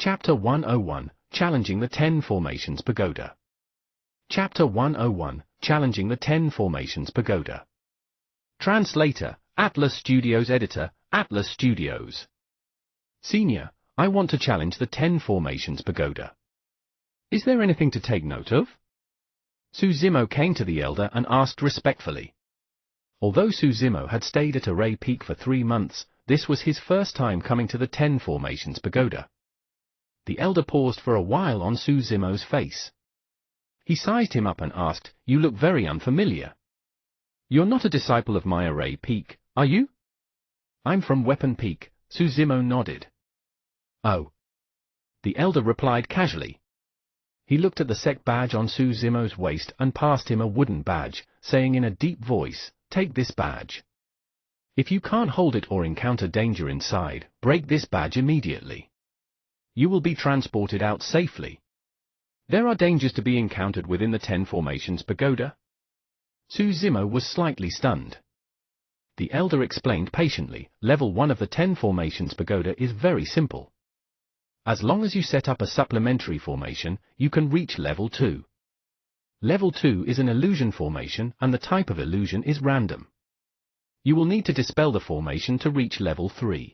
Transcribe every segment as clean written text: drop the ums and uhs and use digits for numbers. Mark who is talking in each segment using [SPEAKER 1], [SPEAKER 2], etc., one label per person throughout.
[SPEAKER 1] Chapter 101, Challenging the 10 Formations Pagoda. Chapter 101, Challenging the 10 Formations Pagoda. Translator, Atlas Studios. Editor, Atlas Studios. Senior, I want to challenge the 10 Formations Pagoda. Is there anything to take note of? Suzimo came to the elder and asked respectfully. Although Suzimo had stayed at Array Peak for 3 months, this was his first time coming to the 10 Formations Pagoda. The elder paused for a while on Suzimo's face. He sized him up and asked, "You look very unfamiliar. You're not a disciple of my Array Peak, are you?" "I'm from Weapon Peak," Suzimo nodded. "Oh." The elder replied casually. He looked at the SEC badge on Suzimo's waist and passed him a wooden badge, saying in a deep voice, "Take this badge. If you can't hold it or encounter danger inside, break this badge immediately. You will be transported out safely. There are dangers to be encountered within the 10 Formations Pagoda." Suzimo was slightly stunned. The elder explained patiently, Level 1 of the 10 Formations Pagoda is very simple. As long as you set up a supplementary formation, you can reach Level 2. Level 2 is an illusion formation and the type of illusion is random. You will need to dispel the formation to reach Level 3.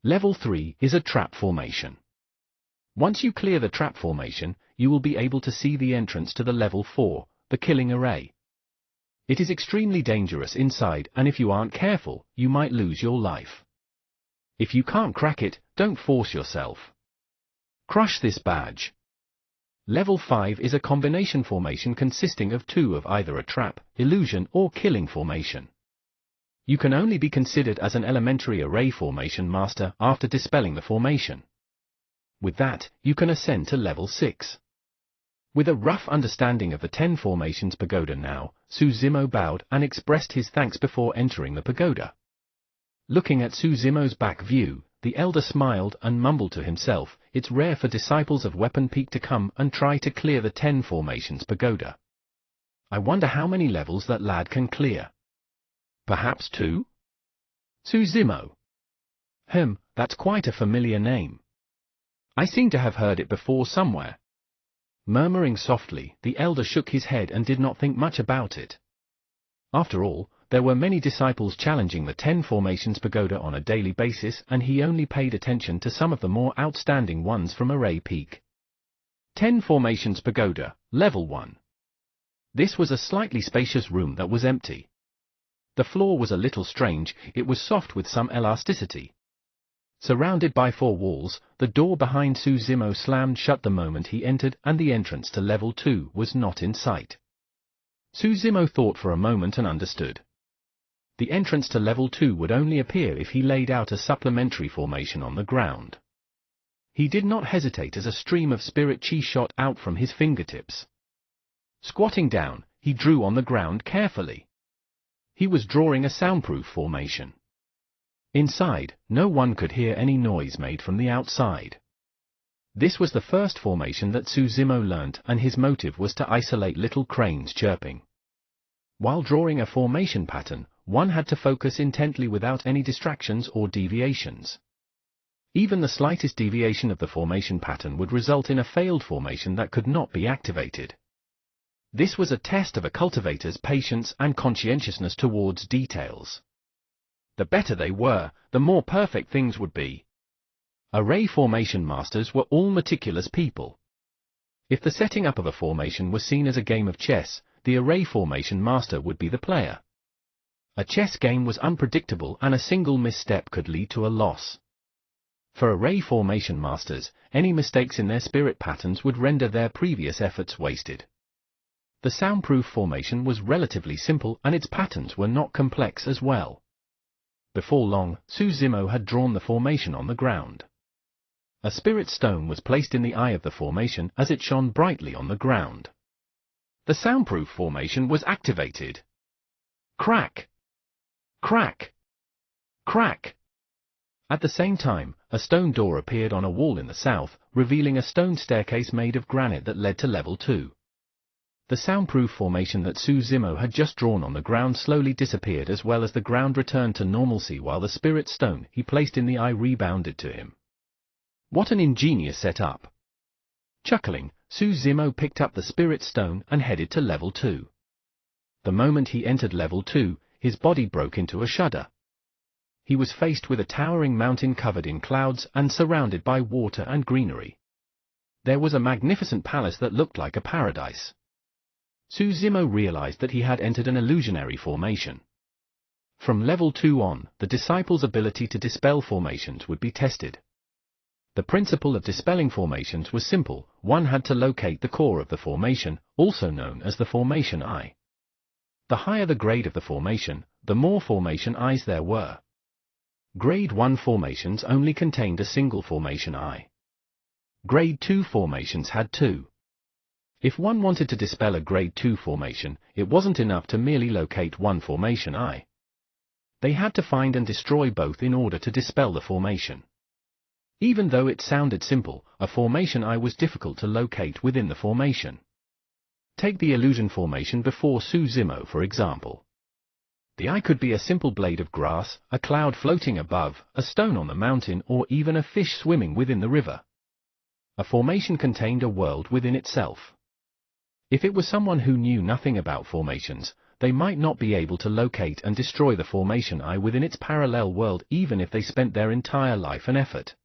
[SPEAKER 1] Level 3 is a trap formation. Once you clear the trap formation, you will be able to see the entrance to the Level 4, the Killing Array. It is extremely dangerous inside and if you aren't careful, you might lose your life. If you can't crack it, don't force yourself. Crush this badge. Level 5 is a combination formation consisting of 2 of either a trap, illusion or killing formation. You can only be considered as an elementary array formation master after dispelling the formation. With that, you can ascend to Level 6. With a rough understanding of the 10 Formations Pagoda now, Suzimo bowed and expressed his thanks before entering the pagoda. Looking at Suzimo's back view, the elder smiled and mumbled to himself, "It's rare for disciples of Weapon Peak to come and try to clear the 10 Formations Pagoda. I wonder how many levels that lad can clear. Perhaps 2? Suzimo. That's quite a familiar name. I seem to have heard it before somewhere." Murmuring softly, the elder shook his head and did not think much about it. After all, there were many disciples challenging the 10 Formations Pagoda on a daily basis and he only paid attention to some of the more outstanding ones from Array Peak. 10 Formations Pagoda, Level 1. This was a slightly spacious room that was empty. The floor was a little strange, it was soft with some elasticity. Surrounded by 4 walls, the door behind Suzimo slammed shut the moment he entered and the entrance to Level 2 was not in sight. Suzimo thought for a moment and understood. The entrance to Level 2 would only appear if he laid out a supplementary formation on the ground. He did not hesitate as a stream of spirit chi shot out from his fingertips. Squatting down, he drew on the ground carefully. He was drawing a soundproof formation. Inside, no one could hear any noise made from the outside. This was the first formation that Suzimo learnt and his motive was to isolate little cranes chirping. While drawing a formation pattern, one had to focus intently without any distractions or deviations. Even the slightest deviation of the formation pattern would result in a failed formation that could not be activated. This was a test of a cultivator's patience and conscientiousness towards details. The better they were, the more perfect things would be. Array formation masters were all meticulous people. If the setting up of a formation was seen as a game of chess, the array formation master would be the player. A chess game was unpredictable and a single misstep could lead to a loss. For array formation masters, any mistakes in their spirit patterns would render their previous efforts wasted. The soundproof formation was relatively simple and its patterns were not complex as well. Before long, Suzimo had drawn the formation on the ground. A spirit stone was placed in the eye of the formation as it shone brightly on the ground. The soundproof formation was activated. Crack! Crack! Crack! At the same time, a stone door appeared on a wall in the south, revealing a stone staircase made of granite that led to Level 2. The soundproof formation that Suzimo had just drawn on the ground slowly disappeared as well as the ground returned to normalcy while the spirit stone he placed in the eye rebounded to him. What an ingenious setup! Chuckling, Su Zimo picked up the Spirit Stone and headed to Level 2. The moment he entered Level 2, his body broke into a shudder. He was faced with a towering mountain covered in clouds and surrounded by water and greenery. There was a magnificent palace that looked like a paradise. Su Zimo realized that he had entered an illusionary formation. From Level 2 on, the disciple's ability to dispel formations would be tested. The principle of dispelling formations was simple: one had to locate the core of the formation, also known as the formation eye. The higher the grade of the formation, the more formation eyes there were. Grade 1 formations only contained a single formation eye. Grade 2 formations had two. If one wanted to dispel a Grade 2 formation, it wasn't enough to merely locate one formation eye. They had to find and destroy both in order to dispel the formation. Even though it sounded simple, a formation eye was difficult to locate within the formation. Take the illusion formation before Su Zimo for example. The eye could be a simple blade of grass, a cloud floating above, a stone on the mountain, or even a fish swimming within the river. A formation contained a world within itself. If it was someone who knew nothing about formations, they might not be able to locate and destroy the formation eye within its parallel world even if they spent their entire life and effort.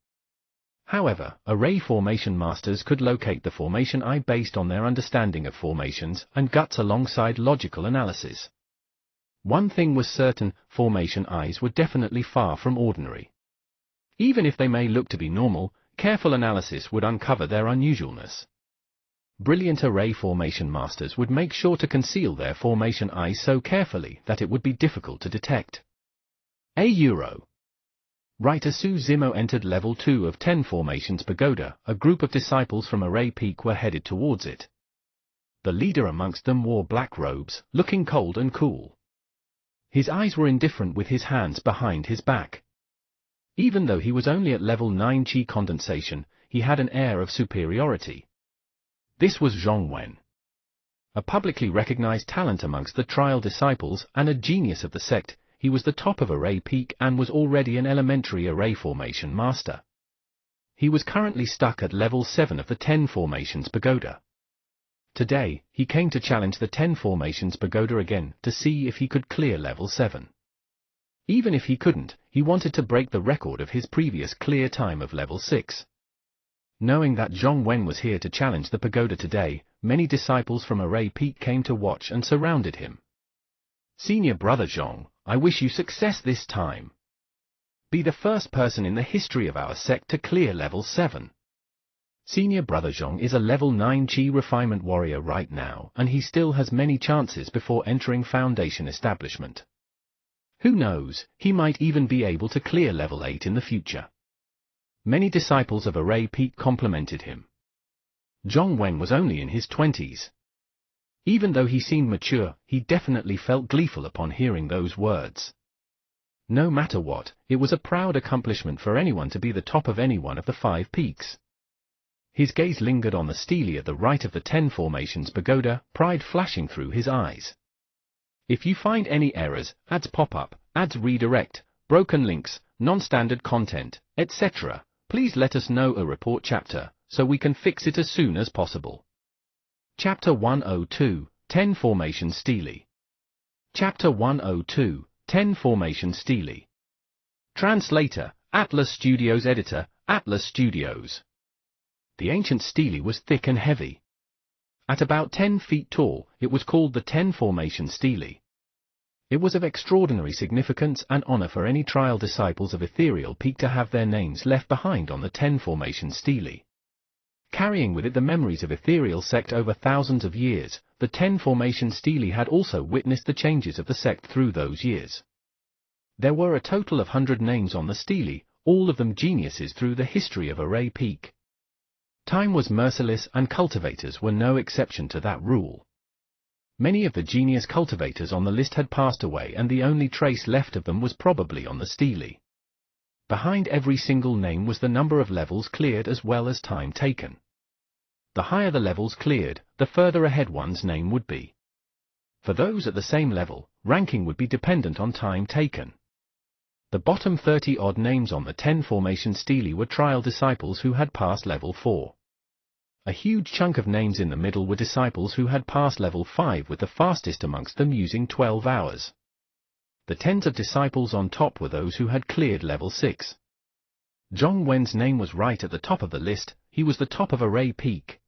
[SPEAKER 1] However, array formation masters could locate the formation eye based on their understanding of formations and guts alongside logical analysis. One thing was certain: formation eyes were definitely far from ordinary. Even if they may look to be normal, careful analysis would uncover their unusualness. Brilliant array formation masters would make sure to conceal their formation eyes so carefully that it would be difficult to detect. Right as Su Zimo entered Level 2 of 10 Formations Pagoda, a group of disciples from Array Peak were headed towards it. The leader amongst them wore black robes, looking cold and cool. His eyes were indifferent with his hands behind his back. Even though he was only at Level 9 Qi Condensation, he had an air of superiority. This was Zhong Wen. A publicly recognized talent amongst the trial disciples and a genius of the sect, he was the top of Array Peak and was already an elementary array formation master. He was currently stuck at Level 7 of the 10 Formations Pagoda. Today, he came to challenge the 10 Formations Pagoda again to see if he could clear Level 7. Even if he couldn't, he wanted to break the record of his previous clear time of Level 6. Knowing that Zhong Wen was here to challenge the pagoda today, many disciples from Array Peak came to watch and surrounded him. Senior Brother Zhong, I wish you success this time. Be the first person in the history of our sect to clear Level 7. Senior Brother Zhong is a Level 9 Qi Refinement Warrior right now, and he still has many chances before entering Foundation Establishment. Who knows, he might even be able to clear Level 8 in the future. Many disciples of Array Peak complimented him. Zhong Wen was only in his 20s. Even though he seemed mature, he definitely felt gleeful upon hearing those words. No matter what, it was a proud accomplishment for anyone to be the top of any one of the 5 peaks. His gaze lingered on the stele at the right of the 10 Formations Pagoda, pride flashing through his eyes. If you find any errors, ads pop up, ads redirect, broken links, non-standard content, etc., please let us know a report chapter, so we can fix it as soon as possible. Chapter 102, 10 Formation Stele. Chapter 102, 10 Formation Stele. Translator, Atlas Studios. Editor, Atlas Studios. The ancient stele was thick and heavy. At about 10 feet tall, it was called the 10 Formation Stele. It was of extraordinary significance and honor for any trial disciples of Ethereal Peak to have their names left behind on the 10 Formation Stele. Carrying with it the memories of Ethereal Sect over thousands of years, the 10 Formation Stele had also witnessed the changes of the sect through those years. There were a total of 100 names on the stele, all of them geniuses through the history of Array Peak. Time was merciless and cultivators were no exception to that rule. Many of the genius cultivators on the list had passed away and the only trace left of them was probably on the stele. Behind every single name was the number of levels cleared as well as time taken. The higher the levels cleared, the further ahead one's name would be. For those at the same level, ranking would be dependent on time taken. The bottom 30-odd names on the 10 formation stele were trial disciples who had passed level 4. A huge chunk of names in the middle were disciples who had passed level 5, with the fastest amongst them using 12 hours. The tens of disciples on top were those who had cleared level 6. Zhong Wen's name was right at the top of the list. He was the top of Array Peak.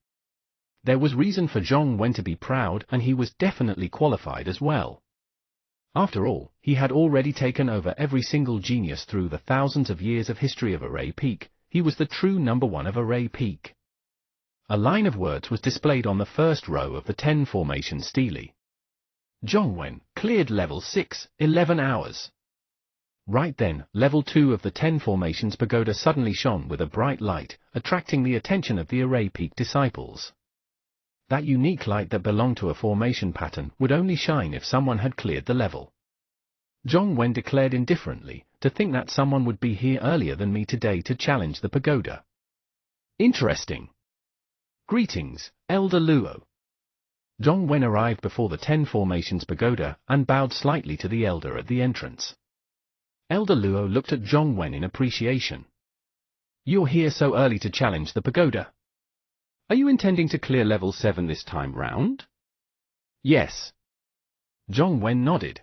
[SPEAKER 1] There was reason for Zhong Wen to be proud, and he was definitely qualified as well. After all, he had already taken over every single genius through the thousands of years of history of Array Peak. He was the true number one of Array Peak. A line of words was displayed on the first row of the 10 formation stele. Zhong Wen cleared level 6, 11 hours. Right then, level 2 of the 10 formations pagoda suddenly shone with a bright light, attracting the attention of the Array Peak disciples. That unique light that belonged to a formation pattern would only shine if someone had cleared the level. Zhong Wen declared indifferently, "To think that someone would be here earlier than me today to challenge the pagoda. Interesting. Greetings, Elder Luo." Zhong Wen arrived before the 10 formations pagoda and bowed slightly to the elder at the entrance. Elder Luo looked at Zhong Wen in appreciation. "You're here so early to challenge the pagoda? Are you intending to clear level 7 this time round?" "Yes." Zhong Wen nodded.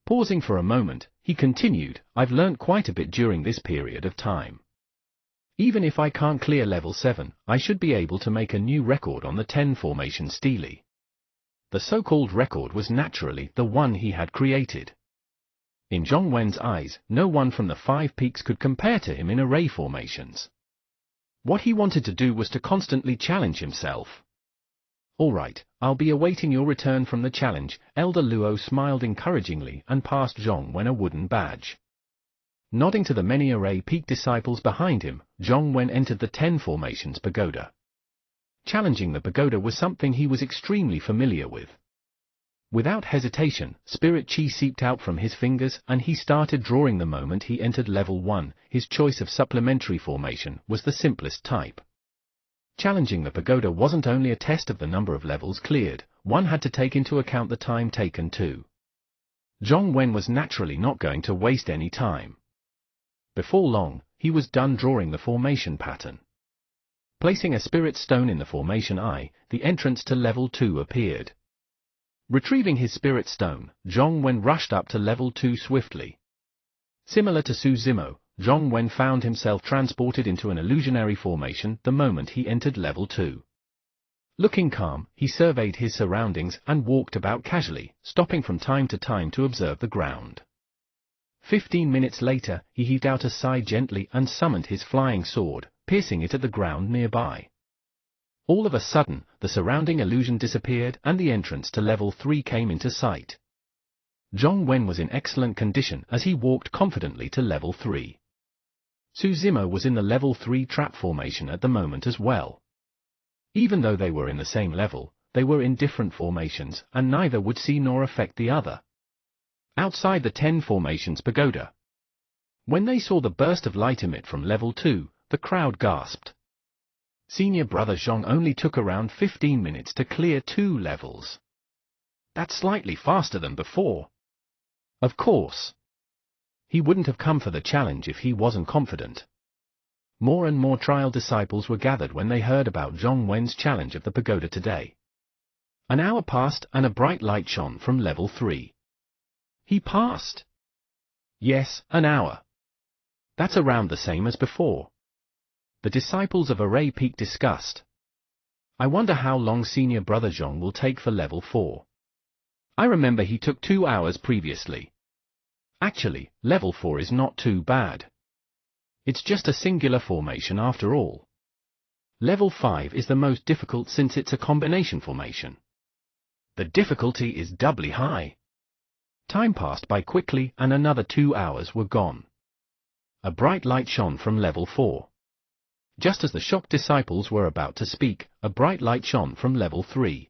[SPEAKER 1] Pausing for a moment, he continued, "I've learnt quite a bit during this period of time. Even if I can't clear level 7, I should be able to make a new record on the 10 formation stele." The so-called record was naturally the one he had created. In Zhong Wen's eyes, no one from the 5 peaks could compare to him in array formations. What he wanted to do was to constantly challenge himself. "All right, I'll be awaiting your return from the challenge." Elder Luo smiled encouragingly and passed Zhong Wen a wooden badge. Nodding to the many Array Peak disciples behind him, Zhong Wen entered the 10 formations pagoda. Challenging the pagoda was something he was extremely familiar with. Without hesitation, spirit chi seeped out from his fingers, and he started drawing the moment he entered level 1. His choice of supplementary formation was the simplest type. Challenging the pagoda wasn't only a test of the number of levels cleared, one had to take into account the time taken too. Zhong Wen was naturally not going to waste any time. Before long, he was done drawing the formation pattern. Placing a spirit stone in the formation eye, the entrance to level 2 appeared. Retrieving his spirit stone, Zhong Wen rushed up to level 2 swiftly. Similar to Su Zimo, Zhong Wen found himself transported into an illusionary formation the moment he entered level 2. Looking calm, he surveyed his surroundings and walked about casually, stopping from time to time to observe the ground. 15 minutes later, he heaved out a sigh gently and summoned his flying sword, piercing it at the ground nearby. All of a sudden, the surrounding illusion disappeared and the entrance to level 3 came into sight. Zhong Wen was in excellent condition as he walked confidently to level 3. Su Zimo was in the level 3 trap formation at the moment as well. Even though they were in the same level, they were in different formations, and neither would see nor affect the other. Outside the 10 formations pagoda, when they saw the burst of light emit from level 2, the crowd gasped. Senior Brother Zhong only took around 15 minutes to clear 2 levels. That's slightly faster than before. Of course. He wouldn't have come for the challenge if he wasn't confident. More and more trial disciples were gathered when they heard about Zhong Wen's challenge of the pagoda today. An hour passed and a bright light shone from level 3. He passed. Yes, an hour. That's around the same as before. The disciples of Array Peak discussed. I wonder how long Senior Brother Zhong will take for level 4. I remember he took 2 hours previously. Actually, level 4 is not too bad. It's just a singular formation after all. Level 5 is the most difficult since it's a combination formation. The difficulty is doubly high. Time passed by quickly and another 2 hours were gone. A bright light shone from level 4. Just as the shocked disciples were about to speak, a bright light shone from level 3.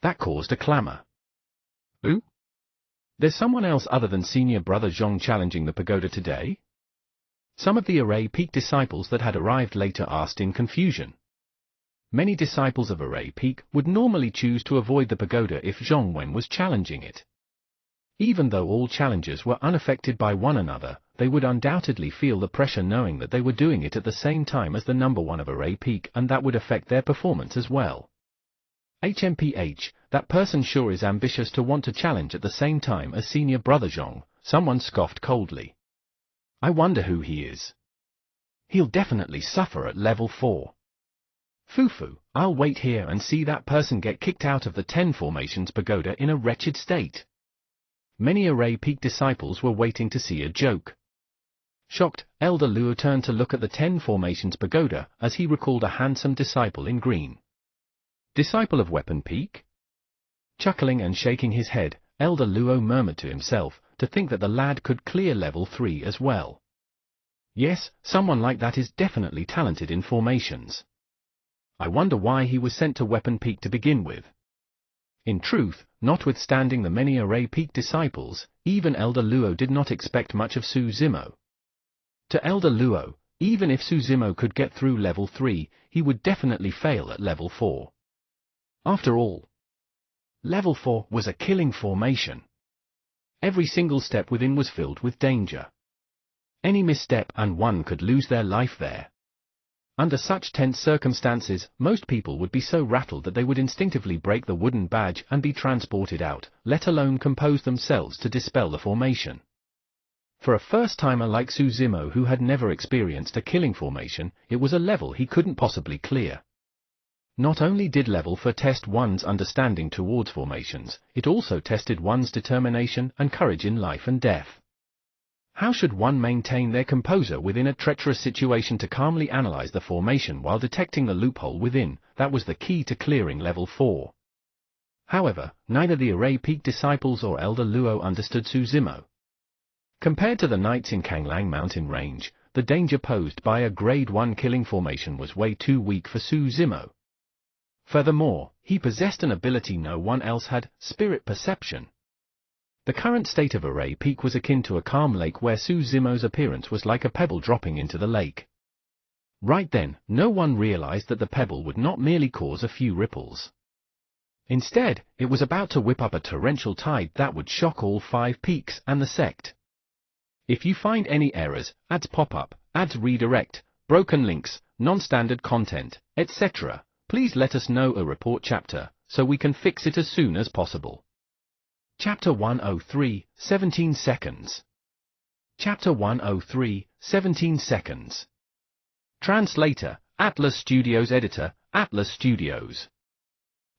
[SPEAKER 1] That caused a clamor. Who? There's someone else other than Senior Brother Zhong challenging the pagoda today? Some of the Array Peak disciples that had arrived later asked in confusion. Many disciples of Array Peak would normally choose to avoid the pagoda if Zhong Wen was challenging it. Even though all challengers were unaffected by one another, they would undoubtedly feel the pressure knowing that they were doing it at the same time as the number one of Array Peak, and that would affect their performance as well. HMPH, that person sure is ambitious to want to challenge at the same time as senior brother Zhong, someone scoffed coldly. I wonder who he is. He'll definitely suffer at level 4. Fufu, I'll wait here and see that person get kicked out of the 10 Formations Pagoda in a wretched state. Many Array Peak disciples were waiting to see a joke. Shocked, Elder Luo turned to look at the 10 Formations Pagoda as he recalled a handsome disciple in green. Disciple of Weapon Peak? Chuckling and shaking his head, Elder Luo murmured to himself, to think that the lad could clear level 3 as well. Yes, someone like that is definitely talented in formations. I wonder why he was sent to Weapon Peak to begin with. In truth, notwithstanding the many Array Peak disciples, even Elder Luo did not expect much of Su Zimo. To Elder Luo, even if Su Zimo could get through level 3, he would definitely fail at level 4. After all, level 4 was a killing formation. Every single step within was filled with danger. Any misstep and one could lose their life there. Under such tense circumstances, most people would be so rattled that they would instinctively break the wooden badge and be transported out, let alone compose themselves to dispel the formation. For a first-timer like Su Zimo who had never experienced a killing formation, it was a level he couldn't possibly clear. Not only did level 4 test one's understanding towards formations, it also tested one's determination and courage in life and death. How should one maintain their composure within a treacherous situation to calmly analyze the formation while detecting the loophole within? That was the key to clearing level 4. However, neither the Array Peak disciples or Elder Luo understood Su Zimo. Compared to the knights in Kanglang Mountain Range, the danger posed by a Grade 1 killing formation was way too weak for Su Zimo. Furthermore, he possessed an ability no one else had, spirit perception. The current state of Array Peak was akin to a calm lake where Su Zimo's appearance was like a pebble dropping into the lake. Right then, no one realized that the pebble would not merely cause a few ripples. Instead, it was about to whip up a torrential tide that would shock all 5 peaks and the sect. If you find any errors, ads pop up, ads redirect, broken links, non-standard content, etc., please let us know a report chapter, so we can fix it as soon as possible. Chapter 103, 17 seconds. Chapter 103, 17 seconds. Translator, Atlas Studios. Editor, Atlas Studios.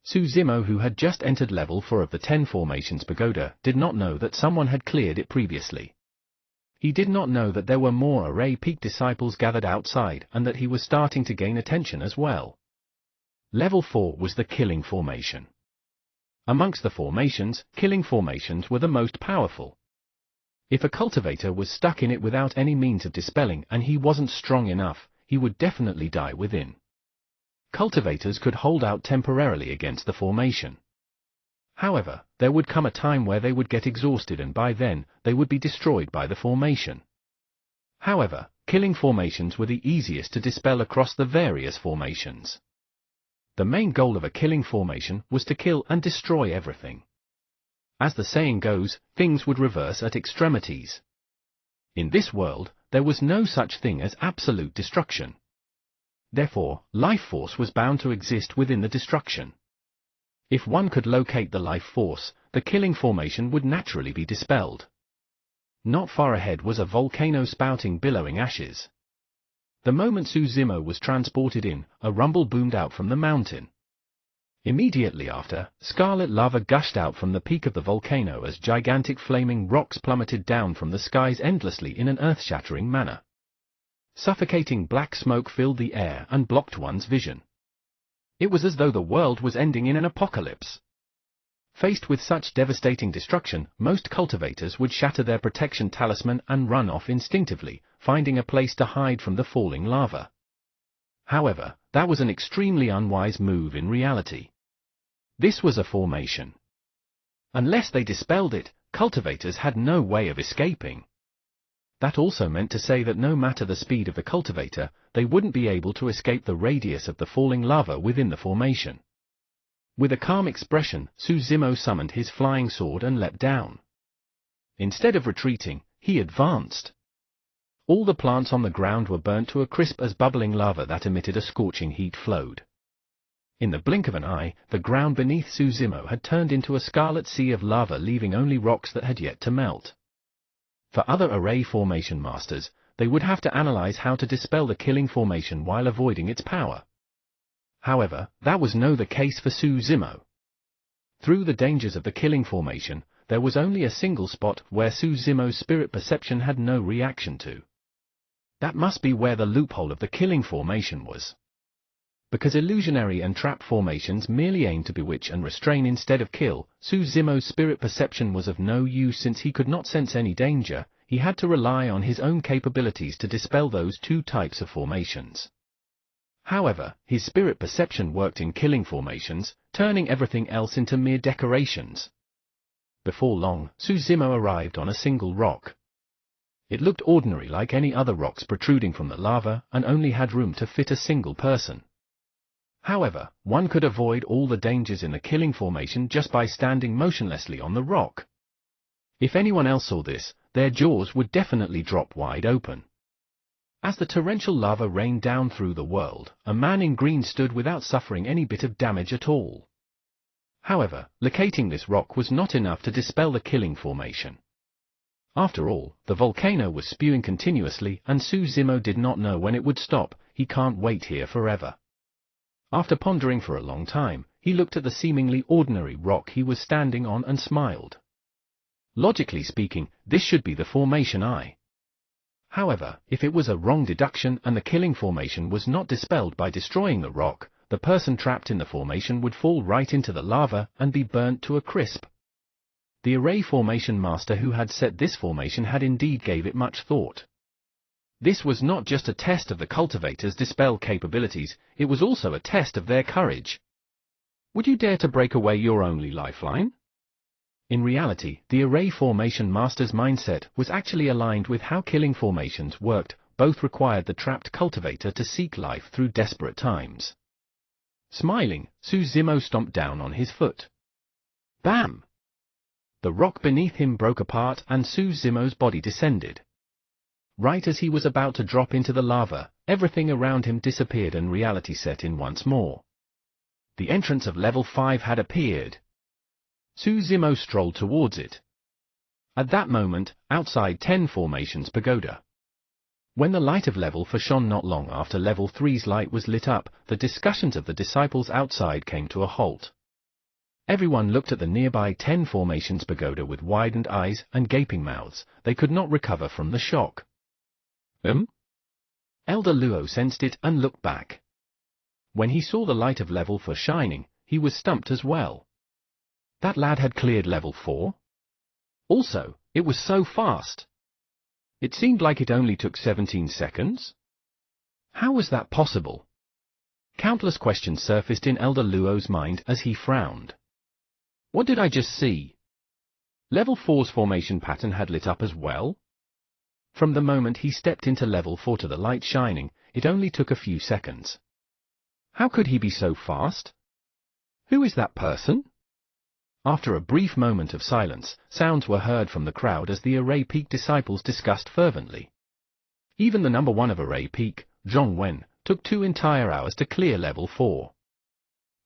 [SPEAKER 1] Su Zimo, who had just entered level 4 of the 10 Formations Pagoda, did not know that someone had cleared it previously. He did not know that there were more Array Peak disciples gathered outside and that he was starting to gain attention as well. Level 4 was the killing formation. Amongst the formations, killing formations were the most powerful. If a cultivator was stuck in it without any means of dispelling and he wasn't strong enough, he would definitely die within. Cultivators could hold out temporarily against the formation. However, there would come a time where they would get exhausted and by then, they would be destroyed by the formation. However, killing formations were the easiest to dispel across the various formations. The main goal of a killing formation was to kill and destroy everything. As the saying goes, things would reverse at extremities. In this world, there was no such thing as absolute destruction. Therefore, life force was bound to exist within the destruction. If one could locate the life force, the killing formation would naturally be dispelled. Not far ahead was a volcano spouting billowing ashes. The moment Su Zimo was transported in, a rumble boomed out from the mountain. Immediately after, scarlet lava gushed out from the peak of the volcano as gigantic flaming rocks plummeted down from the skies endlessly in an earth-shattering manner. Suffocating black smoke filled the air and blocked one's vision. It was as though the world was ending in an apocalypse. Faced with such devastating destruction, most cultivators would shatter their protection talisman and run off instinctively, finding a place to hide from the falling lava. However, that was an extremely unwise move in reality. This was a formation. Unless they dispelled it, cultivators had no way of escaping. That also meant to say that no matter the speed of the cultivator, they wouldn't be able to escape the radius of the falling lava within the formation. With a calm expression, Su Zimo summoned his flying sword and leapt down. instead of retreating, he advanced. All the plants on the ground were burnt to a crisp as bubbling lava that emitted a scorching heat flowed. In the blink of an eye, the ground beneath Suzumo had turned into a scarlet sea of lava, leaving only rocks that had yet to melt. For other array formation masters, they would have to analyze how to dispel the killing formation while avoiding its power. However, that was no the case for Suzumo. Through the dangers of the killing formation, there was only a single spot where Suzumo's spirit perception had no reaction to. That must be where the loophole of the killing formation was. Because illusionary and trap formations merely aim to bewitch and restrain instead of kill, Suzumo's spirit perception was of no use since he could not sense any danger. He had to rely on his own capabilities to dispel those two types of formations. However, his spirit perception worked in killing formations, turning everything else into mere decorations. Before long, Suzumo arrived on a single rock. It looked ordinary like any other rocks protruding from the lava and only had room to fit a single person. However, one could avoid all the dangers in the killing formation just by standing motionlessly on the rock. If anyone else saw this, their jaws would definitely drop wide open. As the torrential lava rained down through the world, a man in green stood without suffering any bit of damage at all. However, locating this rock was not enough to dispel the killing formation. After all, the volcano was spewing continuously and Suzumo did not know when it would stop. He can't wait here forever. After pondering for a long time, he looked at the seemingly ordinary rock he was standing on and smiled. Logically speaking, this should be the formation eye. However, if it was a wrong deduction and the killing formation was not dispelled by destroying the rock, the person trapped in the formation would fall right into the lava and be burnt to a crisp. The array formation master who had set this formation had indeed gave it much thought. This was not just a test of the cultivator's dispel capabilities, it was also a test of their courage. Would you dare to break away your only lifeline? In reality, the array formation master's mindset was actually aligned with how killing formations worked. Both required the trapped cultivator to seek life through desperate times. Smiling, Suzumo stomped down on his foot. Bam! The rock beneath him broke apart and Suzumo's body descended. Right as he was about to drop into the lava, everything around him disappeared and reality set in once more. The entrance of level 5 had appeared. Suzumo strolled towards it. At that moment, outside 10 Formation's pagoda. When the light of level 4 shone not long after level 3's light was lit up, the discussions of the disciples outside came to a halt. Everyone looked at the nearby 10 Formation's pagoda with widened eyes and gaping mouths. They could not recover from the shock. Elder Luo sensed it and looked back. When he saw the light of level 4 shining, he was stumped as well. That lad had cleared level 4? Also, it was so fast. It seemed like it only took 17 seconds. How was that possible? Countless questions surfaced in Elder Luo's mind as he frowned. What did I just see? Level 4's formation pattern had lit up as well? From the moment he stepped into level 4 to the light shining, it only took a few seconds. How could he be so fast? Who is that person? After a brief moment of silence, sounds were heard from the crowd as the Array Peak disciples discussed fervently. Even the number 1 of Array Peak, Zhong Wen, took 2 entire hours to clear level 4.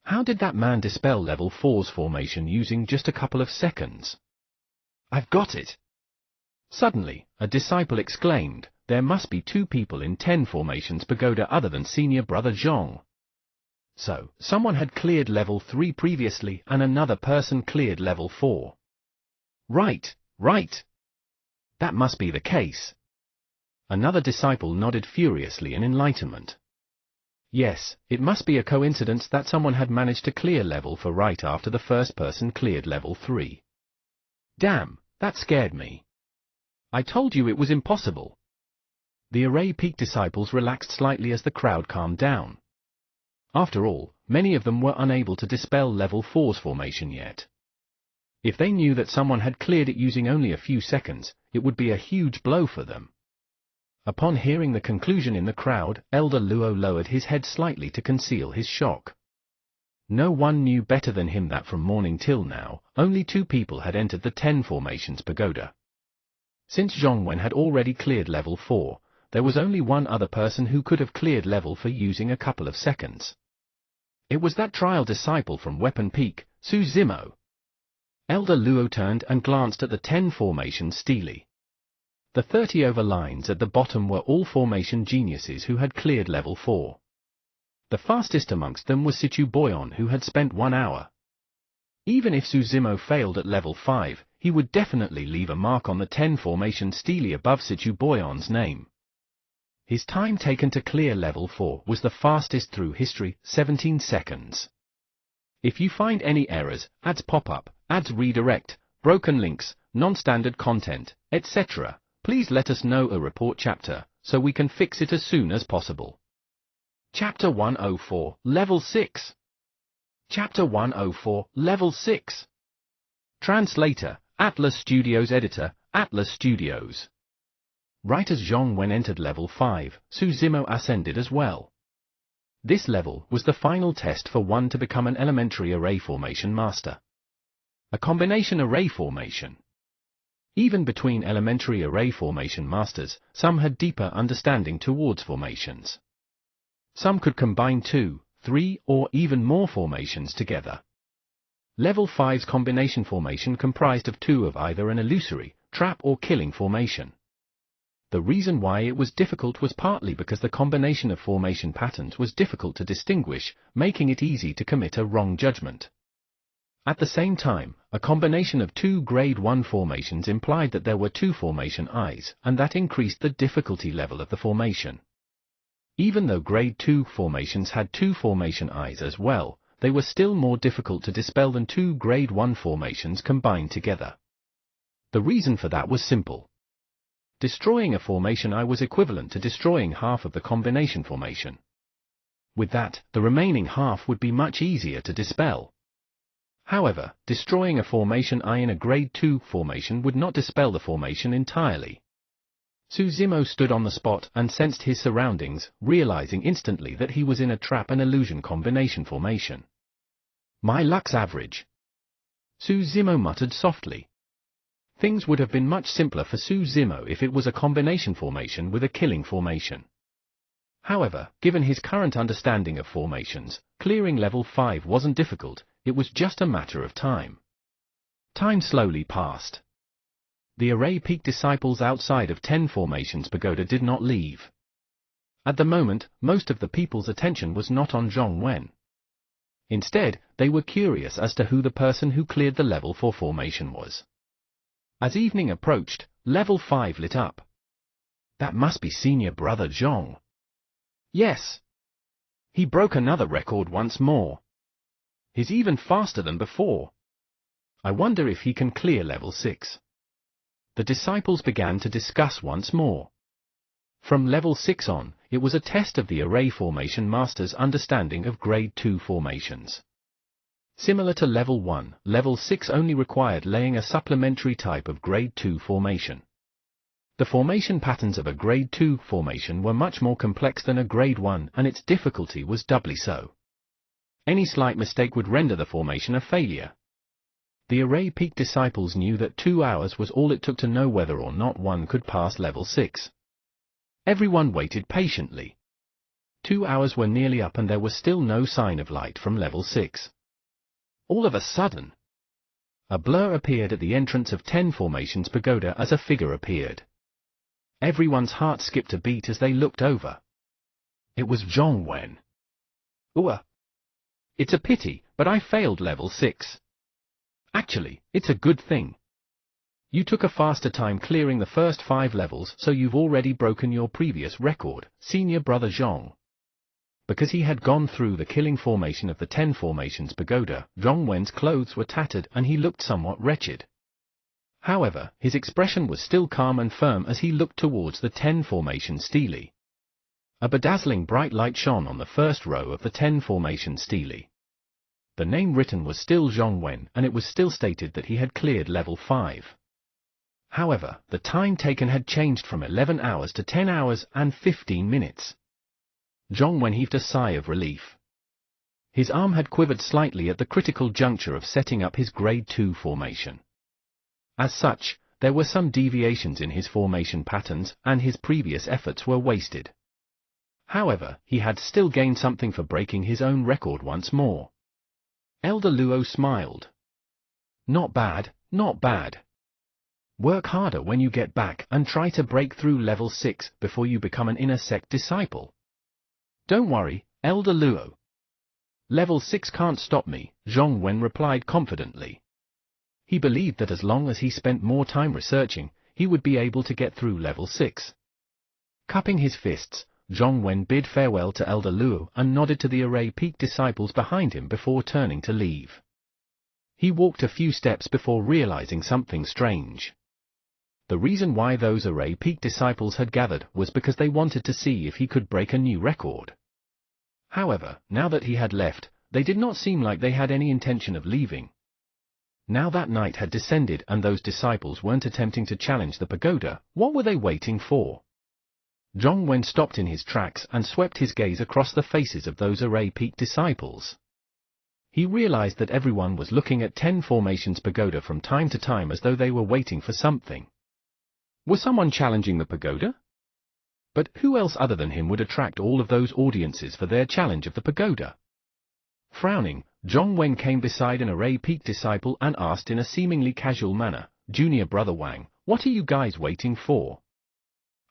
[SPEAKER 1] How did that man dispel level 4's formation using just a couple of seconds? I've got it! Suddenly, a disciple exclaimed, there must be 2 people in 10 Formation's pagoda other than senior brother Zhong. So, someone had cleared level 3 previously and another person cleared level 4. Right. That must be the case. Another disciple nodded furiously in enlightenment. Yes, it must be a coincidence that someone had managed to clear level 4 right after the first person cleared level 3. Damn, that scared me. I told you it was impossible. The Array Peak disciples relaxed slightly as the crowd calmed down. After all, many of them were unable to dispel level 4's formation yet. If they knew that someone had cleared it using only a few seconds, it would be a huge blow for them. Upon hearing the conclusion in the crowd, Elder Luo lowered his head slightly to conceal his shock. No one knew better than him that from morning till now, only 2 people had entered the 10 Formation's pagoda. Since Zhong Wen had already cleared level 4, there was only one other person who could have cleared level 4 using a couple of seconds. It was that trial disciple from Weapon Peak, Su Zimo. Elder Luo turned and glanced at the 10 formation stele. The 30 over lines at the bottom were all formation geniuses who had cleared level 4. The fastest amongst them was Situ Boyon, who had spent 1 hour. Even if Su Zimo failed at level 5, he would definitely leave a mark on the 10 formation stele above Situ Boyon's name. His time taken to clear level 4 was the fastest through history, 17 seconds. If you find any errors, ads pop-up, ads redirect, broken links, non-standard content, etc., please let us know a report chapter, so we can fix it as soon as possible. Chapter 104, Level 6. Chapter 104, Level 6. Translator, Atlas Studios. Editor, Atlas Studios. Right as Zhong Wen entered level 5, Su Zimo ascended as well. This level was the final test for one to become an elementary array formation master. A combination array formation. Even between elementary array formation masters, some had deeper understanding towards formations. Some could combine 2, 3, or even more formations together. Level 5's combination formation comprised of 2 of either an illusory, trap or killing formation. The reason why it was difficult was partly because the combination of formation patterns was difficult to distinguish, making it easy to commit a wrong judgment. At the same time, a combination of 2 grade 1 formations implied that there were 2 formation eyes, and that increased the difficulty level of the formation. Even though grade 2 formations had 2 formation eyes as well, they were still more difficult to dispel than 2 grade 1 formations combined together. The reason for that was simple. Destroying a formation eye was equivalent to destroying half of the combination formation. With that, the remaining half would be much easier to dispel. However, destroying a formation eye in a grade 2 formation would not dispel the formation entirely. Su Zimo stood on the spot and sensed his surroundings, realizing instantly that he was in a trap and illusion combination formation. My luck's average. Su Zimo muttered softly. Things would have been much simpler for Su Zimo if it was a combination formation with a killing formation. However, given his current understanding of formations, clearing level 5 wasn't difficult, it was just a matter of time. Time slowly passed. The Array Peak disciples outside of 10 Formations Pagoda did not leave. At the moment, most of the people's attention was not on Zhong Wen. Instead, they were curious as to who the person who cleared the level 4 formation was. As evening approached, level 5 lit up. That must be senior brother Zhong. Yes. He broke another record once more. He's even faster than before. I wonder if he can clear level 6. The disciples began to discuss once more. From level 6 on, it was a test of the Array Formation Master's understanding of grade 2 formations. Similar to level 1, level 6 only required laying a supplementary type of grade 2 formation. The formation patterns of a grade 2 formation were much more complex than a grade 1, and its difficulty was doubly so. Any slight mistake would render the formation a failure. The Array Peak disciples knew that 2 hours was all it took to know whether or not one could pass level 6. Everyone waited patiently. 2 hours were nearly up and there was still no sign of light from level 6. All of a sudden, a blur appeared at the entrance of 10 Formations Pagoda as a figure appeared. Everyone's heart skipped a beat as they looked over. It was Zhong Wen. Ooh. It's a pity, but I failed level 6. Actually, it's a good thing. You took a faster time clearing the first 5 levels, so you've already broken your previous record, senior brother Zhong. Because he had gone through the killing formation of the 10 Formations Pagoda, Zhong Wen's clothes were tattered and he looked somewhat wretched. However, his expression was still calm and firm as he looked towards the 10 Formation stele. A bedazzling bright light shone on the first row of the 10 Formation stele. The name written was still Zhong Wen, and it was still stated that he had cleared level 5. However, the time taken had changed from 11 hours to 10 hours and 15 minutes. Zhong Wen heaved a sigh of relief. His arm had quivered slightly at the critical juncture of setting up his grade 2 formation. As such, there were some deviations in his formation patterns and his previous efforts were wasted. However, he had still gained something for breaking his own record once more. Elder Luo smiled. Not bad, not bad. Work harder when you get back and try to break through level 6 before you become an inner sect disciple. Don't worry, Elder Luo. Level 6 can't stop me, Zhong Wen replied confidently. He believed that as long as he spent more time researching, he would be able to get through level 6. Cupping his fists, Zhong Wen bid farewell to Elder Luo and nodded to the array peak disciples behind him before turning to leave. He walked a few steps before realizing something strange. The reason why those array peak disciples had gathered was because they wanted to see if he could break a new record. However, now that he had left, they did not seem like they had any intention of leaving. Now that night had descended and those disciples weren't attempting to challenge the pagoda, what were they waiting for? Zhong Wen stopped in his tracks and swept his gaze across the faces of those array peak disciples. He realized that everyone was looking at 10 Formations Pagoda from time to time as though they were waiting for something. Was someone challenging the pagoda? But who else other than him would attract all of those audiences for their challenge of the pagoda? Frowning, Zhong Wen came beside an array peak disciple and asked in a seemingly casual manner, "Junior Brother Wang, what are you guys waiting for?"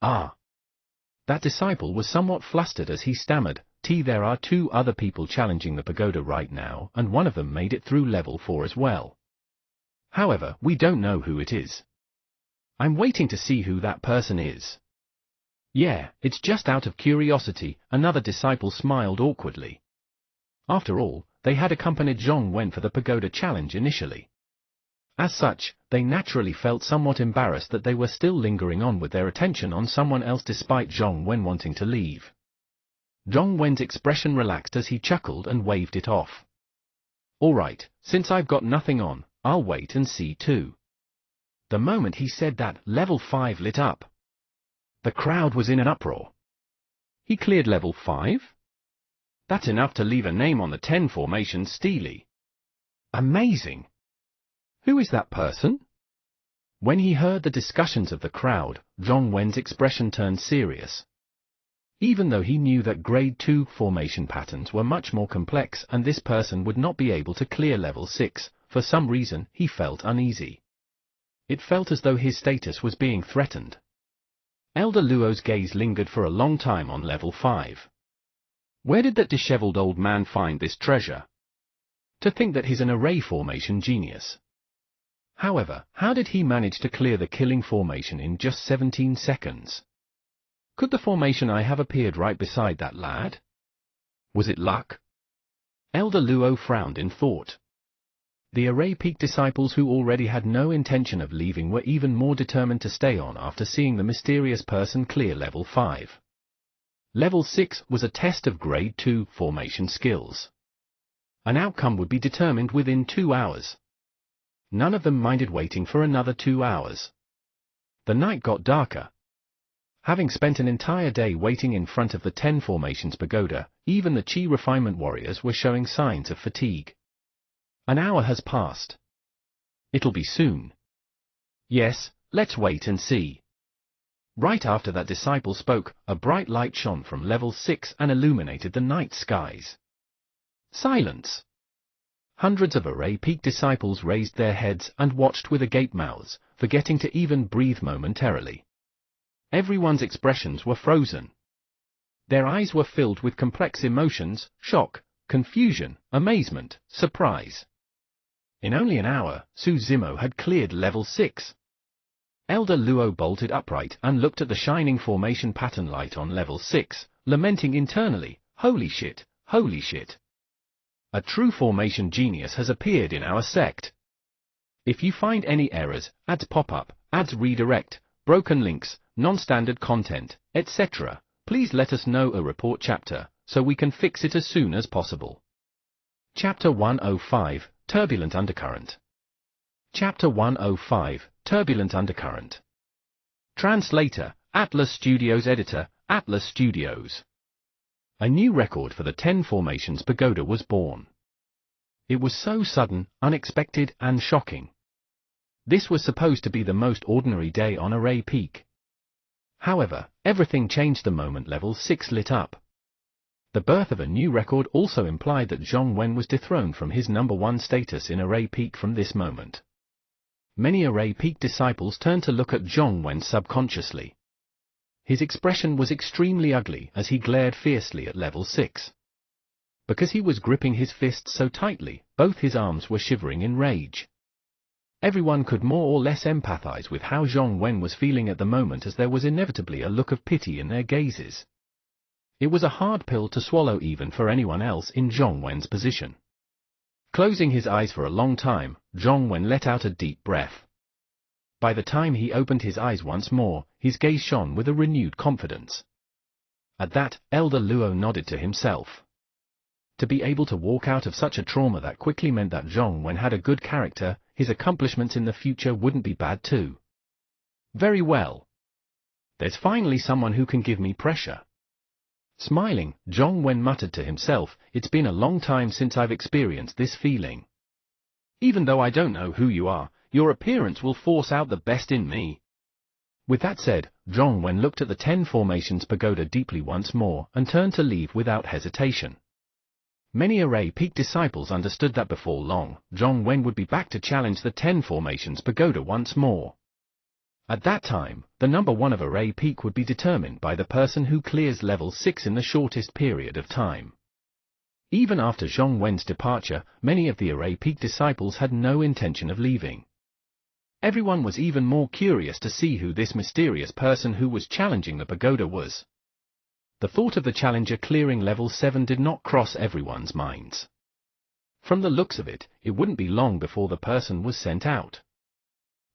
[SPEAKER 1] Ah. That disciple was somewhat flustered as he stammered, "There are 2 other people challenging the pagoda right now, and one of them made it through level 4 as well. However, we don't know who it is. I'm waiting to see who that person is." "Yeah, it's just out of curiosity," another disciple smiled awkwardly. After all, they had accompanied Zhong Wen for the pagoda challenge initially. As such, they naturally felt somewhat embarrassed that they were still lingering on with their attention on someone else despite Zhong Wen wanting to leave. Zhong Wen's expression relaxed as he chuckled and waved it off. "Alright, since I've got nothing on, I'll wait and see too." The moment he said that, level 5 lit up. The crowd was in an uproar. He cleared level 5? That's enough to leave a name on the 10 Formations Stele. Amazing! Who is that person? When he heard the discussions of the crowd, Zhong Wen's expression turned serious. Even though he knew that grade 2 formation patterns were much more complex and this person would not be able to clear level 6, for some reason he felt uneasy. It felt as though his status was being threatened. Elder Luo's gaze lingered for a long time on level 5. Where did that disheveled old man find this treasure? To think that he's an array formation genius. However, how did he manage to clear the killing formation in just 17 seconds? Could the formation I have appeared right beside that lad? Was it luck? Elder Luo frowned in thought. The array peak disciples who already had no intention of leaving were even more determined to stay on after seeing the mysterious person clear level 5. Level 6 was a test of grade 2 formation skills. An outcome would be determined within 2 hours. None of them minded waiting for another 2 hours. The night got darker. Having spent an entire day waiting in front of the 10 Formations Pagoda, even the Qi refinement warriors were showing signs of fatigue. An hour has passed. It'll be soon. Yes, let's wait and see. Right after that disciple spoke, a bright light shone from level 6 and illuminated the night skies. Silence! Hundreds of array peak disciples raised their heads and watched with agape mouths, forgetting to even breathe momentarily. Everyone's expressions were frozen. Their eyes were filled with complex emotions, shock, confusion, amazement, surprise. In only an hour, Su Zimo had cleared level 6. Elder Luo bolted upright and looked at the shining formation pattern light on level 6, lamenting internally, "Holy shit, holy shit. A true formation genius has appeared in our sect. If you find any errors, ads pop-up, ads redirect, broken links, non-standard content, etc., please let us know a report chapter, so we can fix it as soon as possible." Chapter 105, Turbulent Undercurrent. Chapter 105, Turbulent Undercurrent. Translator, Atlas Studios. Editor, Atlas Studios. A new record for the 10 Formations Pagoda was born. It was so sudden, unexpected, and shocking. This was supposed to be the most ordinary day on Array Peak. However, everything changed the moment Level 6 lit up. The birth of a new record also implied that Zhong Wen was dethroned from his #1 status in Array Peak from this moment. Many Array Peak disciples turned to look at Zhong Wen subconsciously. His expression was extremely ugly as he glared fiercely at Level 6. Because he was gripping his fists so tightly, both his arms were shivering in rage. Everyone could more or less empathize with how Zhong Wen was feeling at the moment, as there was inevitably a look of pity in their gazes. It was a hard pill to swallow even for anyone else in Zhong Wen's position. Closing his eyes for a long time, Zhong Wen let out a deep breath. By the time he opened his eyes once more, his gaze shone with a renewed confidence. At that, Elder Luo nodded to himself. To be able to walk out of such a trauma that quickly meant that Zhong Wen had a good character, his accomplishments in the future wouldn't be bad too. Very well. There's finally someone who can give me pressure. Smiling, Zhong Wen muttered to himself, it's been a long time since I've experienced this feeling. Even though I don't know who you are, your appearance will force out the best in me. With that said, Zhong Wen looked at the 10 Formations Pagoda deeply once more and turned to leave without hesitation. Many Array Peak disciples understood that before long, Zhong Wen would be back to challenge the 10 Formations Pagoda once more. At that time, the #1 of Array Peak would be determined by the person who clears Level 6 in the shortest period of time. Even after Zhong Wen's departure, many of the Array Peak disciples had no intention of leaving. Everyone was even more curious to see who this mysterious person who was challenging the pagoda was. The thought of the challenger clearing Level 7 did not cross everyone's minds. From the looks of it, it wouldn't be long before the person was sent out.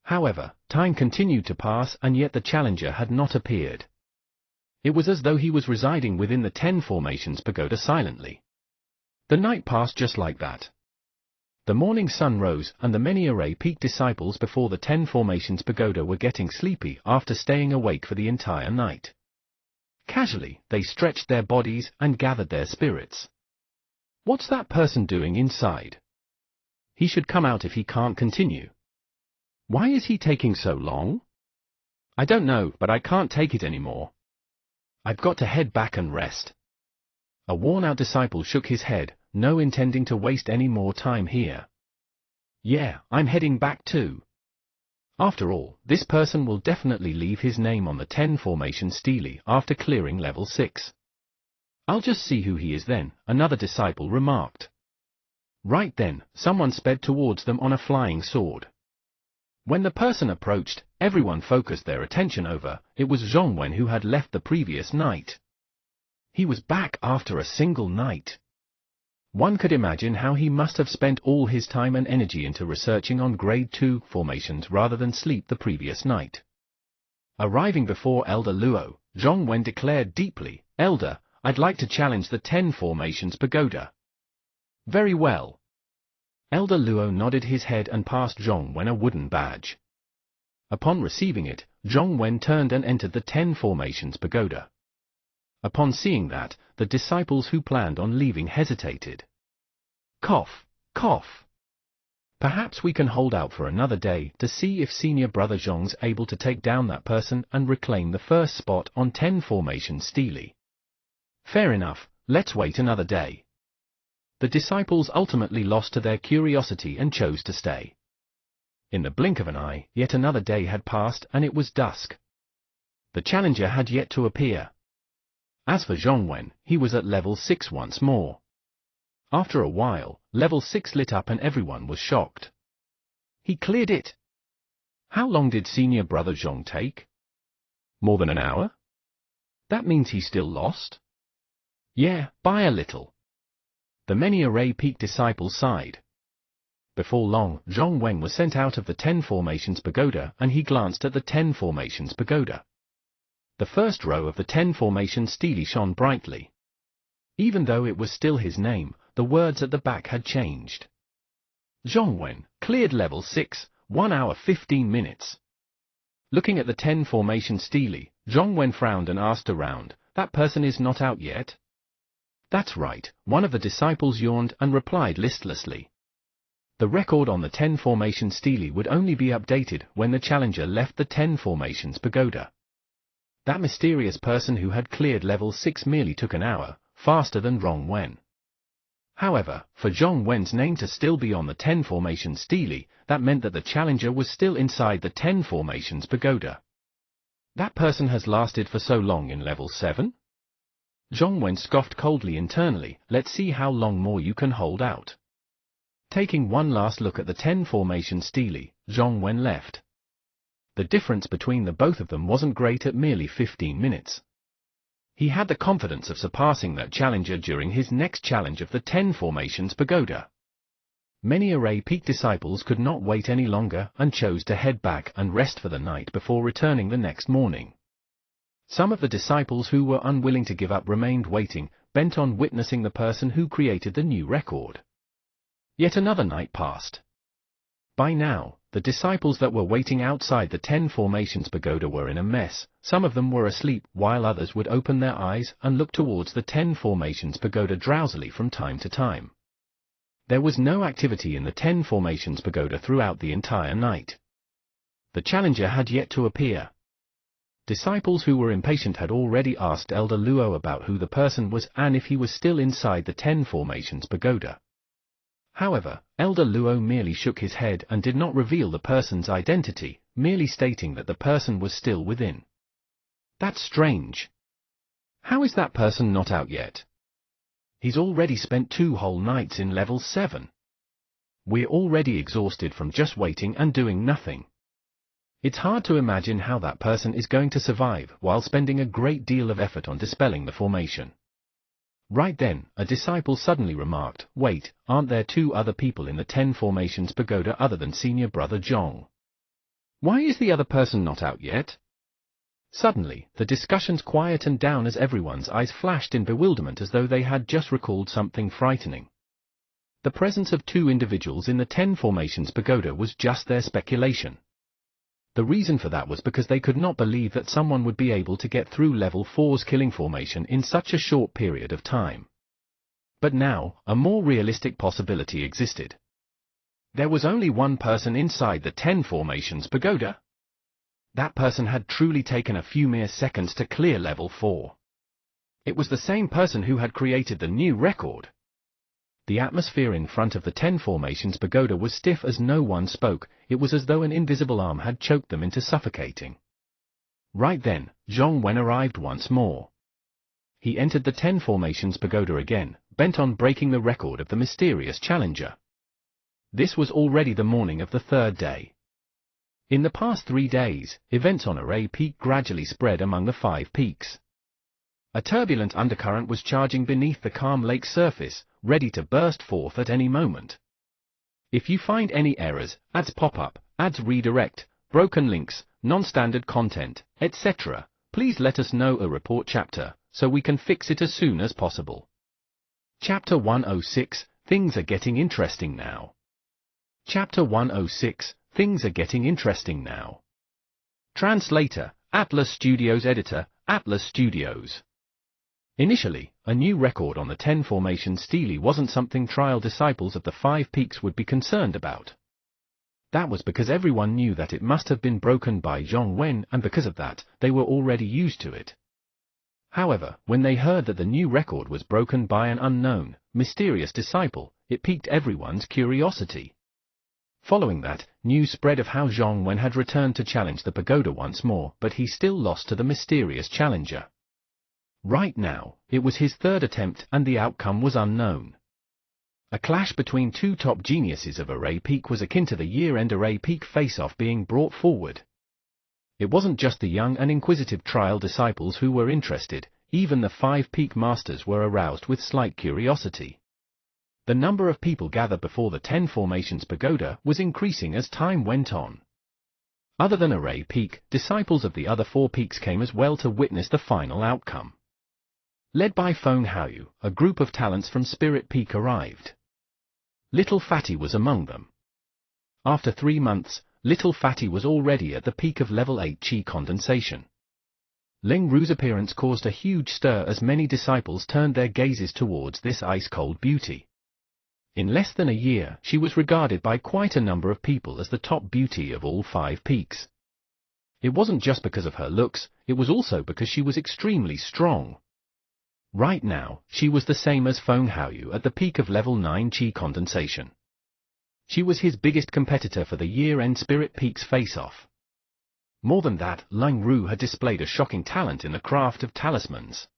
[SPEAKER 1] However, time continued to pass and yet the challenger had not appeared. It was as though he was residing within the 10 Formations Pagoda silently. The night passed just like that. The morning sun rose and the many Array Peak disciples before the 10 Formations Pagoda were getting sleepy after staying awake for the entire night. Casually, they stretched their bodies and gathered their spirits. What's that person doing inside? He should come out if he can't continue. Why is he taking so long? I don't know, but I can't take it anymore. I've got to head back and rest. A worn-out disciple shook his head, no intending to waste any more time here. Yeah, I'm heading back too. After all, this person will definitely leave his name on the 10 Formation Stele after clearing Level 6. I'll just see who he is then, another disciple remarked. Right then, someone sped towards them on a flying sword. When the person approached, everyone focused their attention over, it was Zhong Wen who had left the previous night. He was back after a single night. One could imagine how he must have spent all his time and energy into researching on Grade 2 formations rather than sleep the previous night. Arriving before Elder Luo, Zhong Wen declared deeply, Elder, I'd like to challenge the 10 Formations Pagoda. Very well. Elder Luo nodded his head and passed Zhong Wen a wooden badge. Upon receiving it, Zhong Wen turned and entered the 10 Formations Pagoda. Upon seeing that, the disciples who planned on leaving hesitated. Cough, cough. Perhaps we can hold out for another day to see if Senior Brother Zhong's able to take down that person and reclaim the first spot on 10 Formation Stele. Fair enough, let's wait another day. The disciples ultimately lost to their curiosity and chose to stay. In the blink of an eye, yet another day had passed and it was dusk. The challenger had yet to appear. As for Zhong Wen, he was at Level 6 once more. After a while, Level 6 lit up and everyone was shocked. He cleared it. How long did Senior Brother Zhong take? More than an hour? That means he still lost? Yeah, by a little. The many Array Peak disciples sighed. Before long, Zhong Wen was sent out of the 10 Formations Pagoda and he glanced at the 10 Formations Pagoda. The first row of the 10 Formation Stele shone brightly. Even though it was still his name, the words at the back had changed. Zhong Wen, cleared Level 6, 1 hour 15 minutes. Looking at the 10 Formation Stele, Zhong Wen frowned and asked around, that person is not out yet? That's right, one of the disciples yawned and replied listlessly. The record on the 10 formation stele would only be updated when the challenger left the 10 formations pagoda. That mysterious person who had cleared level 6 merely took an hour, faster than Zhong Wen. However, for Zhong Wen's name to still be on the 10 formation stele, that meant that the challenger was still inside the 10 formations pagoda. That person has lasted for so long in level 7? Zhong Wen scoffed coldly internally. Let's see how long more you can hold out. Taking one last look at the 10 formation stele, Zhong Wen left. The difference between the both of them wasn't great at merely 15 minutes. He had the confidence of surpassing that challenger during his next challenge of the 10 formations pagoda. Many Array Peak disciples could not wait any longer and chose to head back and rest for the night before returning the next morning. Some of the disciples who were unwilling to give up remained waiting, bent on witnessing the person who created the new record. Yet another night passed. By now, the disciples that were waiting outside the 10 formations pagoda were in a mess. Some of them were asleep, while others would open their eyes and look towards the 10 formations pagoda drowsily from time to time. There was no activity in the 10 formations pagoda throughout the entire night. The challenger had yet to appear. Disciples who were impatient had already asked Elder Luo about who the person was and if he was still inside the 10 formations pagoda. However, Elder Luo merely shook his head and did not reveal the person's identity, merely stating that the person was still within. That's strange. How is that person not out yet? He's already spent 2 whole nights in level 7. We're already exhausted from just waiting and doing nothing. It's hard to imagine how that person is going to survive while spending a great deal of effort on dispelling the formation. Right then, a disciple suddenly remarked, "Wait, aren't there 2 other people in the 10 formations pagoda other than senior brother Zhong? Why is the other person not out yet?" Suddenly, the discussions quietened down as everyone's eyes flashed in bewilderment as though they had just recalled something frightening. The presence of 2 individuals in the 10 formations pagoda was just their speculation. The reason for that was because they could not believe that someone would be able to get through level 4's killing formation in such a short period of time. But now, a more realistic possibility existed. There was only one person inside the 10 formations pagoda. That person had truly taken a few mere seconds to clear level 4. It was the same person who had created the new record. The atmosphere in front of the 10 formations pagoda was stiff as no one spoke. It was as though an invisible arm had choked them into suffocating. Right then, Zhong Wen arrived once more. He entered the 10 formations pagoda again, bent on breaking the record of the mysterious challenger. This was already the morning of the 3rd day. In the past 3 days, events on Array Peak gradually spread among the 5 peaks. A turbulent undercurrent was charging beneath the calm lake surface, ready to burst forth at any moment. If you find any errors, ads pop up, ads redirect, broken links, non-standard content, etc., please let us know a report chapter, so we can fix it as soon as possible. Chapter 106, Things are getting interesting now. Chapter 106, Things are getting interesting now. Translator, Atlas Studios. Editor, Atlas Studios. Initially, a new record on the 10 formation stele wasn't something trial disciples of the 5 peaks would be concerned about. That was because everyone knew that it must have been broken by Zhong Wen, and because of that, they were already used to it. However, when they heard that the new record was broken by an unknown, mysterious disciple, it piqued everyone's curiosity. Following that, news spread of how Zhong Wen had returned to challenge the pagoda once more, but he still lost to the mysterious challenger. Right now, it was his 3rd attempt and the outcome was unknown. A clash between 2 top geniuses of Array Peak was akin to the year-end Array Peak face-off being brought forward. It wasn't just the young and inquisitive trial disciples who were interested, even the 5 peak masters were aroused with slight curiosity. The number of people gathered before the 10 formations pagoda was increasing as time went on. Other than Array Peak, disciples of the other 4 peaks came as well to witness the final outcome. Led by Feng Haoyu, a group of talents from Spirit Peak arrived. Little Fatty was among them. After 3 months, Little Fatty was already at the peak of level 8 Qi condensation. Ling Ru's appearance caused a huge stir as many disciples turned their gazes towards this ice-cold beauty. In less than a year, she was regarded by quite a number of people as the top beauty of all 5 peaks. It wasn't just because of her looks, it was also because she was extremely strong. Right now, she was the same as Feng Haoyu at the peak of level 9 Qi condensation. She was his biggest competitor for the year-end Spirit Peaks face-off. More than that, Lang Ru had displayed a shocking talent in the craft of talismans.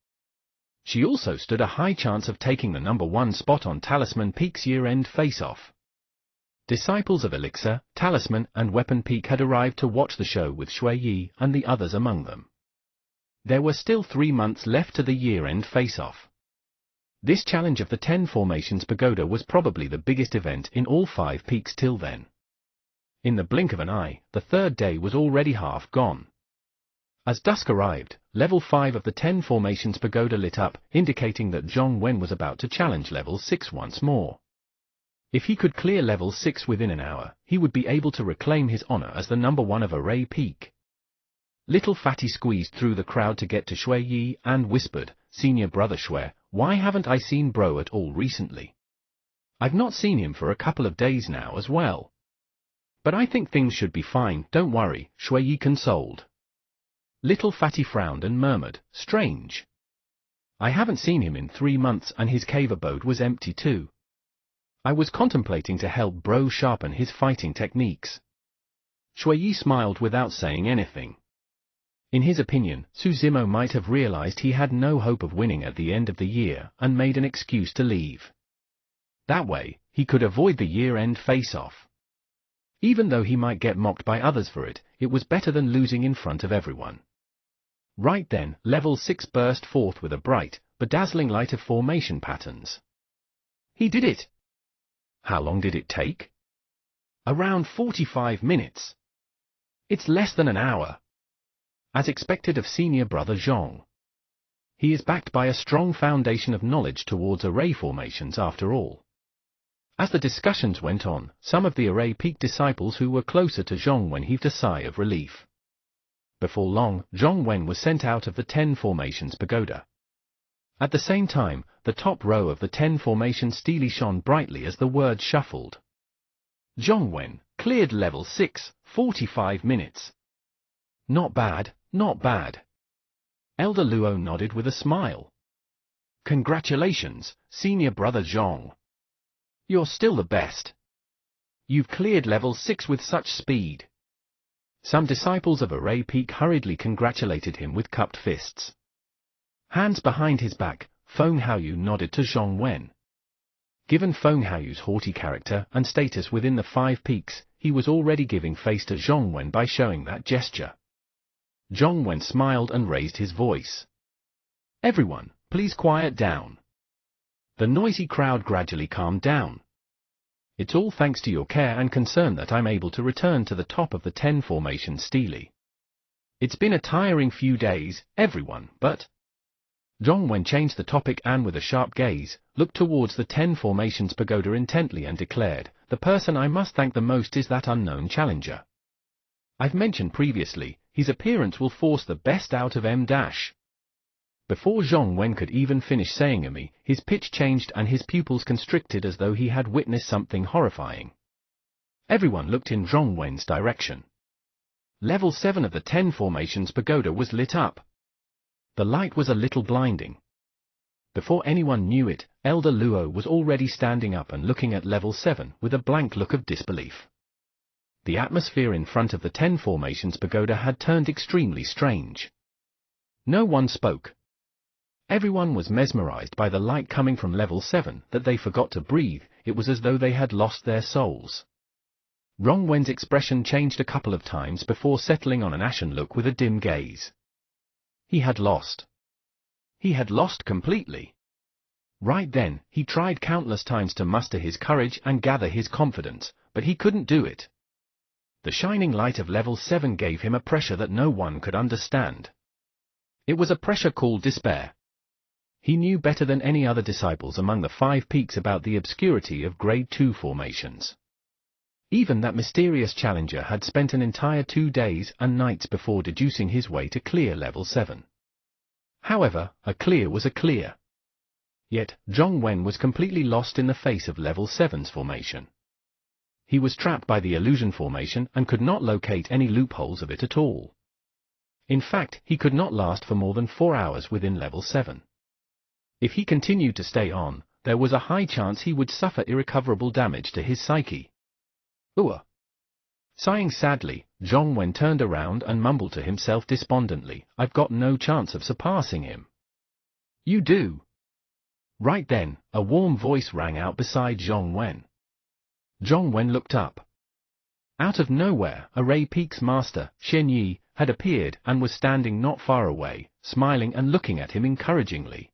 [SPEAKER 1] She also stood a high chance of taking the #1 spot on Talisman Peak's year-end face-off. Disciples of Elixir, Talisman, and Weapon Peak had arrived to watch the show with Shui Yi and the others among them. There were still 3 months left to the year-end face-off. This challenge of the 10 Formations Pagoda was probably the biggest event in all 5 peaks till then. In the blink of an eye, the 3rd day was already half gone. As dusk arrived, level 5 of the 10 Formations Pagoda lit up, indicating that Zhong Wen was about to challenge level 6 once more. If he could clear level 6 within an hour, he would be able to reclaim his honor as the #1 of Array Peak. Little Fatty squeezed through the crowd to get to Shui Yi and whispered, "Senior brother Shui, why haven't I seen bro at all recently? I've not seen him for a couple of days now as well. But I think things should be fine, don't worry," Shui Yi consoled. Little Fatty frowned and murmured, "Strange. I haven't seen him in 3 months and his cave abode was empty too. I was contemplating to help bro sharpen his fighting techniques." Shui Yi smiled without saying anything. In his opinion, Su Zimo might have realized he had no hope of winning at the end of the year and made an excuse to leave. That way, he could avoid the year-end face-off. Even though he might get mocked by others for it, it was better than losing in front of everyone. Right then, level 6 burst forth with a bright, bedazzling light of formation patterns. He did it! How long did it take? Around 45 minutes. It's less than an hour. As expected of senior brother Zhong. He is backed by a strong foundation of knowledge towards array formations after all. As the discussions went on, some of the Array Peak disciples who were closer to Zhong Wen heaved a sigh of relief. Before long, Zhong Wen was sent out of the 10 Formations Pagoda. At the same time, the top row of the 10 Formations Stele shone brightly as the words shuffled. Zhong Wen, cleared level 6, 45 minutes. Not bad, not bad. Elder Luo nodded with a smile. Congratulations, senior brother Zhong. You're still the best. You've cleared level 6 with such speed. Some disciples of Array Peak hurriedly congratulated him with cupped fists. Hands behind his back, Feng Haoyu nodded to Zhong Wen. Given Feng Haoyu's haughty character and status within the 5 peaks, he was already giving face to Zhong Wen by showing that gesture. Zhong Wen smiled and raised his voice. "Everyone, please quiet down." The noisy crowd gradually calmed down. "It's all thanks to your care and concern that I'm able to return to the top of the 10 Formation Stele. It's been a tiring few days, everyone, but..." Zhong Wen changed the topic and with a sharp gaze, looked towards the 10 Formations Pagoda intently and declared, "The person I must thank the most is that unknown challenger. I've mentioned previously, his appearance will force the best out of M-." Before Zhong Wen could even finish saying "me," his pitch changed and his pupils constricted as though he had witnessed something horrifying. Everyone looked in Zhong Wen's direction. Level 7 of the 10 Formations Pagoda was lit up. The light was a little blinding. Before anyone knew it, Elder Luo was already standing up and looking at level 7 with a blank look of disbelief. The atmosphere in front of the 10 Formations Pagoda had turned extremely strange. No one spoke. Everyone was mesmerized by the light coming from level 7 that they forgot to breathe. It was as though they had lost their souls. Zhong Wen's expression changed a couple of times before settling on an ashen look with a dim gaze. He had lost. He had lost completely. Right then, he tried countless times to muster his courage and gather his confidence, but he couldn't do it. The shining light of level 7 gave him a pressure that no one could understand. It was a pressure called despair. He knew better than any other disciples among the 5 peaks about the obscurity of Grade 2 formations. Even that mysterious challenger had spent an entire 2 days and nights before deducing his way to clear level 7. However, a clear was a clear. Yet, Zhong Wen was completely lost in the face of level 7's formation. He was trapped by the illusion formation and could not locate any loopholes of it at all. In fact, he could not last for more than 4 hours within level 7. If he continued to stay on, there was a high chance he would suffer irrecoverable damage to his psyche. Ooh. Sighing sadly, Zhong Wen turned around and mumbled to himself despondently, "I've got no chance of surpassing him." "You do." Right then, a warm voice rang out beside Zhong Wen. Zhong Wen looked up. Out of nowhere, Array Peak's master, Shen Yi, had appeared and was standing not far away, smiling and looking at him encouragingly.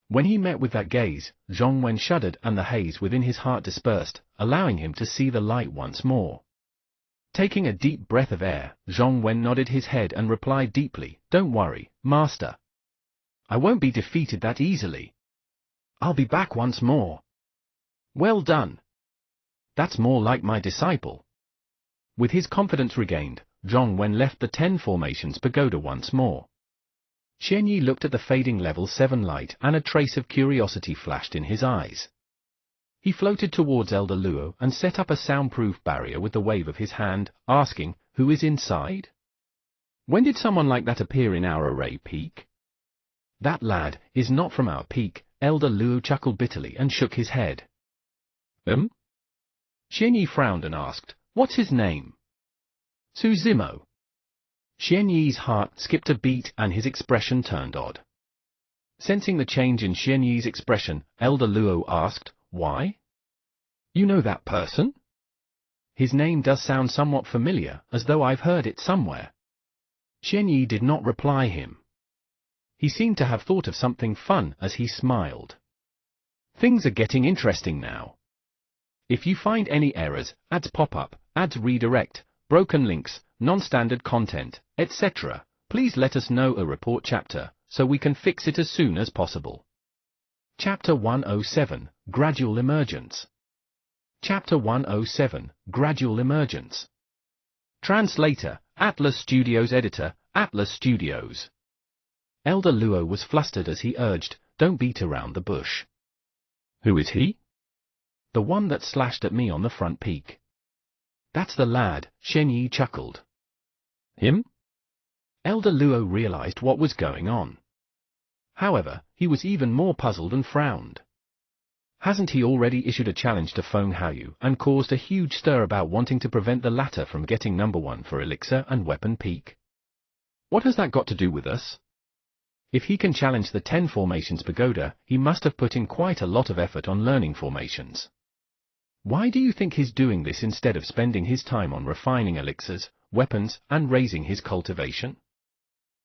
[SPEAKER 1] When he met with that gaze, Zhong Wen shuddered and the haze within his heart dispersed, allowing him to see the light once more. Taking a deep breath of air, Zhong Wen nodded his head and replied deeply, "Don't worry, master. I won't be defeated that easily. I'll be back once more." "Well done. That's more like my disciple." With his confidence regained, Zhong Wen left the 10 Formations Pagoda once more. Shen Yi looked at the fading level 7 light and a trace of curiosity flashed in his eyes. He floated towards Elder Luo and set up a soundproof barrier with the wave of his hand, asking, "Who is inside? When did someone like that appear in our Array Peak?" "That lad is not from our peak," Elder Luo chuckled bitterly and shook his head. Shen Yi frowned and asked, "What's his name?" "Su Zimo." Shen Yi's heart skipped a beat and his expression turned odd. Sensing the change in Shen Yi's expression, Elder Luo asked, "Why? You know that person? His name does sound somewhat familiar, as though I've heard it somewhere." Shen Yi did not reply him. He seemed to have thought of something fun as he smiled. "Things are getting interesting now. If you find any errors, ads pop up, ads redirect, broken links, non-standard content, etc., please let us know a report chapter, so we can fix it as soon as possible." Chapter 107, Gradual Emergence. Chapter 107, Gradual Emergence. Translator, Atlas Studios. Editor, Atlas Studios. Elder Luo was flustered as he urged, "Don't beat around the bush." "Who is he?" "The one that slashed at me on the front peak." "That's the lad," Shen Yi chuckled. "Him?" Elder Luo realized what was going on. However, he was even more puzzled and frowned. Hasn't he already issued a challenge to Feng Haoyu and caused a huge stir about wanting to prevent the latter from getting #1 for Elixir and Weapon Peak? What has that got to do with us? If he can challenge the 10 Formations Pagoda, he must have put in quite a lot of effort on learning formations. Why do you think he's doing this instead of spending his time on refining elixirs, weapons, and raising his cultivation?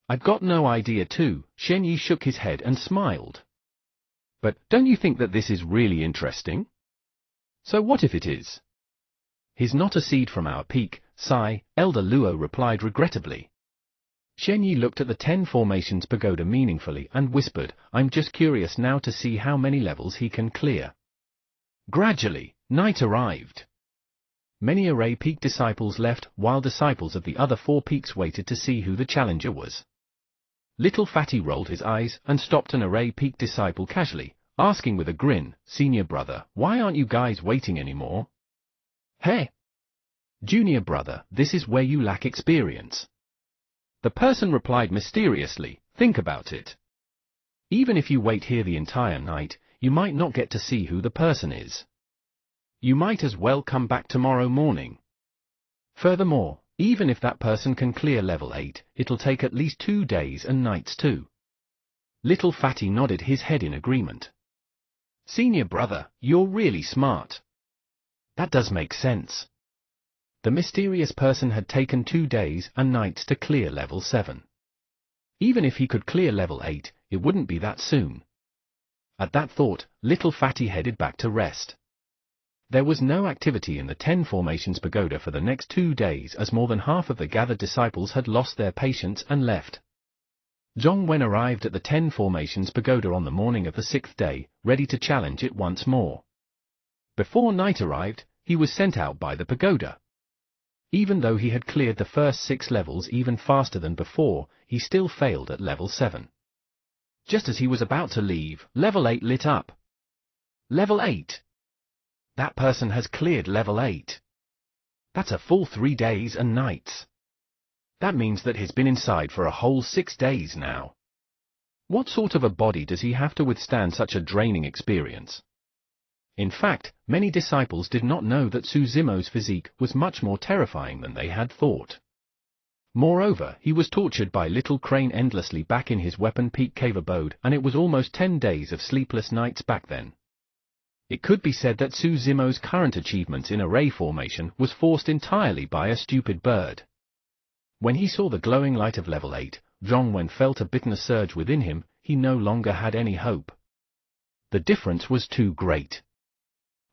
[SPEAKER 1] I've got no idea too. Shen Yi shook his head and smiled. "But don't you think that this is really interesting?" "So what if it is?" "He's not a seed from our peak, sigh," Elder Luo replied regrettably. Shen Yi looked at the 10 Formations Pagoda meaningfully and whispered, "I'm just curious now to see how many levels he can clear." Gradually, night arrived. Many Array Peak disciples left, while disciples of the other 4 peaks waited to see who the challenger was. Little Fatty rolled his eyes and stopped an Array Peak disciple casually, asking with a grin, "Senior brother, why aren't you guys waiting anymore?" "Hey! Junior brother, this is where you lack experience." The person replied mysteriously, "Think about it. Even if you wait here the entire night, you might not get to see who the person is. You might as well come back tomorrow morning. Furthermore, even if that person can clear level 8, it'll take at least 2 days and nights too." Little Fatty nodded his head in agreement. "Senior brother, you're really smart. That does make sense." The mysterious person had taken 2 days and nights to clear level 7. Even if he could clear level 8, it wouldn't be that soon. At that thought, Little Fatty headed back to rest. There was no activity in the 10 Formations Pagoda for the next 2 days as more than half of the gathered disciples had lost their patience and left. Zhong Wen arrived at the 10 Formations Pagoda on the morning of the 6th day, ready to challenge it once more. Before night arrived, he was sent out by the pagoda. Even though he had cleared the first 6 levels even faster than before, he still failed at level 7. Just as he was about to leave, Level 8 lit up. Level 8? That person has cleared Level 8. That's a full 3 days and nights. That means that he's been inside for a whole 6 days now. What sort of a body does he have to withstand such a draining experience? In fact, many disciples did not know that Suzumo's physique was much more terrifying than they had thought. Moreover, he was tortured by Little Crane endlessly back in his Weapon Peak cave abode, and it was almost 10 days of sleepless nights back then. It could be said that Suzumo's current achievements in array formation was forced entirely by a stupid bird. When he saw the glowing light of Level 8, Zhongwen felt a bitterness surge within him. He no longer had any hope. The difference was too great.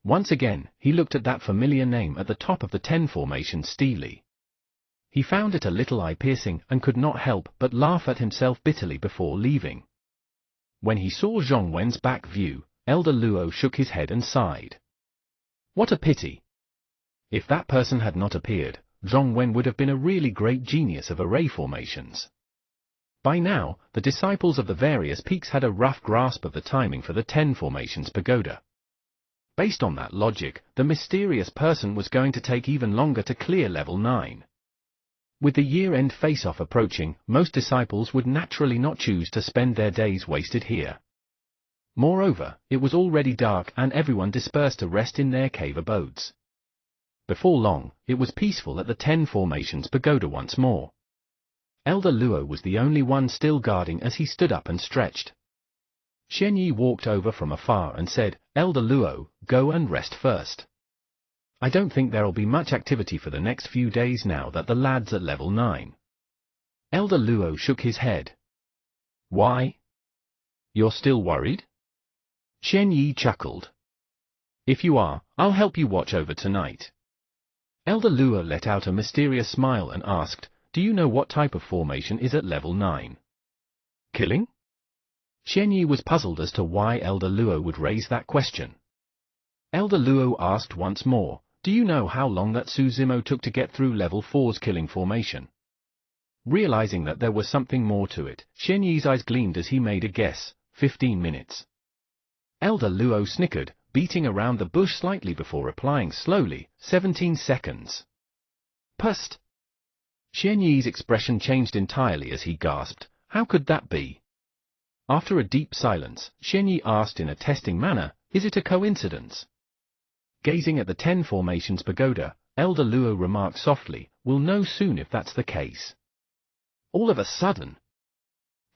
[SPEAKER 1] Once again, he looked at that familiar name at the top of the 10 formation steely. He found it a little eye-piercing and could not help but laugh at himself bitterly before leaving. When he saw Zhongwen's back view, Elder Luo shook his head and sighed. What a pity! If that person had not appeared, Zhongwen would have been a really great genius of array formations. By now, the disciples of the various peaks had a rough grasp of the timing for the 10 formations pagoda. Based on that logic, the mysterious person was going to take even longer to clear Level 9. With the year-end face-off approaching, most disciples would naturally not choose to spend their days wasted here. Moreover, it was already dark and everyone dispersed to rest in their cave abodes. Before long, it was peaceful at the 10 formations pagoda once more. Elder Luo was the only one still guarding as he stood up and stretched. Xian Yi walked over from afar and said, Elder Luo, go and rest first. I don't think there'll be much activity for the next few days now that the lad's at Level 9. Elder Luo shook his head. Why? You're still worried? Xian Yi chuckled. If you are, I'll help you watch over tonight. Elder Luo let out a mysterious smile and asked, do you know what type of formation is at Level 9? Killing? Xian Yi was puzzled as to why Elder Luo would raise that question. Elder Luo asked once more, do you know how long that Suzumo took to get through Level 4's killing formation? Realizing that there was something more to it, Xian Yi's eyes gleamed as he made a guess, 15 minutes. Elder Luo snickered, beating around the bush slightly before replying slowly, 17 seconds. Pust! Xian Yi's expression changed entirely as he gasped, how could that be? After a deep silence, Xian Yi asked in a testing manner, is it a coincidence? Gazing at the 10 formations pagoda, Elder Luo remarked softly, we'll know soon if that's the case. All of a sudden,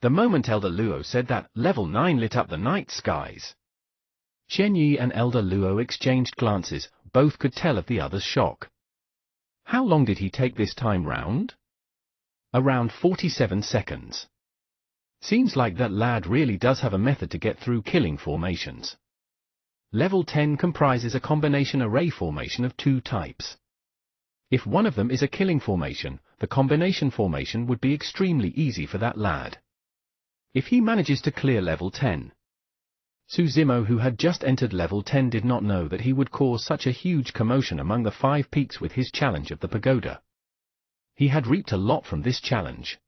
[SPEAKER 1] the moment Elder Luo said that, Level 9 lit up the night skies. Xian Yi and Elder Luo exchanged glances, both could tell of the other's shock. How long did he take this time round? Around 47 seconds. Seems like that lad really does have a method to get through killing formations. Level 10 comprises a combination array formation of 2 types. If one of them is a killing formation, the combination formation would be extremely easy for that lad. If he manages to clear Level 10. Suzumo, who had just entered Level 10, did not know that he would cause such a huge commotion among the 5 peaks with his challenge of the pagoda. He had reaped a lot from this challenge.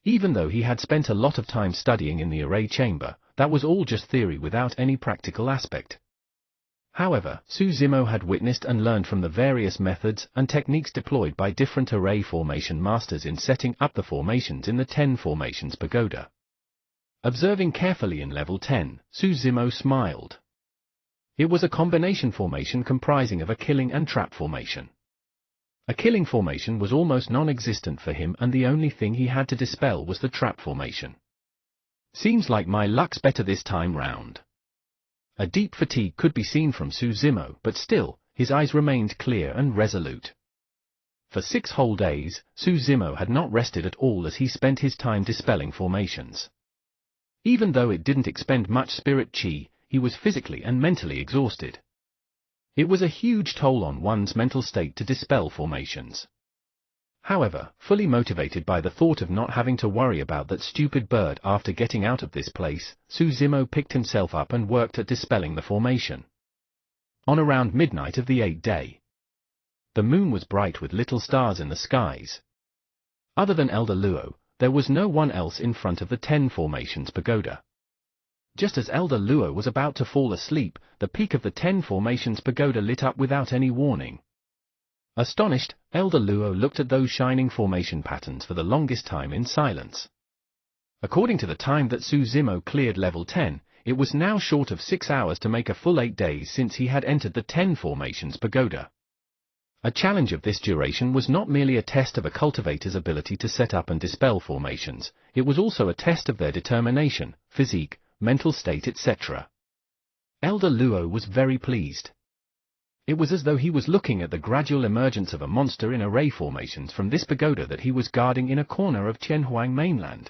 [SPEAKER 1] Even though he had spent a lot of time studying in the array chamber, that was all just theory without any practical aspect. However, Suzumo had witnessed and learned from the various methods and techniques deployed by different array formation masters in setting up the formations in the 10 formations pagoda. Observing carefully in Level 10, Suzumo smiled. It was a combination formation comprising of a killing and trap formation. A killing formation was almost non-existent for him, and the only thing he had to dispel was the trap formation. Seems like my luck's better this time round. A deep fatigue could be seen from Suzumo, but still, his eyes remained clear and resolute. For 6 whole days, Suzumo had not rested at all as he spent his time dispelling formations. Even though it didn't expend much spirit chi, he was physically and mentally exhausted. It was a huge toll on one's mental state to dispel formations. However, fully motivated by the thought of not having to worry about that stupid bird after getting out of this place, Suzumo picked himself up and worked at dispelling the formation. On around midnight of the 8th day, the moon was bright with little stars in the skies. Other than Elder Luo, there was no one else in front of the 10 Formations Pagoda. Just as Elder Luo was about to fall asleep, the peak of the 10 Formations Pagoda lit up without any warning. Astonished, Elder Luo looked at those shining formation patterns for the longest time in silence. According to the time that Su Zimo cleared level 10, it was now short of 6 hours to make a full 8 days since he had entered the 10 Formations Pagoda. A challenge of this duration was not merely a test of a cultivator's ability to set up and dispel formations, it was also a test of their determination, physique, mental state, etc. Elder Luo was very pleased. It was as though he was looking at the gradual emergence of a monster in array formations from this pagoda that he was guarding in a corner of Qianhuang mainland.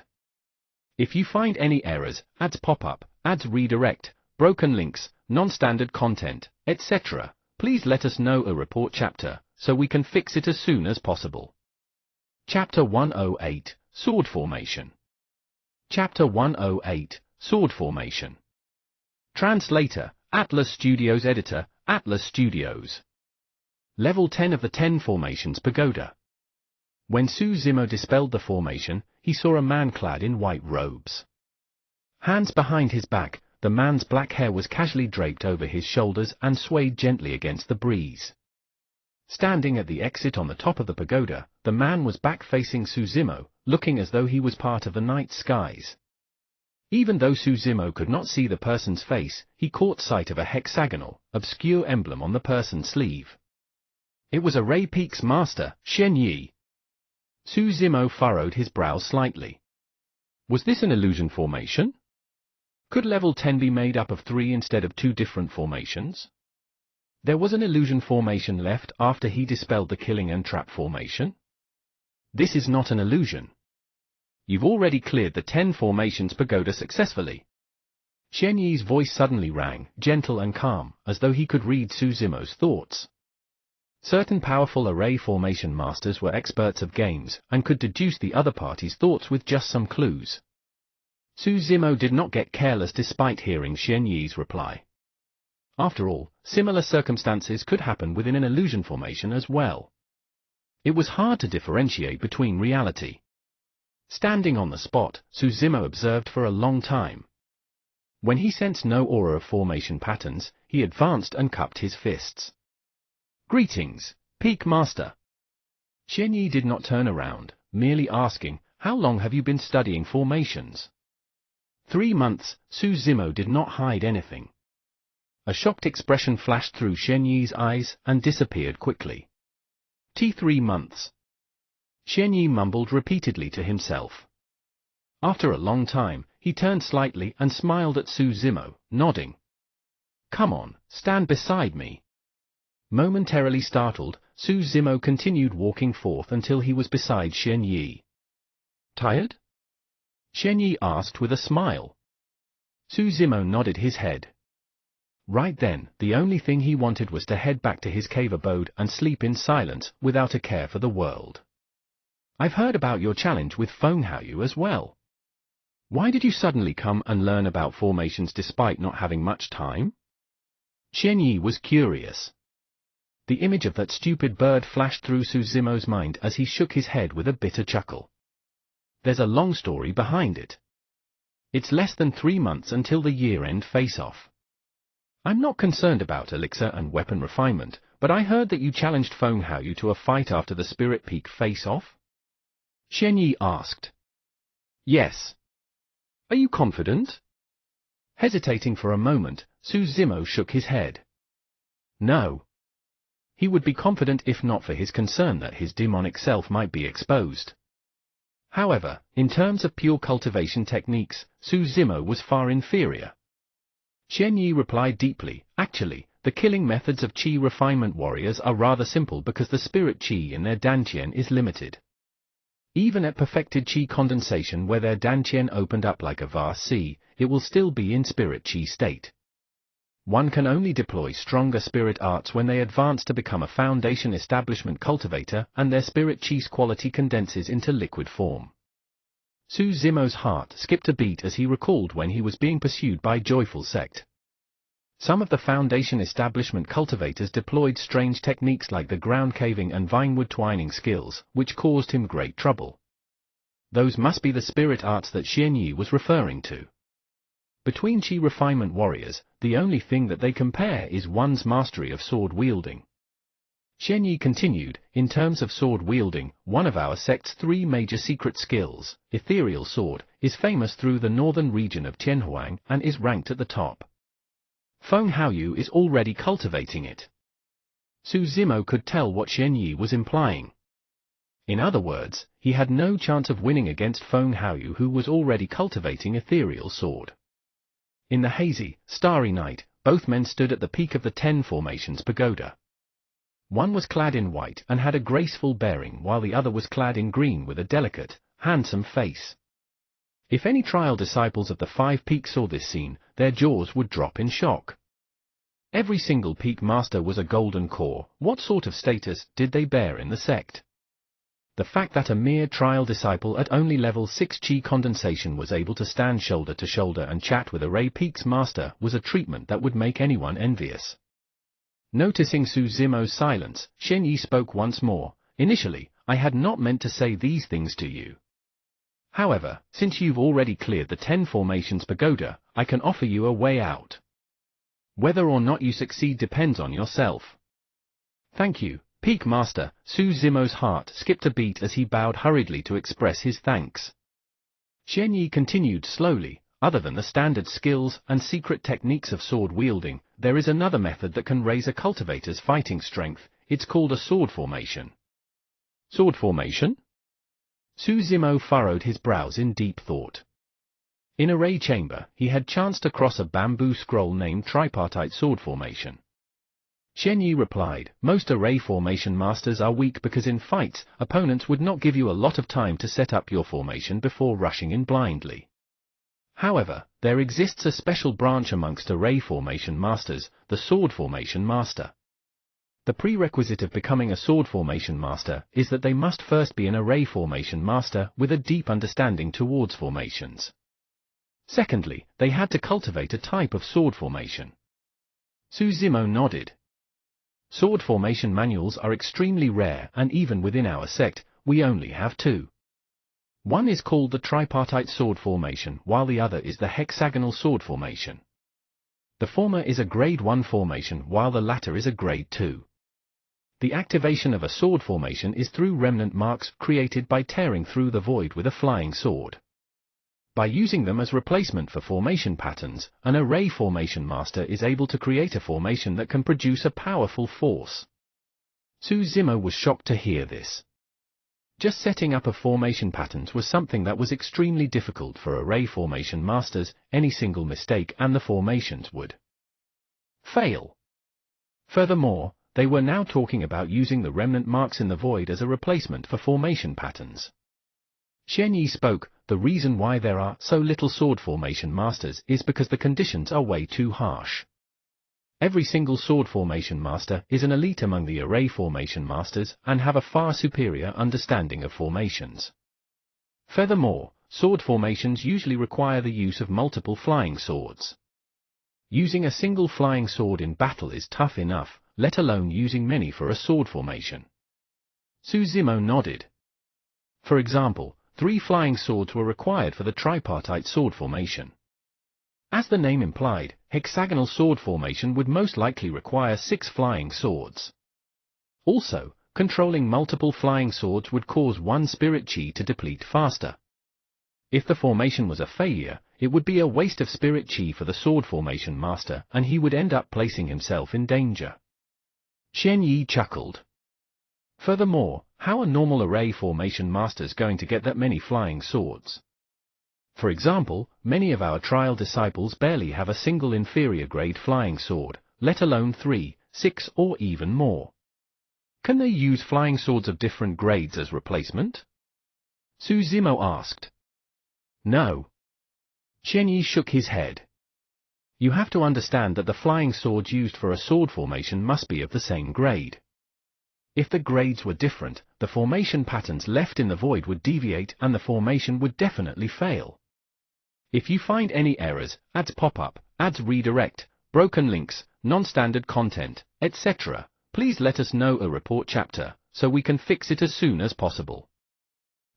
[SPEAKER 1] If you find any errors, ads pop-up, ads redirect, broken links, non-standard content, etc., please let us know a report chapter, so we can fix it as soon as possible. Chapter 108, Sword Formation. Chapter 108, Sword Formation. Translator, Atlas Studios. Editor, Atlas Studios. Level 10 of the 10 Formations Pagoda. When Su Zimo dispelled the formation, he saw a man clad in white robes. Hands behind his back, the man's black hair was casually draped over his shoulders and swayed gently against the breeze. Standing at the exit on the top of the pagoda, the man was back-facing Su Zimo, looking as though he was part of the night skies. Even though Su Zimo could not see the person's face, he caught sight of a hexagonal, obscure emblem on the person's sleeve. It was Array Peak's master, Shen Yi. Su Zimo furrowed his brow slightly. Was this an illusion formation? Could level 10 be made up of 3 instead of 2 different formations? There was an illusion formation left after he dispelled the killing and trap formation? This is not an illusion. You've already cleared the 10 Formations Pagoda successfully. Shen Yi's voice suddenly rang, gentle and calm, as though he could read Su Zimo's thoughts. Certain powerful array formation masters were experts of games, and could deduce the other party's thoughts with just some clues. Su Zimo did not get careless despite hearing Shen Yi's reply. After all, similar circumstances could happen within an illusion formation as well. It was hard to differentiate between reality. Standing on the spot, Su Zimo observed for a long time. When he sensed no aura of formation patterns, he advanced and cupped his fists. Greetings, Peak Master. Shen Yi did not turn around, merely asking, how long have you been studying formations? 3 months, Su Zimo did not hide anything. A shocked expression flashed through Shen Yi's eyes and disappeared quickly. 3 months. Shen Yi mumbled repeatedly to himself. After a long time, he turned slightly and smiled at Su Zimo, nodding. Come on, stand beside me. Momentarily startled, Su Zimo continued walking forth until he was beside Shen Yi. Tired? Shen Yi asked with a smile. Su Zimo nodded his head. Right then, the only thing he wanted was to head back to his cave abode and sleep in silence, without a care for the world. I've heard about your challenge with Feng Haoyu as well. Why did you suddenly come and learn about formations despite not having much time? Shen Yi was curious. The image of that stupid bird flashed through Su Zimo's mind as he shook his head with a bitter chuckle. There's a long story behind it. It's less than 3 months until the year-end face-off. I'm not concerned about elixir and weapon refinement, but I heard that you challenged Feng Haoyu to a fight after the Spirit Peak face-off? Shen Yi asked. Yes. Are you confident? Hesitating for a moment, Su Zimo shook his head. No. He would be confident if not for his concern that his demonic self might be exposed. However, in terms of pure cultivation techniques, Su Zimo was far inferior. Shen Yi replied deeply, actually, the killing methods of Qi refinement warriors are rather simple because the spirit Qi in their Dantian is limited. Even at perfected Qi condensation where their Dantian opened up like a vast sea, it will still be in spirit Qi state. One can only deploy stronger spirit arts when they advance to become a foundation establishment cultivator and their spirit Qi's quality condenses into liquid form. Su Zimo's heart skipped a beat as he recalled when he was being pursued by Joyful Sect. Some of the foundation establishment cultivators deployed strange techniques like the ground caving and vinewood twining skills, which caused him great trouble. those must be the spirit arts that Xian Yi was referring to. Between Qi refinement warriors, the only thing that they compare is one's mastery of sword wielding. Xian Yi continued, in terms of sword wielding, one of our sect's 3 major secret skills, Ethereal Sword, is famous through the northern region of Tianhuang and is ranked at the top. Feng Haoyu is already cultivating it. Su Zimo could tell what Xian Yi was implying. In other words, he had no chance of winning against Feng Haoyu, who was already cultivating Ethereal Sword. In the hazy, starry night, both men stood at the peak of the 10 Formations Pagoda. One was clad in white and had a graceful bearing, while the other was clad in green with a delicate, handsome face. If any trial disciples of the 5 peaks saw this scene, their jaws would drop in shock. Every single peak master was a golden core. What sort of status did they bear in the sect? The fact that a mere trial disciple at only level 6 Qi condensation was able to stand shoulder to shoulder and chat with Array Peak's master was a treatment that would make anyone envious. Noticing Su Zimo's silence, Xian Yi spoke once more. Initially, I had not meant to say these things to you. However, since you've already cleared the 10 Formations Pagoda, I can offer you a way out. Whether or not you succeed depends on yourself. Thank you, Peak Master. Su Zimo's heart skipped a beat as he bowed hurriedly to express his thanks. Xian Yi continued slowly. Other than the standard skills and secret techniques of sword wielding, there is another method that can raise a cultivator's fighting strength. It's called a sword formation. Sword formation? Su Zimo furrowed his brows in deep thought. In Array Chamber, he had chanced across a bamboo scroll named Tripartite Sword Formation. Xian Yi replied, most Array Formation masters are weak because in fights, opponents would not give you a lot of time to set up your formation before rushing in blindly. However, there exists a special branch amongst Array Formation masters, the Sword Formation Master. The prerequisite of becoming a Sword Formation Master is that they must first be an Array Formation Master with a deep understanding towards formations. Secondly, they had to cultivate a type of sword formation. Su Zimo nodded. Sword formation manuals are extremely rare, and even within our sect, we only have 2. One is called the Tripartite Sword Formation, while the other is the Hexagonal Sword Formation. The former is a Grade 1 formation, while the latter is a Grade 2. The activation of a sword formation is through remnant marks created by tearing through the void with a flying sword. By using them as replacement for formation patterns, an Array Formation Master is able to create a formation that can produce a powerful force. Su Zimo was shocked to hear this. Just setting up a formation patterns was something that was extremely difficult for Array Formation Masters. Any single mistake and the formations would fail. Furthermore, they were now talking about using the remnant marks in the void as a replacement for formation patterns. Xian Yi spoke, the reason why there are so little sword formation masters is because the conditions are way too harsh. Every single sword formation master is an elite among the Array Formation Masters and have a far superior understanding of formations. Furthermore, sword formations usually require the use of multiple flying swords. Using a single flying sword in battle is tough enough, let alone using many for a sword formation. Su Zimo nodded. For example, 3 flying swords were required for the Tripartite Sword Formation. As the name implied, Hexagonal Sword Formation would most likely require 6 flying swords. Also, controlling multiple flying swords would cause one Spirit Qi to deplete faster. If the formation was a failure, it would be a waste of Spirit Qi for the Sword Formation Master, and he would end up placing himself in danger. Xian Yi chuckled. Furthermore, how are normal Array Formation Masters going to get that many flying swords? For example, many of our trial disciples barely have a single inferior grade flying sword, let alone 3, 6 or even more. Can they use flying swords of different grades as replacement? Su Zimo asked. No. Xian Yi shook his head. You have to understand that the flying swords used for a sword formation must be of the same grade. If the grades were different, the formation patterns left in the void would deviate and the formation would definitely fail. If you find any errors, ads pop up, ads redirect, broken links, non-standard content, etc., please let us know a report chapter, so we can fix it as soon as possible.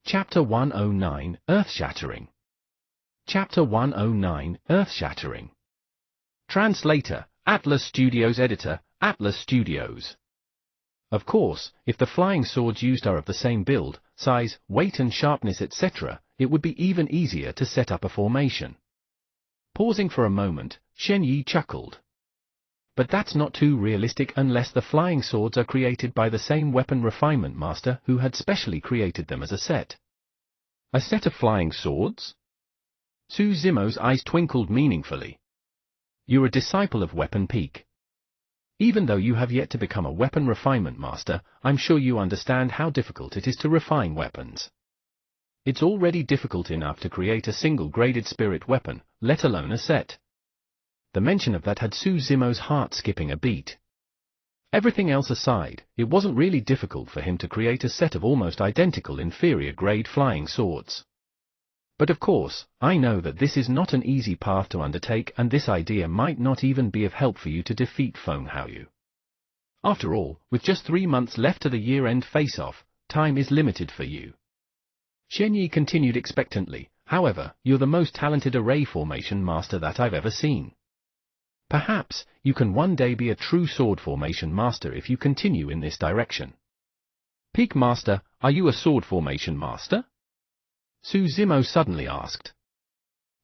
[SPEAKER 1] Chapter 109, Earth-Shattering. Chapter 109, Earth-Shattering. Translator, Atlas Studios. Editor, Atlas Studios. Of course, if the flying swords used are of the same build, size, weight and sharpness etc., it would be even easier to set up a formation. Pausing for a moment, Shen Yi chuckled. But that's not too realistic unless the flying swords are created by the same weapon refinement master who had specially created them as a set. A set of flying swords? Su Zimo's eyes twinkled meaningfully. You're a disciple of Weapon Peak. Even though you have yet to become a weapon refinement master, I'm sure you understand how difficult it is to refine weapons. It's already difficult enough to create a single graded spirit weapon, let alone a set. The mention of that had Su Zimo's heart skipping a beat. Everything else aside, it wasn't really difficult for him to create a set of almost identical inferior grade flying swords. But of course, I know that this is not an easy path to undertake and this idea might not even be of help for you to defeat Feng Haoyu. After all, with just 3 months left to the year-end face-off, time is limited for you. Shen Yi continued expectantly, however, you're the most talented array formation master that I've ever seen. Perhaps, you can one day be a true sword formation master if you continue in this direction. Peak Master, are you a sword formation master? Su Zimo suddenly asked.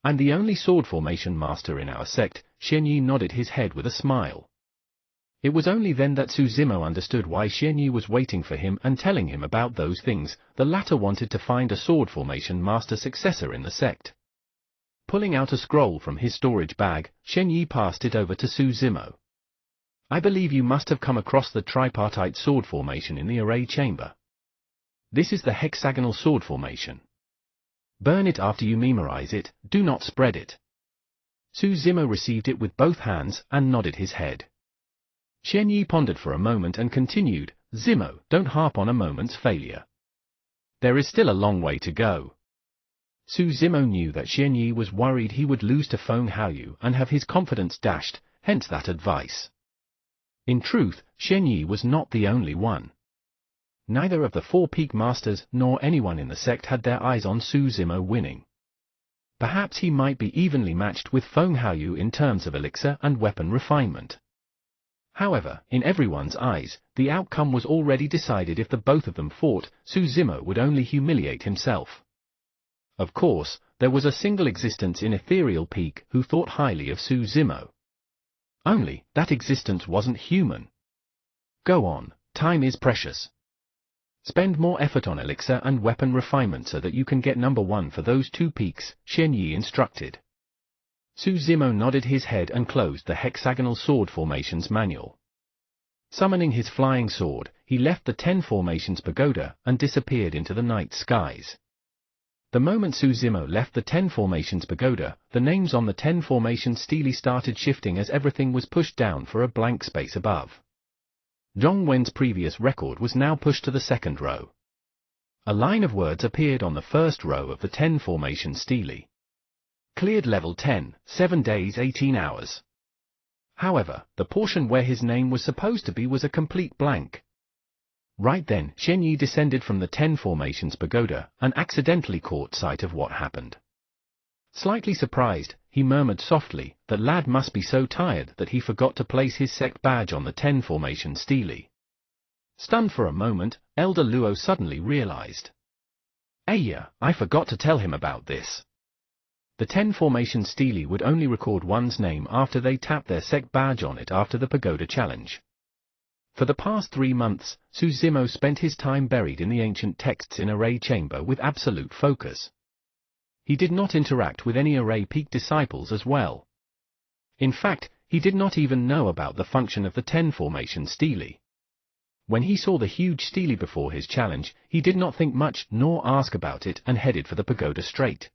[SPEAKER 1] I'm the only sword formation master in our sect. Shen Yi nodded his head with a smile. It was only then that Su Zimo understood why Shen Yi was waiting for him and telling him about those things. The latter wanted to find a sword formation master successor in the sect. Pulling out a scroll from his storage bag, Shen Yi passed it over to Su Zimo. I believe you must have come across the tripartite sword formation in the array chamber. This is the hexagonal sword formation. Burn it after you memorize it, do not spread it. Su Zimo received it with both hands and nodded his head. Shen Yi pondered for a moment and continued, Zimo, don't harp on a moment's failure. There is still a long way to go. Su Zimo knew that Shen Yi was worried he would lose to Feng Haoyu and have his confidence dashed, hence that advice. In truth, Shen Yi was not the only one. Neither of the 4 peak masters nor anyone in the sect had their eyes on Su Zimo winning. Perhaps he might be evenly matched with Feng Haoyu in terms of elixir and weapon refinement. However, in everyone's eyes, the outcome was already decided. If the both of them fought, Su Zimo would only humiliate himself. Of course, there was a single existence in Ethereal Peak who thought highly of Su Zimo. Only, that existence wasn't human. Go on, time is precious. Spend more effort on elixir and weapon refinement so that you can get number 1 for those 2 peaks, Shen Yi instructed. Su Zimo nodded his head and closed the hexagonal sword formations manual. Summoning his flying sword, he left the 10 formations pagoda and disappeared into the night skies. The moment Su Zimo left the 10 formations pagoda, the names on the 10 formations stele started shifting as everything was pushed down for a blank space above. Zhong Wen's previous record was now pushed to the 2nd row. A line of words appeared on the 1st row of the 10 formation stele. Cleared level 10, 7 days 18 hours. However, the portion where his name was supposed to be was a complete blank. Right then, Shen Yi descended from the 10 formations pagoda and accidentally caught sight of what happened. Slightly surprised, he murmured softly, that lad must be so tired that he forgot to place his sect badge on the 10 formation stele. Stunned for a moment, Elder Luo suddenly realized. Aya, I forgot to tell him about this. The 10 formation stele would only record one's name after they tapped their sect badge on it after the pagoda challenge. For the past 3 months, Su Zimo spent his time buried in the ancient texts in Array Chamber with absolute focus. He did not interact with any Array Peak disciples as well. In fact, he did not even know about the function of the 10 formation stele. When he saw the huge stele before his challenge, he did not think much nor ask about it and headed for the pagoda straight.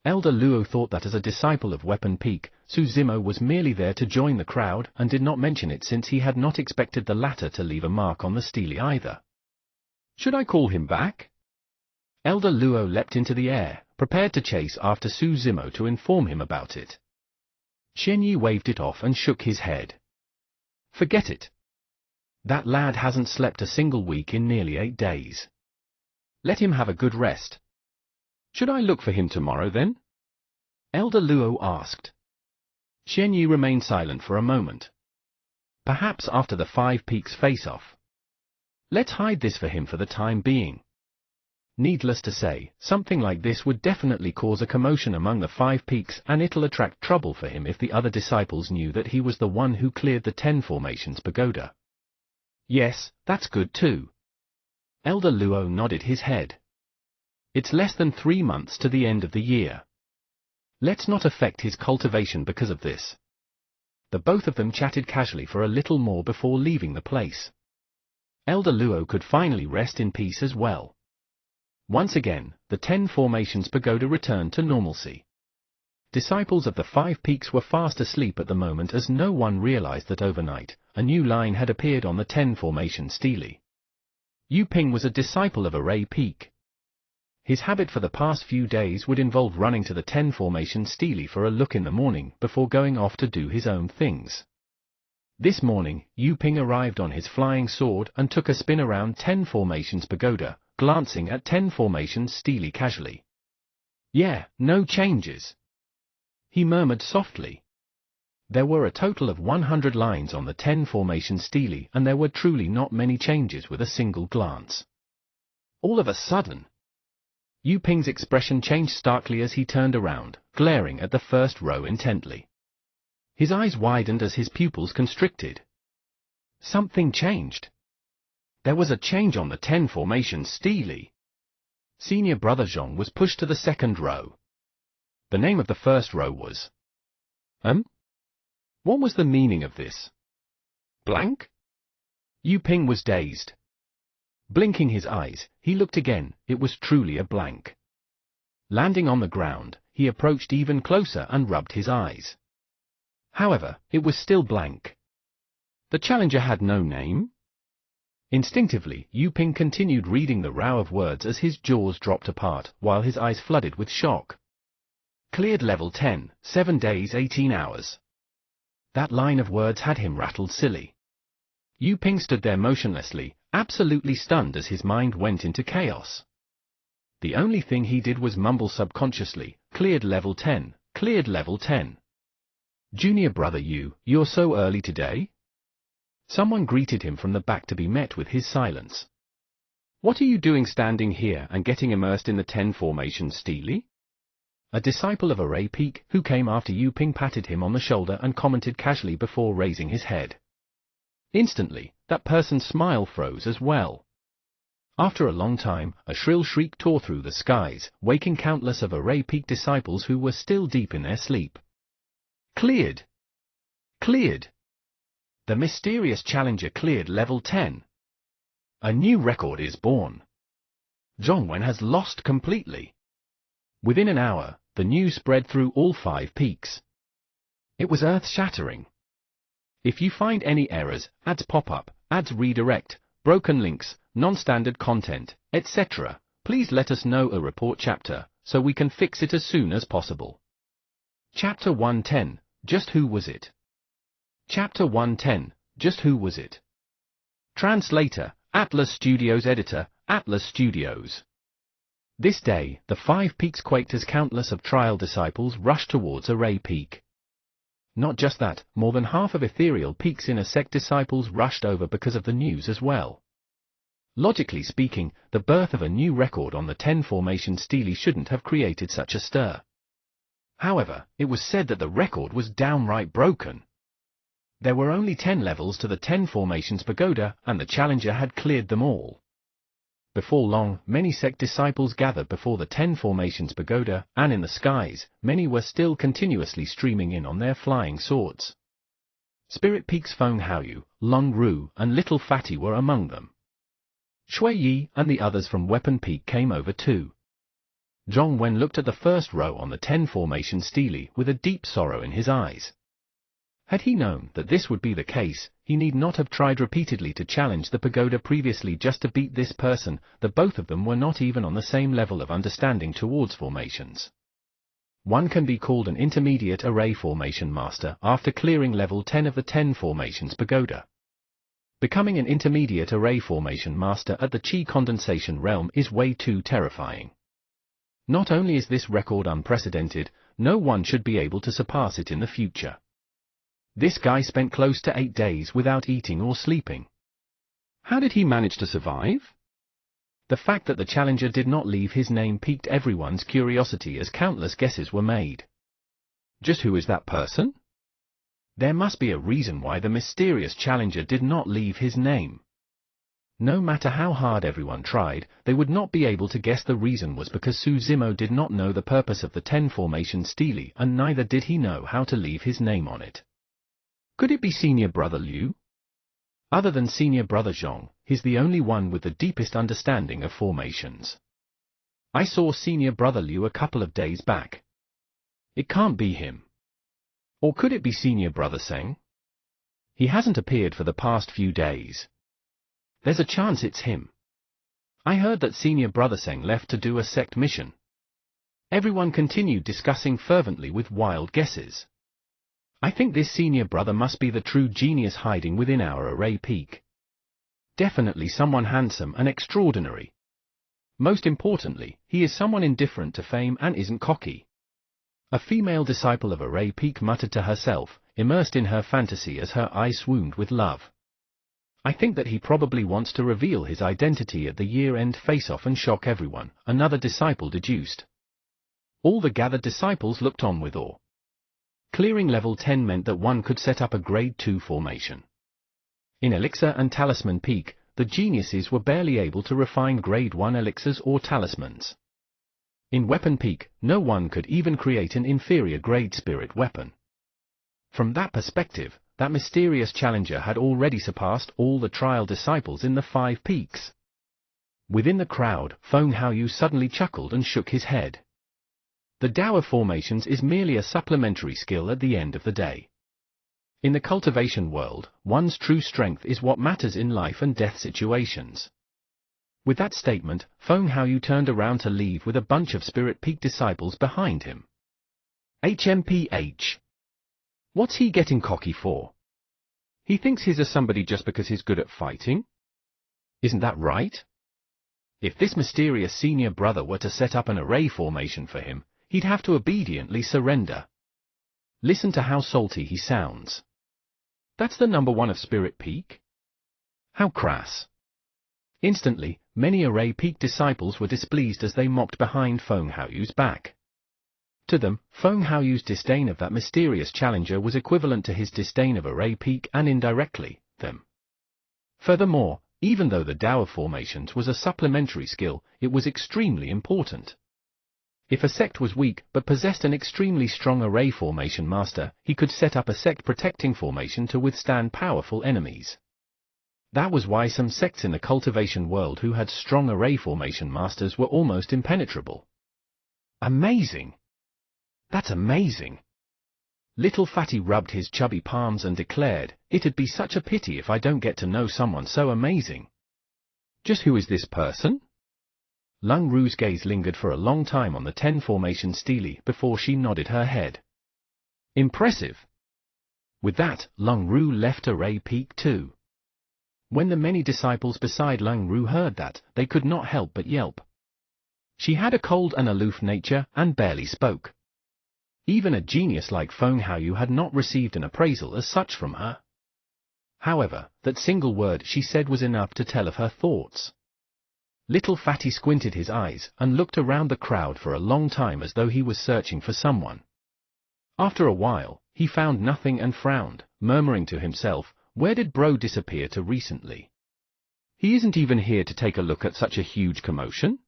[SPEAKER 1] Elder Luo thought that as a disciple of Weapon Peak, Su Zimo was merely there to join the crowd and did not mention it since he had not expected the latter to leave a mark on the stele either. Should I call him back? Elder Luo leapt into the air, prepared to chase after Su Zimo to inform him about it. Shen Yi waved it off and shook his head. Forget it. That lad hasn't slept a single week in nearly 8 days. Let him have a good rest. Should I look for him tomorrow then? Elder Luo asked. Shen Yi remained silent for a moment. Perhaps after the Five Peaks face-off. Let's hide this for him for the time being. Needless to say, something like this would definitely cause a commotion among the Five Peaks, and it'll attract trouble for him if the other disciples knew that he was the one who cleared the 10 Formations Pagoda. Yes, that's good too. Elder Luo nodded his head. It's less than 3 months to the end of the year. Let's not affect his cultivation because of this. The both of them chatted casually for a little more before leaving the place. Elder Luo could finally rest in peace as well. Once again, the 10 Formations Pagoda returned to normalcy. Disciples of the Five Peaks were fast asleep at the moment, as no one realized that overnight, a new line had appeared on the 10 Formation Stele. Yu Ping was a disciple of Array Peak. His habit for the past few days would involve running to the 10 Formation Stele for a look in the morning before going off to do his own things. This morning, Yu Ping arrived on his flying sword and took a spin around 10 Formations Pagoda, glancing at 10 Formations Stele casually. Yeah, no changes. He murmured softly. There were a total of 100 lines on the 10 Formation Stele, and there were truly not many changes with a single glance. All of a sudden, Yu Ping's expression changed starkly as he turned around, glaring at the first row intently. His eyes widened as his pupils constricted. Something changed. There was a change on the 10 Formation Stele. Senior brother Zhong was pushed to the second row. The name of the first row was... What was the meaning of this? Blank? Yu Ping was dazed. Blinking his eyes, he looked again. It was truly a blank. Landing on the ground, he approached even closer and rubbed his eyes. However, it was still blank. The challenger had no name? Instinctively, Yu Ping continued reading the row of words as his jaws dropped apart, while his eyes flooded with shock. Cleared level 10, 7 days 18 hours. That line of words had him rattled silly. Yu Ping stood there motionlessly, absolutely stunned as his mind went into chaos. The only thing he did was mumble subconsciously, cleared level 10, cleared level 10. Junior brother Yu, you're so early today? Someone greeted him from the back to be met with his silence. What are you doing standing here and getting immersed in the 10 Formation Stele? A disciple of Array Peak who came after Yu Ping patted him on the shoulder and commented casually before raising his head. Instantly, that person's smile froze as well. After a long time, a shrill shriek tore through the skies, waking countless of Array Peak disciples who were still deep in their sleep. Cleared! Cleared! The mysterious challenger cleared level 10. A new record is born. Zhongwen has lost completely. Within an hour, the news spread through all 5 peaks. It was earth-shattering. If you find any errors, ads pop up, ads redirect, broken links, non-standard content, etc., please let us know a report chapter, so we can fix it as soon as possible. Chapter 110, Just Who Was It? Chapter 110, Just Who Was It? Translator, Atlas Studios. Editor, Atlas Studios. This day, the 5 peaks quaked as countless of trial disciples rushed towards Array Peak. Not just that, more than half of Ethereal Peak's inner sect disciples rushed over because of the news as well. Logically speaking, the birth of a new record on the 10 Formation Stele shouldn't have created such a stir. However, it was said that the record was downright broken. There were only 10 levels to the 10 Formations Pagoda, and the challenger had cleared them all. Before long, many sect disciples gathered before the 10 Formations Pagoda, and in the skies, many were still continuously streaming in on their flying swords. Spirit Peak's Feng Haoyu, Long Ru, and Little Fatty were among them. Shui Yi and the others from Weapon Peak came over too. Zhongwen looked at the first row on the 10 Formation Stele with a deep sorrow in his eyes. Had he known that this would be the case, he need not have tried repeatedly to challenge the pagoda previously just to beat this person, that both of them were not even on the same level of understanding towards formations. One can be called an intermediate array formation master after clearing level 10 of the 10 Formations Pagoda. Becoming an intermediate array formation master at the Chi condensation realm is way too terrifying. Not only is this record unprecedented, no one should be able to surpass it in the future. This guy spent close to 8 days without eating or sleeping. How did he manage to survive? The fact that the challenger did not leave his name piqued everyone's curiosity as countless guesses were made. Just who is that person? There must be a reason why the mysterious challenger did not leave his name. No matter how hard everyone tried, they would not be able to guess. The reason was because Suzumo did not know the purpose of the 10 formation stele, and neither did he know how to leave his name on it. Could it be Senior Brother Liu? Other than Senior Brother Zhong, he's the only one with the deepest understanding of formations. I saw Senior Brother Liu a couple of days back. It can't be him. Or could it be Senior Brother Seng? He hasn't appeared for the past few days. There's a chance it's him. I heard that Senior Brother Seng left to do a sect mission. Everyone continued discussing fervently with wild guesses. I think this Senior Brother must be the true genius hiding within our array peak. Definitely someone handsome and extraordinary. Most importantly, he is someone indifferent to fame and isn't cocky. A female disciple of Array Peak muttered to herself, immersed in her fantasy as her eyes swooned with love. I think that he probably wants to reveal his identity at the year-end face-off and shock everyone, another disciple deduced. All the gathered disciples looked on with awe. Clearing level 10 meant that one could set up a grade 2 formation. In Elixir and Talisman Peak, the geniuses were barely able to refine grade 1 elixirs or talismans. In Weapon Peak, no one could even create an inferior grade spirit weapon. From that perspective, that mysterious challenger had already surpassed all the trial disciples in the 5 peaks. Within the crowd, Feng Haoyu suddenly chuckled and shook his head. The Tao of formations is merely a supplementary skill at the end of the day. In the cultivation world, one's true strength is what matters in life and death situations. With that statement, Feng Haoyu turned around to leave with a bunch of Spirit Peak disciples behind him. HMPH. What's he getting cocky for? He thinks he's a somebody just because he's good at fighting? Isn't that right? If this mysterious senior brother were to set up an array formation for him, he'd have to obediently surrender. Listen to how salty he sounds. That's the number 1 of Spirit Peak? How crass. Instantly, many Array Peak disciples were displeased as they mocked behind Feng Haoyu's back. To them, Feng Haoyu's disdain of that mysterious challenger was equivalent to his disdain of Array Peak and indirectly, them. Furthermore, even though the Tao of formations was a supplementary skill, it was extremely important. If a sect was weak but possessed an extremely strong array formation master, he could set up a sect-protecting formation to withstand powerful enemies. That was why some sects in the cultivation world who had strong array formation masters were almost impenetrable. Amazing! That's amazing! Little Fatty rubbed his chubby palms and declared, it'd be such a pity if I don't get to know someone so amazing. Just who is this person? Lung Ru's gaze lingered for a long time on the 10 formation stele before she nodded her head. Impressive! With that, Lung Ru left Array Peak too. When the many disciples beside Lung Ru heard that, they could not help but yelp. She had a cold and aloof nature and barely spoke. Even a genius like Feng Haoyu had not received an appraisal as such from her. However, that single word she said was enough to tell of her thoughts. Little Fatty squinted his eyes and looked around the crowd for a long time as though he was searching for someone. After a while, he found nothing and frowned, murmuring to himself, where did bro disappear to recently? He isn't even here to take a look at such a huge commotion?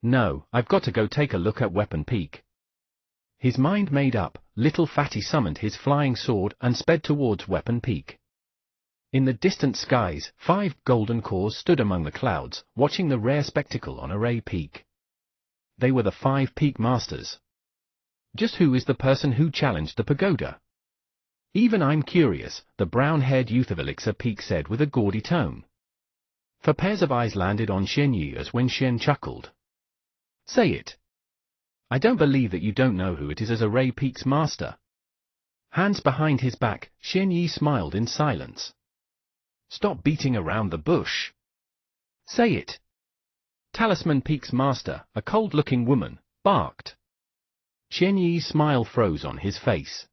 [SPEAKER 1] No, I've got to go take a look at Weapon Peak. His mind made up, Little Fatty summoned his flying sword and sped towards Weapon Peak. In the distant skies, 5 golden cores stood among the clouds, watching the rare spectacle on Array Peak. They were the 5 peak masters. Just who is the person who challenged the pagoda? Even I'm curious, the brown-haired youth of Elixir Peak said with a gaudy tone. 4 pairs of eyes landed on Xian Yi as when Xian chuckled. Say it. I don't believe that you don't know who it is as Array Peak's master. Hands behind his back, Xian Yi smiled in silence. Stop beating around the bush. Say it. Talisman Peak's master, a cold-looking woman, barked. Xian Yi's smile froze on his face.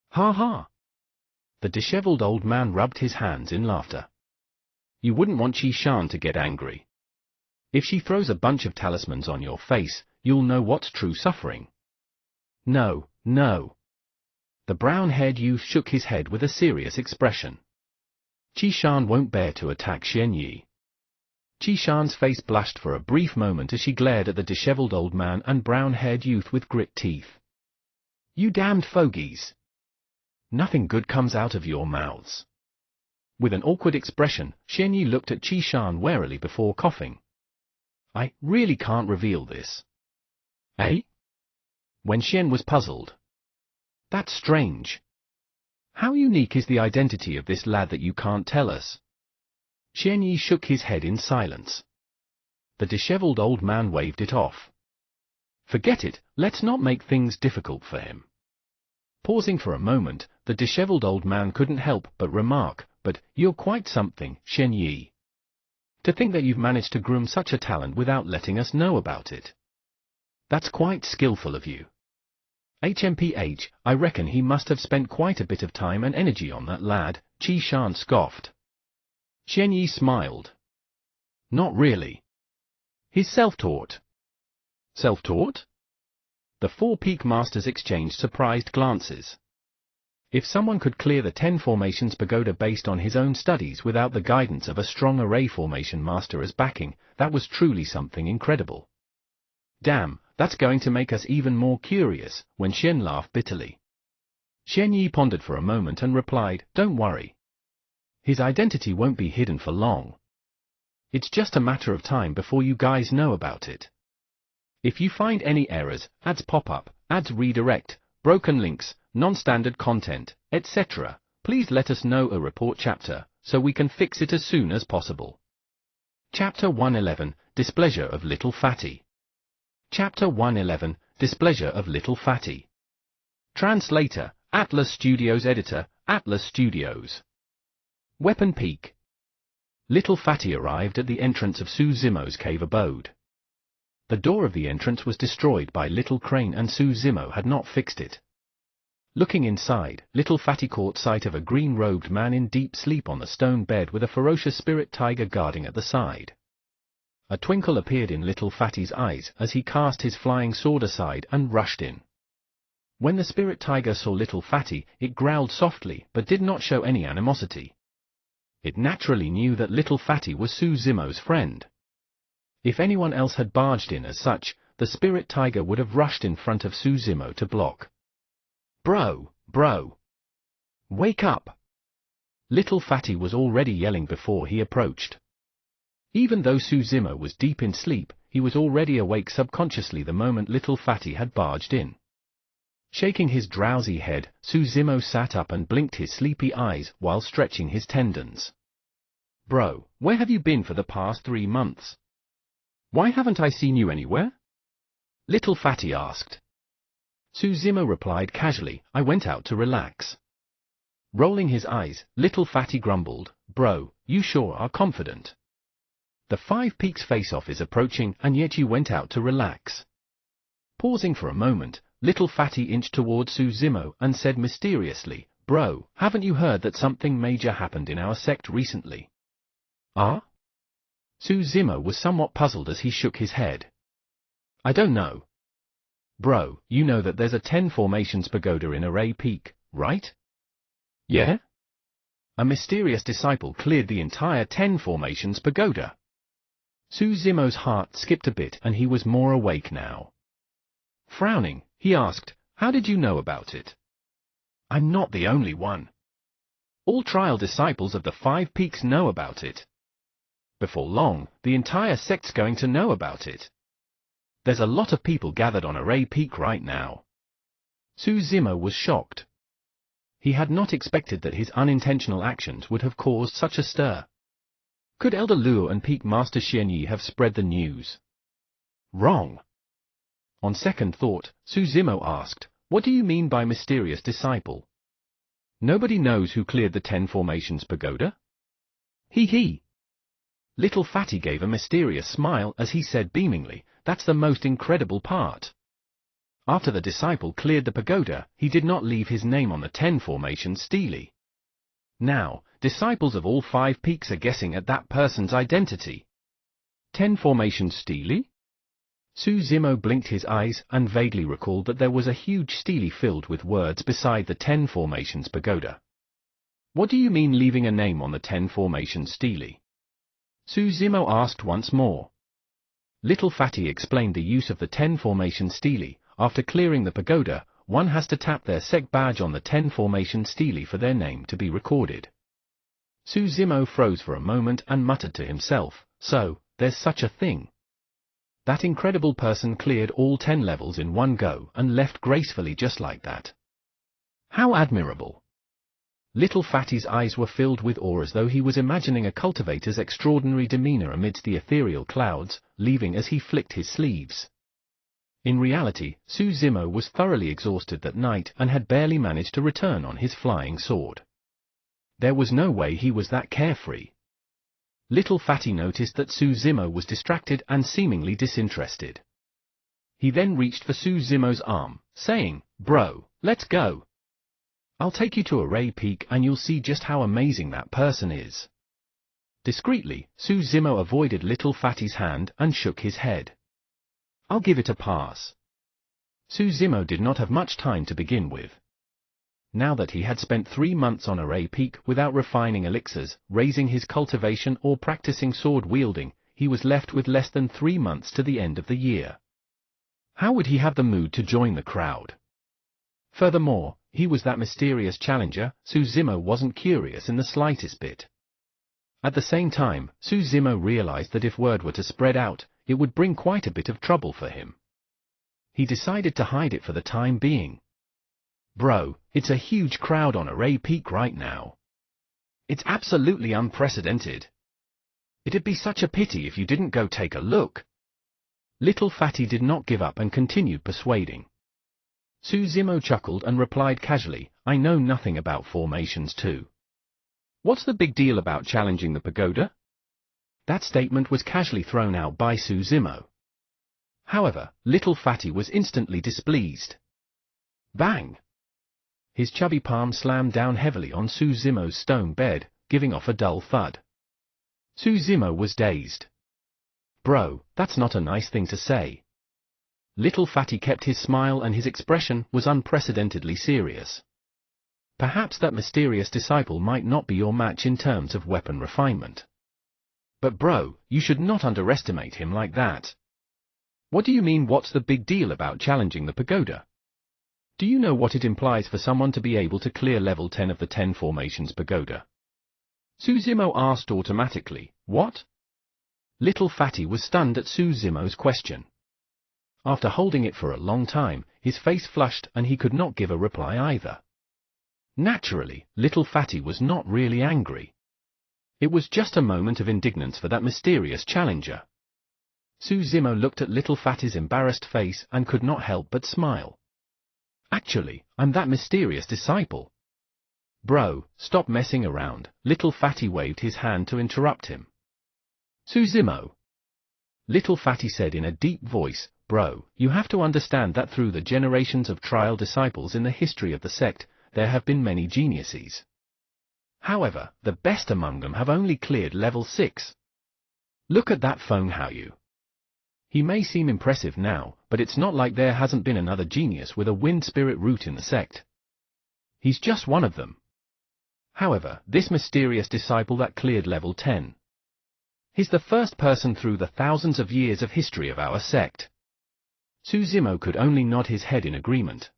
[SPEAKER 1] Ha ha. The disheveled old man rubbed his hands in laughter. You wouldn't want Qi Shan to get angry. If she throws a bunch of talismans on your face, you'll know what's true suffering. No, no. The brown-haired youth shook his head with a serious expression. Qi Shan won't bear to attack Xian Yi. Qi Shan's face blushed for a brief moment as she glared at the disheveled old man and brown-haired youth with grit teeth. You damned fogies! Nothing good comes out of your mouths. With an awkward expression, Xian Yi looked at Qi Shan warily before coughing. I really can't reveal this. Eh? When Xian was puzzled. That's strange. How unique is the identity of this lad that you can't tell us? Xian Yi shook his head in silence. The disheveled old man waved it off. Forget it, let's not make things difficult for him. Pausing for a moment, the disheveled old man couldn't help but remark, but you're quite something, Xian Yi. To think that you've managed to groom such a talent without letting us know about it. That's quite skillful of you. HMPH, I reckon he must have spent quite a bit of time and energy on that lad, Qi Shan scoffed. Xian Yi smiled. Not really. He's self-taught. Self-taught? The four peak masters exchanged surprised glances. If someone could clear the 10 formations pagoda based on his own studies without the guidance of a strong array formation master as backing, that was truly something incredible. Damn, that's going to make us even more curious, Wen Xian laughed bitterly. Xian Yi pondered for a moment and replied, don't worry. His identity won't be hidden for long. It's just a matter of time before you guys know about it. If you find any errors, ads pop up, ads redirect, broken links, non-standard content, etc., please let us know a report chapter, so we can fix it as soon as possible. Chapter 111, Displeasure of Little Fatty. Chapter 111, Displeasure of Little Fatty. Translator, Atlas Studios Editor, Atlas Studios. Weapon Peak. Little Fatty arrived at the entrance of Su Zimo's cave abode. The door of the entrance was destroyed by Little Crane and Su Zimo had not fixed it. Looking inside, Little Fatty caught sight of a green-robed man in deep sleep on the stone bed with a ferocious spirit tiger guarding at the side. A twinkle appeared in Little Fatty's eyes as he cast his flying sword aside and rushed in. When the spirit tiger saw Little Fatty, it growled softly but did not show any animosity. It naturally knew that Little Fatty was Su Zimo's friend. If anyone else had barged in as such, the spirit tiger would have rushed in front of Su Zimo to block. Bro! Wake up! Little Fatty was already yelling before he approached. Even though Su Zimo was deep in sleep, he was already awake subconsciously the moment Little Fatty had barged in. Shaking his drowsy head, Su Zimo sat up and blinked his sleepy eyes while stretching his tendons. Bro, where have you been for the past 3 months? Why haven't I seen you anywhere? Little Fatty asked. Su Zimo replied casually, I went out to relax. Rolling his eyes, Little Fatty grumbled, Bro, you sure are confident. The 5 Peaks face-off is approaching and yet you went out to relax. Pausing for a moment, Little Fatty inched towards Su Zimo and said mysteriously, Bro, haven't you heard that something major happened in our sect recently? Ah? Su Zimo was somewhat puzzled as he shook his head. I don't know. Bro, you know that there's a 10 formations pagoda in Array Peak, right? Yeah? A mysterious disciple cleared the entire 10 formations pagoda. Su Zimo's heart skipped a bit and he was more awake now. Frowning, he asked, how did you know about it? I'm not the only one. All trial disciples of the 5 Peaks know about it. Before long, the entire sect's going to know about it. There's a lot of people gathered on Array Peak right now. Su Zimo was shocked. He had not expected that his unintentional actions would have caused such a stir. Could Elder Luo and Peak Master Xian Yi have spread the news? Wrong. On second thought, Su Zimo asked, what do you mean by mysterious disciple? Nobody knows who cleared the 10 formations pagoda? Hee hee. Little Fatty gave a mysterious smile as he said beamingly, "That's the most incredible part." After the disciple cleared the pagoda, he did not leave his name on the 10 formation stele. Now, disciples of all 5 peaks are guessing at that person's identity. 10 formation stele? Su Zimo blinked his eyes and vaguely recalled that there was a huge stele filled with words beside the 10 formations pagoda. What do you mean leaving a name on the 10 formation stele? Su Zimo asked once more. Little Fatty explained the use of the 10 formation stele. After clearing the pagoda, one has to tap their sect badge on the 10 formation stele for their name to be recorded. Su Zimo froze for a moment and muttered to himself, "So, there's such a thing." That incredible person cleared all 10 levels in one go and left gracefully just like that. How admirable! Little Fatty's eyes were filled with awe as though he was imagining a cultivator's extraordinary demeanor amidst the ethereal clouds, leaving as he flicked his sleeves. In reality, Su Zimo was thoroughly exhausted that night and had barely managed to return on his flying sword. There was no way he was that carefree. Little Fatty noticed that Su Zimo was distracted and seemingly disinterested. He then reached for Su Zimo's arm, saying, "Bro, let's go. I'll take you to Array Peak and you'll see just how amazing that person is." Discreetly, Su Zimo avoided Little Fatty's hand and shook his head. "I'll give it a pass." Su Zimo did not have much time to begin with. Now that he had spent 3 months on Array Peak without refining elixirs, raising his cultivation or practicing sword wielding, he was left with less than 3 months to the end of the year. How would he have the mood to join the crowd? Furthermore, he was that mysterious challenger. Su Zimo wasn't curious in the slightest bit. At the same time, Su Zimo realized that if word were to spread out, it would bring quite a bit of trouble for him. He decided to hide it for the time being. "Bro, it's a huge crowd on Array Peak right now. It's absolutely unprecedented. It'd be such a pity if you didn't go take a look." Little Fatty did not give up and continued persuading. Su Zimo chuckled and replied casually, "I know nothing about formations too. What's the big deal about challenging the pagoda?" That statement was casually thrown out by Su Zimo. However, Little Fatty was instantly displeased. Bang! His chubby palm slammed down heavily on Su Zimo's stone bed, giving off a dull thud. Su Zimo was dazed. "Bro, that's not a nice thing to say." Little Fatty kept his smile and his expression was unprecedentedly serious. Perhaps that mysterious disciple might not be your match in terms of weapon refinement. But bro, you should not underestimate him like that. What do you mean, what's the big deal about challenging the pagoda? Do you know what it implies for someone to be able to clear level 10 of the 10 formations pagoda? Su Zimo asked automatically, "What?" Little Fatty was stunned at Su Zimo's question. After holding it for a long time, his face flushed and he could not give a reply either. Naturally, Little Fatty was not really angry. It was just a moment of indignance for that mysterious challenger. Su Zimo looked at Little Fatty's embarrassed face and could not help but smile. "Actually, I'm that mysterious disciple." "Bro, stop messing around." Little Fatty waved his hand to interrupt him. "Su Zimo," Little Fatty said in a deep voice, "Bro, you have to understand that through the generations of trial disciples in the history of the sect, there have been many geniuses. However, the best among them have only cleared level 6. Look at that Feng Haoyu. He may seem impressive now, but it's not like there hasn't been another genius with a wind spirit root in the sect. He's just one of them. However, this mysterious disciple that cleared level 10. He's the first person through the thousands of years of history of our sect." Su Zimo could only nod his head in agreement.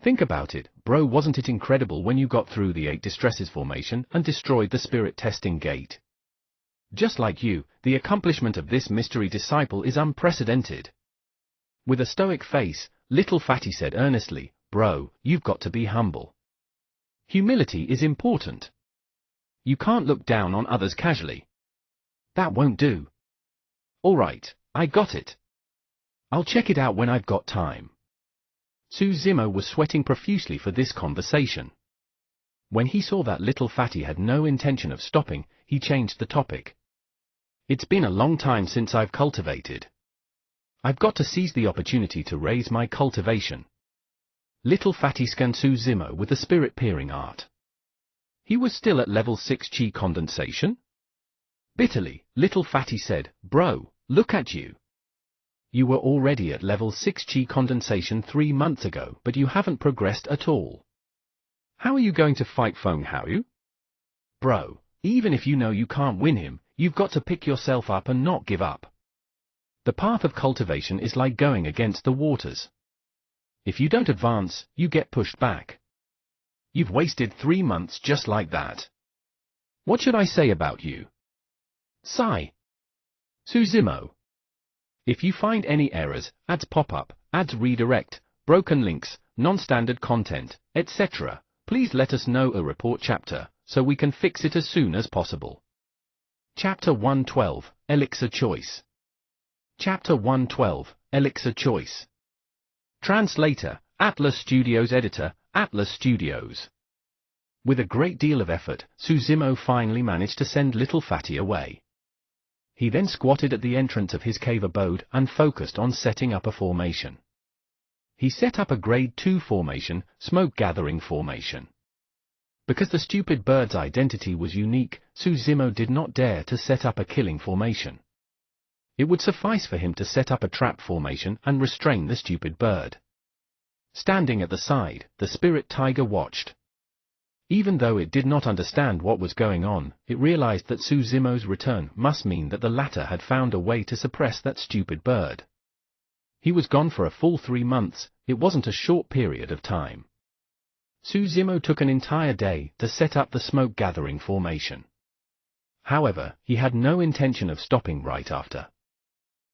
[SPEAKER 1] "Think about it, bro, wasn't it incredible when you got through the 8 distresses formation and destroyed the spirit testing gate? Just like you, the accomplishment of this mystery disciple is unprecedented." With a stoic face, Little Fatty said earnestly, "Bro, you've got to be humble. Humility is important. You can't look down on others casually. That won't do." "Alright, I got it. I'll check it out when I've got time." Su Zimo was sweating profusely for this conversation. When he saw that Little Fatty had no intention of stopping, he changed the topic. It's been a long time since I've cultivated. I've got to seize the opportunity to raise my cultivation. Little Fatty scanned Suzimo with the spirit-peering art. He was still at level 6 chi condensation? Bitterly, Little Fatty said, "Bro, look at you. You were already at level 6 chi condensation 3 months ago, but you haven't progressed at all. How are you going to fight Feng Haoyu? Bro, even if you know you can't win him, you've got to pick yourself up and not give up. The path of cultivation is like going against the waters. If you don't advance, you get pushed back. You've wasted 3 months just like that. What should I say about you? Sigh. Suzimo. If you find any errors, ads pop-up, ads redirect, broken links, non-standard content, etc., please let us know a report chapter, so we can fix it as soon as possible. Chapter 112, Elixir Choice. Chapter 112, Elixir Choice. Translator, Atlas Studios. Editor, Atlas Studios. With a great deal of effort, Suzimo finally managed to send Little Fatty away. He then squatted at the entrance of his cave abode and focused on setting up a formation. He set up a grade 2 formation, Smoke Gathering Formation. Because the stupid bird's identity was unique, Suzimo did not dare to set up a killing formation. It would suffice for him to set up a trap formation and restrain the stupid bird. Standing at the side, the spirit tiger watched. Even though it did not understand what was going on, it realized that Suzimo's return must mean that the latter had found a way to suppress that stupid bird. He was gone for a full 3 months, it wasn't a short period of time. Suzimo took an entire day to set up the smoke gathering formation. However, he had no intention of stopping right after.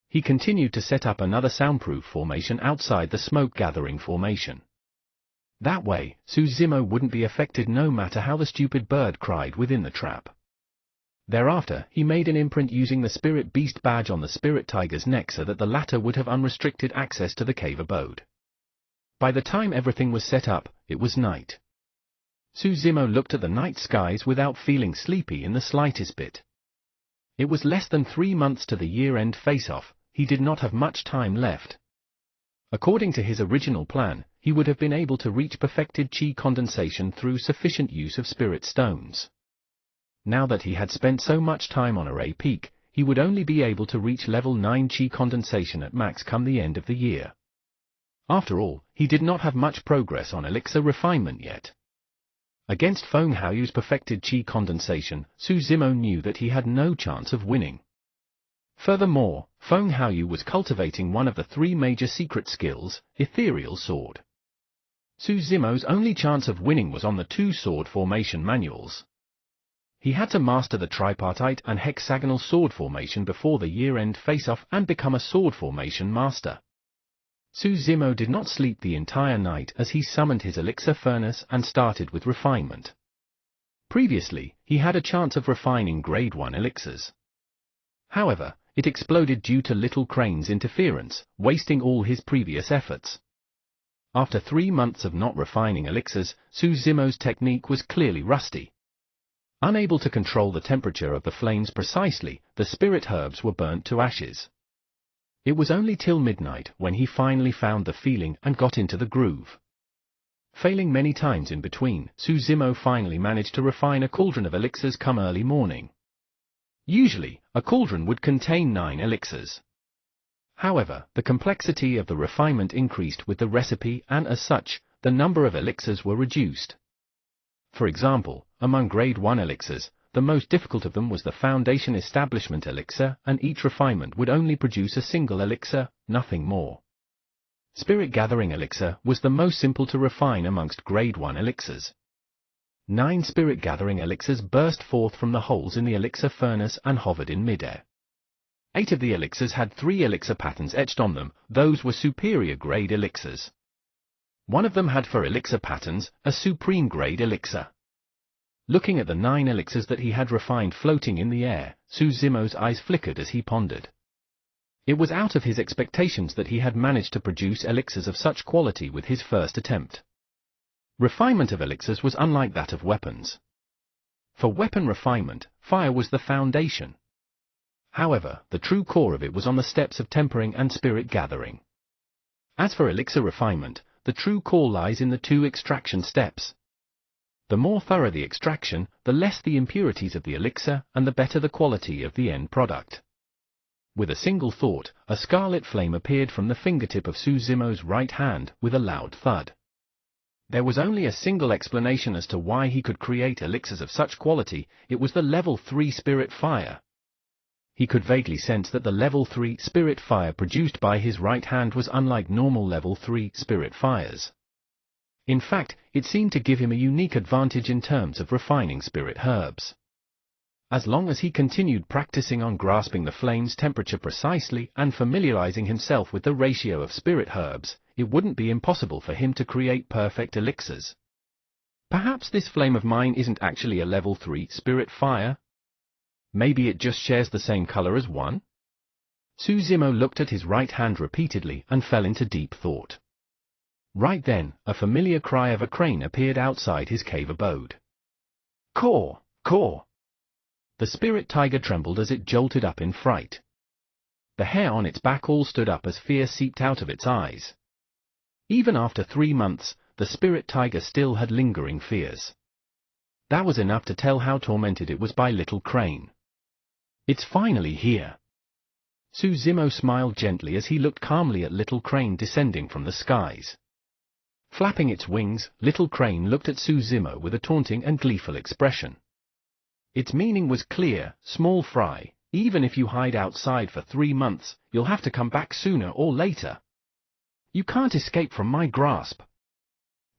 [SPEAKER 1] He continued to set up another soundproof formation outside the smoke gathering formation. That way, Suzimo wouldn't be affected no matter how the stupid bird cried within the trap. Thereafter, he made an imprint using the Spirit Beast badge on the Spirit Tiger's neck so that the latter would have unrestricted access to the cave abode. By the time everything was set up, it was night. Suzimo looked at the night skies without feeling sleepy in the slightest bit. It was less than 3 months to the year-end face-off, he did not have much time left. According to his original plan, he would have been able to reach perfected chi condensation through sufficient use of spirit stones. Now that he had spent so much time on Array Peak, he would only be able to reach level 9 chi condensation at max come the end of the year. After all, he did not have much progress on elixir refinement yet. Against Feng Haoyu's perfected chi condensation, Suzimo knew that he had no chance of winning. Furthermore, Feng Haoyu was cultivating one of the 3 major secret skills, Ethereal Sword. Suzimo's only chance of winning was on the 2 sword formation manuals. He had to master the tripartite and hexagonal sword formation before the year-end face-off and become a sword formation master. Suzimo did not sleep the entire night as he summoned his elixir furnace and started with refinement. Previously, he had a chance of refining grade 1 elixirs. However, it exploded due to Little Crane's interference, wasting all his previous efforts. After 3 months of not refining elixirs, Suzimo's technique was clearly rusty. Unable to control the temperature of the flames precisely, the spirit herbs were burnt to ashes. It was only till midnight when he finally found the feeling and got into the groove. Failing many times in between, Suzimo finally managed to refine a cauldron of elixirs come early morning. Usually, a cauldron would contain 9 elixirs. However, the complexity of the refinement increased with the recipe and as such, the number of elixirs were reduced. For example, among grade 1 elixirs, the most difficult of them was the Foundation Establishment elixir, and each refinement would only produce a single elixir, nothing more. Spirit Gathering elixir was the most simple to refine amongst grade 1 elixirs. 9 Spirit Gathering elixirs burst forth from the holes in the elixir furnace and hovered in midair. 8 of the elixirs had 3 elixir patterns etched on them, those were superior grade elixirs. 1 of them had 4 elixir patterns, a supreme grade elixir. Looking at the 9 elixirs that he had refined floating in the air, Suzimo's eyes flickered as he pondered. It was out of his expectations that he had managed to produce elixirs of such quality with his first attempt. Refinement of elixirs was unlike that of weapons. For weapon refinement, fire was the foundation. However, the true core of it was on the steps of tempering and spirit gathering. As for elixir refinement, the true core lies in the 2 extraction steps. The more thorough the extraction, the less the impurities of the elixir and the better the quality of the end product. With a single thought, a scarlet flame appeared from the fingertip of Su Zimo's right hand with a loud thud. There was only a single explanation as to why he could create elixirs of such quality: it was the level 3 spirit fire. He could vaguely sense that the level 3 spirit fire produced by his right hand was unlike normal level 3 spirit fires. In fact, it seemed to give him a unique advantage in terms of refining spirit herbs. As long as he continued practicing on grasping the flame's temperature precisely and familiarizing himself with the ratio of spirit herbs, it wouldn't be impossible for him to create perfect elixirs. Perhaps this flame of mine isn't actually a level 3 spirit fire? Maybe it just shares the same color as one? Su Zimo looked at his right hand repeatedly and fell into deep thought. Right then, a familiar cry of a crane appeared outside his cave abode. Caw! Caw! The spirit tiger trembled as it jolted up in fright. The hair on its back all stood up as fear seeped out of its eyes. Even after 3 months, the spirit tiger still had lingering fears. That was enough to tell how tormented it was by Little Crane. It's finally here. Su Zimo smiled gently as he looked calmly at Little Crane descending from the skies. Flapping its wings, Little Crane looked at Su Zimo with a taunting and gleeful expression. Its meaning was clear: small fry, even if you hide outside for 3 months, you'll have to come back sooner or later. You can't escape from my grasp.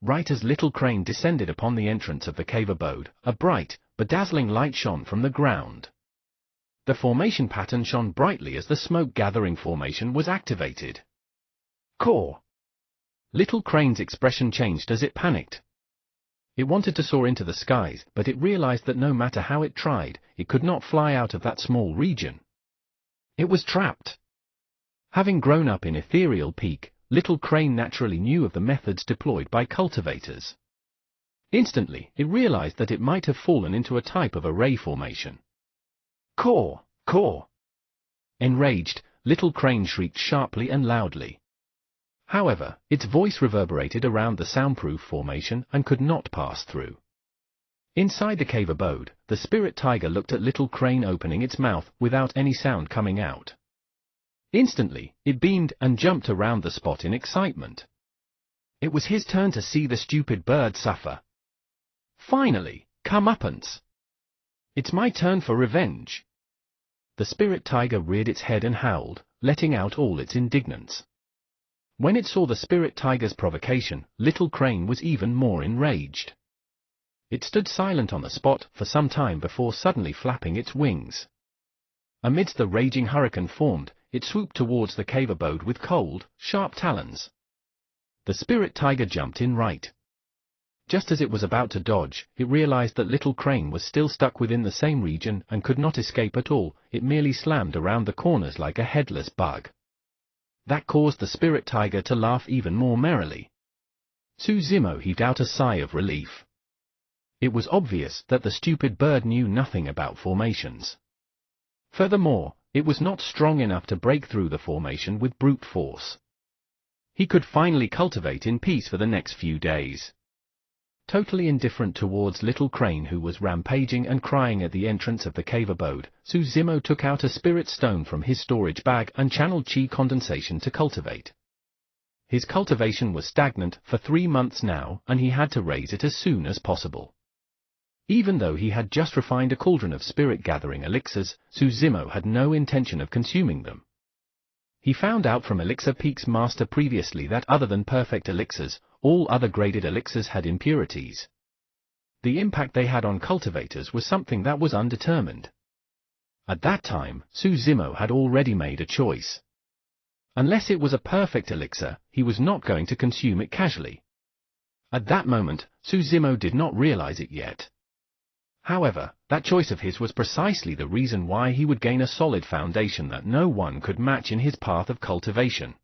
[SPEAKER 1] Right as Little Crane descended upon the entrance of the cave abode, a bright, bedazzling light shone from the ground. The formation pattern shone brightly as the smoke-gathering formation was activated. Caw! Little Crane's expression changed as it panicked. It wanted to soar into the skies, but it realized that no matter how it tried, it could not fly out of that small region. It was trapped. Having grown up in Ethereal Peak, Little Crane naturally knew of the methods deployed by cultivators. Instantly, it realized that it might have fallen into a type of array formation. Caw! Caw! Enraged, Little Crane shrieked sharply and loudly. However, its voice reverberated around the soundproof formation and could not pass through. Inside the cave abode, the spirit tiger looked at Little Crane opening its mouth without any sound coming out. Instantly, it beamed and jumped around the spot in excitement. It was his turn to see the stupid bird suffer. Finally, comeuppance! It's my turn for revenge. The spirit tiger reared its head and howled, letting out all its indignance. When it saw the spirit tiger's provocation, Little Crane was even more enraged. It stood silent on the spot for some time before suddenly flapping its wings. Amidst the raging hurricane formed, it swooped towards the cave abode with cold, sharp talons. The spirit tiger jumped in right. Just as it was about to dodge, it realized that Little Crane was still stuck within the same region and could not escape at all. It merely slammed around the corners like a headless bug. That caused the spirit tiger to laugh even more merrily. Su Zimo heaved out a sigh of relief. It was obvious that the stupid bird knew nothing about formations. Furthermore, it was not strong enough to break through the formation with brute force. He could finally cultivate in peace for the next few days. Totally indifferent towards Little Crane, who was rampaging and crying at the entrance of the cave abode, Su Zimo took out a spirit stone from his storage bag and channeled chi condensation to cultivate. His cultivation was stagnant for 3 months now, and he had to raise it as soon as possible. Even though he had just refined a cauldron of spirit-gathering elixirs, Su Zimo had no intention of consuming them. He found out from Elixir Peak's master previously that other than perfect elixirs, all other graded elixirs had impurities. The impact they had on cultivators was something that was undetermined. At that time, Su Zimo had already made a choice. Unless it was a perfect elixir, he was not going to consume it casually. At that moment, Su Zimo did not realize it yet. However, that choice of his was precisely the reason why he would gain a solid foundation that no one could match in his path of cultivation.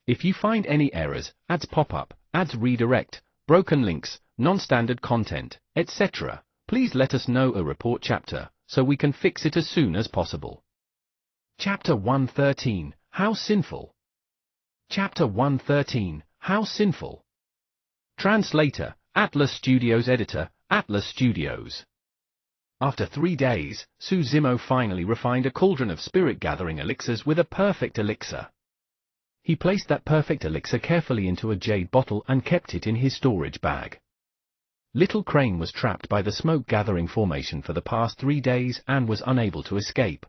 [SPEAKER 1] If you find any errors, ads pop up, ads redirect, broken links, non-standard content, etc., please let us know a report chapter, so we can fix it as soon as possible. Chapter 113, How Sinful. Chapter 113, How Sinful. Translator, Atlas Studios. Editor, Atlas Studios. After 3 days, Susimo finally refined a cauldron of spirit-gathering elixirs with a perfect elixir. He placed that perfect elixir carefully into a jade bottle and kept it in his storage bag. Little Crane was trapped by the smoke-gathering formation for the past 3 days and was unable to escape.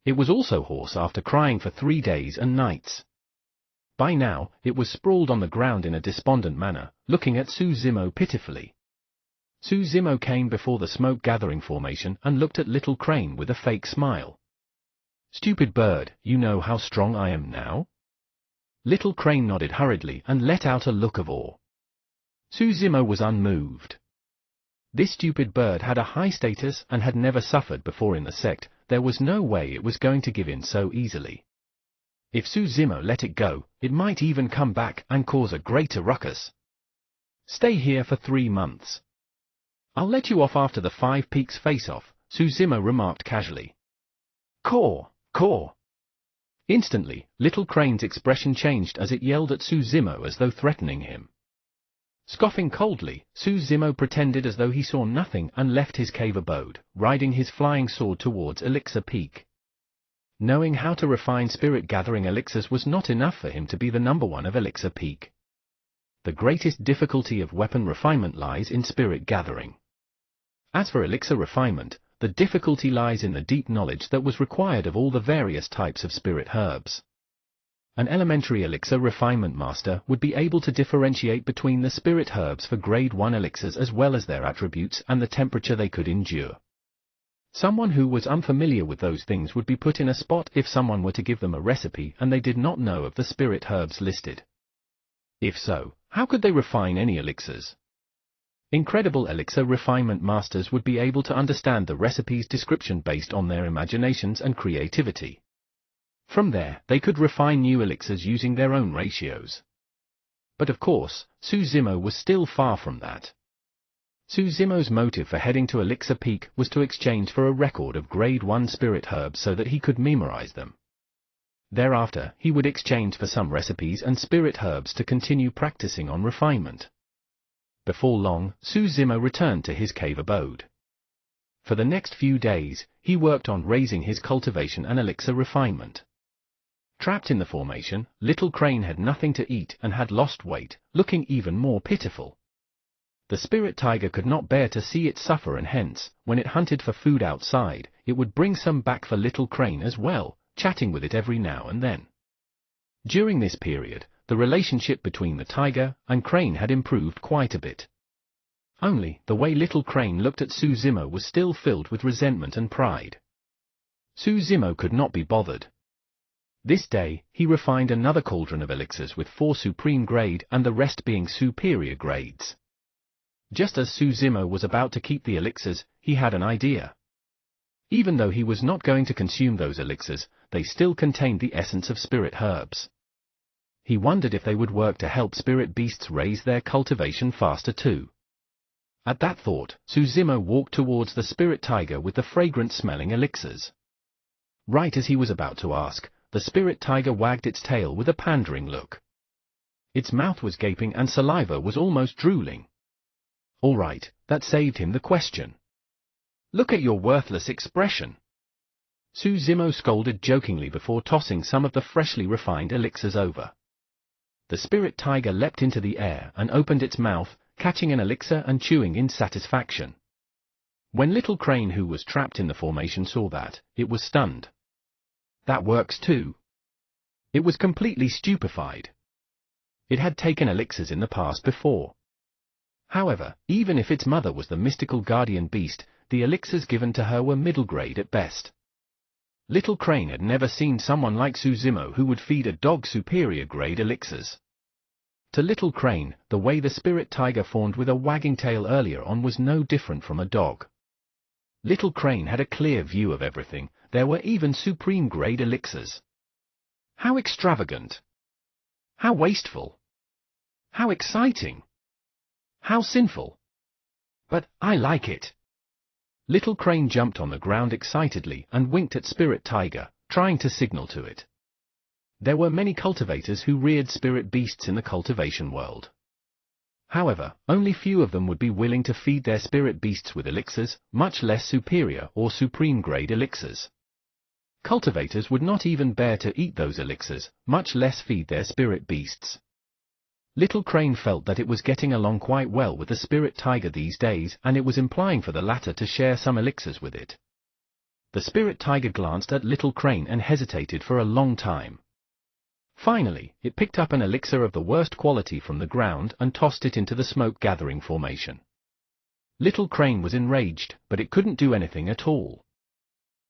[SPEAKER 1] It was also hoarse after crying for 3 days and nights. By now, it was sprawled on the ground in a despondent manner, looking at Susimo pitifully. Susimo came before the smoke-gathering formation and looked at Little Crane with a fake smile. "Stupid bird, you know how strong I am now?" Little Crane nodded hurriedly and let out a look of awe. Susimo was unmoved. This stupid bird had a high status and had never suffered before in the sect. There was no way it was going to give in so easily. If Susimo let it go, it might even come back and cause a greater ruckus. "Stay here for 3 months. I'll let you off after the 5 Peaks face-off," Susimo remarked casually. "Caw, caw." Instantly, Little Crane's expression changed as it yelled at Susimo as though threatening him. Scoffing coldly, Susimo pretended as though he saw nothing and left his cave abode, riding his flying sword towards Elixir Peak. Knowing how to refine spirit-gathering elixirs was not enough for him to be the #1 of Elixir Peak. The greatest difficulty of weapon refinement lies in spirit gathering. As for elixir refinement, the difficulty lies in the deep knowledge that was required of all the various types of spirit herbs. An elementary elixir refinement master would be able to differentiate between the spirit herbs for grade 1 elixirs as well as their attributes and the temperature they could endure. Someone who was unfamiliar with those things would be put in a spot if someone were to give them a recipe and they did not know of the spirit herbs listed. If so, how could they refine any elixirs? Incredible elixir refinement masters would be able to understand the recipe's description based on their imaginations and creativity. From there, they could refine new elixirs using their own ratios. But of course, Susimo was still far from that. Susimo's motive for heading to Elixir Peak was to exchange for a record of grade 1 spirit herbs so that he could memorize them. Thereafter, he would exchange for some recipes and spirit herbs to continue practicing on refinement. Before long, Susimo returned to his cave abode. For the next few days, he worked on raising his cultivation and elixir refinement. Trapped in the formation, Little Crane had nothing to eat and had lost weight, looking even more pitiful. The spirit tiger could not bear to see it suffer, and hence, when it hunted for food outside, it would bring some back for Little Crane as well, chatting with it every now and then. During this period, the relationship between the tiger and Crane had improved quite a bit. Only, the way Little Crane looked at Susimo was still filled with resentment and pride. Susimo could not be bothered. This day, he refined another cauldron of elixirs with 4 supreme grade and the rest being superior grades. Just as Susimo was about to keep the elixirs, he had an idea. Even though he was not going to consume those elixirs, they still contained the essence of spirit herbs. He wondered if they would work to help spirit beasts raise their cultivation faster too. At that thought, Susimo walked towards the spirit tiger with the fragrant-smelling elixirs. Right as he was about to ask, the spirit tiger wagged its tail with a pandering look. Its mouth was gaping and saliva was almost drooling. All right, that saved him the question. "Look at your worthless expression," Susimo scolded jokingly before tossing some of the freshly refined elixirs over. The spirit tiger leapt into the air and opened its mouth, catching an elixir and chewing in satisfaction. When Little Crane, who was trapped in the formation, saw that, it was stunned. That works too. It was completely stupefied. It had taken elixirs in the past before. However, even if its mother was the mystical guardian beast, the elixirs given to her were middle grade at best. Little Crane had never seen someone like Susimo who would feed a dog superior grade elixirs. To Little Crane, the way the spirit tiger fawned with a wagging tail earlier on was no different from a dog. Little Crane had a clear view of everything. There were even supreme grade elixirs. How extravagant! How wasteful! How exciting! How sinful! But I like it. Little Crane jumped on the ground excitedly and winked at Spirit Tiger, trying to signal to it. There were many cultivators who reared spirit beasts in the cultivation world. However, only few of them would be willing to feed their spirit beasts with elixirs, much less superior or supreme-grade elixirs. Cultivators would not even bear to eat those elixirs, much less feed their spirit beasts. Little Crane felt that it was getting along quite well with the Spirit Tiger these days, and it was implying for the latter to share some elixirs with it. The Spirit Tiger glanced at Little Crane and hesitated for a long time. Finally, it picked up an elixir of the worst quality from the ground and tossed it into the smoke-gathering formation. Little Crane was enraged, but it couldn't do anything at all.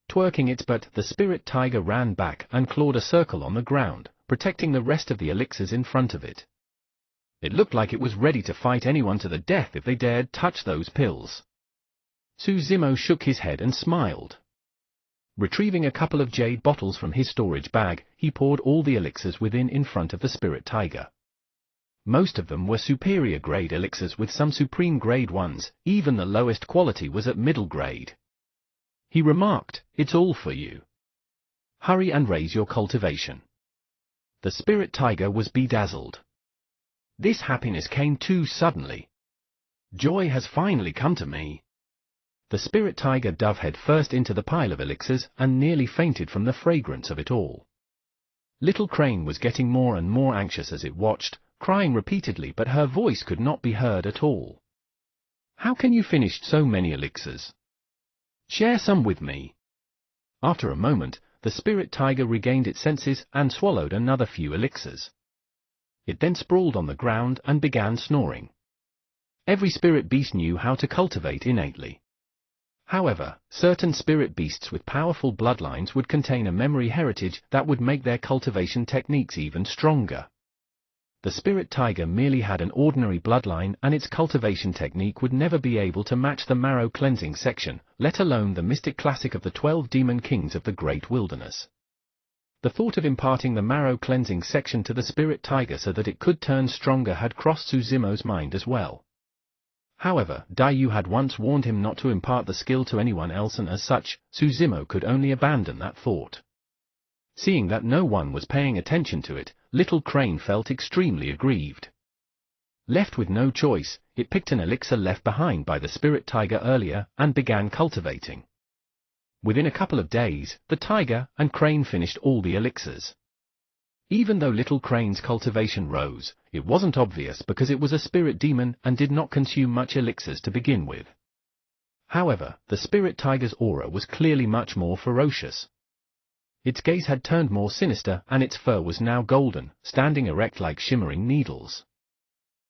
[SPEAKER 1] Twerking its butt, the Spirit Tiger ran back and clawed a circle on the ground, protecting the rest of the elixirs in front of it. It looked like it was ready to fight anyone to the death if they dared touch those pills. Suzimo shook his head and smiled. Retrieving a couple of jade bottles from his storage bag, he poured all the elixirs within in front of the Spirit Tiger. Most of them were superior grade elixirs with some supreme grade ones, even the lowest quality was at middle grade. He remarked, "It's all for you. Hurry and raise your cultivation." The Spirit Tiger was bedazzled. This happiness came too suddenly. Joy has finally come to me. The Spirit Tiger dove head first into the pile of elixirs and nearly fainted from the fragrance of it all. Little Crane was getting more and more anxious as it watched, crying repeatedly, but her voice could not be heard at all. "How can you finish so many elixirs? Share some with me." After a moment, the Spirit Tiger regained its senses and swallowed another few elixirs. It then sprawled on the ground and began snoring. Every spirit beast knew how to cultivate innately. However, certain spirit beasts with powerful bloodlines would contain a memory heritage that would make their cultivation techniques even stronger. The Spirit Tiger merely had an ordinary bloodline, and its cultivation technique would never be able to match the Marrow Cleansing section, let alone the mystic classic of the 12 Demon Kings of the Great Wilderness. The thought of imparting the Marrow Cleansing section to the Spirit Tiger so that it could turn stronger had crossed Suzimo's mind as well. However, Daiyu had once warned him not to impart the skill to anyone else, and as such, Suzimo could only abandon that thought. Seeing that no one was paying attention to it, Little Crane felt extremely aggrieved. Left with no choice, it picked an elixir left behind by the Spirit Tiger earlier and began cultivating. Within a couple of days, the Tiger and Crane finished all the elixirs. Even though Little Crane's cultivation rose, it wasn't obvious because it was a spirit demon and did not consume much elixirs to begin with. However, the Spirit Tiger's aura was clearly much more ferocious. Its gaze had turned more sinister and its fur was now golden, standing erect like shimmering needles.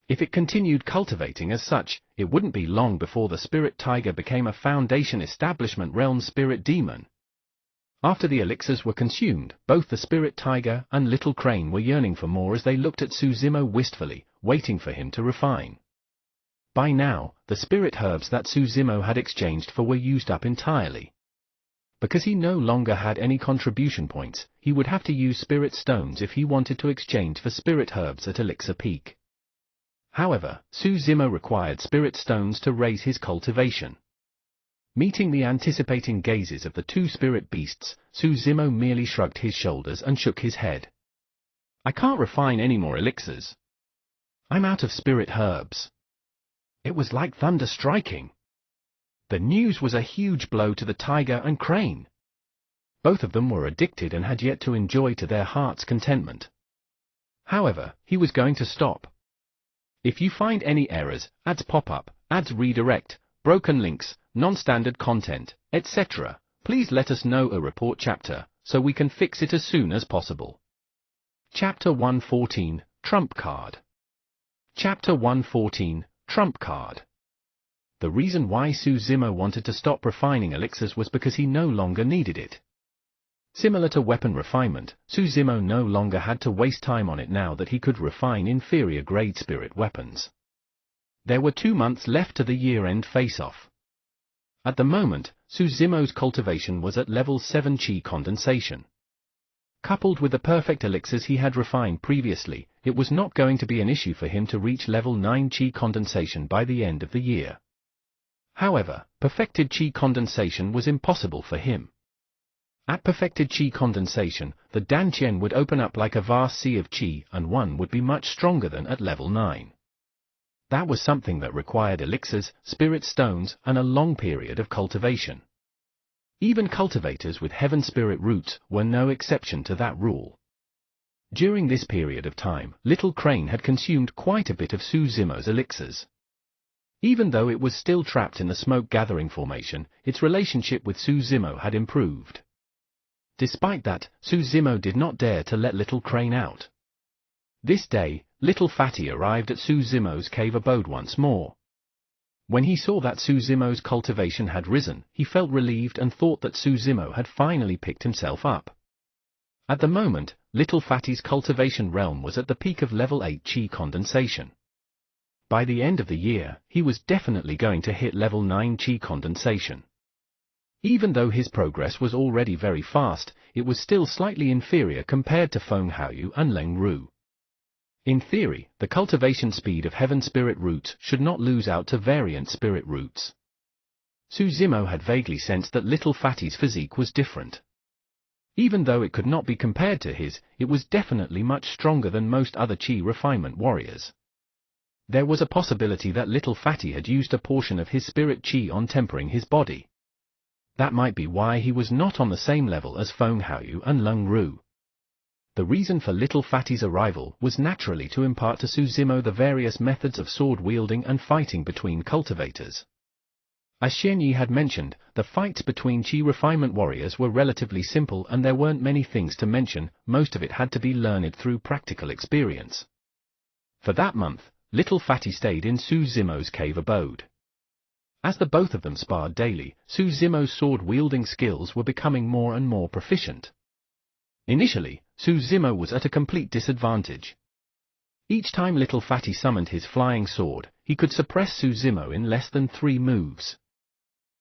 [SPEAKER 1] If it continued cultivating as such, it wouldn't be long before the Spirit Tiger became a Foundation Establishment Realm spirit demon. After the elixirs were consumed, both the Spirit Tiger and Little Crane were yearning for more as they looked at Suzimo wistfully, waiting for him to refine. By now, the spirit herbs that Suzimo had exchanged for were used up entirely. Because he no longer had any contribution points, he would have to use spirit stones if he wanted to exchange for spirit herbs at Elixir Peak. However, Suzimo required spirit stones to raise his cultivation. Meeting the anticipating gazes of the two spirit beasts, Suzimo merely shrugged his shoulders and shook his head. "I can't refine any more elixirs. I'm out of spirit herbs." It was like thunder striking. The news was a huge blow to the Tiger and Crane. Both of them were addicted and had yet to enjoy to their heart's contentment. However, he was going to stop. "If you find any errors, ads pop up, ads redirect, broken links, non-standard content, etc., please let us know a report chapter, so we can fix it as soon as possible." Chapter 114, Trump Card. Chapter 114, Trump Card. The reason why Suzimo wanted to stop refining elixirs was because he no longer needed it. Similar to weapon refinement, Suzimo no longer had to waste time on it now that he could refine inferior grade spirit weapons. There were 2 months left to the year-end face-off. At the moment, Suzimo's cultivation was at level 7 Qi condensation. Coupled with the perfect elixirs he had refined previously, it was not going to be an issue for him to reach level 9 Qi condensation by the end of the year. However, perfected Qi condensation was impossible for him. At perfected Qi condensation, the Dantian would open up like a vast sea of Qi and one would be much stronger than at level 9. That was something that required elixirs, spirit stones, and a long period of cultivation. Even cultivators with heaven spirit roots were no exception to that rule. During this period of time, Little Crane had consumed quite a bit of Su Zimo's elixirs. Even though it was still trapped in the smoke-gathering formation, its relationship with Su Zimo had improved. Despite that, Su Zimo did not dare to let Little Crane out. This day, Little Fatty arrived at Su Zimo's cave abode once more. When he saw that Su Zimo's cultivation had risen, he felt relieved and thought that Su Zimo had finally picked himself up. At the moment, Little Fatty's cultivation realm was at the peak of level 8 Qi condensation. By the end of the year, he was definitely going to hit level 9 Qi condensation. Even though his progress was already very fast, it was still slightly inferior compared to Feng Haoyu and Leng Ru. In theory, the cultivation speed of heaven spirit roots should not lose out to variant spirit roots. Su Zimo had vaguely sensed that Little Fatty's physique was different. Even though it could not be compared to his, it was definitely much stronger than most other Qi refinement warriors. There was a possibility that Little Fatty had used a portion of his spirit Qi on tempering his body. That might be why he was not on the same level as Feng Haoyu and Leng Ru. The reason for Little Fatty's arrival was naturally to impart to Su Zimo the various methods of sword-wielding and fighting between cultivators. As Xian Yi had mentioned, the fights between Qi refinement warriors were relatively simple and there weren't many things to mention, most of it had to be learned through practical experience. For that month, Little Fatty stayed in Su Zimo's cave abode. As the both of them sparred daily, Su Zimo's sword-wielding skills were becoming more and more proficient. Initially, Su Zimo was at a complete disadvantage. Each time Little Fatty summoned his flying sword, he could suppress Su Zimo in less than 3 moves.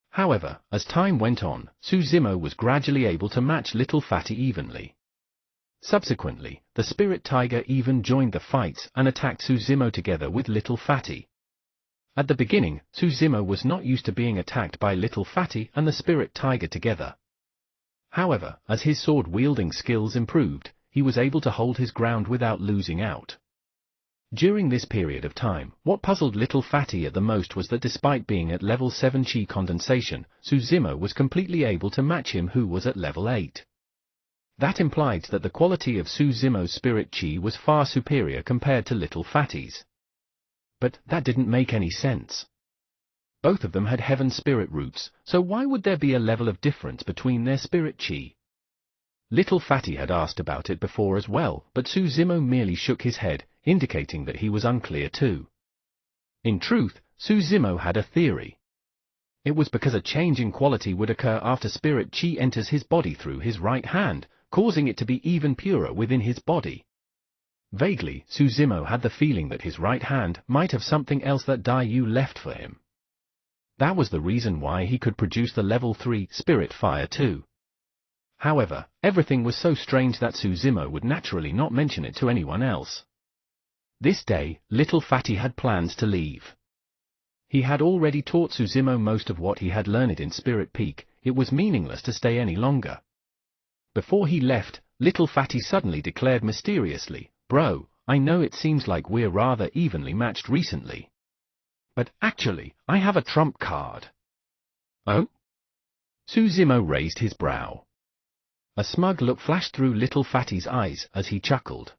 [SPEAKER 1] However, as time went on, Su Zimo was gradually able to match Little Fatty evenly. Subsequently, the Spirit Tiger even joined the fights and attacked Su Zimo together with Little Fatty. At the beginning, Su Zimo was not used to being attacked by Little Fatty and the Spirit Tiger together. However, as his sword-wielding skills improved, he was able to hold his ground without losing out. During this period of time, what puzzled Little Fatty at the most was that despite being at level 7 Qi condensation, Su Zimo was completely able to match him who was at level 8. That implied that the quality of Su Zimo's spirit Qi was far superior compared to Little Fatty's. But that didn't make any sense. Both of them had heaven spirit roots, so why would there be a level of difference between their spirit Qi? Little Fatty had asked about it before as well, but Su Zimo merely shook his head, indicating that he was unclear too. In truth, Su Zimo had a theory. It was because a change in quality would occur after spirit Qi enters his body through his right hand, causing it to be even purer within his body. Vaguely, Su Zimo had the feeling that his right hand might have something else that Dai Yu left for him. That was the reason why he could produce the level 3 spirit fire too. However, everything was so strange that Su Zimo would naturally not mention it to anyone else. This day, Little Fatty had plans to leave. He had already taught Su Zimo most of what he had learned in Spirit Peak, it was meaningless to stay any longer. Before he left, Little Fatty suddenly declared mysteriously, "Bro, I know it seems like we're rather evenly matched recently. But actually, I have a trump card." "Oh?" Su Zimo raised his brow. A smug look flashed through Little Fatty's eyes as he chuckled.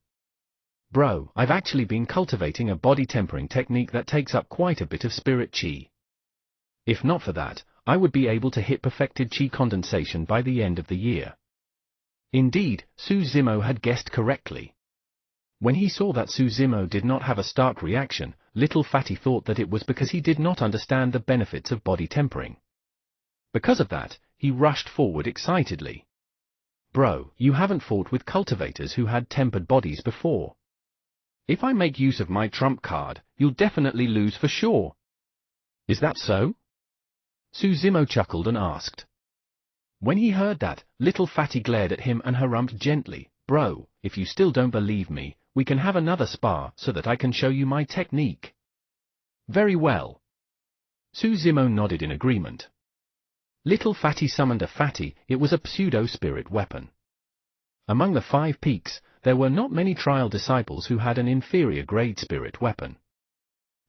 [SPEAKER 1] "Bro, I've actually been cultivating a body tempering technique that takes up quite a bit of spirit Qi. If not for that, I would be able to hit perfected Qi condensation by the end of the year." Indeed, Su Zimo had guessed correctly. When he saw that Su Zimo did not have a stark reaction, Little Fatty thought that it was because he did not understand the benefits of body tempering. Because of that, he rushed forward excitedly. "Bro, you haven't fought with cultivators who had tempered bodies before. If I make use of my trump card, you'll definitely lose for sure. Is that so?" Su Zimo chuckled and asked. When he heard that, Little Fatty glared at him and harumphed gently, "Bro, if you still don't believe me, we can have another spar so that I can show you my technique." "Very well." Suzimo nodded in agreement. Little Fatty summoned a fatty. It was a pseudo-spirit weapon. Among the 5 peaks, there were not many trial disciples who had an inferior grade spirit weapon.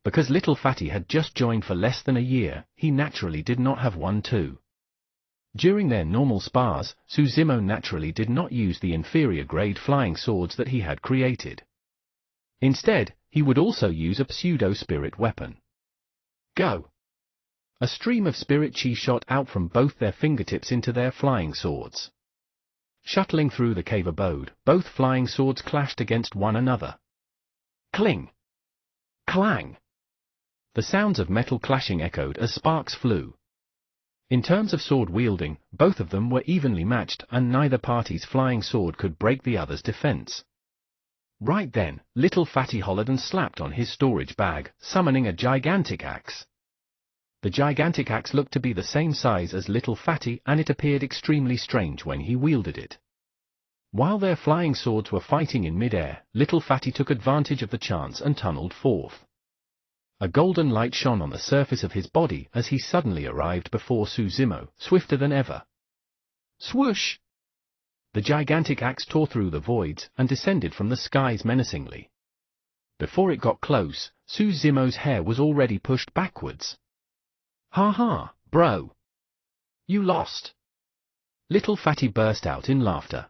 [SPEAKER 1] Because Little Fatty had just joined for less than a year, he naturally did not have one too. During their normal spars, Suzimo naturally did not use the inferior grade flying swords that he had created. Instead, he would also use a pseudo-spirit weapon. Go! A stream of spirit chi shot out from both their fingertips into their flying swords. Shuttling through the cave abode, both flying swords clashed against one another. Cling! Clang! The sounds of metal clashing echoed as sparks flew. In terms of sword wielding, both of them were evenly matched, and neither party's flying sword could break the other's defense. Right then, Little Fatty hollered and slapped on his storage bag, summoning a gigantic axe. The gigantic axe looked to be the same size as Little Fatty, and it appeared extremely strange when he wielded it. While their flying swords were fighting in mid-air, Little Fatty took advantage of the chance and tunneled forth. A golden light shone on the surface of his body as he suddenly arrived before Suzimo, swifter than ever. Swoosh! The gigantic axe tore through the voids and descended from the skies menacingly. Before it got close, Suzimo's hair was already pushed backwards. Ha ha, bro! You lost! Little Fatty burst out in laughter.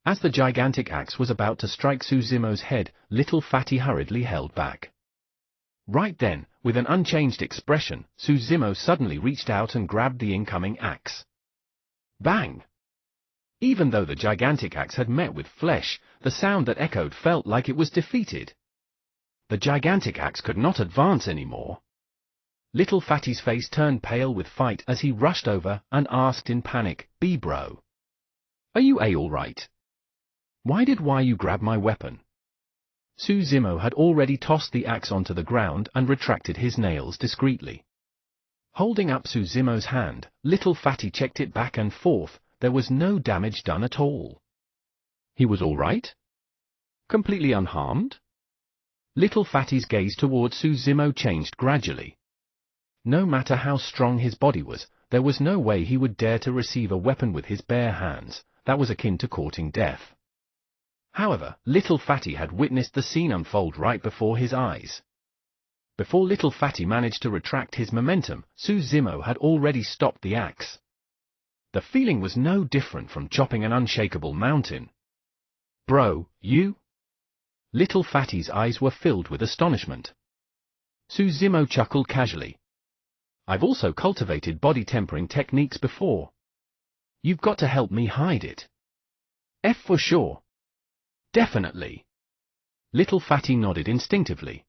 [SPEAKER 1] As the gigantic axe was about to strike Suzimo's head, Little Fatty hurriedly held back. Right then, with an unchanged expression, Suzimo suddenly reached out and grabbed the incoming axe. Bang! Even though the gigantic axe had met with flesh, the sound that echoed felt like it was defeated. The gigantic axe could not advance anymore. Little Fatty's face turned pale with fright as he rushed over and asked in panic, "B-bro, are you all-right? Why did you grab my weapon?" Suzimo had already tossed the axe onto the ground and retracted his nails discreetly. Holding up Suzimo's hand, Little Fatty checked it back and forth. There was no damage done at all. He was all right? Completely unharmed? Little Fatty's gaze towards Suzimo changed gradually. No matter how strong his body was, there was no way he would dare to receive a weapon with his bare hands. That was akin to courting death. However, Little Fatty had witnessed the scene unfold right before his eyes. Before Little Fatty managed to retract his momentum, Suzimo had already stopped the axe. The feeling was no different from chopping an unshakable mountain. "Bro, you?" Little Fatty's eyes were filled with astonishment. Suzimo chuckled casually. "I've also cultivated body tempering techniques before. You've got to help me hide it." "F for sure." "Definitely." Little Fatty nodded instinctively.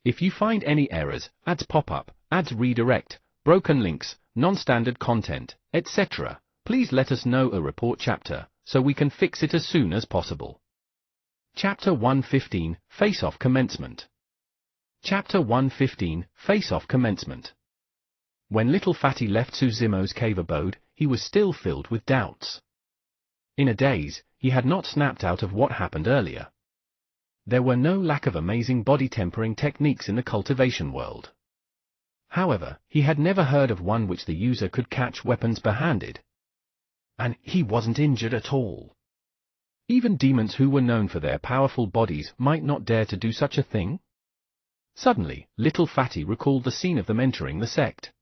[SPEAKER 1] "If you find any errors, ads pop up, ads redirect, broken links, non-standard content, etc., please let us know a report chapter, so we can fix it as soon as possible." Chapter 115, Face-Off Commencement. Chapter 115, Face-Off Commencement. When Little Fatty left Suzimo's cave abode, he was still filled with doubts. In a daze, he had not snapped out of what happened earlier. There were no lack of amazing body tempering techniques in the cultivation world. However, he had never heard of one which the user could catch weapons barehanded. And he wasn't injured at all. Even demons who were known for their powerful bodies might not dare to do such a thing. Suddenly, Little Fatty recalled the scene of them entering the sect.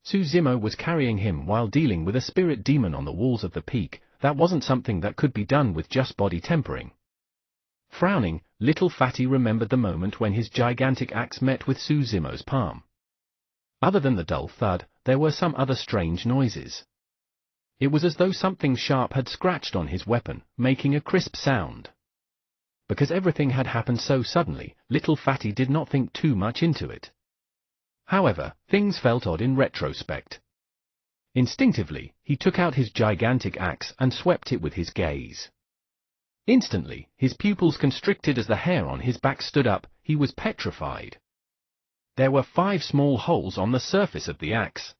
[SPEAKER 1] Suzimo was carrying him while dealing with a spirit demon on the walls of the peak. That wasn't something that could be done with just body tempering. Frowning, Little Fatty remembered the moment when his gigantic axe met with Suzimo's palm. Other than the dull thud, there were some other strange noises. It was as though something sharp had scratched on his weapon, making a crisp sound. Because everything had happened so suddenly, Little Fatty did not think too much into it. However, things felt odd in retrospect. Instinctively, he took out his gigantic axe and swept it with his gaze. Instantly, his pupils constricted as the hair on his back stood up. He was petrified. There were 5 small holes on the surface of the axe.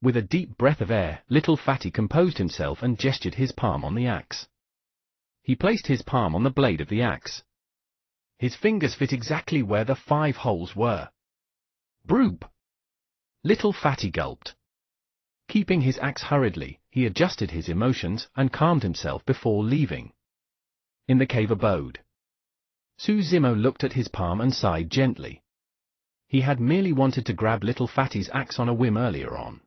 [SPEAKER 1] With a deep breath of air, Little Fatty composed himself and gestured his palm on the axe. He placed his palm on the blade of the axe. His fingers fit exactly where the 5 holes were. Broop! Little Fatty gulped. Keeping his axe hurriedly, he adjusted his emotions and calmed himself before leaving. In the cave abode, Su Zimo looked at his palm and sighed gently. He had merely wanted to grab Little Fatty's axe on a whim earlier on.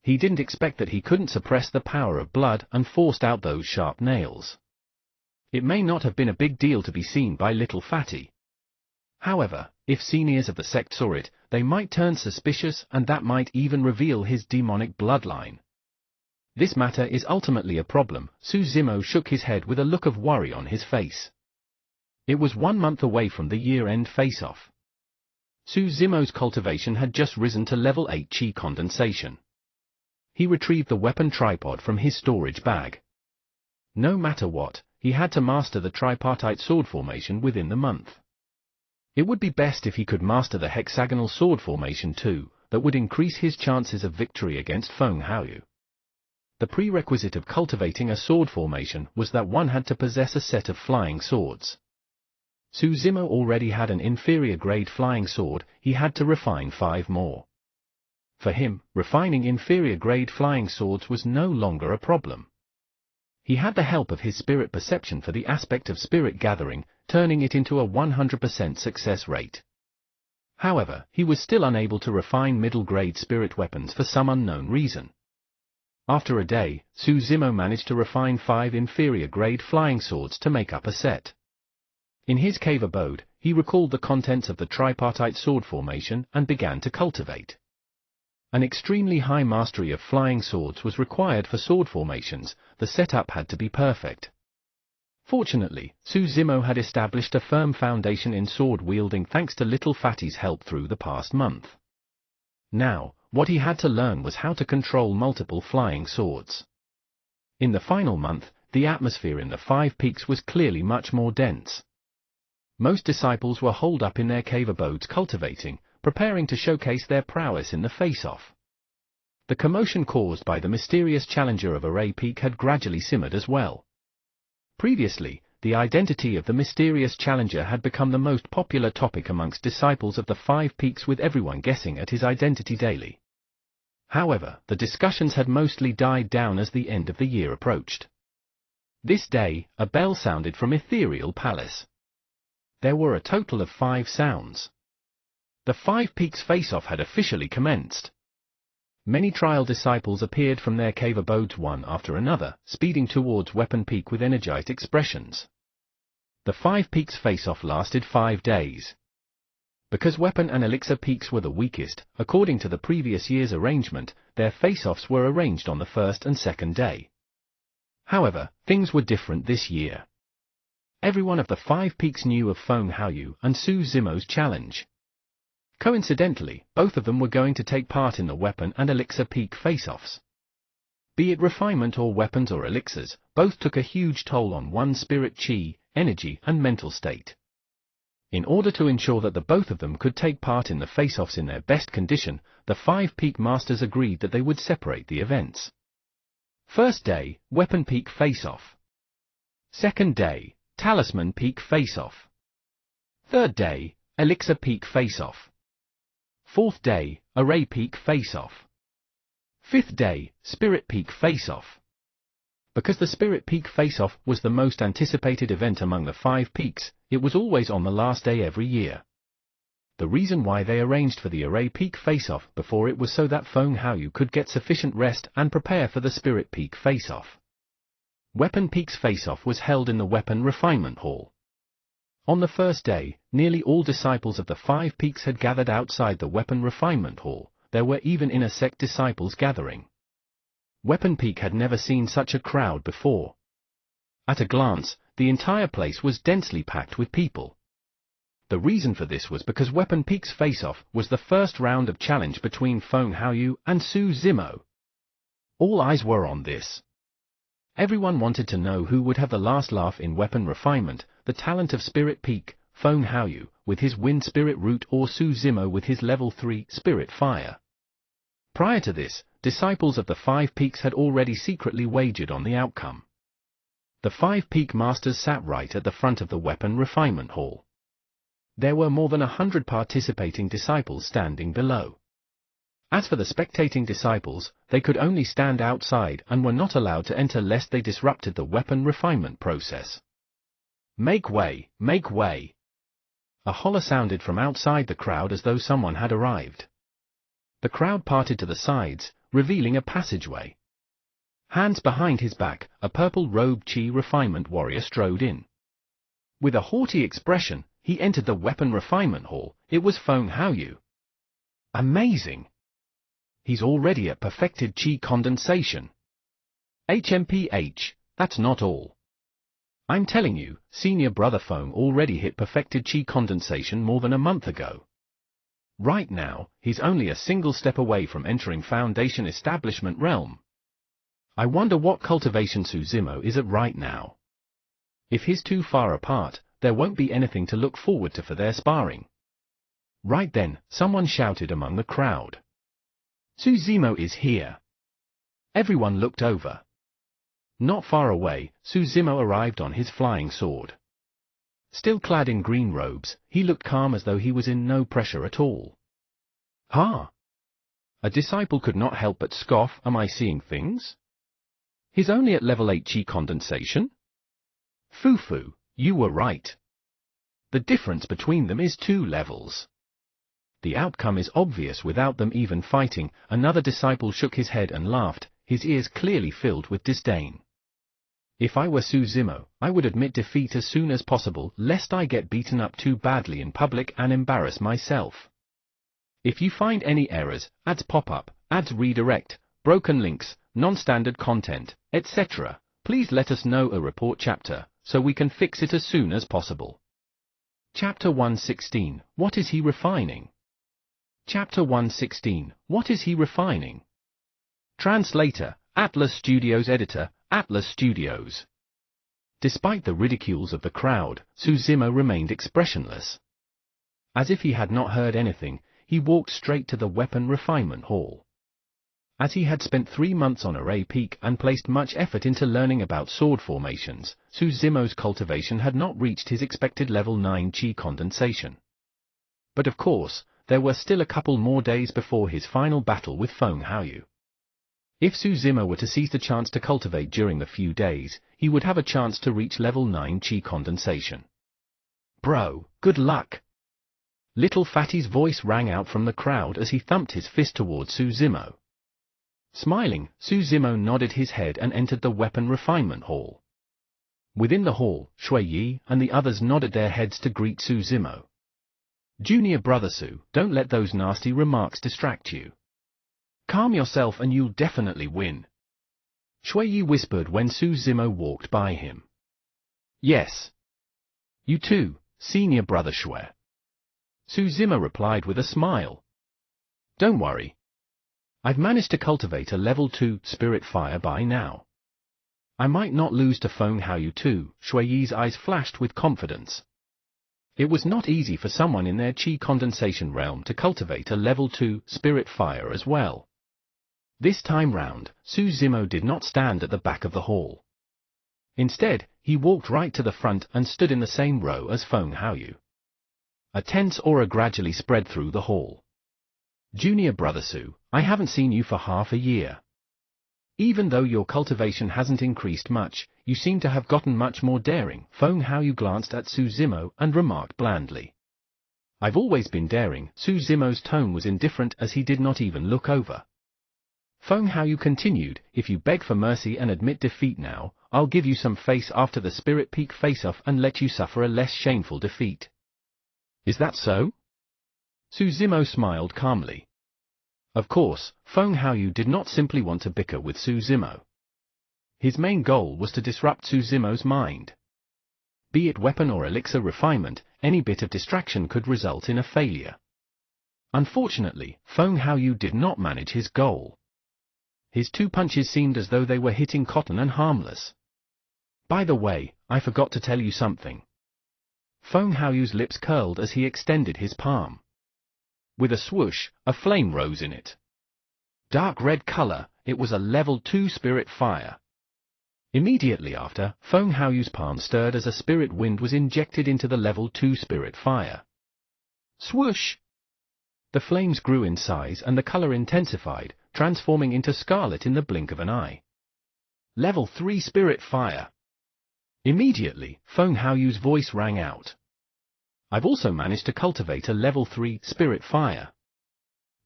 [SPEAKER 1] He didn't expect that he couldn't suppress the power of blood and forced out those sharp nails. It may not have been a big deal to be seen by Little Fatty. However, if seniors of the sect saw it, they might turn suspicious, and that might even reveal his demonic bloodline. This matter is ultimately a problem. Su Zimo shook his head with a look of worry on his face. It was 1 month away from the year-end face-off. Su Zimo's cultivation had just risen to level 8 Qi condensation. He retrieved the weapon tripod from his storage bag. No matter what, he had to master the tripartite sword formation within the month. It would be best if he could master the hexagonal sword formation too, that would increase his chances of victory against Feng Haoyu. The prerequisite of cultivating a sword formation was that one had to possess a set of flying swords. Su Zimo already had an inferior grade flying sword, he had to refine 5 more. For him, refining inferior grade flying swords was no longer a problem. He had the help of his spirit perception for the aspect of spirit gathering, turning it into a 100% success rate. However, he was still unable to refine middle-grade spirit weapons for some unknown reason. After a day, Su Zimo managed to refine 5 inferior-grade flying swords to make up a set. In his cave abode, he recalled the contents of the tripartite sword formation and began to cultivate. An extremely high mastery of flying swords was required for sword formations. The setup had to be perfect. Fortunately, Su Zimo had established a firm foundation in sword wielding thanks to Little Fatty's help through the past month. Now, what he had to learn was how to control multiple flying swords. In the final month, the atmosphere in the 5 peaks was clearly much more dense. Most disciples were holed up in their cave abodes cultivating, preparing to showcase their prowess in the face-off. The commotion caused by the mysterious challenger of Array Peak had gradually simmered as well. Previously, the identity of the mysterious challenger had become the most popular topic amongst disciples of the 5 peaks, with everyone guessing at his identity daily. However, the discussions had mostly died down as the end of the year approached. This day, a bell sounded from Ethereal Palace. There were a total of 5 sounds. The 5 peaks face-off had officially commenced. Many trial disciples appeared from their cave abodes one after another, speeding towards Weapon Peak with energized expressions. The 5 peaks face-off lasted 5 days. Because Weapon and Elixir peaks were the weakest, according to the previous year's arrangement, their face-offs were arranged on the first and second day. However, things were different this year. Everyone of the 5 peaks knew of Feng Haoyu and Su Zimo's challenge. Coincidentally, both of them were going to take part in the Weapon and Elixir peak face-offs. Be it refinement or weapons or elixirs, both took a huge toll on one's spirit chi, energy and mental state. In order to ensure that the both of them could take part in the face-offs in their best condition, the 5 peak masters agreed that they would separate the events. First day, Weapon Peak face-off. Second day, Talisman Peak face-off. Third day, Elixir Peak face-off. Fourth day, Array Peak face-off. Fifth day, Spirit Peak face-off. Because the Spirit Peak face-off was the most anticipated event among the 5 peaks, it was always on the last day every year. The reason why they arranged for the Array Peak face-off before it was so that Feng Haoyu could get sufficient rest and prepare for the Spirit Peak face-off. Weapon Peak's face-off was held in the Weapon Refinement Hall. On the first day, nearly all disciples of the 5 peaks had gathered outside the Weapon Refinement Hall. There were even inner sect disciples gathering. Weapon Peak had never seen such a crowd before. At a glance, the entire place was densely packed with people. The reason for this was because Weapon Peak's face-off was the first round of challenge between Feng Haoyu and Su Zimo. All eyes were on this. Everyone wanted to know who would have the last laugh in Weapon Refinement, the talent of Spirit Peak, Feng Haoyu, with his Wind Spirit Root, or Su Zimo with his Level 3 Spirit Fire. Prior to this, disciples of the 5 peaks had already secretly wagered on the outcome. The 5 peak masters sat right at the front of the Weapon Refinement Hall. There were more than 100 participating disciples standing below. As for the spectating disciples, they could only stand outside and were not allowed to enter lest they disrupted the weapon refinement process. "Make way! Make way!" A holler sounded from outside the crowd as though someone had arrived. The crowd parted to the sides, revealing a passageway. Hands behind his back, a purple-robed Qi refinement warrior strode in. With a haughty expression, he entered the weapon refinement hall. It was Feng Haoyu. Amazing! He's already at perfected Qi condensation. HMPH, that's not all. I'm telling you, senior brother Feng already hit perfected Qi condensation more than a month ago. Right now, he's only a single step away from entering Foundation Establishment realm. I wonder what cultivation Su Zimo is at right now. If he's too far apart, there won't be anything to look forward to for their sparring. Right then, someone shouted among the crowd. Su Zimo is here. Everyone looked over. Not far away, Su Zimo arrived on his flying sword. Still clad in green robes, he looked calm as though he was in no pressure at all. "Ha!" A disciple could not help but scoff. "Am I seeing things? He's only at level 8 Qi condensation?" "Fufu, you were right. The difference between them is 2 levels. The outcome is obvious without them even fighting." Another disciple shook his head and laughed, his ears clearly filled with disdain. "If I were Su Zimo, I would admit defeat as soon as possible, lest I get beaten up too badly in public and embarrass myself. If you find any errors, ads pop up, ads redirect, broken links, non-standard content, etc., please let us know a report chapter, so we can fix it as soon as possible." Chapter 116, What is he refining? Chapter 116, What is he refining? Translator, Atlas Studios. Editor, Atlas Studios. Despite the ridicules of the crowd, Su Zimo remained expressionless. As if he had not heard anything, he walked straight to the weapon refinement hall. As he had spent 3 months on Array Peak and placed much effort into learning about sword formations, Su Zimo's cultivation had not reached his expected level 9 Qi condensation. But of course, there were still a couple more days before his final battle with Feng Haoyu. If Su Zimo were to seize the chance to cultivate during the few days, he would have a chance to reach level 9 Qi condensation. "Bro, good luck!" Little Fatty's voice rang out from the crowd as he thumped his fist towards Su Zimo. Smiling, Su Zimo nodded his head and entered the weapon refinement hall. Within the hall, Shui Yi and the others nodded their heads to greet Su Zimo. "Junior brother Su, don't let those nasty remarks distract you. Calm yourself and you'll definitely win," Shui Yi whispered when Su Zimo walked by him. "Yes. You too, senior brother Shui," Su Zimo replied with a smile. "Don't worry. I've managed to cultivate a level 2 spirit fire by now. I might not lose to Feng Haoyu too." Shui Yi's eyes flashed with confidence. It was not easy for someone in their Qi condensation realm to cultivate a level 2 spirit fire as well. This time round, Su Zimo did not stand at the back of the hall. Instead, he walked right to the front and stood in the same row as Feng Haoyu. A tense aura gradually spread through the hall. "Junior brother Su, I haven't seen you for half a year. Even though your cultivation hasn't increased much, you seem to have gotten much more daring." Feng Haoyu glanced at Su Zimo and remarked blandly. "I've always been daring." Su Zimo's tone was indifferent as he did not even look over. Feng Haoyu continued, "If you beg for mercy and admit defeat now, I'll give you some face after the Spirit Peak face-off and let you suffer a less shameful defeat." "Is that so?" Su Zimo smiled calmly. Of course, Feng Haoyu did not simply want to bicker with Su Zimo. His main goal was to disrupt Su Zimo's mind. Be it weapon or elixir refinement, any bit of distraction could result in a failure. Unfortunately, Feng Haoyu did not manage his goal. His 2 punches seemed as though they were hitting cotton and harmless. "By the way, I forgot to tell you something." Feng Haoyu's lips curled as he extended his palm. With a swoosh, a flame rose in it. Dark red color, it was a level 2 spirit fire. Immediately after, Feng Haoyu's palm stirred as a spirit wind was injected into the level 2 spirit fire. Swoosh! The flames grew in size and the color intensified, transforming into scarlet in the blink of an eye. Level 3 Spirit Fire. Immediately, Feng Haoyu's voice rang out. I've also managed to cultivate a level 3 Spirit Fire.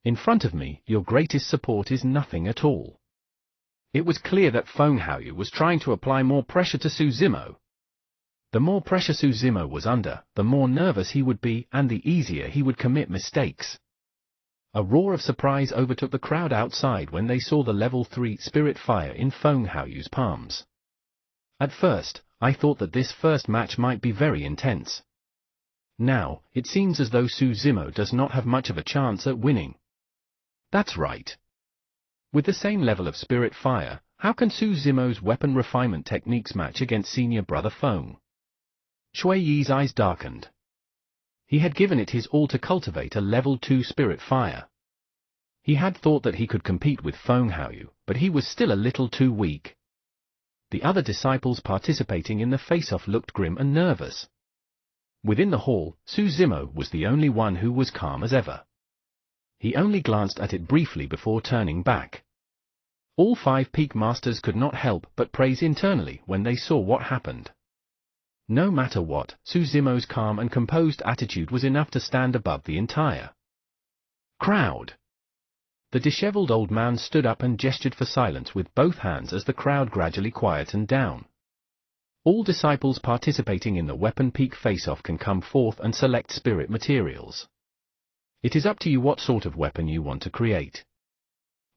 [SPEAKER 1] In front of me, your greatest support is nothing at all. It was clear that Feng Haoyu was trying to apply more pressure to Su Zimo. The more pressure Su Zimo was under, the more nervous he would be and the easier he would commit mistakes. A roar of surprise overtook the crowd outside when they saw the level 3 Spirit Fire in Feng Haoyu's palms. At first, I thought that this first match might be very intense. Now, it seems as though Su Zimo does not have much of a chance at winning. That's right. With the same level of Spirit Fire, how can Su Zimo's weapon refinement techniques match against senior brother Feng? Shui Yi's eyes darkened. He had given it his all to cultivate a level 2 Spirit Fire. He had thought that he could compete with Feng Haoyu, but he was still a little too weak. The other disciples participating in the face-off looked grim and nervous. Within the hall, Su Zimo was the only one who was calm as ever. He only glanced at it briefly before turning back. All 5 peak masters could not help but praise internally when they saw what happened. No matter what, Su Zimo's calm and composed attitude was enough to stand above the entire crowd. The disheveled old man stood up and gestured for silence with both hands as the crowd gradually quietened down. All disciples participating in the weapon peak face-off can come forth and select spirit materials. It is up to you what sort of weapon you want to create.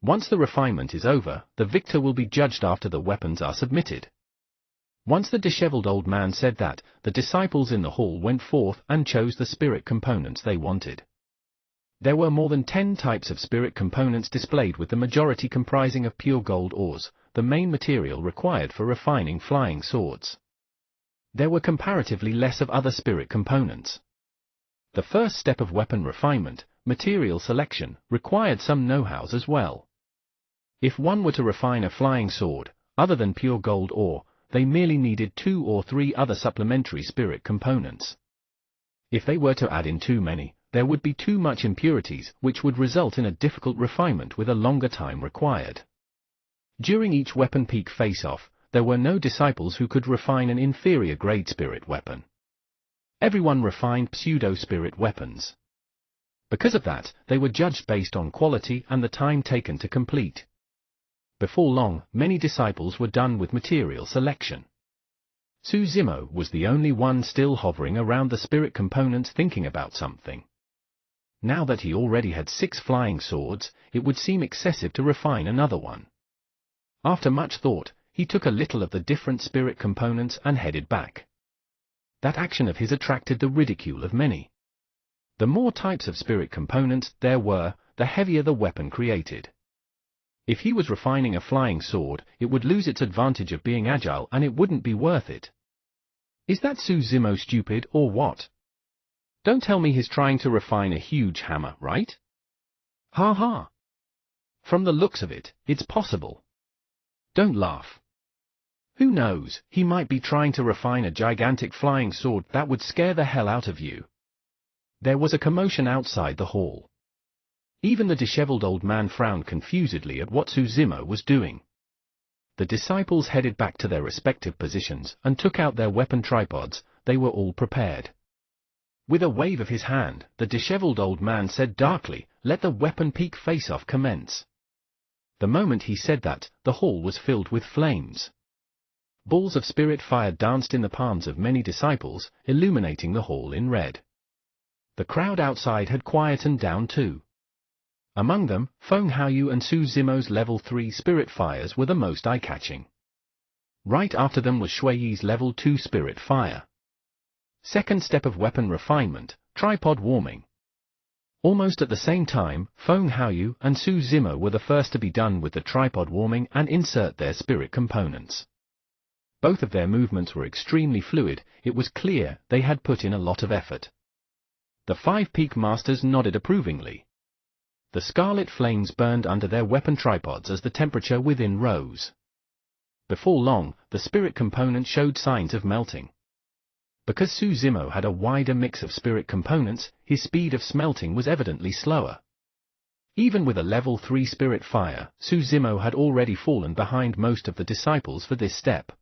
[SPEAKER 1] Once the refinement is over, the victor will be judged after the weapons are submitted. Once the disheveled old man said that, the disciples in the hall went forth and chose the spirit components they wanted. There were more than 10 types of spirit components displayed, with the majority comprising of pure gold ores, the main material required for refining flying swords. There were comparatively less of other spirit components. The first step of weapon refinement, material selection, required some know-hows as well. If one were to refine a flying sword, other than pure gold ore, they merely needed 2 or 3 other supplementary spirit components. If they were to add in too many, there would be too much impurities, which would result in a difficult refinement with a longer time required. During each weapon peak face-off, there were no disciples who could refine an inferior grade spirit weapon. Everyone refined pseudo-spirit weapons. Because of that, they were judged based on quality and the time taken to complete. Before long, many disciples were done with material selection. Su Zimo was the only one still hovering around the spirit components, thinking about something. Now that he already had 6 flying swords, it would seem excessive to refine another one. After much thought, he took a little of the different spirit components and headed back. That action of his attracted the ridicule of many. The more types of spirit components there were, the heavier the weapon created. If he was refining a flying sword, it would lose its advantage of being agile and it wouldn't be worth it. Is that Su Zimo stupid or what? Don't tell me he's trying to refine a huge hammer, right? Ha ha. From the looks of it, it's possible. Don't laugh. Who knows, he might be trying to refine a gigantic flying sword that would scare the hell out of you. There was a commotion outside the hall. Even the disheveled old man frowned confusedly at what Su Zimo was doing. The disciples headed back to their respective positions and took out their weapon tripods. They were all prepared. With a wave of his hand, the disheveled old man said darkly, "Let the weapon peak face-off commence." The moment he said that, the hall was filled with flames. Balls of spirit fire danced in the palms of many disciples, illuminating the hall in red. The crowd outside had quietened down too. Among them, Feng Haoyu and Su Zimo's level 3 spirit fires were the most eye-catching. Right after them was Shui Yi's level 2 spirit fire. Second step of weapon refinement, tripod warming. Almost at the same time, Feng Haoyu and Su Zimo were the first to be done with the tripod warming and insert their spirit components. Both of their movements were extremely fluid. It was clear they had put in a lot of effort. The 5 peak masters nodded approvingly. The scarlet flames burned under their weapon tripods as the temperature within rose. Before long, the spirit component showed signs of melting. Because Su Zimo had a wider mix of spirit components, his speed of smelting was evidently slower. Even with a level 3 spirit fire, Su Zimo had already fallen behind most of the disciples for this step.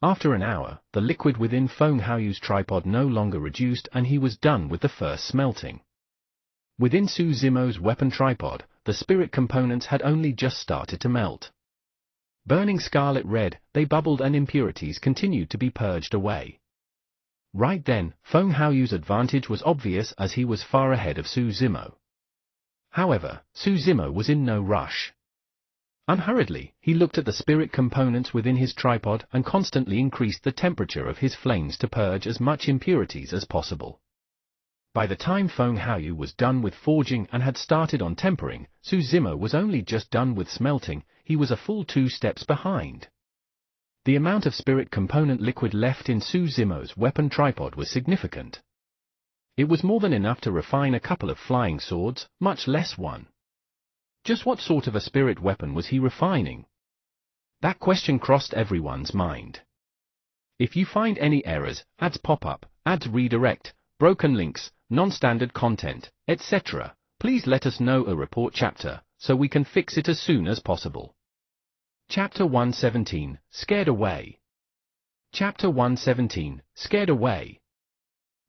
[SPEAKER 1] After an hour, the liquid within Feng Haoyu's tripod no longer reduced and he was done with the first smelting. Within Su Zimo's weapon tripod, the spirit components had only just started to melt. Burning scarlet red, they bubbled and impurities continued to be purged away. Right then, Feng Haoyu's advantage was obvious as he was far ahead of Su Zimo. However, Su Zimo was in no rush. Unhurriedly, he looked at the spirit components within his tripod and constantly increased the temperature of his flames to purge as much impurities as possible. By the time Feng Haoyu was done with forging and had started on tempering, Su Zimo was only just done with smelting. He was a full 2 steps behind. The amount of spirit component liquid left in Su Zimo's weapon tripod was significant. It was more than enough to refine a couple of flying swords, much less one. Just what sort of a spirit weapon was he refining? That question crossed everyone's mind. If you find any errors, ads pop up, ads redirect, broken links, non-standard content, etc., please let us know a report chapter, so we can fix it as soon as possible. Chapter 117, Scared Away. Chapter 117, Scared Away.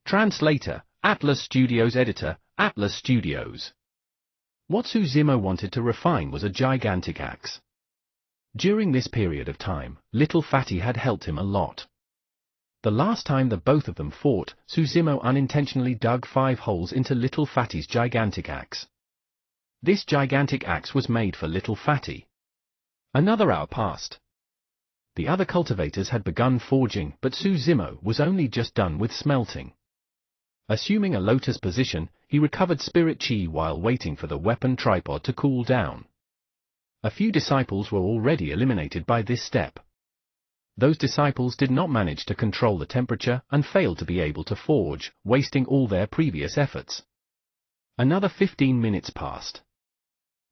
[SPEAKER 1] Translator, Atlas Studios. Editor, Atlas Studios. What Su Zimo wanted to refine was a gigantic axe. During this period of time, Little Fatty had helped him a lot. The last time the both of them fought, Su Zimo unintentionally dug 5 holes into Little Fatty's gigantic axe. This gigantic axe was made for Little Fatty. Another hour passed. The other cultivators had begun forging, but Su Zimo was only just done with smelting. Assuming a lotus position, he recovered spirit chi while waiting for the weapon tripod to cool down. A few disciples were already eliminated by this step. Those disciples did not manage to control the temperature and failed to be able to forge, wasting all their previous efforts. Another 15 minutes passed.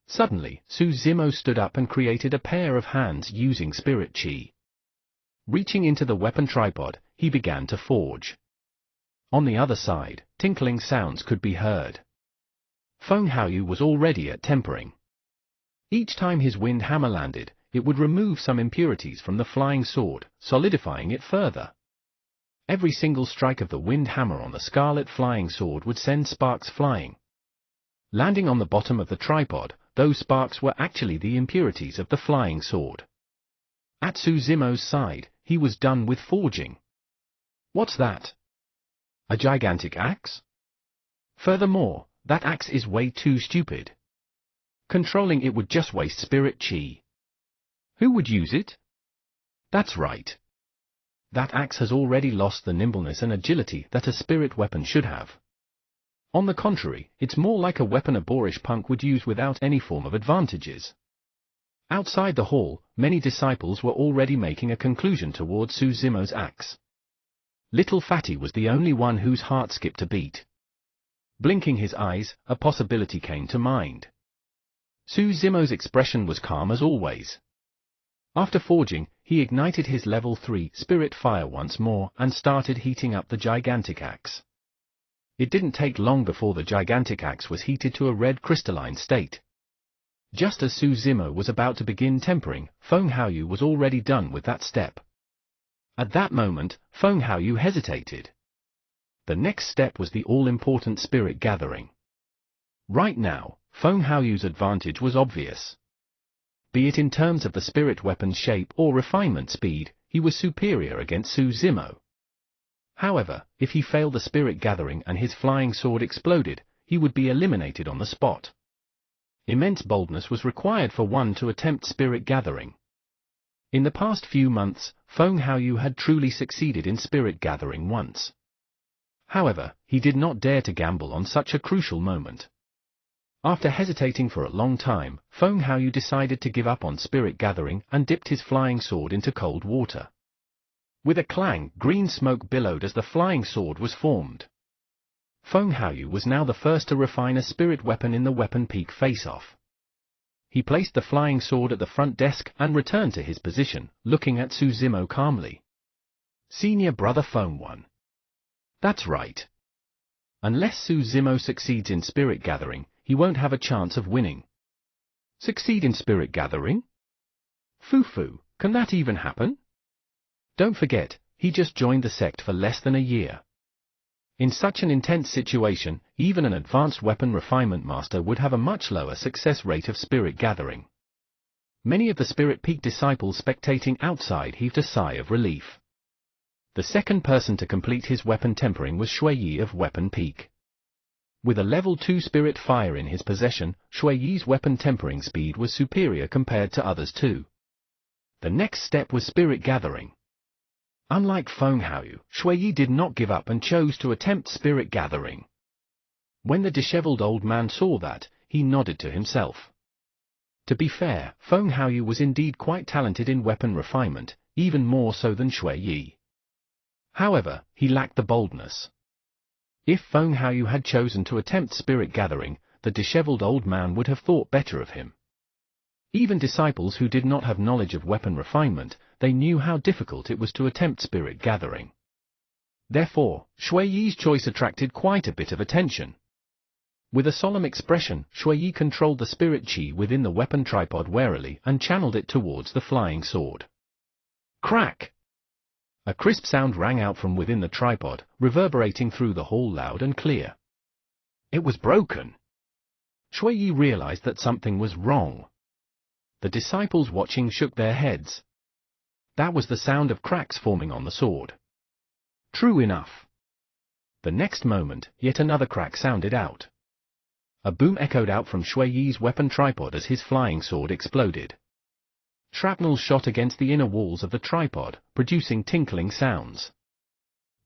[SPEAKER 1] Suddenly, Su Zimo stood up and created a pair of hands using spirit chi. Reaching into the weapon tripod, he began to forge. On the other side, tinkling sounds could be heard. Feng Haoyu was already at tempering. Each time his wind hammer landed, it would remove some impurities from the flying sword, solidifying it further. Every single strike of the wind hammer on the scarlet flying sword would send sparks flying. Landing on the bottom of the tripod, those sparks were actually the impurities of the flying sword. At Su Zimo's side, he was done with forging. What's that? A gigantic axe? Furthermore, that axe is way too stupid. Controlling it would just waste spirit chi. Who would use it? That's right. That axe has already lost the nimbleness and agility that a spirit weapon should have. On the contrary, it's more like a weapon a boorish punk would use without any form of advantages. Outside the hall, many disciples were already making a conclusion towards Su Zimo's axe. Little Fatty was the only one whose heart skipped a beat. Blinking his eyes, a possibility came to mind. Su Zimo's expression was calm as always. After forging, he ignited his level 3 spirit fire once more and started heating up the gigantic axe. It didn't take long before the gigantic axe was heated to a red crystalline state. Just as Su Zimo was about to begin tempering, Feng Haoyu was already done with that step. At that moment, Feng Haoyu hesitated. The next step was the all-important spirit gathering. Right now, Feng Haoyu's advantage was obvious. Be it in terms of the spirit weapon's shape or refinement speed, he was superior against Su Zimo. However, if he failed the spirit gathering and his flying sword exploded, he would be eliminated on the spot. Immense boldness was required for one to attempt spirit gathering. In the past few months, Feng Haoyu had truly succeeded in spirit gathering once. However, he did not dare to gamble on such a crucial moment. After hesitating for a long time, Feng Haoyu decided to give up on spirit gathering and dipped his flying sword into cold water. With a clang, green smoke billowed as the flying sword was formed. Feng Haoyu was now the first to refine a spirit weapon in the weapon peak face-off. He placed the flying sword at the front desk and returned to his position, looking at Su Zimo calmly. Senior Brother Feng 1. That's right. Unless Suzumo succeeds in spirit gathering, he won't have a chance of winning. Succeed in spirit gathering? Fufu, can that even happen? Don't forget, he just joined the sect for less than a year. In such an intense situation, even an advanced weapon refinement master would have a much lower success rate of spirit gathering. Many of the Spirit Peak disciples spectating outside heaved a sigh of relief. The second person to complete his weapon tempering was Shui Yi of Weapon Peak. With a level 2 spirit fire in his possession, Shui Yi's weapon tempering speed was superior compared to others too. The next step was spirit gathering. Unlike Feng Haoyu, Shui Yi did not give up and chose to attempt spirit gathering. When the disheveled old man saw that, he nodded to himself. To be fair, Feng Haoyu was indeed quite talented in weapon refinement, even more so than Shui Yi. However, he lacked the boldness. If Feng Haoyu had chosen to attempt spirit gathering, the disheveled old man would have thought better of him. Even disciples who did not have knowledge of weapon refinement, they knew how difficult it was to attempt spirit gathering. Therefore, Shui Yi's choice attracted quite a bit of attention. With a solemn expression, Shui Yi controlled the spirit chi within the weapon tripod warily and channeled it towards the flying sword. Crack! A crisp sound rang out from within the tripod, reverberating through the hall loud and clear. It was broken. Shui Yi realized that something was wrong. The disciples watching shook their heads. That was the sound of cracks forming on the sword. True enough. The next moment, yet another crack sounded out. A boom echoed out from Shui Yi's weapon tripod as his flying sword exploded. Shrapnel shot against the inner walls of the tripod, producing tinkling sounds.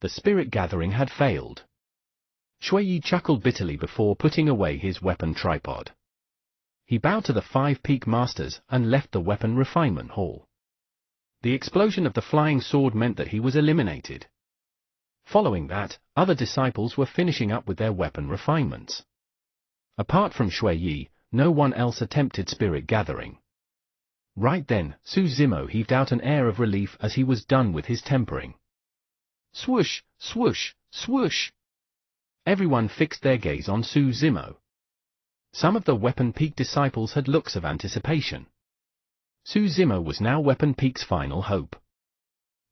[SPEAKER 1] The spirit gathering had failed. Shui Yi chuckled bitterly before putting away his weapon tripod. He bowed to the 5 peak masters and left the weapon refinement hall. The explosion of the flying sword meant that he was eliminated. Following that, other disciples were finishing up with their weapon refinements. Apart from Shui Yi, no one else attempted spirit gathering. Right then, Suzumo heaved out an air of relief as he was done with his tempering. Swoosh, swoosh, swoosh! Everyone fixed their gaze on Suzumo. Some of the Weapon Peak disciples had looks of anticipation. Suzumo was now Weapon Peak's final hope.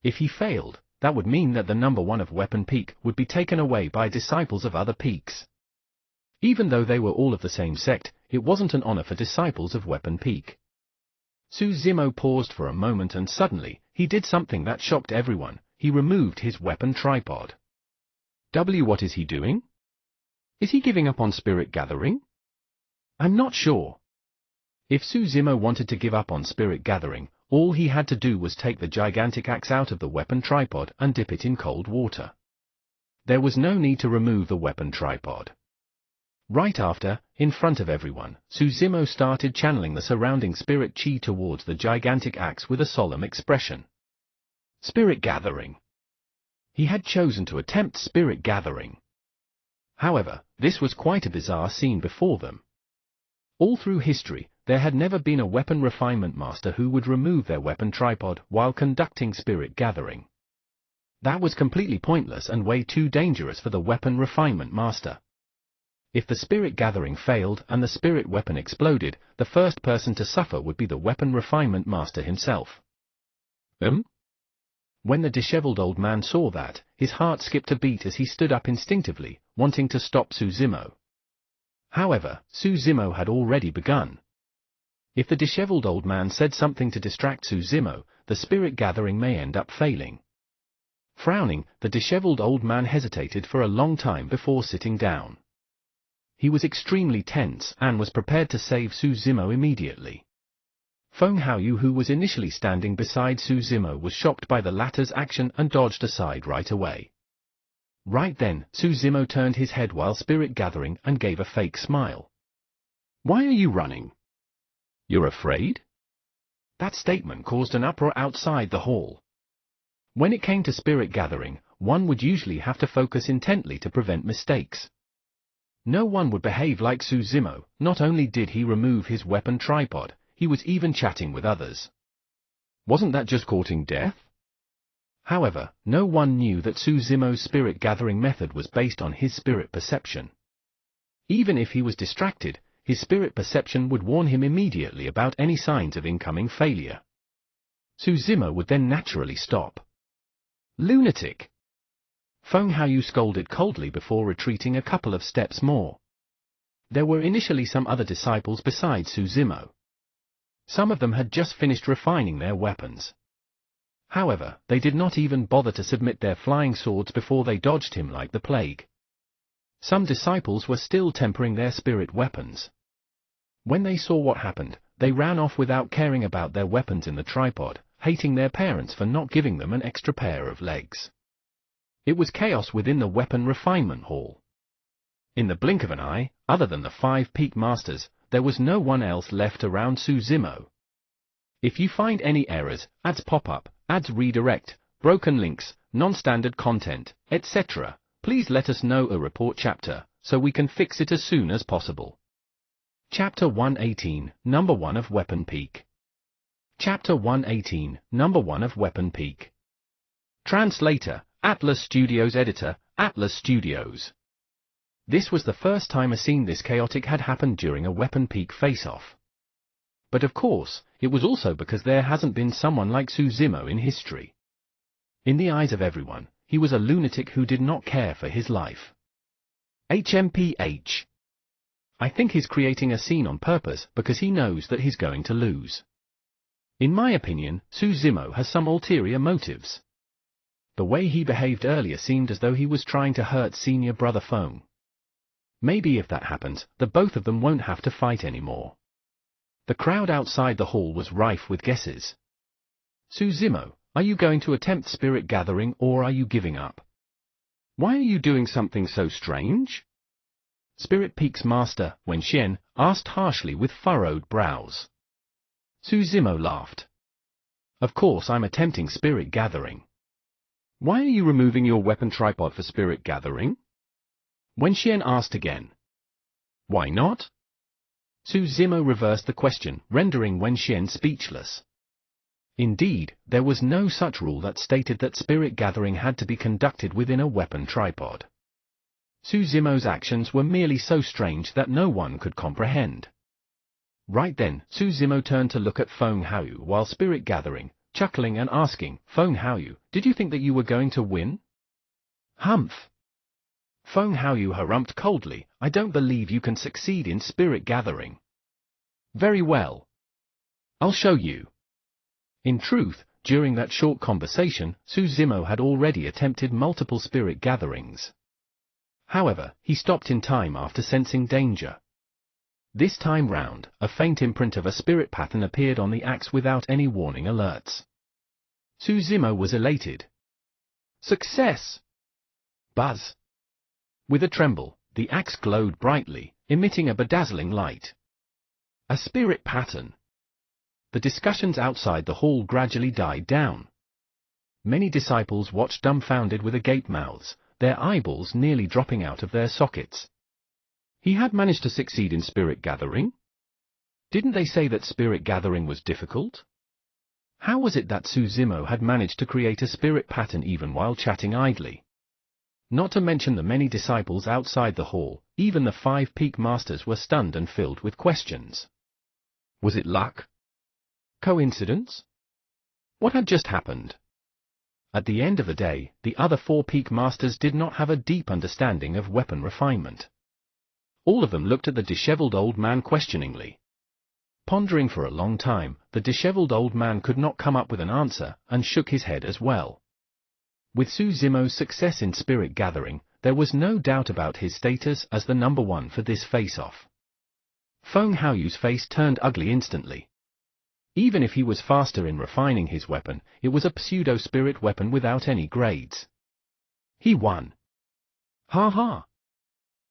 [SPEAKER 1] If he failed, that would mean that the number 1 of Weapon Peak would be taken away by disciples of other peaks. Even though they were all of the same sect, it wasn't an honor for disciples of Weapon Peak. Suzumo paused for a moment and suddenly, he did something that shocked everyone. He removed his weapon tripod. What is he doing? Is he giving up on spirit gathering? I'm not sure. If Suzumo wanted to give up on spirit gathering, all he had to do was take the gigantic axe out of the weapon tripod and dip it in cold water. There was no need to remove the weapon tripod. Right after, in front of everyone, Suzumo started channeling the surrounding spirit chi towards the gigantic axe with a solemn expression. Spirit gathering. He had chosen to attempt spirit gathering. However, this was quite a bizarre scene before them. All through history, there had never been a weapon refinement master who would remove their weapon tripod while conducting spirit gathering. That was completely pointless and way too dangerous for the weapon refinement master. If the spirit gathering failed and the spirit weapon exploded, the first person to suffer would be the weapon refinement master himself. When the disheveled old man saw that, his heart skipped a beat as he stood up instinctively, wanting to stop Suzumo. However, Suzumo had already begun. If the disheveled old man said something to distract Suzumo, the spirit gathering may end up failing. Frowning, the disheveled old man hesitated for a long time before sitting down. He was extremely tense and was prepared to save Suzumo immediately. Feng Haoyu, who was initially standing beside Suzumo, was shocked by the latter's action and dodged aside right away. Right then, Suzumo turned his head while spirit gathering and gave a fake smile. Why are you running? You're afraid? That statement caused an uproar outside the hall. When it came to spirit gathering, one would usually have to focus intently to prevent mistakes. No one would behave like Suzumo. Not only did he remove his weapon tripod, he was even chatting with others. Wasn't that just courting death? However, no one knew that Suzumo's spirit-gathering method was based on his spirit perception. Even if he was distracted, his spirit perception would warn him immediately about any signs of incoming failure. Suzumo would then naturally stop. Lunatic! Feng Haoyu scolded coldly before retreating a couple of steps more. There were initially some other disciples besides Suzumo. Some of them had just finished refining their weapons. However, they did not even bother to submit their flying swords before they dodged him like the plague. Some disciples were still tempering their spirit weapons. When they saw what happened, they ran off without caring about their weapons in the tripod, hating their parents for not giving them an extra pair of legs. It was chaos within the weapon refinement hall. In the blink of an eye, other than the 5 peak masters, there was no one else left around Suzumo. If you find any errors, ads pop up, ads redirect, broken links, non-standard content, etc., please let us know a report chapter, so we can fix it as soon as possible. Chapter 118, Number 1 of Weapon Peak. Chapter 118, Number 1 of Weapon Peak. Translator, Atlas Studios. Editor, Atlas Studios. This was the first time a scene this chaotic had happened during a Weapon Peak face-off. But of course, it was also because there hasn't been someone like Suzumo in history. In the eyes of everyone, he was a lunatic who did not care for his life. HMPH. I think he's creating a scene on purpose because he knows that he's going to lose. In my opinion, Suzumo has some ulterior motives. The way he behaved earlier seemed as though he was trying to hurt senior brother Feng. Maybe if that happens, the both of them won't have to fight anymore. The crowd outside the hall was rife with guesses. Suzumo, are you going to attempt spirit gathering or are you giving up? Why are you doing something so strange? Spirit Peak's master, Wenxian, asked harshly with furrowed brows. Suzumo laughed. Of course I'm attempting spirit gathering. Why are you removing your weapon tripod for spirit gathering? Wenxian asked again. Why not? Suzumo reversed the question, rendering Wenxian speechless. Indeed, there was no such rule that stated that spirit gathering had to be conducted within a weapon tripod. Suzumo's actions were merely so strange that no one could comprehend. Right then, Suzumo turned to look at Feng Haoyu while spirit gathering, chuckling and asking, Feng Haoyu, did you think that you were going to win? Humph! Feng Haoyu harumphed coldly, I don't believe you can succeed in spirit gathering. Very well. I'll show you. In truth, during that short conversation, Suzumo had already attempted multiple spirit gatherings. However, he stopped in time after sensing danger. This time round, a faint imprint of a spirit pattern appeared on the axe without any warning alerts. Suzumo was elated. Success! Buzz! With a tremble, the axe glowed brightly, emitting a bedazzling light. A spirit pattern! The discussions outside the hall gradually died down. Many disciples watched dumbfounded with agape mouths, their eyeballs nearly dropping out of their sockets. He had managed to succeed in spirit gathering? Didn't they say that spirit gathering was difficult? How was it that Suzumo had managed to create a spirit pattern even while chatting idly? Not to mention the many disciples outside the hall, even the 5 peak masters were stunned and filled with questions. Was it luck? Coincidence? What had just happened? At the end of the day, the other 4 peak masters did not have a deep understanding of weapon refinement. All of them looked at the disheveled old man questioningly. Pondering for a long time, the disheveled old man could not come up with an answer and shook his head as well. With Suzumo's success in spirit gathering, there was no doubt about his status as the number 1 for this face-off. Feng Haoyu's face turned ugly instantly. Even if he was faster in refining his weapon, it was a pseudo-spirit weapon without any grades. He won. Ha ha!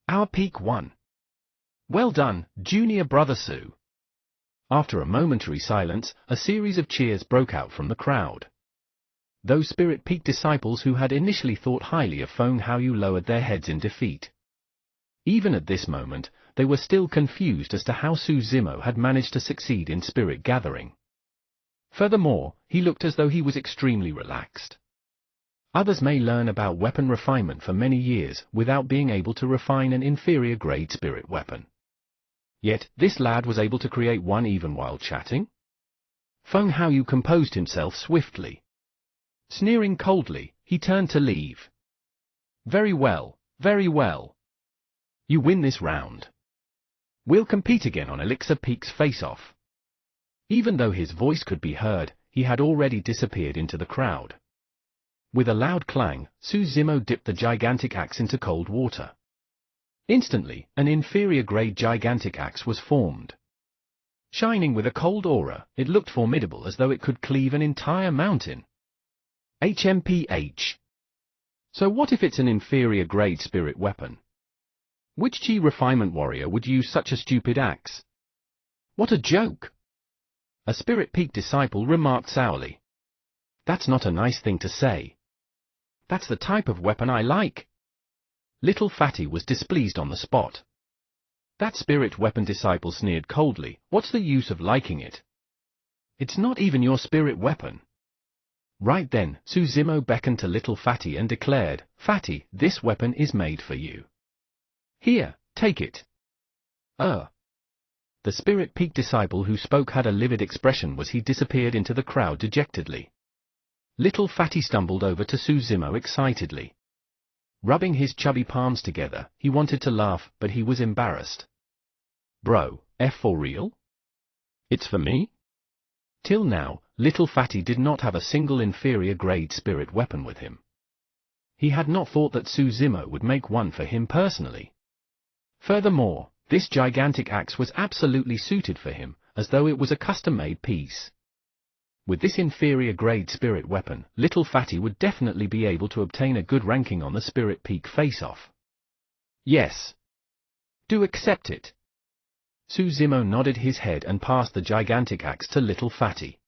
[SPEAKER 1] Our peak won. Well done, junior brother Su. After a momentary silence, a series of cheers broke out from the crowd. Those Spirit Peak disciples who had initially thought highly of Feng Haoyu lowered their heads in defeat. Even at this moment, they were still confused as to how Suzumo had managed to succeed in spirit gathering. Furthermore, he looked as though he was extremely relaxed. Others may learn about weapon refinement for many years without being able to refine an inferior grade spirit weapon. Yet, this lad was able to create one even while chatting? Feng Haoyu composed himself swiftly. Sneering coldly, he turned to leave. Very well, very well. You win this round. We'll compete again on Elixir Peak's face-off. Even though his voice could be heard, he had already disappeared into the crowd. With a loud clang, Su Zimo dipped the gigantic axe into cold water. Instantly, an inferior-grade gigantic axe was formed. Shining with a cold aura, it looked formidable as though it could cleave an entire mountain. HMPH. So what if it's an inferior-grade spirit weapon? Which Qi refinement warrior would use such a stupid axe? What a joke! A Spirit Peak disciple remarked sourly. That's not a nice thing to say. That's the type of weapon I like. Little Fatty was displeased on the spot. That spirit weapon disciple sneered coldly, what's the use of liking it? It's not even your spirit weapon. Right then, Su Zimo beckoned to Little Fatty and declared, Fatty, this weapon is made for you. Here, take it. The Spirit Peak disciple who spoke had a livid expression as he disappeared into the crowd dejectedly. Little Fatty stumbled over to Su Zimo excitedly. Rubbing his chubby palms together, he wanted to laugh, but he was embarrassed. Bro, for real? It's for me? Till now, Little Fatty did not have a single inferior-grade spirit weapon with him. He had not thought that Su Zimo would make one for him personally. Furthermore, this gigantic axe was absolutely suited for him, as though it was a custom-made piece. With this inferior-grade spirit weapon, Little Fatty would definitely be able to obtain a good ranking on the Spirit Peak face-off. Yes. Do accept it. Su Zimo nodded his head and passed the gigantic axe to Little Fatty.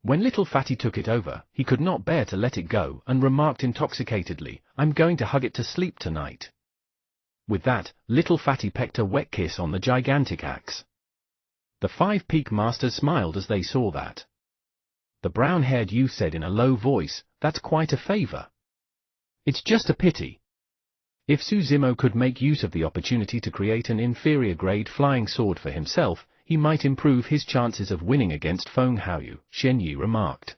[SPEAKER 1] When Little Fatty took it over, he could not bear to let it go and remarked intoxicatedly, I'm going to hug it to sleep tonight. With that, Little Fatty pecked a wet kiss on the gigantic axe. The 5 Peak Masters smiled as they saw that. The brown-haired youth said in a low voice, that's quite a favor. It's just a pity. If Su Zimo could make use of the opportunity to create an inferior-grade flying sword for himself, he might improve his chances of winning against Feng Haoyu, Shen Yi remarked.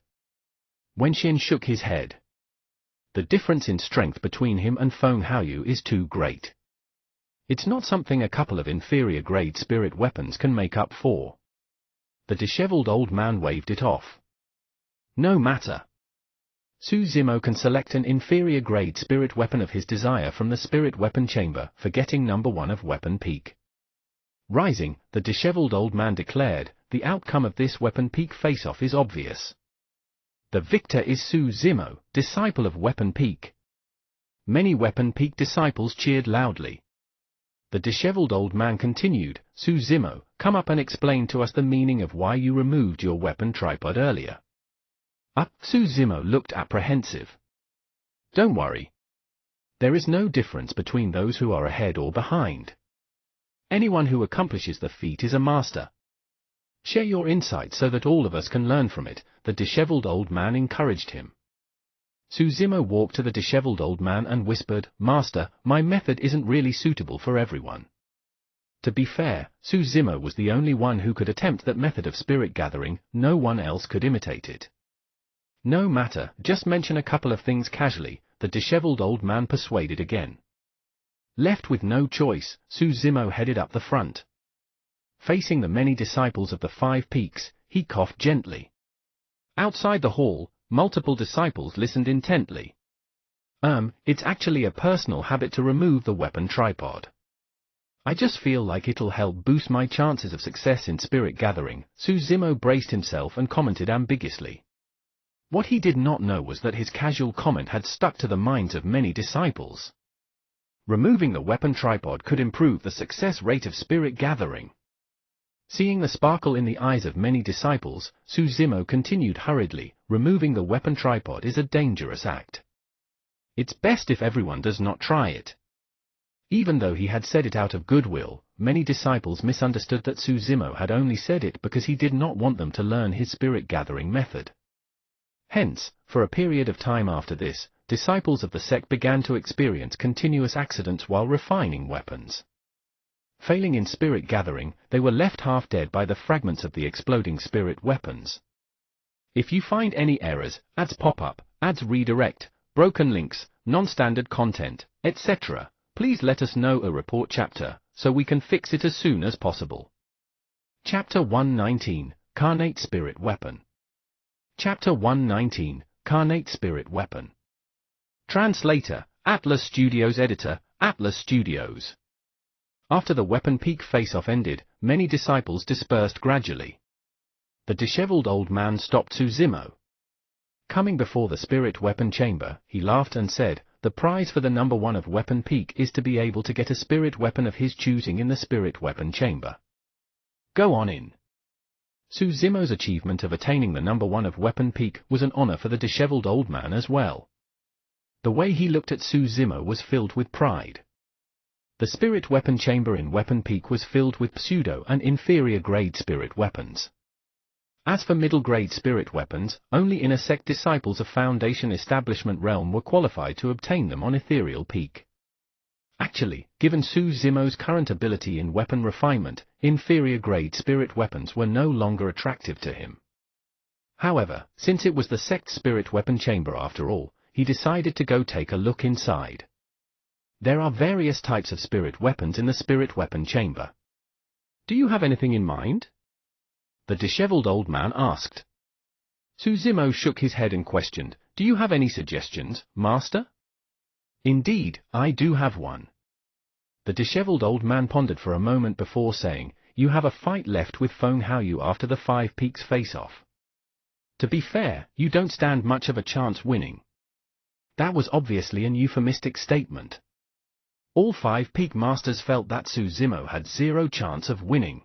[SPEAKER 1] When Shen shook his head. The difference in strength between him and Feng Haoyu is too great. It's not something a couple of inferior-grade spirit weapons can make up for. The disheveled old man waved it off. No matter. Su Zimo can select an inferior-grade spirit weapon of his desire from the spirit weapon chamber, forgetting number 1 of Weapon Peak. Rising, the disheveled old man declared, the outcome of this Weapon Peak face-off is obvious. The victor is Su Zimo, disciple of Weapon Peak. Many Weapon Peak disciples cheered loudly. The disheveled old man continued, Su Zimo, come up and explain to us the meaning of why you removed your weapon tripod earlier. Su Zimo looked apprehensive. Don't worry. There is no difference between those who are ahead or behind. Anyone who accomplishes the feat is a master. Share your insight so that all of us can learn from it, the disheveled old man encouraged him. Su Zimo walked to the disheveled old man and whispered, Master, my method isn't really suitable for everyone. To be fair, Su Zimo was the only one who could attempt that method of spirit gathering, no one else could imitate it. No matter, just mention a couple of things casually, the disheveled old man persuaded again. Left with no choice, Su Zimo headed up the front. Facing the many disciples of the 5 Peaks, he coughed gently. Outside the hall, multiple disciples listened intently. It's actually a personal habit to remove the weapon tripod. I just feel like it'll help boost my chances of success in spirit gathering, Su Zimo braced himself and commented ambiguously. What he did not know was that his casual comment had stuck to the minds of many disciples. Removing the weapon tripod could improve the success rate of spirit gathering. Seeing the sparkle in the eyes of many disciples, Su Zimo continued hurriedly, removing the weapon tripod is a dangerous act. It's best if everyone does not try it. Even though he had said it out of goodwill, many disciples misunderstood that Su Zimo had only said it because he did not want them to learn his spirit gathering method. Hence, for a period of time after this, disciples of the sect began to experience continuous accidents while refining weapons. Failing in spirit gathering, they were left half dead by the fragments of the exploding spirit weapons. If you find any errors, ads pop up, ads redirect, broken links, non-standard content, etc., please let us know a report chapter, so we can fix it as soon as possible. Chapter 119, Carnate Spirit Weapon. Chapter 119, Carnate Spirit Weapon. Translator, Atlas Studios. Editor, Atlas Studios. After the Weapon Peak face-off ended, many disciples dispersed gradually. The disheveled old man stopped Suzumo. Coming before the spirit weapon chamber, he laughed and said, "The prize for the number 1 of Weapon Peak is to be able to get a spirit weapon of his choosing in the spirit weapon chamber. Go on in." Suzumo's achievement of attaining the number 1 of Weapon Peak was an honor for the disheveled old man as well. The way he looked at Suzumo was filled with pride. The spirit weapon chamber in Weapon Peak was filled with pseudo and inferior grade spirit weapons. As for middle grade spirit weapons, only inner sect disciples of Foundation Establishment Realm were qualified to obtain them on Ethereal Peak. Actually, given Suzumo's current ability in weapon refinement, inferior grade spirit weapons were no longer attractive to him. However, since it was the sect's spirit weapon chamber after all, he decided to go take a look inside. There are various types of spirit weapons in the spirit weapon chamber. Do you have anything in mind? The disheveled old man asked. Suzumo shook his head and questioned, "Do you have any suggestions, Master?" "Indeed, I do have one." The disheveled old man pondered for a moment before saying, "You have a fight left with Feng Haoyu after the 5 Peaks face-off. To be fair, you don't stand much of a chance winning." That was obviously an euphemistic statement. All 5 Peak Masters felt that Suzumo had zero chance of winning.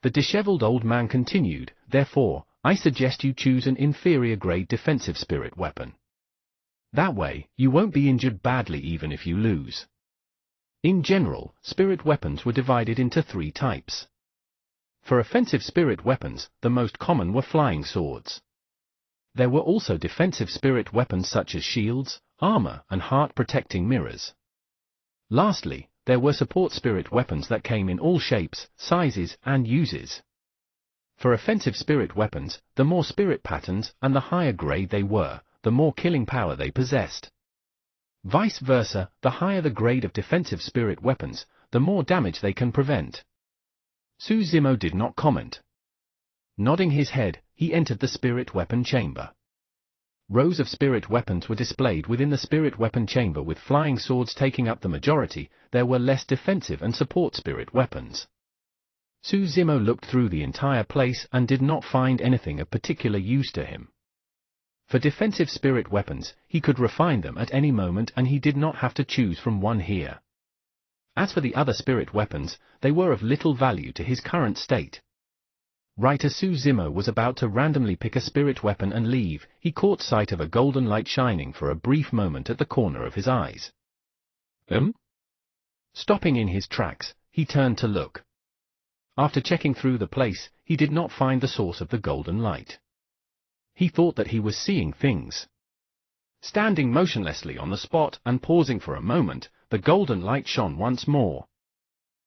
[SPEAKER 1] The disheveled old man continued, "Therefore, I suggest you choose an inferior grade defensive spirit weapon. That way, you won't be injured badly even if you lose." In general, spirit weapons were divided into 3 types. For offensive spirit weapons, the most common were flying swords. There were also defensive spirit weapons such as shields, armor, and heart-protecting mirrors. Lastly, there were support spirit weapons that came in all shapes, sizes, and uses. For offensive spirit weapons, the more spirit patterns and the higher grade they were, the more killing power they possessed. Vice versa, the higher the grade of defensive spirit weapons, the more damage they can prevent. Suzumo did not comment. Nodding his head, he entered the spirit weapon chamber. Rows of spirit weapons were displayed within the spirit weapon chamber, with flying swords taking up the majority. There were less defensive and support spirit weapons. Suzumo looked through the entire place and did not find anything of particular use to him. For defensive spirit weapons, he could refine them at any moment and he did not have to choose from one here. As for the other spirit weapons, they were of little value to his current state. Right as Suzumo was about to randomly pick a spirit weapon and leave, he caught sight of a golden light shining for a brief moment at the corner of his eyes. Stopping in his tracks, he turned to look. After checking through the place, he did not find the source of the golden light. He thought that he was seeing things. Standing motionlessly on the spot and pausing for a moment, the golden light shone once more.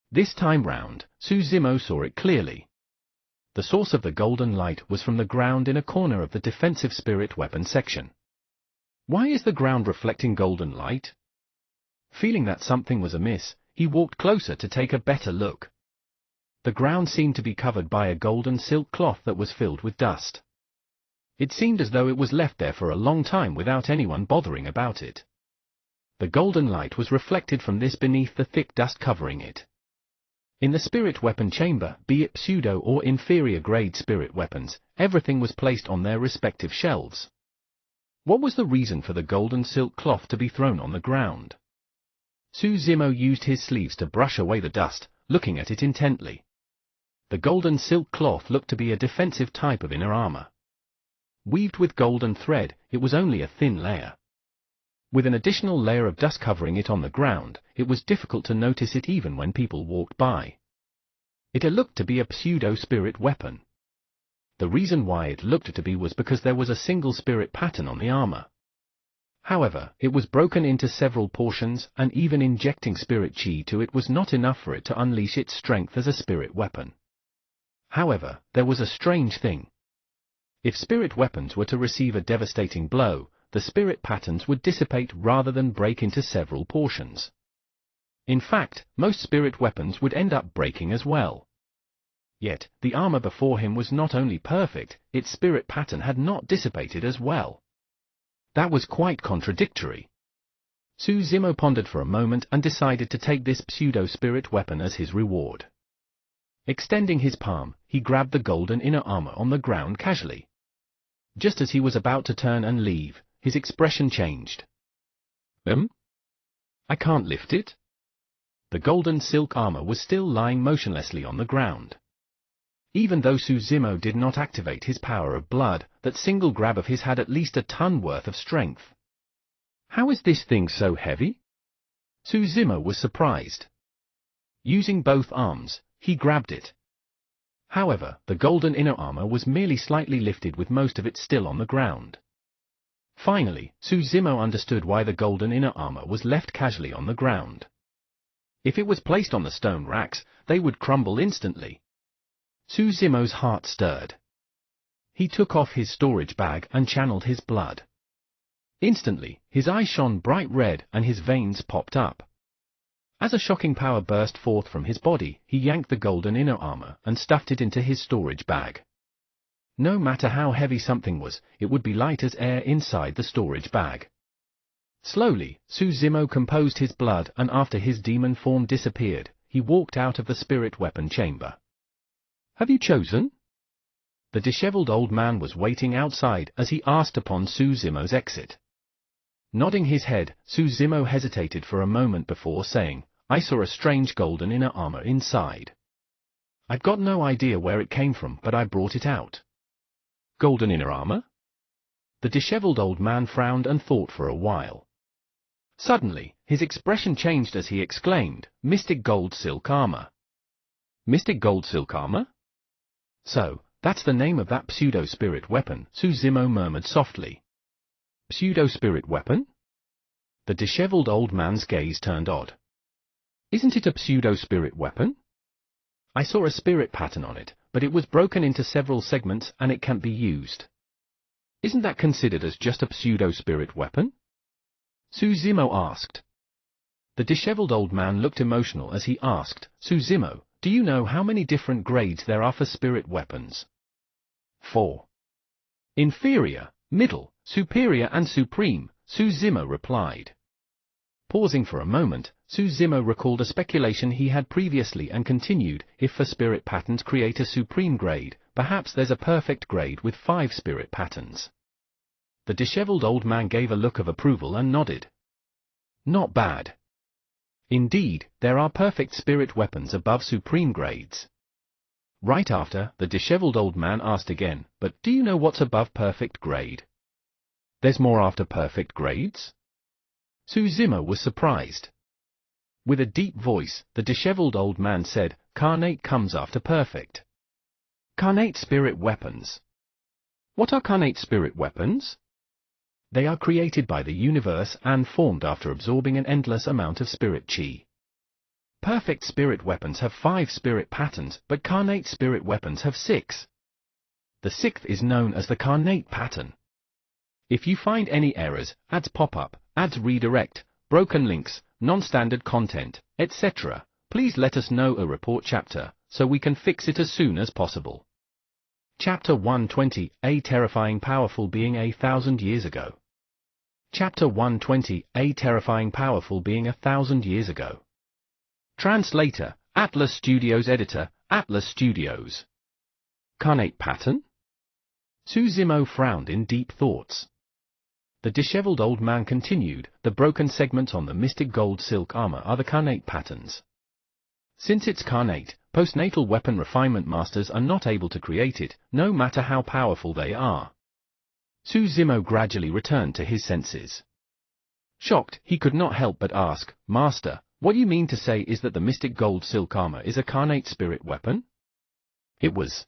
[SPEAKER 1] This time round, Suzumo saw it clearly. The source of the golden light was from the ground in a corner of the defensive spirit weapon section. Why is the ground reflecting golden light? Feeling that something was amiss, he walked closer to take a better look. The ground seemed to be covered by a golden silk cloth that was filled with dust. It seemed as though it was left there for a long time without anyone bothering about it. The golden light was reflected from this beneath the thick dust covering it. In the spirit weapon chamber, be it pseudo or inferior grade spirit weapons, everything was placed on their respective shelves. What was the reason for the golden silk cloth to be thrown on the ground? Suzumo used his sleeves to brush away the dust, looking at it intently. The golden silk cloth looked to be a defensive type of inner armor. Weaved with golden thread, it was only a thin layer. With an additional layer of dust covering it on the ground, it was difficult to notice it even when people walked by. It looked to be a pseudo-spirit weapon. The reason why it looked to be was because there was a single spirit pattern on the armor. However, it was broken into several portions, and even injecting spirit chi to it was not enough for it to unleash its strength as a spirit weapon. However, there was a strange thing. If spirit weapons were to receive a devastating blow, the spirit patterns would dissipate rather than break into several portions. In fact, most spirit weapons would end up breaking as well. Yet, the armor before him was not only perfect, its spirit pattern had not dissipated as well. That was quite contradictory. Su Zimo pondered for a moment and decided to take this pseudo-spirit weapon as his reward. Extending his palm, he grabbed the golden inner armor on the ground casually. Just as he was about to turn and leave, his expression changed. I can't lift it? The golden silk armor was still lying motionlessly on the ground. Even though Su Zimo did not activate his power of blood, that single grab of his had at least a ton worth of strength. How is this thing so heavy? Su Zimo was surprised. Using both arms, he grabbed it. However, the golden inner armor was merely slightly lifted with most of it still on the ground. Finally, Su Zimo understood why the golden inner armor was left casually on the ground. If it was placed on the stone racks, they would crumble instantly. Su Zimo's heart stirred. He took off his storage bag and channeled his blood. Instantly, his eyes shone bright red and his veins popped up. As a shocking power burst forth from his body, he yanked the golden inner armor and stuffed it into his storage bag. No matter how heavy something was, it would be light as air inside the storage bag. Slowly, Su Zimo composed his blood, and after his demon form disappeared, he walked out of the spirit weapon chamber. Have you chosen? The disheveled old man was waiting outside as he asked upon Su Zimo's exit. Nodding his head, Su Zimo hesitated for a moment before saying, I saw a strange golden inner armor inside. I've got no idea where it came from, but I brought it out. Golden inner armor? The disheveled old man frowned and thought for a while. Suddenly, his expression changed as he exclaimed, Mystic gold silk armor. Mystic gold silk armor? So, that's the name of that pseudo-spirit weapon, Su Zimo murmured softly. Pseudo-spirit weapon? The disheveled old man's gaze turned odd. Isn't it a pseudo-spirit weapon? I saw a spirit pattern on it, but it was broken into several segments and it can't be used. Isn't that considered as just a pseudo-spirit weapon? Su Zimo asked. The disheveled old man looked emotional as he asked, Su Zimo, do you know how many different grades there are for spirit weapons? 4. Inferior, middle, superior and supreme, Su Zimo replied. Pausing for a moment, Su Zimo recalled a speculation he had previously and continued, if for spirit patterns create a supreme grade, perhaps there's a perfect grade with 5 spirit patterns. The disheveled old man gave a look of approval and nodded. Not bad. Indeed, there are perfect spirit weapons above supreme grades. Right after, the disheveled old man asked again, but do you know what's above perfect grade? There's more after perfect grades? Su Zimo was surprised. With a deep voice, the disheveled old man said, Carnate comes after perfect. Carnate spirit weapons. What are carnate spirit weapons? They are created by the universe and formed after absorbing an endless amount of spirit chi. Perfect spirit weapons have 5 spirit patterns, but carnate spirit weapons have 6. The 6th is known as the carnate pattern. If you find any errors, ads pop up, ads redirect, broken links, non-standard content, etc., please let us know a report chapter, so we can fix it as soon as possible. Chapter 120, A Terrifying Powerful Being 1,000 Years Ago. Chapter 120, A Terrifying Powerful Being 1,000 Years Ago. Translator, Atlas Studios. Editor, Atlas Studios. Carnate pattern? Su Zimo frowned in deep thoughts. The disheveled old man continued, the broken segments on the mystic gold silk armor are the carnate patterns. Since it's carnate, postnatal weapon refinement masters are not able to create it, no matter how powerful they are. Su Zimo gradually returned to his senses. Shocked, he could not help but ask, Master, what you mean to say is that the mystic gold silk armor is a carnate spirit weapon? It was.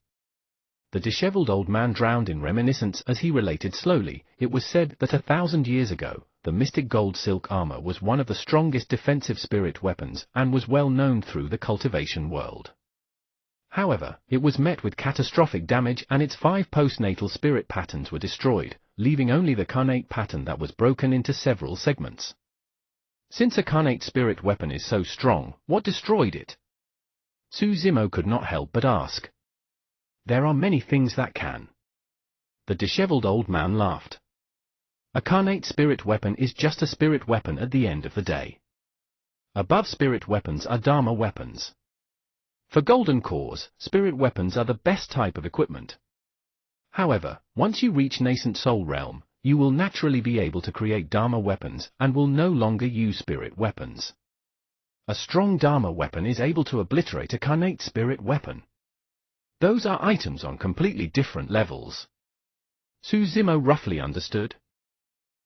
[SPEAKER 1] The disheveled old man drowned in reminiscence as he related slowly. It was said that 1,000 years ago, the mystic gold silk armor was one of the strongest defensive spirit weapons and was well known through the cultivation world. However, it was met with catastrophic damage and its 5 postnatal spirit patterns were destroyed, leaving only the carnate pattern that was broken into several segments. Since a carnate spirit weapon is so strong, what destroyed it? Su Zimo could not help but ask. There are many things that can. The disheveled old man laughed. A carnate spirit weapon is just a spirit weapon at the end of the day. Above spirit weapons are Dharma weapons. For golden cores, spirit weapons are the best type of equipment. However, once you reach nascent soul realm, you will naturally be able to create Dharma weapons and will no longer use spirit weapons. A strong Dharma weapon is able to obliterate a carnate spirit weapon. Those are items on completely different levels. Su Zimo roughly understood.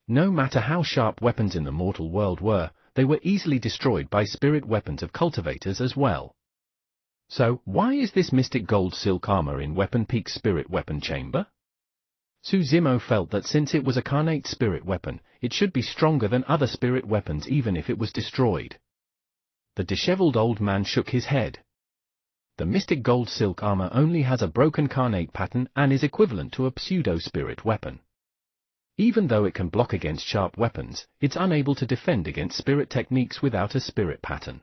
[SPEAKER 1] No matter how sharp weapons in the mortal world were, they were easily destroyed by spirit weapons of cultivators as well. So, why is this mystic gold silk armor in Weapon Peak's spirit weapon chamber? Su Zimo felt that since it was a carnate spirit weapon, it should be stronger than other spirit weapons even if it was destroyed. The disheveled old man shook his head. The mystic gold silk armor only has a broken carnate pattern and is equivalent to a pseudo-spirit weapon. Even though it can block against sharp weapons, it's unable to defend against spirit techniques without a spirit pattern.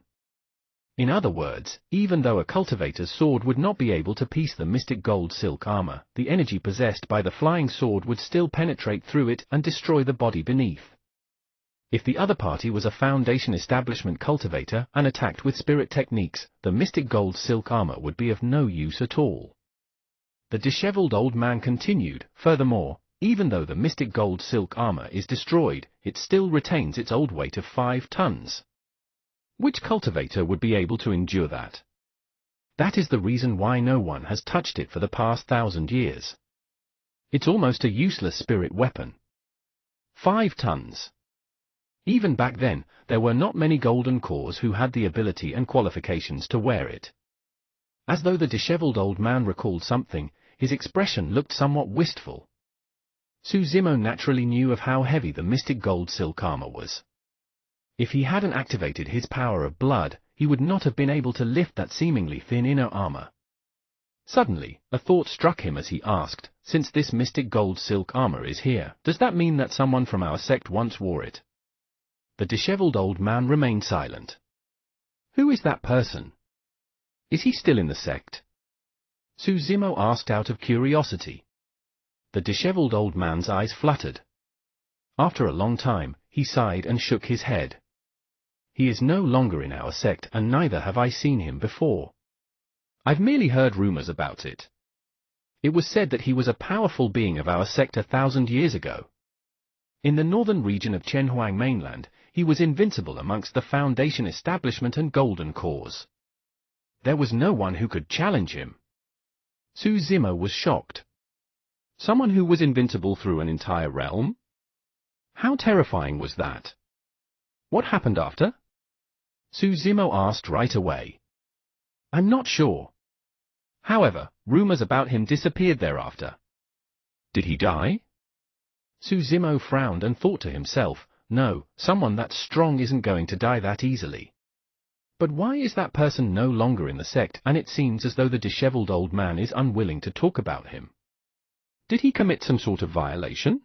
[SPEAKER 1] In other words, even though a cultivator's sword would not be able to pierce the mystic gold silk armor, the energy possessed by the flying sword would still penetrate through it and destroy the body beneath. If the other party was a Foundation Establishment cultivator and attacked with spirit techniques, the mystic gold silk armor would be of no use at all. The disheveled old man continued, furthermore, even though the mystic gold silk armor is destroyed, it still retains its old weight of 5 tons. Which cultivator would be able to endure that? That is the reason why no one has touched it for the past 1,000 years. It's almost a useless spirit weapon. 5 tons. Even back then, there were not many golden cores who had the ability and qualifications to wear it. As though the disheveled old man recalled something, his expression looked somewhat wistful. Su Zimo naturally knew of how heavy the mystic gold silk armor was. If he hadn't activated his power of blood, he would not have been able to lift that seemingly thin inner armor. Suddenly, a thought struck him as he asked, since this mystic gold silk armor is here, does that mean that someone from our sect once wore it? The disheveled old man remained silent. Who is that person? Is he still in the sect? Su Zimo asked out of curiosity. The disheveled old man's eyes fluttered. After a long time, he sighed and shook his head. He is no longer in our sect and neither have I seen him before. I've merely heard rumors about it. It was said that he was a powerful being of our sect 1,000 years ago. In the northern region of Chenhuang mainland, he was invincible amongst the Foundation Establishment and Golden Cores. There was no one who could challenge him. Su Zimo was shocked. Someone who was invincible through an entire realm? How terrifying was that? What happened after? Su Zimo asked right away. I'm not sure. However, rumors about him disappeared thereafter. Did he die? Su Zimo frowned and thought to himself, no, someone that strong isn't going to die that easily. But why is that person no longer in the sect and it seems as though the disheveled old man is unwilling to talk about him? Did he commit some sort of violation?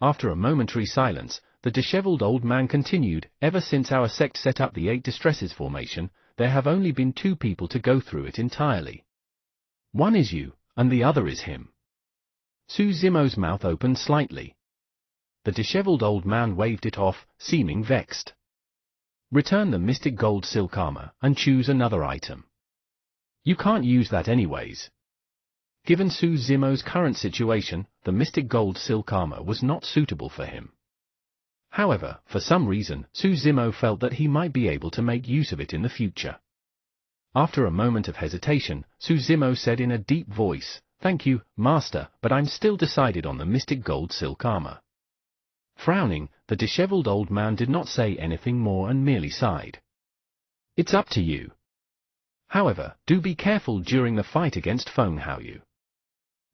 [SPEAKER 1] After a momentary silence, the disheveled old man continued, ever since our sect set up the 8 Distresses formation, there have only been 2 people to go through it entirely. One is you, and the other is him. Su Zimo's mouth opened slightly. The disheveled old man waved it off, seeming vexed. Return the mystic gold silk armor, and choose another item. You can't use that anyways. Given Su Zimo's current situation, the mystic gold silk armor was not suitable for him. However, for some reason, Su Zimo felt that he might be able to make use of it in the future. After a moment of hesitation, Su Zimo said in a deep voice, "Thank you, Master, but I'm still decided on the mystic gold silk armor." Frowning, the disheveled old man did not say anything more and merely sighed. It's up to you. However, do be careful during the fight against Feng Haoyu.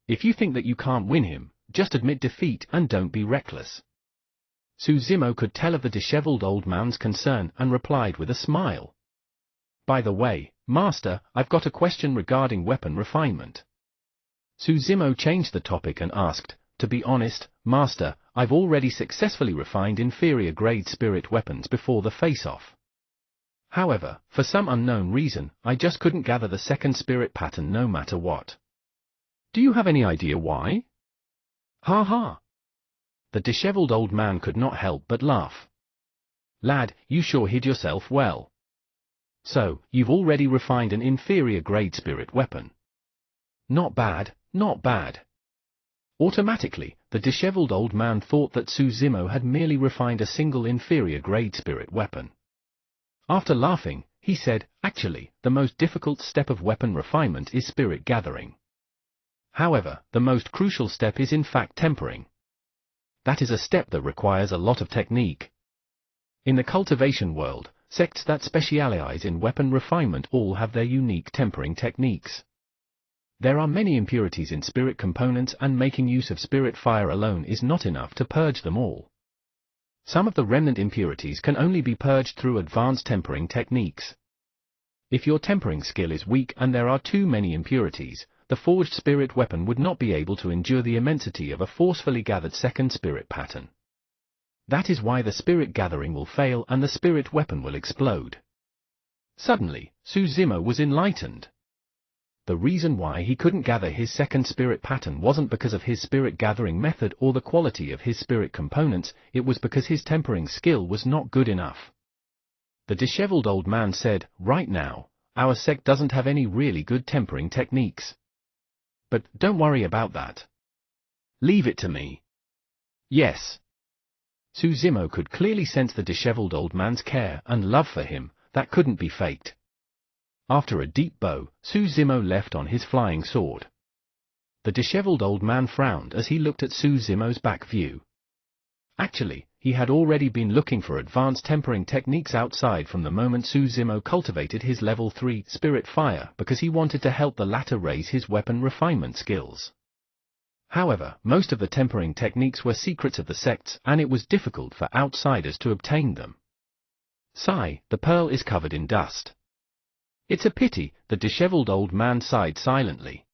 [SPEAKER 1] If you think that you can't win him, just admit defeat and don't be reckless. Suzimo could tell of the disheveled old man's concern and replied with a smile. By the way, Master, I've got a question regarding weapon refinement. Suzimo changed the topic and asked, to be honest, Master, I've already successfully refined inferior-grade spirit weapons before the face-off. However, for some unknown reason, I just couldn't gather the second spirit pattern no matter what. Do you have any idea why? Ha ha! The disheveled old man could not help but laugh. Lad, you sure hid yourself well. So, you've already refined an inferior-grade spirit weapon. Not bad, not bad. Automatically, the disheveled old man thought that Suzimo had merely refined a single inferior-grade spirit weapon. After laughing, he said, actually, the most difficult step of weapon refinement is spirit gathering. However, the most crucial step is in fact tempering. That is a step that requires a lot of technique. In the cultivation world, sects that specialize in weapon refinement all have their unique tempering techniques. There are many impurities in spirit components, and making use of spirit fire alone is not enough to purge them all. Some of the remnant impurities can only be purged through advanced tempering techniques. If your tempering skill is weak and there are too many impurities, the forged spirit weapon would not be able to endure the immensity of a forcefully gathered second spirit pattern. That is why the spirit gathering will fail and the spirit weapon will explode. Suddenly, Suzimo was enlightened. The reason why he couldn't gather his second spirit pattern wasn't because of his spirit gathering method or the quality of his spirit components, it was because his tempering skill was not good enough. The disheveled old man said, right now, our sect doesn't have any really good tempering techniques. But don't worry about that. Leave it to me. Yes. Suzimo could clearly sense the disheveled old man's care and love for him, that couldn't be faked. After a deep bow, Suzimo left on his flying sword. The disheveled old man frowned as he looked at Suzimo's back view. Actually, he had already been looking for advanced tempering techniques outside from the moment Suzimo cultivated his level 3 spirit fire because he wanted to help the latter raise his weapon refinement skills. However, most of the tempering techniques were secrets of the sects and it was difficult for outsiders to obtain them. Sigh, the pearl is covered in dust. It's a pity, the disheveled old man sighed silently.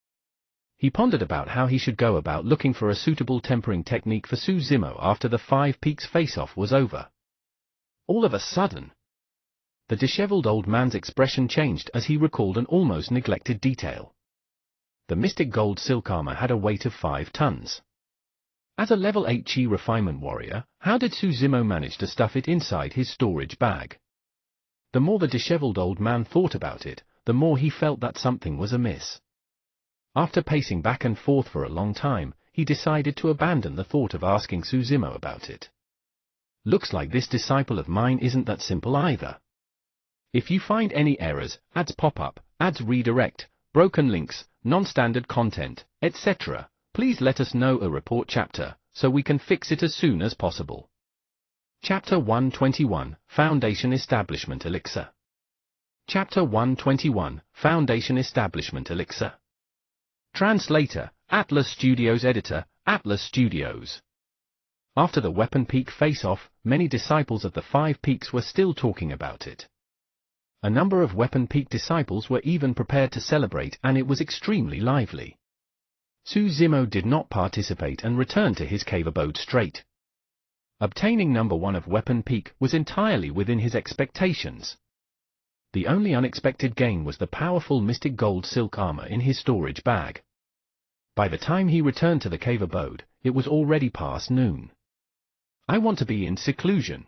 [SPEAKER 1] He pondered about how he should go about looking for a suitable tempering technique for Suzimo after the Five Peaks face-off was over. All of a sudden, the disheveled old man's expression changed as he recalled an almost neglected detail. The mystic gold silk armor had a weight of 5 tons. As a level 8 chi refinement warrior, how did Suzimo manage to stuff it inside his storage bag? The more the disheveled old man thought about it, the more he felt that something was amiss. After pacing back and forth for a long time, he decided to abandon the thought of asking Suzimo about it. Looks like this disciple of mine isn't that simple either. If you find any errors, ads pop up, ads redirect, broken links, non-standard content, etc., please let us know a report chapter, so we can fix it as soon as possible. Chapter 121, Foundation Establishment Elixir. Chapter 121, Foundation Establishment Elixir. Translator, Atlas Studios. Editor, Atlas Studios. After the Weapon Peak face-off, many disciples of the Five Peaks were still talking about it. A number of Weapon Peak disciples were even prepared to celebrate and it was extremely lively. Suzimo did not participate and returned to his cave abode straight. Obtaining number 1 of Weapon Peak was entirely within his expectations. The only unexpected gain was the powerful mystic gold silk armor in his storage bag. By the time he returned to the cave abode, it was already past noon. I want to be in seclusion.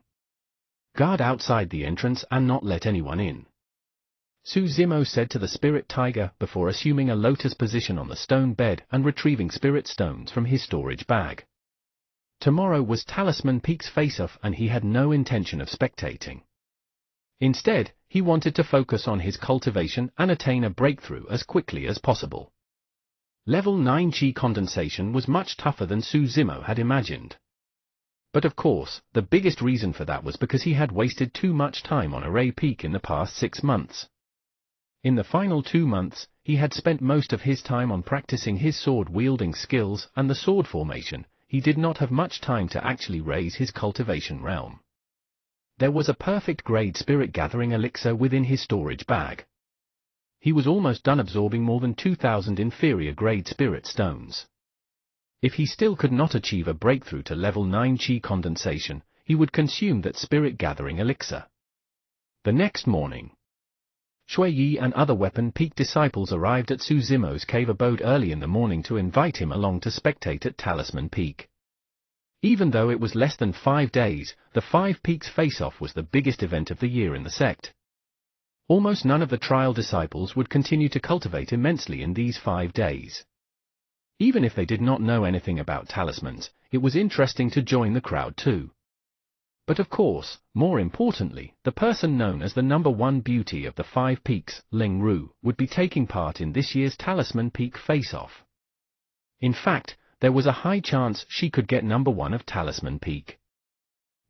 [SPEAKER 1] Guard outside the entrance and not let anyone in. Suzimo said to the spirit tiger before assuming a lotus position on the stone bed and retrieving spirit stones from his storage bag. Tomorrow was Talisman Peak's face-off and he had no intention of spectating. Instead, he wanted to focus on his cultivation and attain a breakthrough as quickly as possible. Level 9 Chi condensation was much tougher than Suzimo had imagined. But of course, the biggest reason for that was because he had wasted too much time on Array Peak in the past 6 months. In the final 2 months, he had spent most of his time on practicing his sword-wielding skills and the sword formation. he did not have much time to actually raise his cultivation realm. There was a perfect grade spirit gathering elixir within his storage bag. He was almost done absorbing more than 2,000 inferior grade spirit stones. If he still could not achieve a breakthrough to level 9 Qi condensation, he would consume that spirit gathering elixir. The next morning, Shui Yi and other Weapon Peak disciples arrived at Su Zimo's cave abode early in the morning to invite him along to spectate at Talisman Peak. Even though it was less than 5 days, the 5 Peaks face-off was the biggest event of the year in the sect. Almost none of the trial disciples would continue to cultivate immensely in these 5 days. Even if they did not know anything about talismans, it was interesting to join the crowd too. But of course, more importantly, the person known as the #1 beauty of the 5 Peaks, Leng Ru, would be taking part in this year's Talisman Peak face-off. In fact, there was a high chance she could get #1 of Talisman Peak.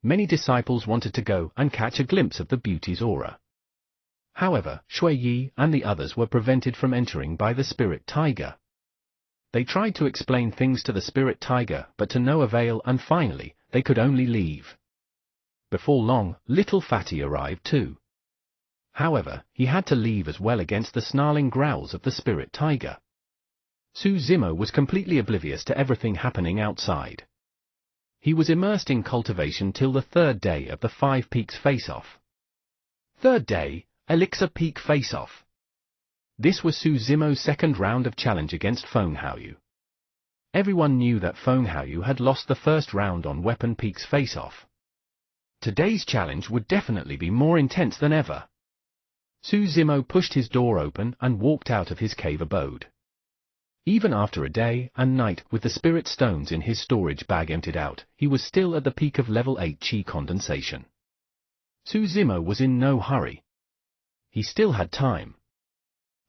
[SPEAKER 1] Many disciples wanted to go and catch a glimpse of the beauty's aura. However, Shui Yi and the others were prevented from entering by the Spirit Tiger. They tried to explain things to the Spirit Tiger, but to no avail, and finally, they could only leave. Before long, Little Fatty arrived too. However, he had to leave as well against the snarling growls of the Spirit Tiger. Su Zimo was completely oblivious to everything happening outside. He was immersed in cultivation till the 3rd day of the 5 Peaks face-off. 3rd day, Elixir Peak face-off. This was Su Zimo's 2nd round of challenge against Feng Haoyu. Everyone knew that Feng Haoyu had lost the 1st round on Weapon Peaks face-off. Today's challenge would definitely be more intense than ever. Su Zimo pushed his door open and walked out of his cave abode. Even after a day and night with the spirit stones in his storage bag emptied out, he was still at the peak of level 8 Qi condensation. Su Zimo was in no hurry. He still had time.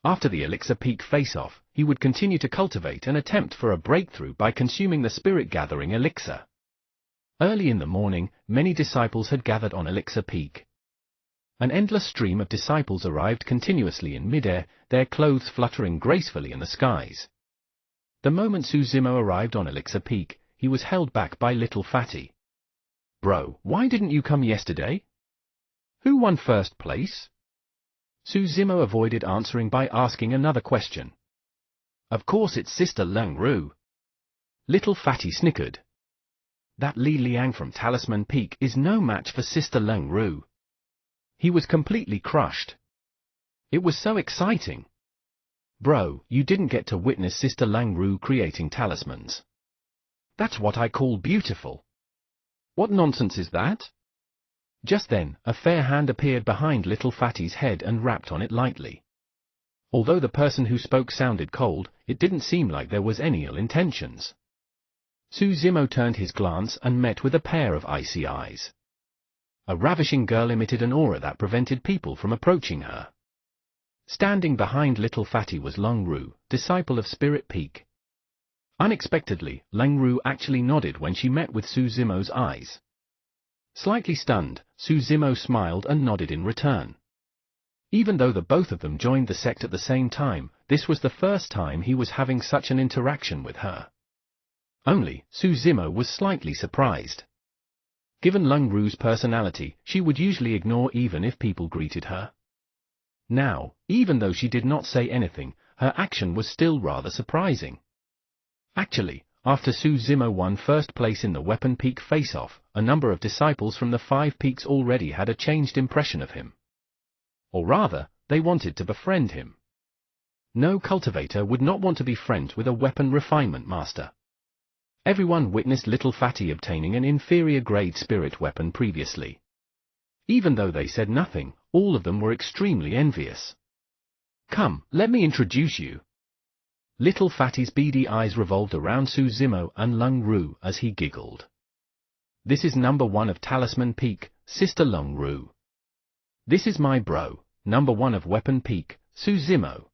[SPEAKER 1] After the Elixir Peak face-off, he would continue to cultivate and attempt for a breakthrough by consuming the spirit gathering elixir. Early in the morning, many disciples had gathered on Elixir Peak. An endless stream of disciples arrived continuously in midair, their clothes fluttering gracefully in the skies. The moment Su Zimo arrived on Elixir Peak, he was held back by Little Fatty. "Bro, why didn't you come yesterday? Who won 1st place?" Su Zimo avoided answering by asking another question. "Of course it's Sister Leng Ru." Little Fatty snickered. "That Li Liang from Talisman Peak is no match for Sister Leng Ru." He was completely crushed. It was so exciting. "Bro, you didn't get to witness Sister Leng Ru creating talismans. That's what I call beautiful." "What nonsense is that?" Just then, a fair hand appeared behind Little Fatty's head and rapped on it lightly. Although the person who spoke sounded cold, it didn't seem like there was any ill intentions. Su Zimo turned his glance and met with a pair of icy eyes. A ravishing girl emitted an aura that prevented people from approaching her. Standing behind Little Fatty was Leng Ru, disciple of Spirit Peak. Unexpectedly, Leng Ru actually nodded when she met with Su Zimo's eyes. Slightly stunned, Su Zimo smiled and nodded in return. Even though the both of them joined the sect at the same time, this was the first time he was having such an interaction with her. Only, Su Zimo was slightly surprised. Given Leng Ru's personality, she would usually ignore even if people greeted her. Now, even though she did not say anything, her action was still rather surprising. Actually, after Su Zimo won 1st place in the Weapon Peak face-off, a number of disciples from the 5 Peaks already had a changed impression of him. Or rather, they wanted to befriend him. No cultivator would not want to be friends with a weapon refinement master. Everyone witnessed Little Fatty obtaining an inferior grade spirit weapon previously. Even though they said nothing, all of them were extremely envious. "Come, let me introduce you." Little Fatty's beady eyes revolved around Su Zimo and Leng Ru as he giggled. "This is #1 of Talisman Peak, Sister Leng Ru. This is my bro, #1 of Weapon Peak, Su Zimo."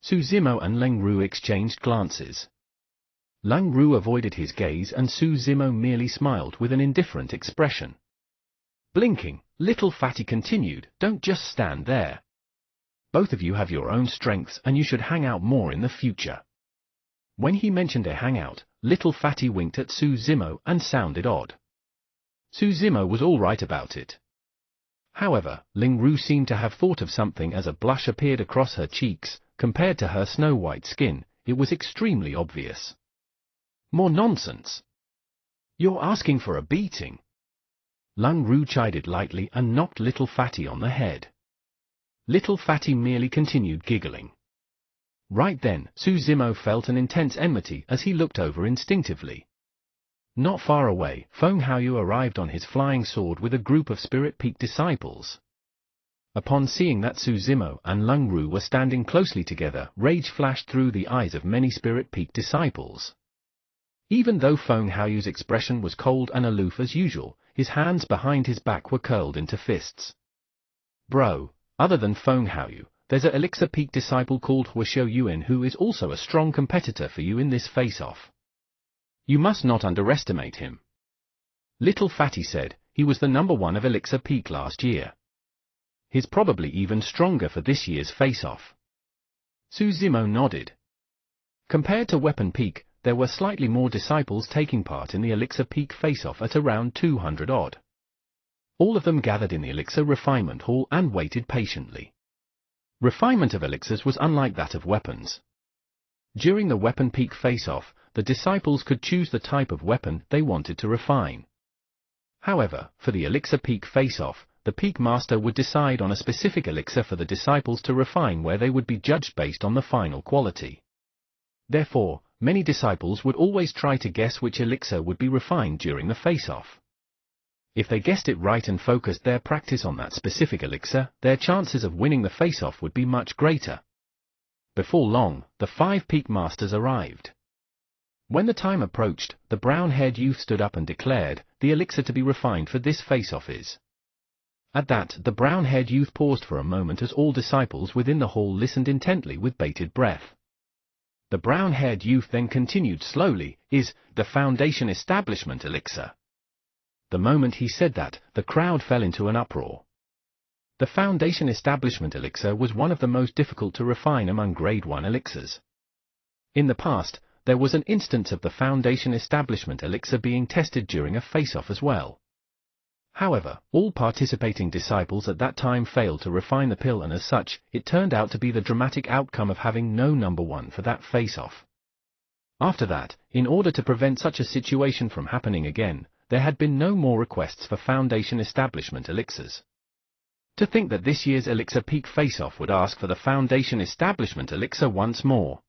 [SPEAKER 1] Su Zimo and Leng Ru exchanged glances. Leng Ru avoided his gaze and Su Zimo merely smiled with an indifferent expression. Blinking, Little Fatty continued, "Don't just stand there. Both of you have your own strengths and you should hang out more in the future." When he mentioned a hangout, Little Fatty winked at Su Zimo and sounded odd. Su Zimo was all right about it. However, Ling Ru seemed to have thought of something as a blush appeared across her cheeks. Compared to her snow-white skin, it was extremely obvious. More nonsense. You're asking for a beating. Ling Ru chided lightly and knocked Little Fatty on the head. Little Fatty merely continued giggling. Right then, Su Zimo felt an intense enmity as he looked over instinctively. Not far away, Feng Haoyu arrived on his flying sword with a group of Spirit Peak disciples. Upon seeing that Su Zimo and Ling Ru were standing closely together, rage flashed through the eyes of many Spirit Peak disciples. Even though Feng Haoyu's expression was cold and aloof as usual, his hands behind his back were curled into fists. Bro, other than Feng Haoyu, there's a Elixir Peak disciple called Huishou Yuan who is also a strong competitor for you in this face-off. You must not underestimate him. Little Fatty said. He was the #1 of Elixir Peak last year. He's probably even stronger for this year's face-off. Su Zimo nodded. Compared to Weapon Peak, there were slightly more disciples taking part in the Elixir Peak face-off at around 200 odd. All of them gathered in the Elixir Refinement Hall and waited patiently. Refinement of elixirs was unlike that of weapons. During the Weapon Peak face-off, the disciples could choose the type of weapon they wanted to refine. However, for the Elixir Peak face-off, the Peak Master would decide on a specific elixir for the disciples to refine, where they would be judged based on the final quality. Therefore, many disciples would always try to guess which elixir would be refined during the face-off. If they guessed it right and focused their practice on that specific elixir, their chances of winning the face-off would be much greater. Before long, the 5 Peak Masters arrived. When the time approached, the brown-haired youth stood up and declared, the elixir to be refined for this face-off is. At that, the brown-haired youth paused for a moment as all disciples within the hall listened intently with bated breath. The brown-haired youth then continued slowly, is the Foundation Establishment elixir. The moment he said that, the crowd fell into an uproar. The Foundation Establishment elixir was one of the most difficult to refine among Grade 1 elixirs. In the past, there was an instance of the Foundation Establishment elixir being tested during a face-off as well. However, all participating disciples at that time failed to refine the pill, and as such, it turned out to be the dramatic outcome of having no #1 for that face-off. After that, in order to prevent such a situation from happening again, there had been no more requests for Foundation Establishment elixirs. To think that this year's Elixir Peak face-off would ask for the Foundation Establishment elixir once more.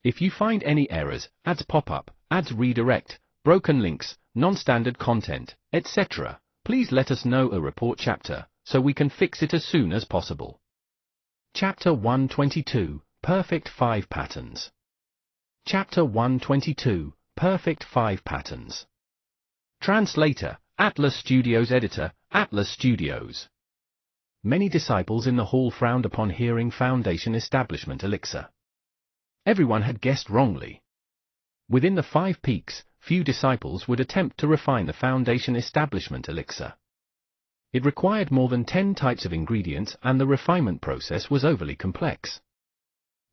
[SPEAKER 1] If you find any errors, ads pop-up, ads redirect, broken links, non-standard content, etc., please let us know a report chapter, so we can fix it as soon as possible. Chapter 122, Perfect 5 Patterns. Chapter 122, Perfect 5 Patterns. Translator, Atlas Studios. Editor, Atlas Studios. Many disciples in the hall frowned upon hearing Foundation Establishment elixir. Everyone had guessed wrongly. Within the 5 peaks, few disciples would attempt to refine the Foundation Establishment elixir. It required more than 10 types of ingredients, and the refinement process was overly complex.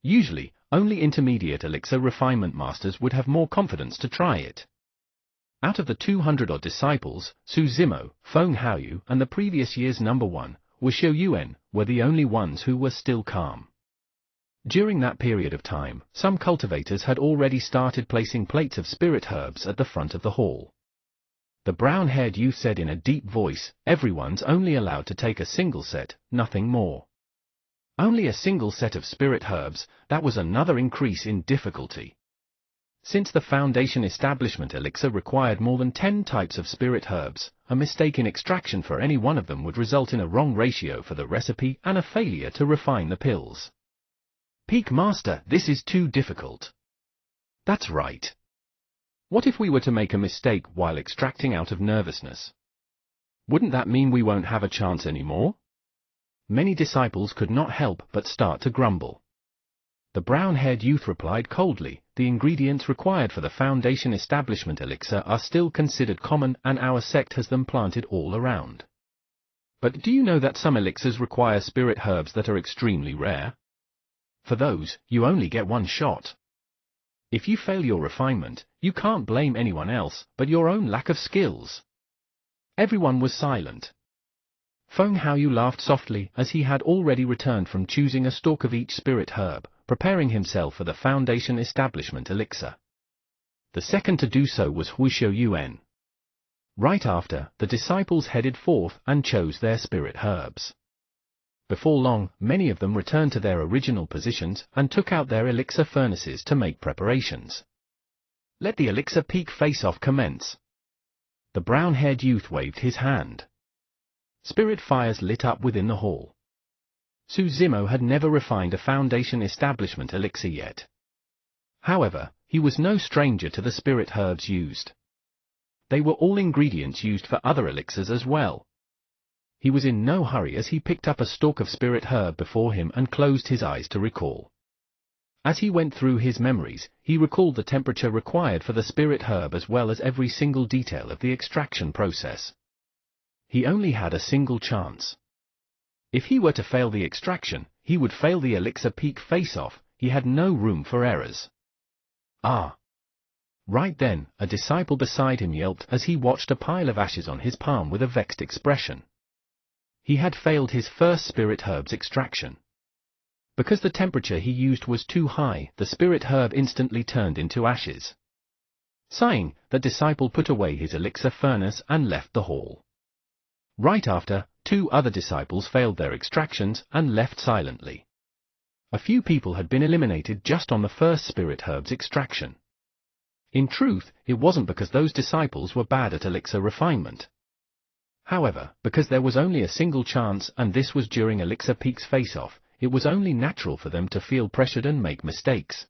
[SPEAKER 1] Usually, only intermediate elixir refinement masters would have more confidence to try it. Out of the 200-odd disciples, Su Zimo, Feng Haoyu, and the previous year's #1, Huishou Yuan, were the only ones who were still calm. During that period of time, some cultivators had already started placing plates of spirit herbs at the front of the hall. The brown-haired youth said in a deep voice, everyone's only allowed to take a single set, nothing more. Only a single set of spirit herbs, that was another increase in difficulty. Since the Foundation Establishment elixir required more than 10 types of spirit herbs, a mistake in extraction for any one of them would result in a wrong ratio for the recipe and a failure to refine the pills. Peak Master, this is too difficult. That's right. What if we were to make a mistake while extracting out of nervousness? Wouldn't that mean we won't have a chance anymore? Many disciples could not help but start to grumble. The brown-haired youth replied coldly, the ingredients required for the Foundation Establishment elixir are still considered common, and our sect has them planted all around. But do you know that some elixirs require spirit herbs that are extremely rare? For those, you only get one shot. If you fail your refinement, you can't blame anyone else but your own lack of skills. Everyone was silent. Feng Haoyu laughed softly as he had already returned from choosing a stalk of each spirit herb, preparing himself for the Foundation Establishment elixir. The second to do so was Huishou Yuan. Right after, the disciples headed forth and chose their spirit herbs. Before long, many of them returned to their original positions and took out their elixir furnaces to make preparations. Let the elixir peak face-off commence. The brown-haired youth waved his hand. Spirit fires lit up within the hall. Su Zimo had never refined a Foundation Establishment elixir yet. However, he was no stranger to the spirit herbs used. They were all ingredients used for other elixirs as well. He was in no hurry as he picked up a stalk of spirit herb before him and closed his eyes to recall. As he went through his memories, he recalled the temperature required for the spirit herb as well as every single detail of the extraction process. He only had a single chance. If he were to fail the extraction, he would fail the elixir peak face-off. He had no room for errors. Ah! Right then, a disciple beside him yelped as he watched a pile of ashes on his palm with a vexed expression. He had failed his first spirit herb's extraction. Because the temperature he used was too high, the spirit herb instantly turned into ashes. Sighing, the disciple put away his elixir furnace and left the hall. Right after, 2 other disciples failed their extractions and left silently. A few people had been eliminated just on the first spirit herb's extraction. In truth, it wasn't because those disciples were bad at elixir refinement. However, because there was only a single chance and this was during Elixir Peak's face-off, it was only natural for them to feel pressured and make mistakes.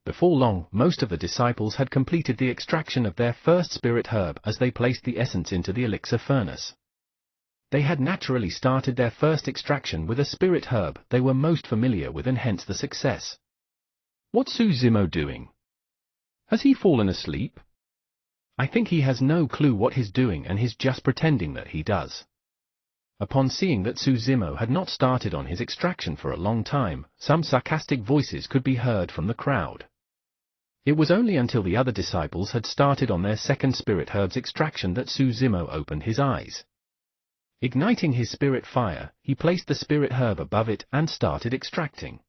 [SPEAKER 1] Before long, most of the disciples had completed the extraction of their first spirit herb as they placed the essence into the elixir furnace. They had naturally started their first extraction with a spirit herb they were most familiar with and hence the success. What's Su Zimo doing? Has he fallen asleep? I think he has no clue what he's doing and he's just pretending that he does. Upon seeing that Su Zimo had not started on his extraction for a long time, some sarcastic voices could be heard from the crowd. It was only until the other disciples had started on their second spirit herb's extraction that Su Zimo opened his eyes. Igniting his spirit fire, he placed the spirit herb above it and started extracting.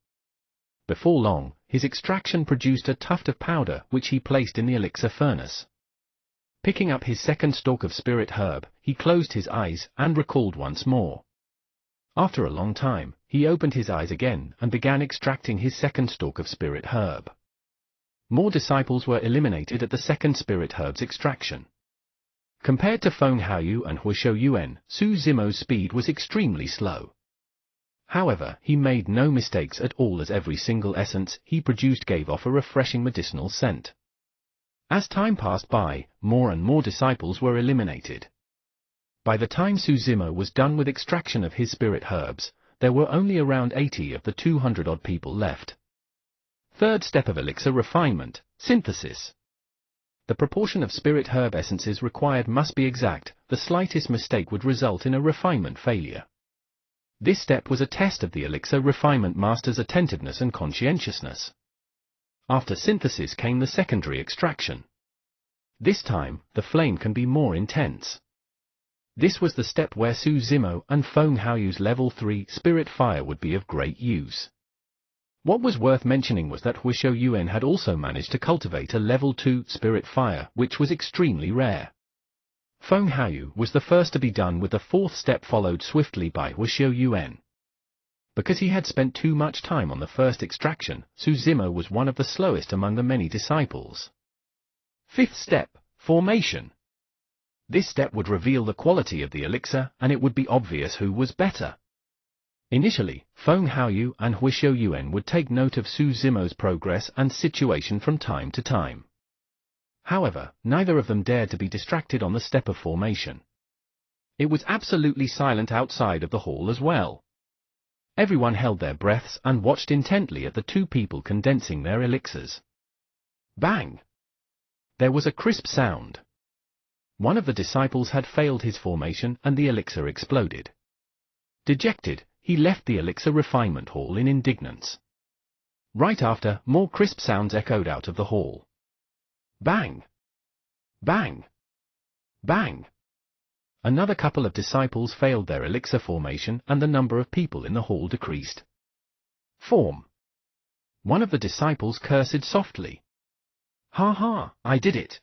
[SPEAKER 1] Before long, his extraction produced a tuft of powder which he placed in the elixir furnace. Picking up his second stalk of spirit herb, he closed his eyes and recalled once more. After a long time, he opened his eyes again and began extracting his second stalk of spirit herb. More disciples were eliminated at the second spirit herb's extraction. Compared to Feng Haoyu and Huishou Yuan, Su Zimo's speed was extremely slow. However, he made no mistakes at all as every single essence he produced gave off a refreshing medicinal scent. As time passed by, more and more disciples were eliminated. By the time Su Zimo was done with extraction of his spirit herbs, there were only around 80 of the 200-odd people left. Third step of elixir refinement, synthesis. The proportion of spirit herb essences required must be exact, the slightest mistake would result in a refinement failure. This step was a test of the elixir refinement master's attentiveness and conscientiousness. After synthesis came the secondary extraction. This time, the flame can be more intense. This was the step where Su Zimo and Feng Haoyu's level 3 spirit fire would be of great use. What was worth mentioning was that Huishou Yuan had also managed to cultivate a level 2 spirit fire, which was extremely rare. Feng Haoyu was the first to be done with the fourth step followed swiftly by Huishou Yuan. Because he had spent too much time on the first extraction, Su Zimo was one of the slowest among the many disciples. Fifth step, formation. This step would reveal the quality of the elixir and it would be obvious who was better. Initially, Feng Haoyu and Huishou Yuan would take note of Su Zimo's progress and situation from time to time. However, neither of them dared to be distracted on the step of formation. It was absolutely silent outside of the hall as well. Everyone held their breaths and watched intently at the two people condensing their elixirs. Bang! There was a crisp sound. One of the disciples had failed his formation and the elixir exploded. Dejected, he left the elixir refinement hall in indignance. Right after, more crisp sounds echoed out of the hall. Bang! Bang! Bang! Another couple of disciples failed their elixir formation and the number of people in the hall decreased. Form. One of the disciples cursed softly. Ha ha, I did it!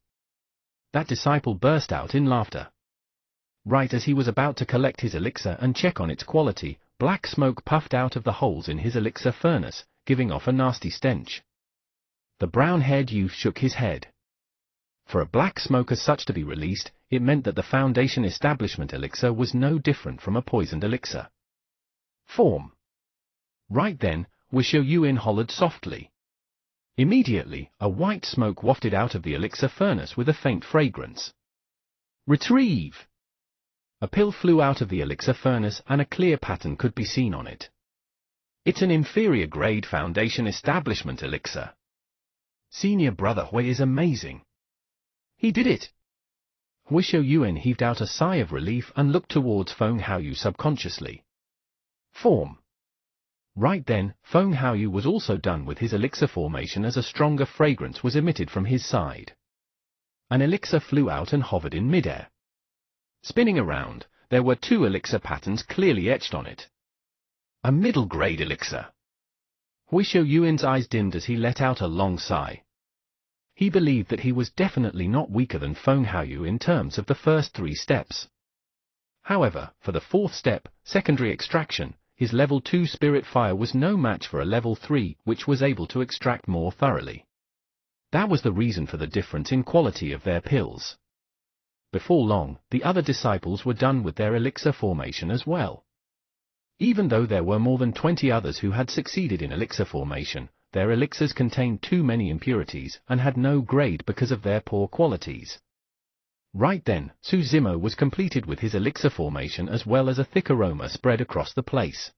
[SPEAKER 1] That disciple burst out in laughter. Right as he was about to collect his elixir and check on its quality, black smoke puffed out of the holes in his elixir furnace, giving off a nasty stench. The brown-haired youth shook his head. For a black smoke as such to be released, it meant that the Foundation Establishment elixir was no different from a poisoned elixir. Form. Right then, Wisho Yuin hollered softly. Immediately, a white smoke wafted out of the elixir furnace with a faint fragrance. Retrieve! A pill flew out of the elixir furnace and a clear pattern could be seen on it. It's an inferior grade Foundation Establishment elixir. Senior Brother Hui is amazing. He did it! Wisho Yuan heaved out a sigh of relief and looked towards Feng Haoyu subconsciously. Form. Right then, Feng Haoyu was also done with his elixir formation as a stronger fragrance was emitted from his side. An elixir flew out and hovered in midair. Spinning around, there were 2 elixir patterns clearly etched on it. A middle-grade elixir. Wisho Yuan's eyes dimmed as he let out a long sigh. He believed that he was definitely not weaker than Feng Haoyu in terms of the first 3 steps. However, for the 4th step, secondary extraction, his level 2 spirit fire was no match for a level 3, which was able to extract more thoroughly. That was the reason for the difference in quality of their pills. Before long, the other disciples were done with their elixir formation as well. Even though there were more than 20 others who had succeeded in elixir formation, their elixirs contained too many impurities and had no grade because of their poor qualities. Right then, Su Zimo was completed with his elixir formation as well as a thick aroma spread across the place.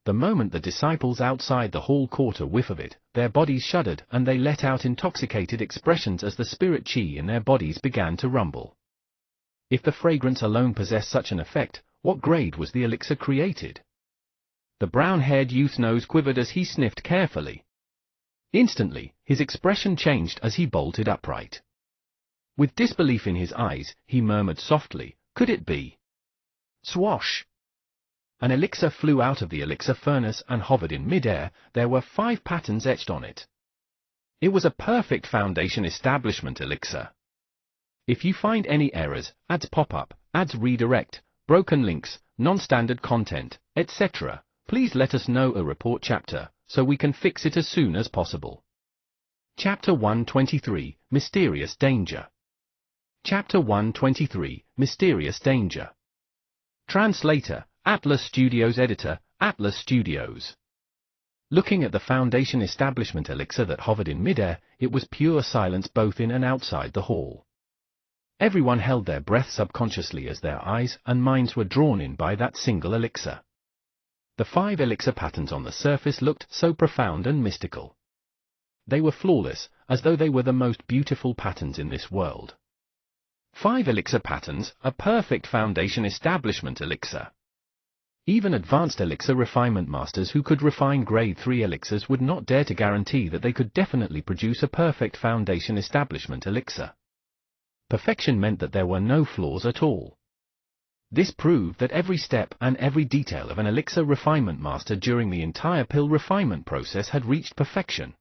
[SPEAKER 1] The moment the disciples outside the hall caught a whiff of it, their bodies shuddered and they let out intoxicated expressions as the spirit chi in their bodies began to rumble. If the fragrance alone possessed such an effect, what grade was the elixir created? The brown-haired youth's nose quivered as he sniffed carefully. Instantly, his expression changed as he bolted upright. With disbelief in his eyes, he murmured softly, "Could it be?" Swash! An elixir flew out of the elixir furnace and hovered in midair. There were 5 patterns etched on it. It was a perfect Foundation Establishment elixir. If you find any errors, ads pop up, ads redirect, broken links, non-standard content, etc., please let us know a report chapter, so we can fix it as soon as possible. Chapter 123, Mysterious Danger. Chapter 123, Mysterious Danger. Translator, Atlas Studios. Editor, Atlas Studios. Looking at the Foundation Establishment elixir that hovered in midair, it was pure silence both in and outside the hall. Everyone held their breath subconsciously as their eyes and minds were drawn in by that single elixir. The 5 elixir patterns on the surface looked so profound and mystical. They were flawless, as though they were the most beautiful patterns in this world. 5 elixir patterns, a perfect Foundation Establishment elixir. Even advanced elixir refinement masters who could refine grade 3 elixirs would not dare to guarantee that they could definitely produce a perfect Foundation Establishment elixir. Perfection meant that there were no flaws at all. This proved that every step and every detail of an elixir refinement master during the entire pill refinement process had reached perfection.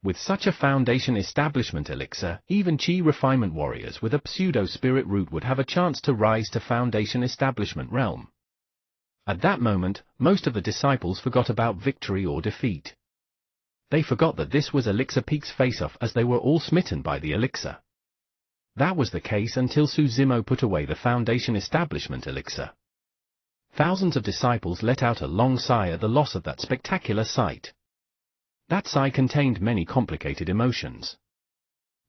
[SPEAKER 1] With such a Foundation Establishment elixir, even Chi refinement warriors with a pseudo-spirit root would have a chance to rise to Foundation Establishment realm. At that moment, most of the disciples forgot about victory or defeat. They forgot that this was Elixir Peak's face-off as they were all smitten by the elixir. That was the case until Su Zimo put away the Foundation Establishment elixir. Thousands of disciples let out a long sigh at the loss of that spectacular sight. That sigh contained many complicated emotions.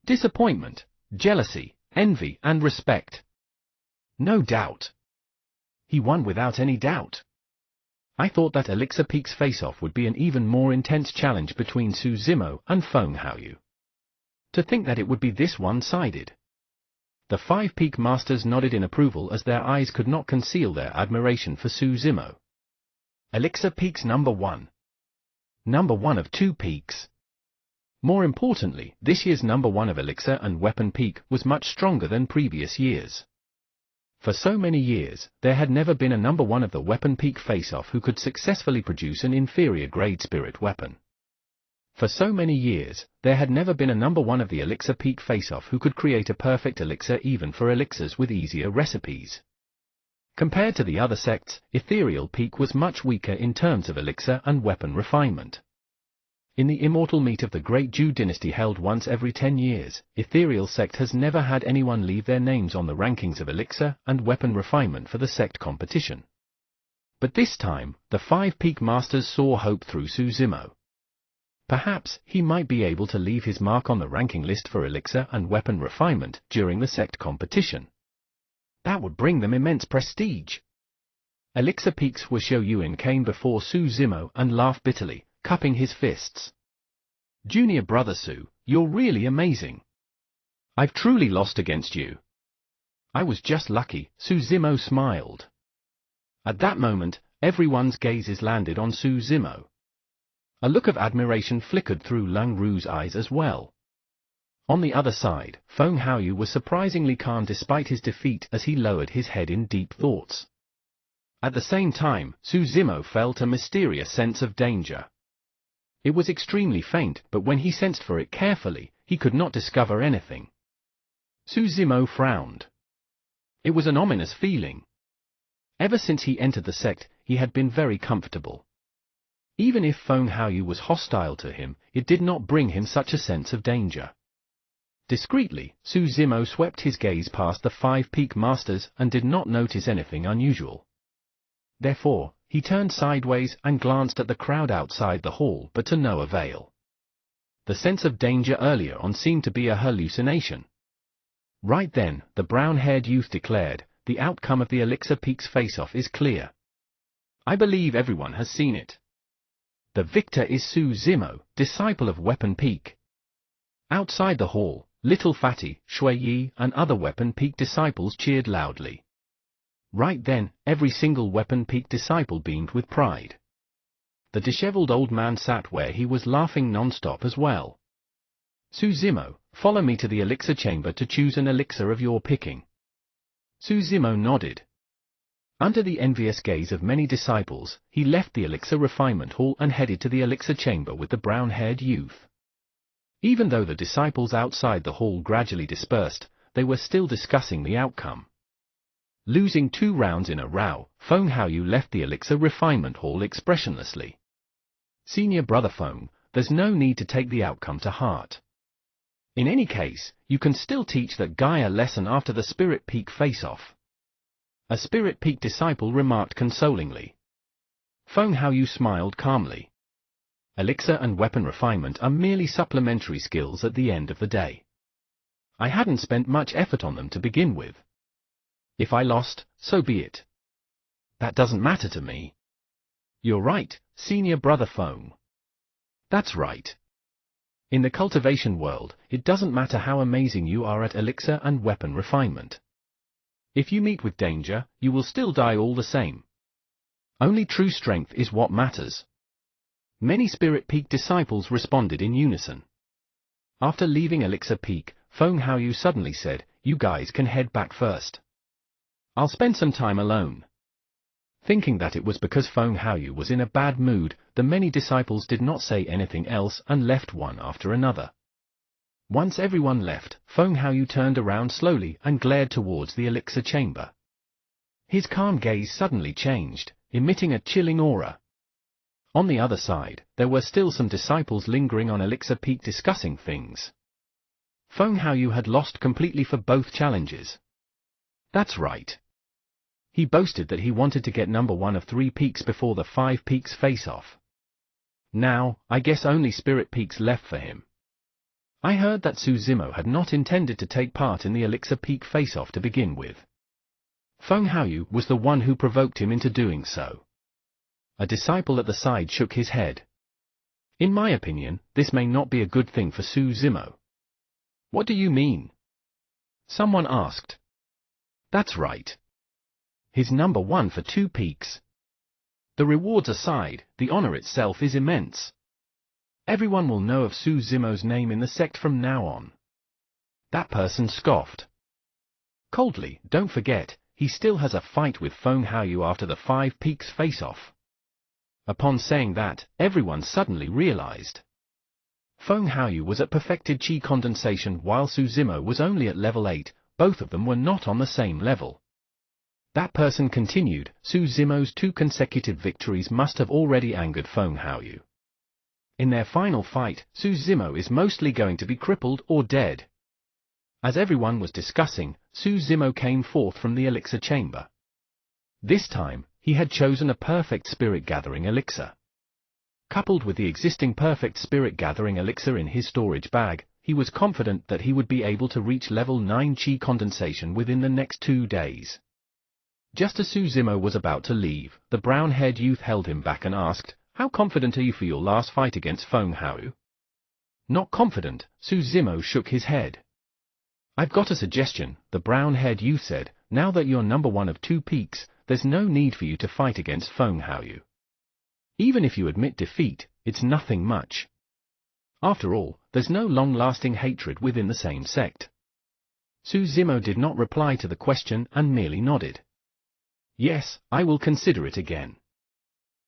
[SPEAKER 1] Disappointment, jealousy, envy, and respect. No doubt. He won without any doubt. I thought that Elixir Peak's face-off would be an even more intense challenge between Su Zimo and Feng Haoyu. To think that it would be this one-sided. The 5 Peak Masters nodded in approval as their eyes could not conceal their admiration for Su Zimo. Elixir Peak's number 1. number 1 of 2 peaks. More importantly, this year's number 1 of Elixir and Weapon Peak was much stronger than previous years. For so many years, there had never been a number 1 of the Weapon Peak face-off who could successfully produce an inferior grade spirit weapon. For so many years, there had never been a number 1 of the Elixir Peak face-off who could create a perfect elixir even for elixirs with easier recipes. Compared to the other sects, Ethereal Peak was much weaker in terms of elixir and weapon refinement. In the immortal meet of the Great Zhou dynasty held once every 10 years, Ethereal sect has never had anyone leave their names on the rankings of elixir and weapon refinement for the sect competition. But this time, the 5 peak masters saw hope through Su Zimo. Perhaps he might be able to leave his mark on the ranking list for elixir and weapon refinement during the sect competition. That would bring them immense prestige. Elixir Peak's Wuxiu Yuan came before Su Zimo and laughed bitterly, cupping his fists. Junior brother Su, you're really amazing. I've truly lost against you. I was just lucky, Su Zimo smiled. At that moment, everyone's gazes landed on Su Zimo. A look of admiration flickered through Lung Ru's eyes as well. On the other side, Feng Haoyu was surprisingly calm despite his defeat as he lowered his head in deep thoughts. At the same time, Su Zimo felt a mysterious sense of danger. It was extremely faint, but when he sensed for it carefully, he could not discover anything. Su Zimo frowned. It was an ominous feeling. Ever since he entered the sect, he had been very comfortable. Even if Feng Haoyu was hostile to him, it did not bring him such a sense of danger. Discreetly, Su Zimo swept his gaze past the 5 peak masters and did not notice anything unusual. Therefore, he turned sideways and glanced at the crowd outside the hall, but to no avail. The sense of danger earlier on seemed to be a hallucination. Right then, the brown-haired youth declared, "The outcome of the Elixir Peak's face-off is clear. I believe everyone has seen it. The victor is Su Zimo, disciple of Weapon Peak." Outside the hall, Little Fatty, Shui Yi, and other Weapon Peak disciples cheered loudly. Right then, every single Weapon Peak disciple beamed with pride. The disheveled old man sat where he was laughing non-stop as well. "Su Zimo, follow me to the elixir chamber to choose an elixir of your picking." Su Zimo nodded. Under the envious gaze of many disciples, he left the elixir refinement hall and headed to the elixir chamber with the brown-haired youth. Even though the disciples outside the hall gradually dispersed, they were still discussing the outcome. Losing 2 rounds in a row, Feng Haoyu left the elixir refinement hall expressionlessly. "Senior brother Feng, there's no need to take the outcome to heart. In any case, you can still teach that guy a lesson after the Spirit Peak face-off." A Spirit Peak disciple remarked consolingly. Feng Haoyu smiled calmly. Elixir and weapon refinement are merely supplementary skills at the end of the day. I hadn't spent much effort on them to begin with. If I lost, so be it. That doesn't matter to me. You're right, senior brother Feng. That's right. In the cultivation world, it doesn't matter how amazing you are at elixir and weapon refinement. If you meet with danger, you will still die all the same. Only true strength is what matters. Many Spirit Peak disciples responded in unison. After leaving Elixir Peak, Feng Haoyu suddenly said, "You guys can head back first. I'll spend some time alone." Thinking that it was because Feng Haoyu was in a bad mood, the many disciples did not say anything else and left one after another. Once everyone left, Feng Haoyu turned around slowly and glared towards the elixir chamber. His calm gaze suddenly changed, emitting a chilling aura. On the other side, there were still some disciples lingering on Elixir Peak discussing things. Feng Haoyu had lost completely for both challenges. That's right. He boasted that he wanted to get number 1 of 3 peaks before the 5 peaks face-off. Now, I guess only Spirit Peaks left for him. I heard that Su Zimo had not intended to take part in the Elixir Peak face-off to begin with. Feng Haoyu was the one who provoked him into doing so. A disciple at the side shook his head. "In my opinion, this may not be a good thing for Su Zimo." "What do you mean?" someone asked. "That's right. He's number 1 for 2 peaks. The rewards aside, the honor itself is immense. Everyone will know of Su Zimo's name in the sect from now on." That person scoffed. Coldly, "Don't forget, he still has a fight with Feng Haoyu after the Five Peaks face-off." Upon saying that, everyone suddenly realized. Feng Haoyu was at perfected Qi condensation while Su Zimo was only at level 8, both of them were not on the same level. That person continued, "Su Zimo's 2 consecutive victories must have already angered Feng Haoyu. In their final fight, Su Zimo is mostly going to be crippled or dead." As everyone was discussing, Su Zimo came forth from the elixir chamber. This time, he had chosen a perfect spirit-gathering elixir. Coupled with the existing perfect spirit-gathering elixir in his storage bag, he was confident that he would be able to reach level 9 Qi condensation within the next 2 days. Just as Su Zimo was about to leave, the brown-haired youth held him back and asked, "How confident are you for your last fight against Feng Haoyu?" "Not confident," Su Zimo shook his head. "I've got a suggestion," the brown-haired youth said. "Now that you're number 1 of 2 peaks, there's no need for you to fight against Feng Haoyu. Even if you admit defeat, it's nothing much. After all, there's no long-lasting hatred within the same sect." Su Zimo did not reply to the question and merely nodded. "Yes, I will consider it again."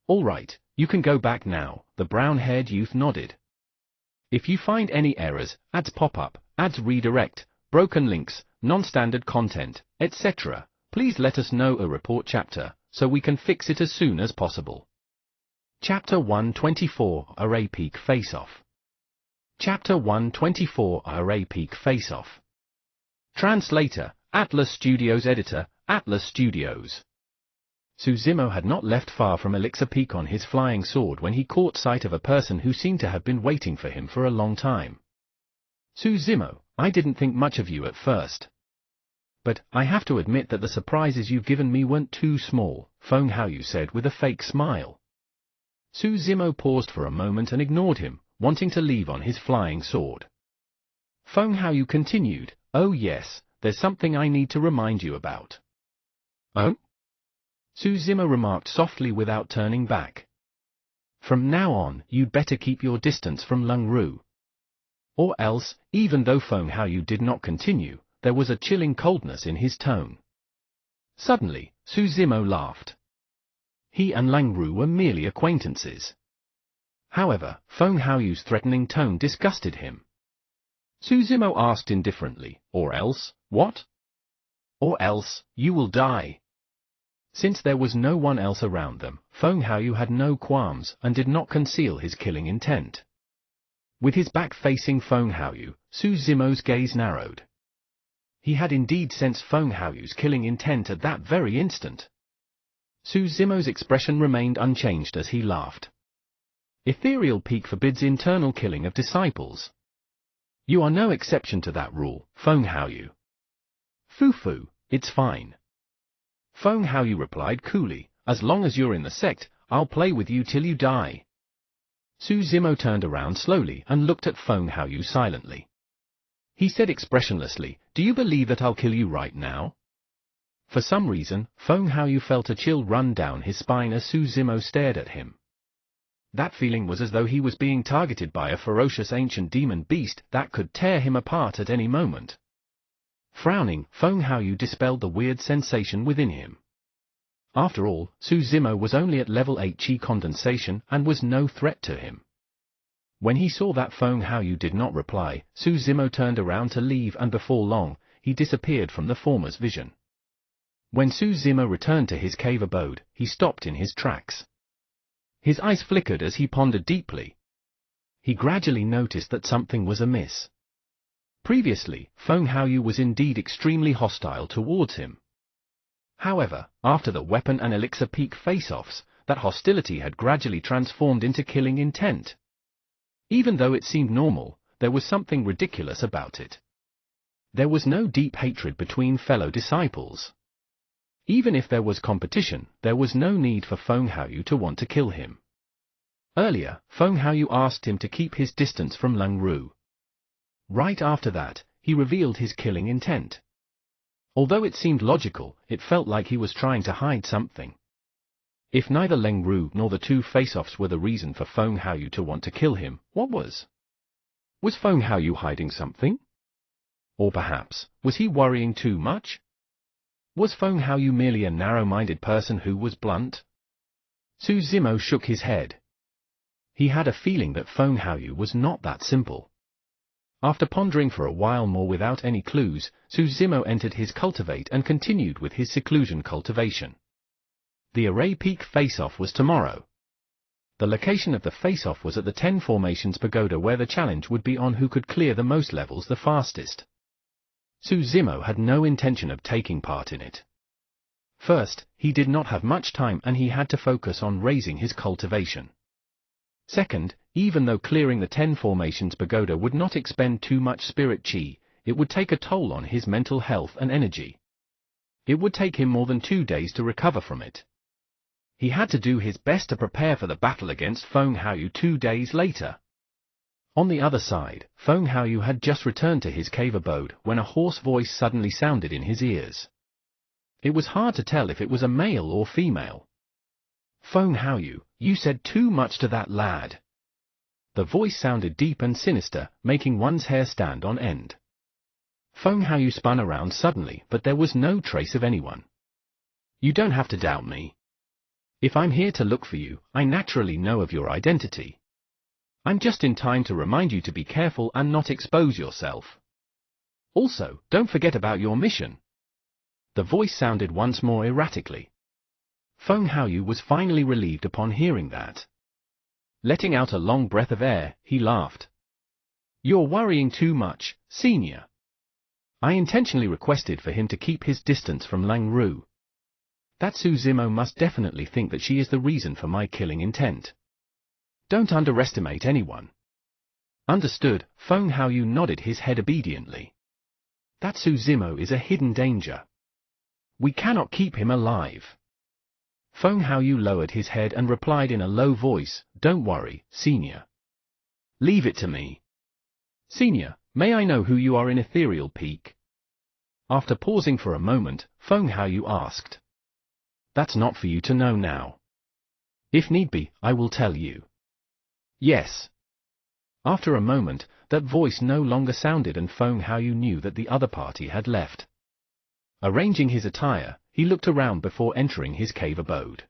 [SPEAKER 1] "All right, you can go back now," the brown-haired youth nodded. "If you find any errors, ads pop up, ads redirect, broken links, non-standard content, etc., please let us know a report chapter, so we can fix it as soon as possible." Chapter 124 Array Peak Face-Off. Chapter 124 Array Peak Face-Off. Translator, Atlas Studios. Editor, Atlas Studios. Su Zimo had not left far from Elixir Peak on his flying sword when he caught sight of a person who seemed to have been waiting for him for a long time. "Su Zimo, I didn't think much of you at first. But I have to admit that the surprises you've given me weren't too small," Feng Haoyu said with a fake smile. Su Zimo paused for a moment and ignored him, wanting to leave on his flying sword. Feng Haoyu continued, "Oh yes, there's something I need to remind you about." "Oh?" Su Zimo remarked softly without turning back. "From now on, you'd better keep your distance from Lung Ru. Or else," even though Feng Haoyu did not continue, there was a chilling coldness in his tone. Suddenly, Su Zimo laughed. He and Lang Ru were merely acquaintances. However, Feng Haoyu's threatening tone disgusted him. Su Zimo asked indifferently, "Or else, what?" "Or else, you will die." Since there was no one else around them, Feng Haoyu had no qualms and did not conceal his killing intent. With his back facing Feng Haoyu, Su Zimo's gaze narrowed. He had indeed sensed Feng Haoyu's killing intent at that very instant. Su Zimo's expression remained unchanged as he laughed. "Ethereal Peak forbids internal killing of disciples. You are no exception to that rule, Feng Haoyu." "Foo-foo, it's fine." Feng Haoyu replied coolly, "As long as you're in the sect, I'll play with you till you die." Su Zimo turned around slowly and looked at Feng Haoyu silently. He said expressionlessly, "Do you believe that I'll kill you right now?" For some reason, Feng Haoyu felt a chill run down his spine as Su Zimo stared at him. That feeling was as though he was being targeted by a ferocious ancient demon beast that could tear him apart at any moment. Frowning, Feng Haoyu dispelled the weird sensation within him. After all, Su Zimo was only at level 8 Qi condensation and was no threat to him. When he saw that Feng Haoyu did not reply, Su Zimo turned around to leave and before long, he disappeared from the former's vision. When Su Zimo returned to his cave abode, he stopped in his tracks. His eyes flickered as he pondered deeply. He gradually noticed that something was amiss. Previously, Feng Haoyu was indeed extremely hostile towards him. However, after the weapon and elixir peak face-offs, that hostility had gradually transformed into killing intent. Even though it seemed normal, there was something ridiculous about it. There was no deep hatred between fellow disciples. Even if there was competition, there was no need for Feng Haoyu to want to kill him. Earlier, Feng Haoyu asked him to keep his distance from Lung Ru. Right after that, he revealed his killing intent. Although it seemed logical, it felt like he was trying to hide something. If neither Leng Ru nor the two face-offs were the reason for Feng Haoyu to want to kill him, what was? Was Feng Haoyu hiding something? Or perhaps, was he worrying too much? Was Feng Haoyu merely a narrow-minded person who was blunt? Su Zimo shook his head. He had a feeling that Feng Haoyu was not that simple. After pondering for a while more without any clues, Su Zimo entered his cultivate and continued with his seclusion cultivation. The Array Peak face-off was tomorrow. The location of the face-off was at the 10 Formations Pagoda, where the challenge would be on who could clear the most levels the fastest. Su Zimo had no intention of taking part in it. First, he did not have much time and he had to focus on raising his cultivation. Second, even though clearing the 10 Formations Pagoda would not expend too much spirit chi, it would take a toll on his mental health and energy. It would take him more than 2 days to recover from it. He had to do his best to prepare for the battle against Feng Haoyu 2 days later. On the other side, Feng Haoyu had just returned to his cave abode when a hoarse voice suddenly sounded in his ears. It was hard to tell if it was a male or female. "Feng Haoyu, you said too much to that lad." The voice sounded deep and sinister, making one's hair stand on end. Feng Haoyu spun around suddenly, but there was no trace of anyone. "You don't have to doubt me. If I'm here to look for you, I naturally know of your identity. I'm just in time to remind you to be careful and not expose yourself. Also, don't forget about your mission." The voice sounded once more erratically. Feng Haoyu was finally relieved upon hearing that. Letting out a long breath of air, he laughed. "You're worrying too much, Senior." I intentionally requested for him to keep his distance from Leng Ru. That Su Zimo must definitely think that she is the reason for my killing intent. Don't underestimate anyone. Understood. Feng Haoyu nodded his head obediently. That Su Zimo is a hidden danger. We cannot keep him alive. Feng Haoyu lowered his head and replied in a low voice, "Don't worry, Senior. Leave it to me." "Senior, may I know who you are in Ethereal Peak?" After pausing for a moment, Feng Haoyu asked. "That's not for you to know now. If need be, I will tell you." "Yes." After a moment, that voice no longer sounded and Feng Haoyu knew that the other party had left. Arranging his attire, he looked around before entering his cave abode.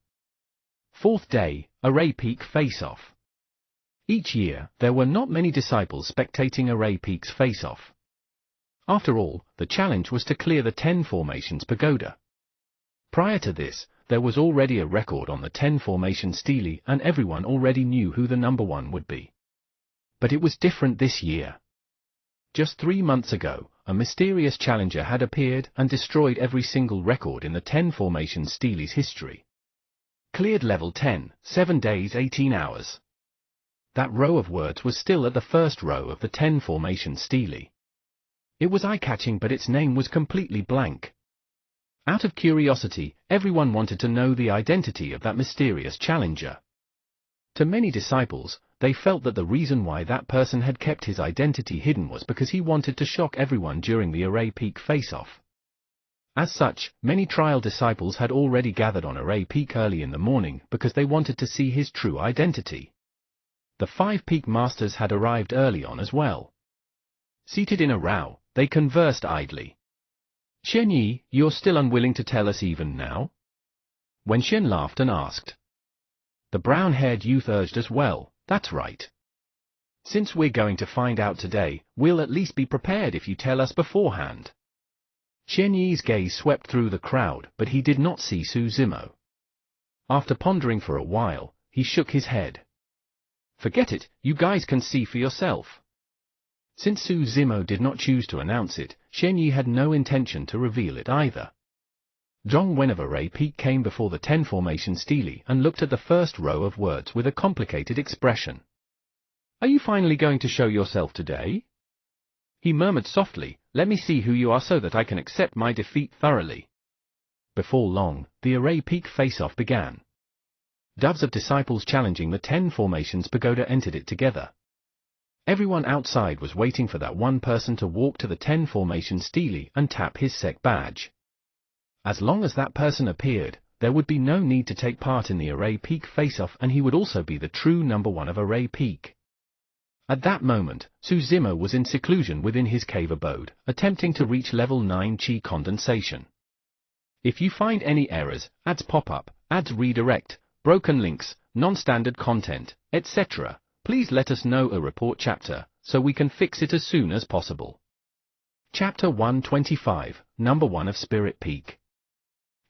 [SPEAKER 1] 4th day, Array Peak face-off. Each year, there were not many disciples spectating Array Peak's face-off. After all, the challenge was to clear the 10 Formations Pagoda. Prior to this, there was already a record on the 10 Formation Stele and everyone already knew who the number one would be. But it was different this year. Just 3 months ago, a mysterious challenger had appeared and destroyed every single record in the 10 Formation Stele's history. Cleared level 10, 7 days 18 hours. That row of words was still at the first row of the 10 Formation Stele. It was eye-catching, but its name was completely blank. Out of curiosity, everyone wanted to know the identity of that mysterious challenger. To many disciples, they felt that the reason why that person had kept his identity hidden was because he wanted to shock everyone during the Array Peak face-off. As such, many trial disciples had already gathered on Array Peak early in the morning because they wanted to see his true identity. The 5 Peak Masters had arrived early on as well. Seated in a row, they conversed idly. "Chen Yi, you're still unwilling to tell us even now?" Wen Shen laughed and asked. The brown-haired youth urged as well, "That's right. Since we're going to find out today, we'll at least be prepared if you tell us beforehand." Chen Yi's gaze swept through the crowd, but he did not see Su Zimo. After pondering for a while, he shook his head. "Forget it, you guys can see for yourself." Since Su Zimo did not choose to announce it, Chen Yi had no intention to reveal it either. Zhong Wen of Array Peak came before the 10 Formation Stele and looked at the first row of words with a complicated expression. "Are you finally going to show yourself today?" He murmured softly, "Let me see who you are so that I can accept my defeat thoroughly." Before long, the Array Peak face-off began. Doves of disciples challenging the 10 Formations Pagoda entered it together. Everyone outside was waiting for that one person to walk to the 10 Formation Stele and tap his sec badge. As long as that person appeared, there would be no need to take part in the Array Peak face-off, and he would also be the true number one of Array Peak. At that moment, Suzumo was in seclusion within his cave abode, attempting to reach level 9 Qi condensation. If you find any errors, ads pop-up, ads redirect, broken links, non-standard content, etc., please let us know a report chapter, so we can fix it as soon as possible. Chapter 125, Number 1 of Spirit Peak.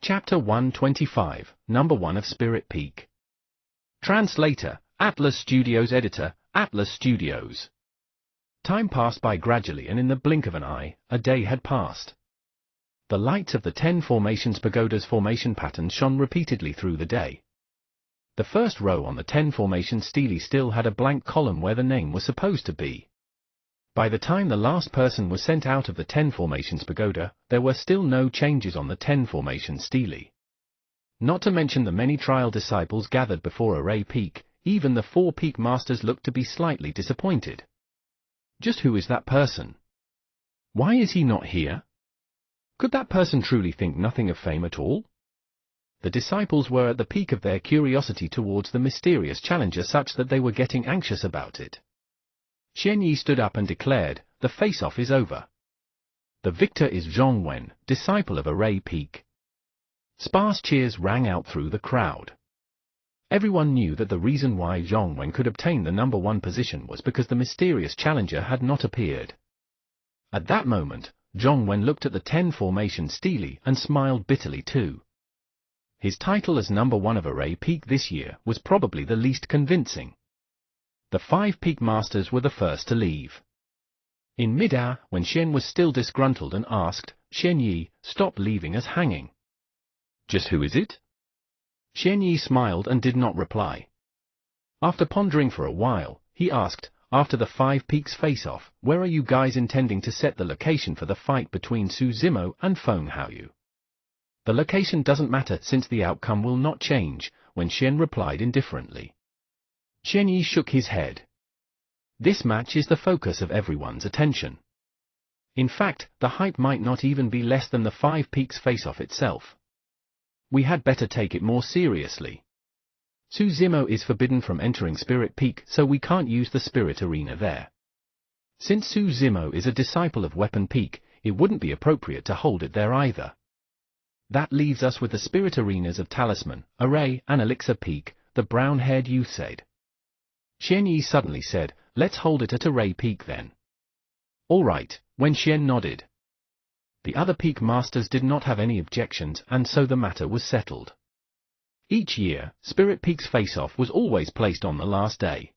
[SPEAKER 1] Chapter 125, Number 1 of Spirit Peak. Translator, Atlas Studios. Editor, Atlas Studios. Time passed by gradually, and in the blink of an eye, a day had passed. The lights of the 10 Formations Pagoda's formation patterns shone repeatedly through the day. The first row on the 10 Formation stele still had a blank column where the name was supposed to be. By the time the last person was sent out of the 10 Formations Pagoda, there were still no changes on the 10 Formation stele. Not to mention the many trial disciples gathered before Array Peak, even the 4 Peak Masters looked to be slightly disappointed. Just who is that person? Why is he not here? Could that person truly think nothing of fame at all? The disciples were at the peak of their curiosity towards the mysterious challenger, such that they were getting anxious about it. Xian Yi stood up and declared, "The face-off is over. The victor is Zhong Wen, disciple of Array Peak." Sparse cheers rang out through the crowd. Everyone knew that the reason why Zhong Wen could obtain the number 1 position was because the mysterious challenger had not appeared. At that moment, Zhong Wen looked at the 10 Formation stele and smiled bitterly too. His title as number 1 of Array Peak this year was probably the least convincing. The 5 Peak Masters were the first to leave. In mid-air, when Xian was still disgruntled and asked, "Xian Yi, stop leaving us hanging." "Just who is it?" Xian Yi smiled and did not reply. After pondering for a while, he asked, "After the 5 Peaks face-off, where are you guys intending to set the location for the fight between Suzumo and Feng Haoyu?" "The location doesn't matter, since the outcome will not change," Wen Xian replied indifferently. Xian Yi shook his head. "This match is the focus of everyone's attention. In fact, the hype might not even be less than the 5 Peaks face-off itself. We had better take it more seriously. Suzumo is forbidden from entering Spirit Peak, so we can't use the Spirit Arena there. Since Suzumo is a disciple of Weapon Peak, it wouldn't be appropriate to hold it there either. That leaves us with the Spirit Arenas of Talisman, Array, and Elixir Peak," the brown-haired youth said. Xian Yi suddenly said, "Let's hold it at Array Peak then." "All right," Wen Xian nodded. The other Peak Masters did not have any objections, and so the matter was settled. Each year, Spirit Peak's face-off was always placed on the last day.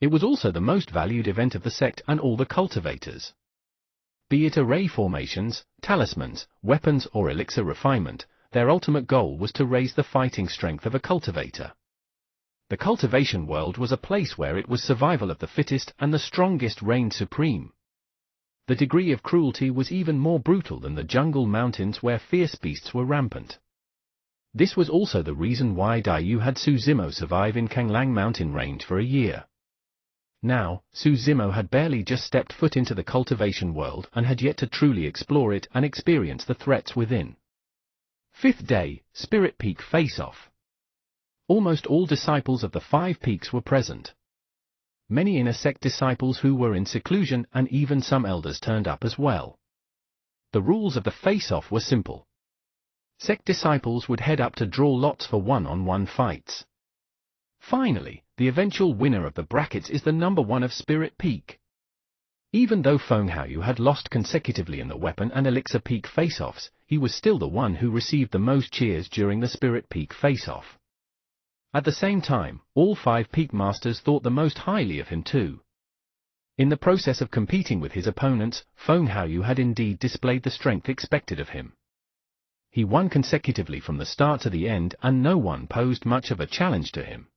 [SPEAKER 1] It was also the most valued event of the sect and all the cultivators. Be it Array formations, talismans, weapons or elixir refinement, their ultimate goal was to raise the fighting strength of a cultivator. The cultivation world was a place where it was survival of the fittest and the strongest reigned supreme. The degree of cruelty was even more brutal than the jungle mountains where fierce beasts were rampant. This was also the reason why Daiyu had Suzumo survive in Kanglang mountain range for a year. Now, Suzumo had barely just stepped foot into the cultivation world and had yet to truly explore it and experience the threats within. 5th day, Spirit Peak face-off. Almost all disciples of the 5 Peaks were present. Many inner sect disciples who were in seclusion and even some elders turned up as well. The rules of the face-off were simple. Sect disciples would head up to draw lots for one-on-one fights. Finally, the eventual winner of the brackets is the number 1 of Spirit Peak. Even though Feng Haoyu had lost consecutively in the Weapon and Elixir Peak face-offs, he was still the one who received the most cheers during the Spirit Peak face-off. At the same time, all 5 Peak Masters thought the most highly of him too. In the process of competing with his opponents, Feng Haoyu had indeed displayed the strength expected of him. He won consecutively from the start to the end, and no one posed much of a challenge to him.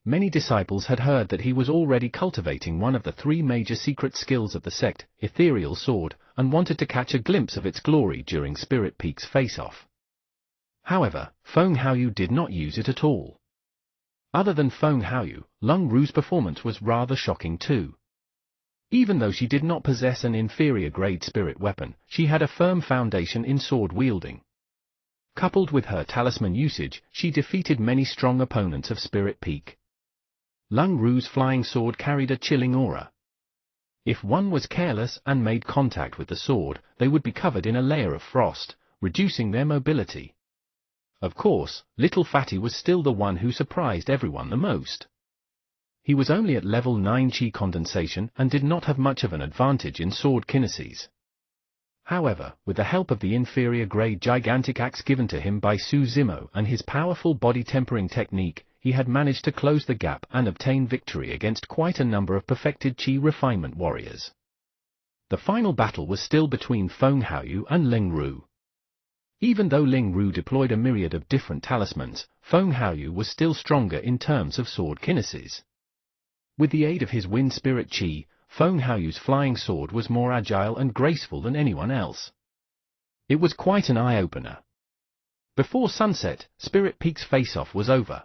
[SPEAKER 1] Many disciples had heard that he was already cultivating one of the 3 major secret skills of the sect, Ethereal Sword, and wanted to catch a glimpse of its glory during Spirit Peak's face-off. However, Feng Haoyu did not use it at all. Other than Feng Haoyu, Lung Ru's performance was rather shocking too. Even though she did not possess an inferior grade spirit weapon, she had a firm foundation in sword wielding. Coupled with her talisman usage, she defeated many strong opponents of Spirit Peak. Lung Ru's flying sword carried a chilling aura. If one was careless and made contact with the sword, they would be covered in a layer of frost, reducing their mobility. Of course, Little Fatty was still the one who surprised everyone the most. He was only at level 9 Chi condensation and did not have much of an advantage in sword kinesis. However, with the help of the inferior grade gigantic axe given to him by Su Zimo and his powerful body tempering technique, he had managed to close the gap and obtain victory against quite a number of perfected Chi refinement warriors. The final battle was still between Feng Haoyu and Ling Ru. Even though Ling Ru deployed a myriad of different talismans, Feng Haoyu was still stronger in terms of sword kinesis. With the aid of his wind spirit Chi, Feng Haoyu's flying sword was more agile and graceful than anyone else. It was quite an eye-opener. Before sunset, Spirit Peak's face-off was over.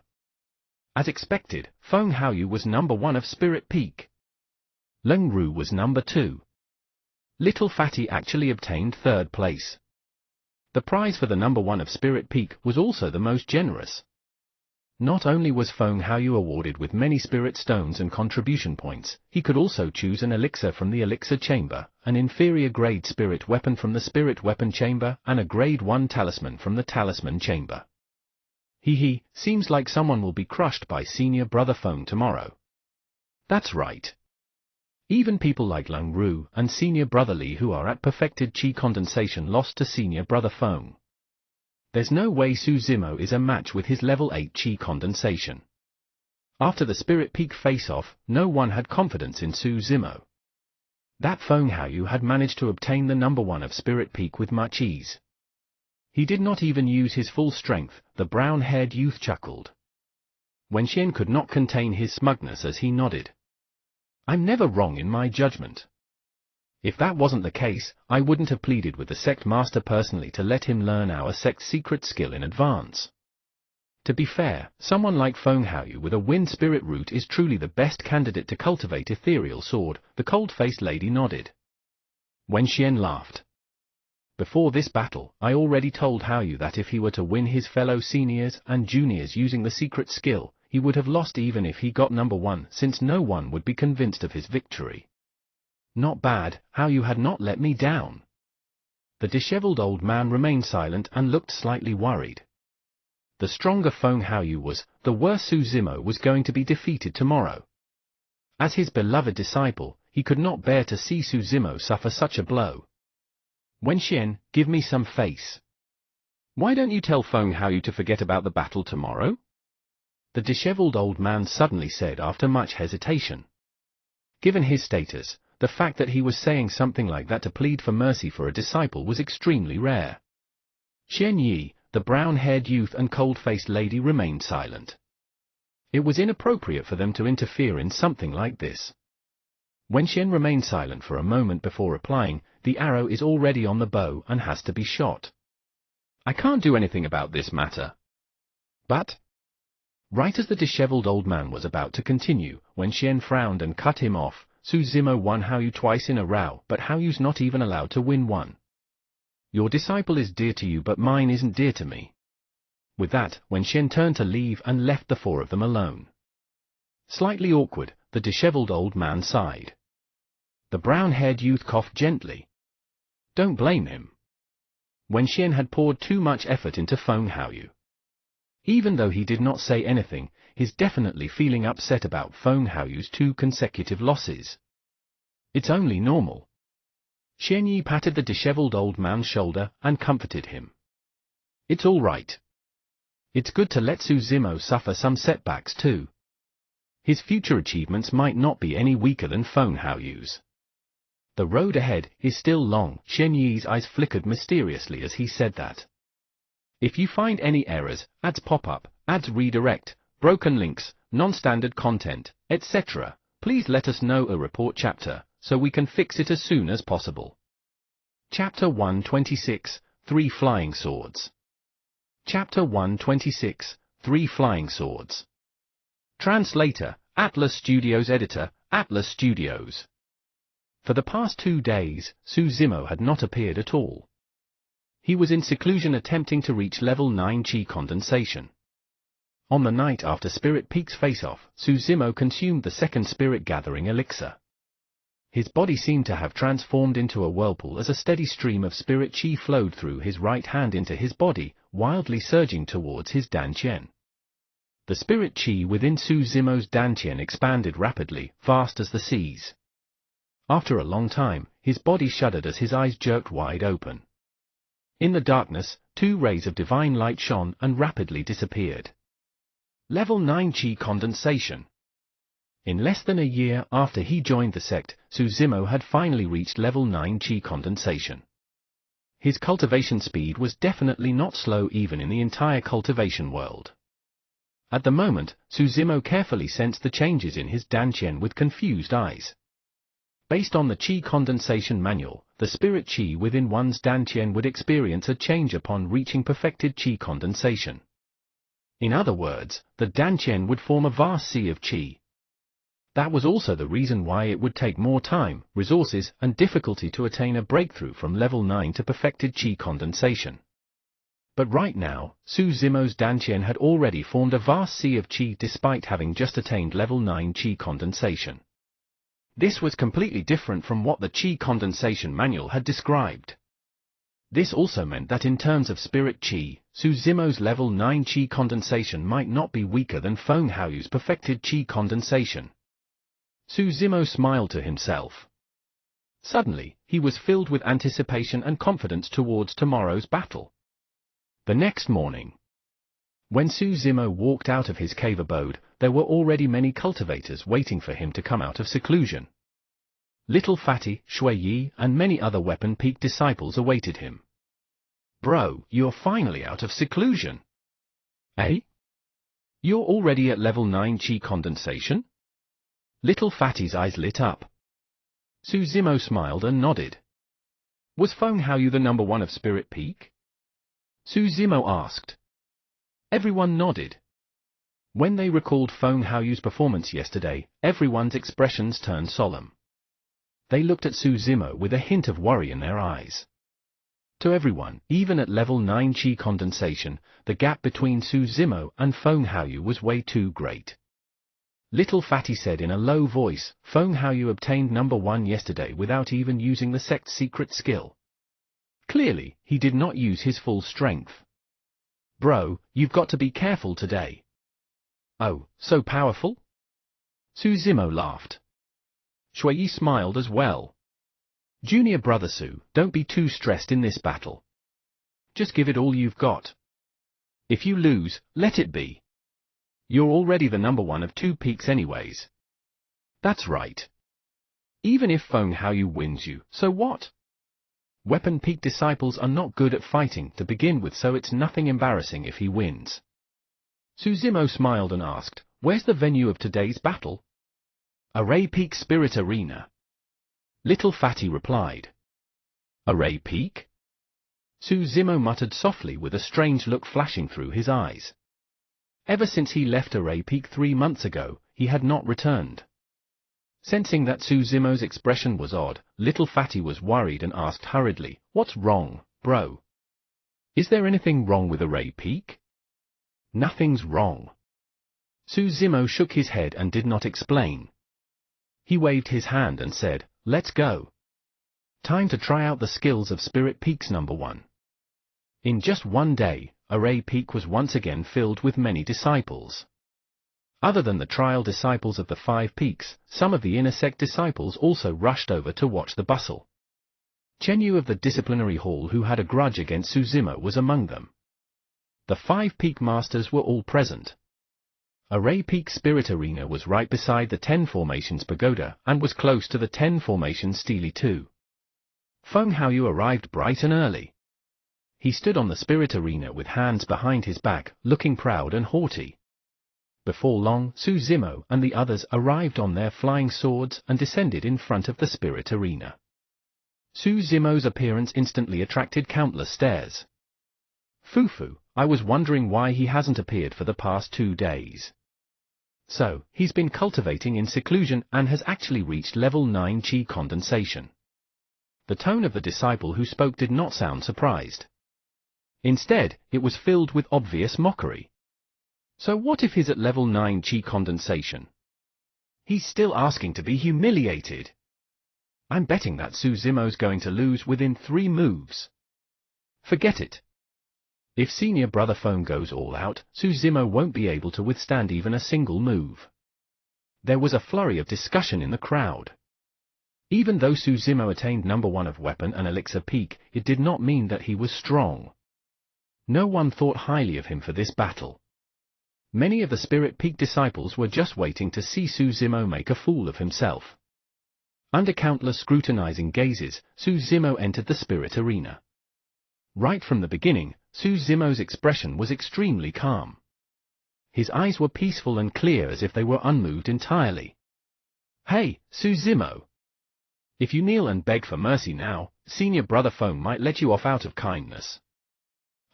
[SPEAKER 1] As expected, Feng Haoyu was number 1 of Spirit Peak. Ling Ru was number 2. Little Fatty actually obtained 3rd place. The prize for the number 1 of Spirit Peak was also the most generous. Not only was Feng Haoyu awarded with many spirit stones and contribution points, he could also choose an elixir from the elixir chamber, an inferior grade spirit weapon from the spirit weapon chamber, and a grade 1 talisman from the talisman chamber. Seems like someone will be crushed by senior brother Feng tomorrow. That's right. Even people like Lung Ru and senior brother Li who are at perfected Chi condensation lost to senior brother Feng. There's no way Su Zimo is a match with his level 8 Chi condensation. After the Spirit Peak face-off, no one had confidence in Su Zimo. That Feng Haoyu had managed to obtain the number 1 of Spirit Peak with much ease. He did not even use his full strength, the brown-haired youth chuckled. Wen Xian could not contain his smugness as he nodded. I'm never wrong in my judgment. If that wasn't the case, I wouldn't have pleaded with the sect master personally to let him learn our sect's secret skill in advance. To be fair, someone like Feng Haoyu with a wind spirit root is truly the best candidate to cultivate ethereal sword, the cold-faced lady nodded. Wen Xian laughed. Before this battle, I already told Haoyu that if he were to win his fellow seniors and juniors using the secret skill, he would have lost even if he got number 1 since no one would be convinced of his victory. Not bad, Haoyu had not let me down. The disheveled old man remained silent and looked slightly worried. The stronger Feng Haoyu was, the worse Su Zimo was going to be defeated tomorrow. As his beloved disciple, he could not bear to see Su Zimo suffer such a blow. Wen Xian, give me some face. Why don't you tell Feng Haoyu to forget about the battle tomorrow? The disheveled old man suddenly said after much hesitation. Given his status, the fact that he was saying something like that to plead for mercy for a disciple was extremely rare. Xian Yi, the brown-haired youth and cold-faced lady remained silent. It was inappropriate for them to interfere in something like this. Wen Xian remained silent for a moment before replying, the arrow is already on the bow and has to be shot. I can't do anything about this matter. But... Right as the disheveled old man was about to continue, Wen Xian frowned and cut him off. Su Zimo won Haoyu twice in a row, but Haoyu's not even allowed to win one. Your disciple is dear to you but mine isn't dear to me. With that, Wen Xian turned to leave and left the 4 of them alone. Slightly awkward, the disheveled old man sighed. The brown-haired youth coughed gently. Don't blame him. Wen Xian had poured too much effort into Feng Haoyu. Even though he did not say anything, he's definitely feeling upset about Feng Haoyu's 2 consecutive losses. It's only normal. Xian Yi patted the disheveled old man's shoulder and comforted him. It's all right. It's good to let Su Zimo suffer some setbacks too. His future achievements might not be any weaker than Feng Haoyu's. The road ahead is still long. Xian Yi's eyes flickered mysteriously as he said that. If you find any errors, ads pop-up, ads redirect, broken links, non-standard content, etc., please let us know a report chapter, so we can fix it as soon as possible. Chapter 126, 3 Flying Swords. Chapter 126, 3 Flying Swords. Translator, Atlas Studios. Editor, Atlas Studios. For the past 2 days, Su Zimo had not appeared at all. he was in seclusion attempting to reach level 9 Qi condensation. On the night after Spirit Peak's face-off, Suzumo consumed the second Spirit Gathering elixir. His body seemed to have transformed into a whirlpool as a steady stream of Spirit Qi flowed through his right hand into his body, wildly surging towards his Dantian. The Spirit Qi within Suzumo's Dantian expanded rapidly, fast as the seas. After a long time, his body shuddered as his eyes jerked wide open. In the darkness, 2 rays of divine light shone and rapidly disappeared. Level 9 Qi condensation. In less than a year after he joined the sect, Suzumo had finally reached level 9 Qi condensation. His cultivation speed was definitely not slow even in the entire cultivation world. At the moment, Suzumo carefully sensed the changes in his Dantian with confused eyes. Based on the Qi condensation manual, the Spirit Qi within one's Dantian would experience a change upon reaching perfected Qi condensation. In other words, the Dantian would form a vast sea of Qi. That was also the reason why it would take more time, resources, and difficulty to attain a breakthrough from level 9 to perfected Qi condensation. But right now, Suzumo's Dantian had already formed a vast sea of Qi despite having just attained level 9 Qi condensation. This was completely different from what the Qi condensation manual had described. This also meant that in terms of Spirit Qi, Suzumo's level 9 Qi condensation might not be weaker than Feng Haoyu's perfected Qi condensation. Suzumo smiled to himself. Suddenly, he was filled with anticipation and confidence towards tomorrow's battle. The next morning, when Suzumo walked out of his cave abode, there were already many cultivators waiting for him to come out of seclusion. Little Fatty, Shui Yi, and many other Weapon Peak disciples awaited him. Bro, you're finally out of seclusion. Eh? You're already at level 9 Qi condensation? Little Fatty's eyes lit up. Suzumo smiled and nodded. Was Feng Haoyu the number 1 of Spirit Peak? Suzumo asked. Everyone nodded. When they recalled Feng Haoyu's performance yesterday, everyone's expressions turned solemn. They looked at Suzumo with a hint of worry in their eyes. To everyone, even at level 9 Qi condensation, the gap between Suzumo and Feng Haoyu was way too great. Little Fatty said in a low voice, Feng Haoyu obtained number 1 yesterday without even using the sect's secret skill. Clearly, he did not use his full strength. Bro, you've got to be careful today. Oh, so powerful? Suzumo laughed. Shui smiled as well. Junior brother Su, don't be too stressed in this battle. Just give it all you've got. If you lose, let it be. You're already the number 1 of 2 peaks anyways. That's right. Even if Feng Haoyu wins you, so what? Weapon Peak disciples are not good at fighting to begin with, so it's nothing embarrassing if he wins. Suzumo smiled and asked, where's the venue of today's battle? Array Peak Spirit Arena. Little Fatty replied. Array Peak? Suzumo muttered softly with a strange look flashing through his eyes. Ever since he left Array Peak 3 months ago, he had not returned. Sensing that Suzumo's expression was odd, Little Fatty was worried and asked hurriedly, what's wrong, bro? Is there anything wrong with Array Peak? Nothing's wrong. Suzumo shook his head and did not explain. He waved his hand and said, let's go. Time to try out the skills of Spirit Peak's number 1. In just one day, Array Peak was once again filled with many disciples. Other than the trial disciples of the 5 peaks, some of the inner sect disciples also rushed over to watch the bustle. Chenyu of the disciplinary hall, who had a grudge against Suzumo, was among them. The 5 peak masters were all present. Array Peak Spirit Arena was right beside the 10 Formations Pagoda and was close to the 10 Formations Stele too. Feng Haoyu arrived bright and early. He stood on the Spirit Arena with hands behind his back, looking proud and haughty. Before long, Suzumo and the others arrived on their flying swords and descended in front of the Spirit Arena. Suzumo's appearance instantly attracted countless stares. Fufu, I was wondering why he hasn't appeared for the past 2 days. So, he's been cultivating in seclusion and has actually reached level 9 Qi condensation. The tone of the disciple who spoke did not sound surprised. Instead, it was filled with obvious mockery. So what if he's at level 9 chi condensation? He's still asking to be humiliated. I'm betting that Suzumo's going to lose within 3 moves. Forget it. If senior brother Feng goes all out, Suzumo won't be able to withstand even a single move. There was a flurry of discussion in the crowd. Even though Suzumo attained number 1 of weapon and elixir peak, it did not mean that he was strong. No one thought highly of him for this battle. Many of the Spirit Peak disciples were just waiting to see Suzumo make a fool of himself. Under countless scrutinizing gazes, Suzumo entered the spirit arena. Right from the beginning, Suzumo's expression was extremely calm. His eyes were peaceful and clear as if they were unmoved entirely. Hey, Suzumo! If you kneel and beg for mercy now, senior brother Feng might let you off out of kindness.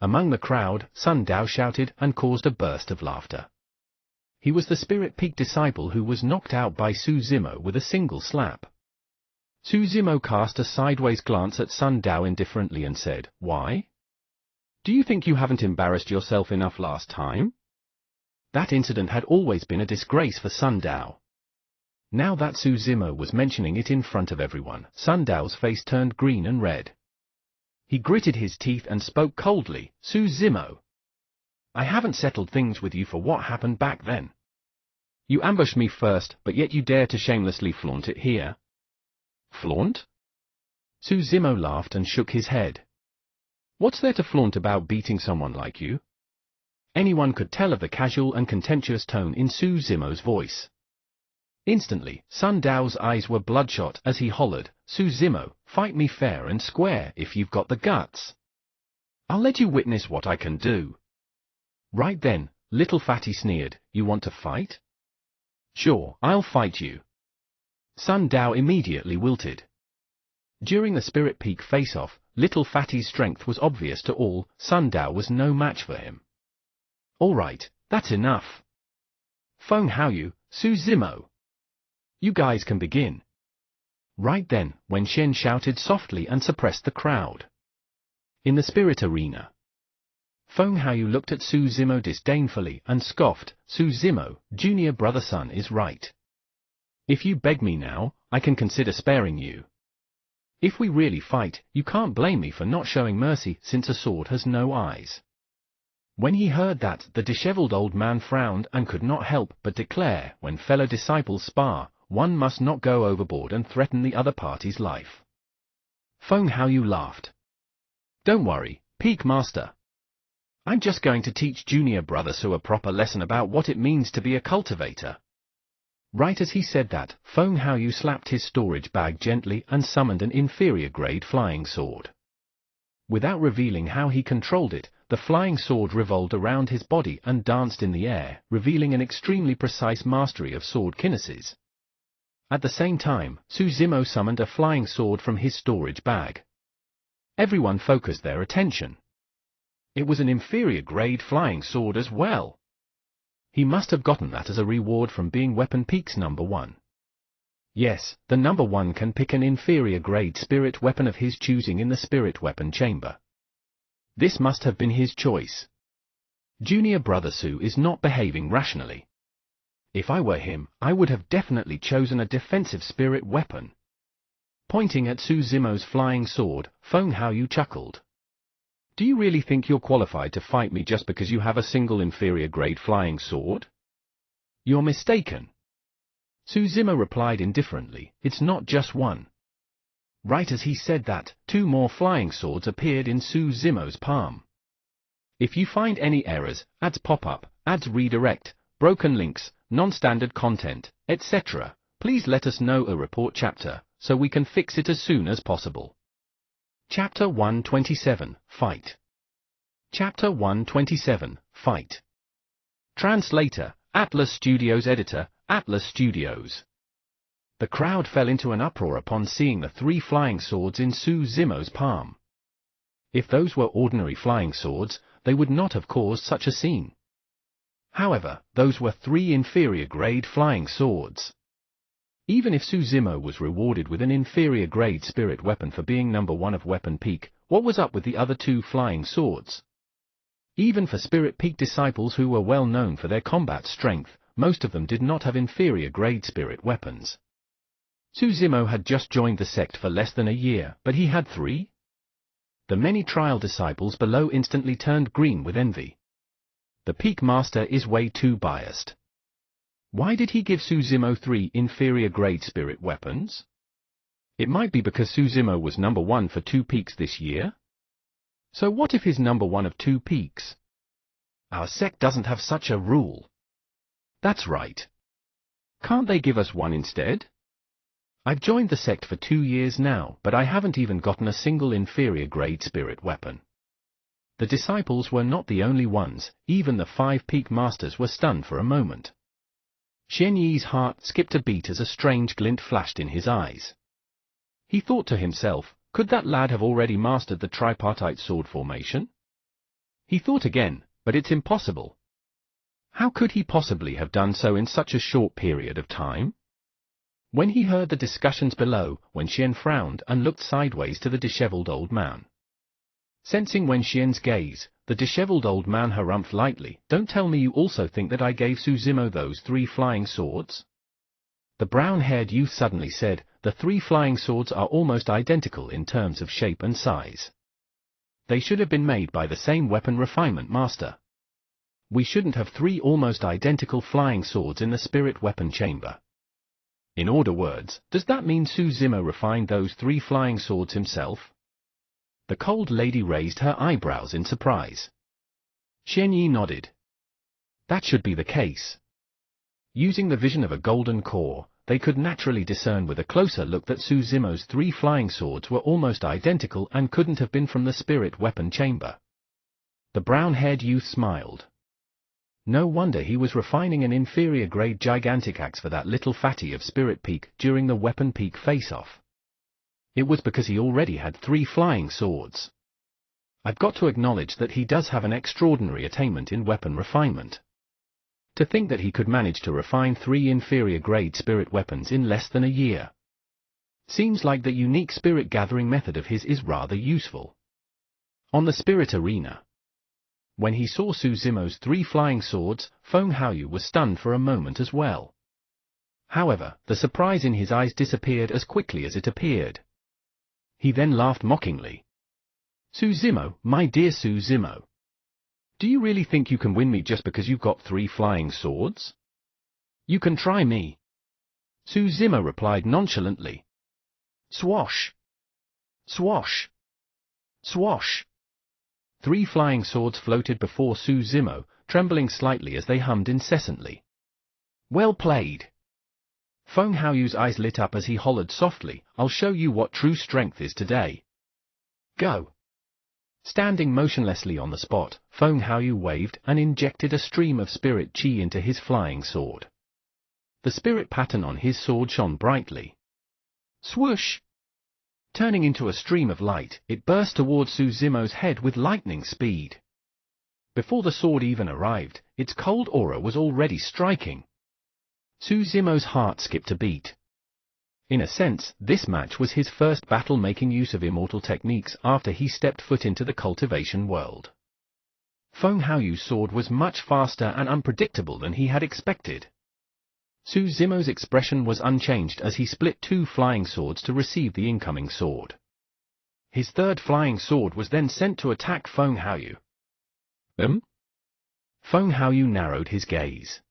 [SPEAKER 1] Among the crowd, Sun Dao shouted and caused a burst of laughter. He was the Spirit Peak disciple who was knocked out by Suzumo with a single slap. Suzumo cast a sideways glance at Sun Dao indifferently and said, "Why? Do you think you haven't embarrassed yourself enough last time?" That incident had always been a disgrace for Sun Dao. Now that Suzumo was mentioning it in front of everyone, Sun Dao's face turned green and red. He gritted his teeth and spoke coldly, "Suzumo, I haven't settled things with you for what happened back then. You ambushed me first, but yet you dare to shamelessly flaunt it here." "Flaunt?" Suzumo laughed and shook his head. "What's there to flaunt about beating someone like you?" Anyone could tell of the casual and contemptuous tone in Suzumo's voice. Instantly, Sun Dao's eyes were bloodshot as he hollered, "Suzumo, fight me fair and square if you've got the guts. I'll let you witness what I can do." Right then, Little Fatty sneered, "You want to fight? Sure, I'll fight you." Sun Dao immediately wilted. During the Spirit Peak face-off, Little Fatty's strength was obvious to all. Sun Dao was no match for him. "All right, that's enough. Feng Haoyu, Suzumo, you guys can begin." Right then, Wen Shen shouted softly and suppressed the crowd. In the spirit arena, Feng Haoyu looked at Suzumo disdainfully and scoffed, "Suzumo, junior brother Sun is right. If you beg me now, I can consider sparing you. If we really fight, you can't blame me for not showing mercy since a sword has no eyes." When he heard that, the disheveled old man frowned and could not help but declare, when fellow disciples spar, one must not go overboard and threaten the other party's life. Feng Haoyu laughed. "Don't worry, Peak Master. I'm just going to teach junior brother Su a proper lesson about what it means to be a cultivator." Right as he said that, Feng Haoyu slapped his storage bag gently and summoned an inferior-grade flying sword. Without revealing how he controlled it, the flying sword revolved around his body and danced in the air, revealing an extremely precise mastery of sword kinesis. At the same time, Suzumo summoned a flying sword from his storage bag. Everyone focused their attention. It was an inferior-grade flying sword as well. He must have gotten that as a reward from being Weapon Peak's number 1. Yes, the number 1 can pick an inferior-grade spirit weapon of his choosing in the spirit weapon chamber. This must have been his choice. Junior brother Su is not behaving rationally. If I were him, I would have definitely chosen a defensive spirit weapon. Pointing at Suzumo's flying sword, Feng Haoyu chuckled. "Do you really think you're qualified to fight me just because you have a single inferior-grade flying sword? You're mistaken." Suzumo replied indifferently, "It's not just one." Right as he said that, 2 more flying swords appeared in Suzumo's palm. If you find any errors, ads pop-up, ads redirect, broken links, non-standard content, etc., please let us know a report chapter, so we can fix it as soon as possible. Chapter 127, Fight. Chapter 127, Fight. Translator, Atlas Studios. Editor, Atlas Studios. The crowd fell into an uproar upon seeing the 3 flying swords in Suzumo's palm. If those were ordinary flying swords, they would not have caused such a scene. However, those were 3 inferior-grade flying swords. Even if Suzumo was rewarded with an inferior-grade spirit weapon for being number 1 of Weapon Peak, what was up with the other 2 flying swords? Even for Spirit Peak disciples who were well known for their combat strength, most of them did not have inferior grade spirit weapons. Suzumo had just joined the sect for less than a year, but he had 3? The many trial disciples below instantly turned green with envy. The Peak Master is way too biased. Why did he give Suzumo 3 inferior grade spirit weapons? It might be because Suzumo was number 1 for 2 peaks this year? So what if he's number 1 of 2 peaks? Our sect doesn't have such a rule. That's right. Can't they give us one instead? I've joined the sect for 2 years now, but I haven't even gotten a single inferior grade spirit weapon. The disciples were not the only ones, even the 5 peak masters were stunned for a moment. Xian Yi's heart skipped a beat as a strange glint flashed in his eyes. He thought to himself, could that lad have already mastered the tripartite sword formation? He thought again, but it's impossible. How could he possibly have done so in such a short period of time? When he heard the discussions below, Wen Xian frowned and looked sideways to the disheveled old man. Sensing Wen Xian's gaze, the disheveled old man harumphed lightly, "Don't tell me you also think that I gave Suzumo those 3 flying swords?" The brown-haired youth suddenly said, "The 3 flying swords are almost identical in terms of shape and size. They should have been made by the same weapon refinement master. We shouldn't have 3 almost identical flying swords in the spirit weapon chamber." In other words, does that mean Suzumo refined those 3 flying swords himself? The cold lady raised her eyebrows in surprise. Xian Yi nodded. That should be the case. Using the vision of a golden core, they could naturally discern with a closer look that Suzumo's 3 flying swords were almost identical and couldn't have been from the spirit weapon chamber. The brown-haired youth smiled. No wonder he was refining an inferior grade gigantic axe for that little fatty of Spirit Peak during the Weapon Peak face-off. It was because he already had 3 flying swords. I've got to acknowledge that he does have an extraordinary attainment in weapon refinement. To think that he could manage to refine 3 inferior grade spirit weapons in less than a year. Seems like the unique spirit gathering method of his is rather useful. On the spirit arena. When he saw Suzumo's 3 flying swords, Feng Haoyu was stunned for a moment as well. However, the surprise in his eyes disappeared as quickly as it appeared. He then laughed mockingly. "Suzumo, my dear Suzumo. Do you really think you can win me just because you've got 3 flying swords? You can try me." Suzumo replied nonchalantly. Swash! Swash! Swash! 3 flying swords floated before Suzumo, trembling slightly as they hummed incessantly. Well played! Feng Haoyu's eyes lit up as he hollered softly, "I'll show you what true strength is today. Go!" Standing motionlessly on the spot, Feng Haoyu waved and injected a stream of spirit chi into his flying sword. The spirit pattern on his sword shone brightly. Swoosh! Turning into a stream of light, it burst towards Suzumo's head with lightning speed. Before the sword even arrived, its cold aura was already striking. Suzumo's heart skipped a beat. In a sense, this match was his first battle making use of immortal techniques after he stepped foot into the cultivation world. Feng Haoyu's sword was much faster and unpredictable than he had expected. Suzumo's expression was unchanged as he split 2 flying swords to receive the incoming sword. His 3rd flying sword was then sent to attack Feng Haoyu. Feng Haoyu narrowed his gaze.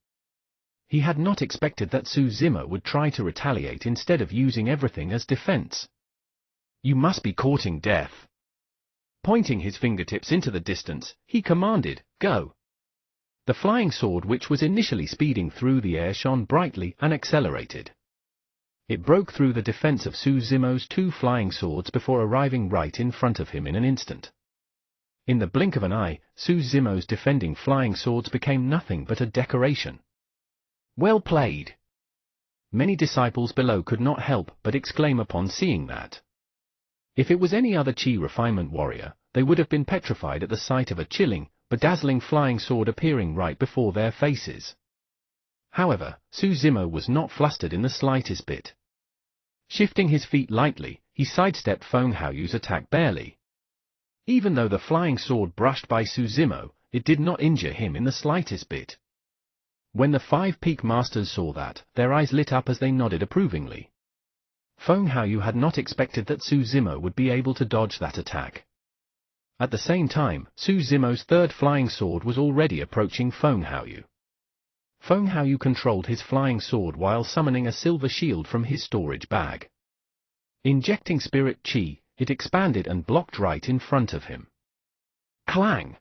[SPEAKER 1] He had not expected that Suzumo would try to retaliate instead of using everything as defense. "You must be courting death." Pointing his fingertips into the distance, he commanded, "Go!" The flying sword, which was initially speeding through the air, shone brightly and accelerated. It broke through the defense of Suzumo's 2 flying swords before arriving right in front of him in an instant. In the blink of an eye, Suzumo's defending flying swords became nothing but a decoration. Well played! Many disciples below could not help but exclaim upon seeing that. If it was any other chi refinement warrior, they would have been petrified at the sight of a chilling, bedazzling flying sword appearing right before their faces. However, Suzumo was not flustered in the slightest bit. Shifting his feet lightly, he sidestepped Feng Haoyu's attack barely. Even though the flying sword brushed by Suzumo, it did not injure him in the slightest bit. When the 5 peak masters saw that, their eyes lit up as they nodded approvingly. Feng Haoyu had not expected that Su Zimo would be able to dodge that attack. At the same time, Su Zimo's third flying sword was already approaching Feng Haoyu. Feng Haoyu controlled his flying sword while summoning a silver shield from his storage bag. Injecting spirit chi, it expanded and blocked right in front of him. Clang!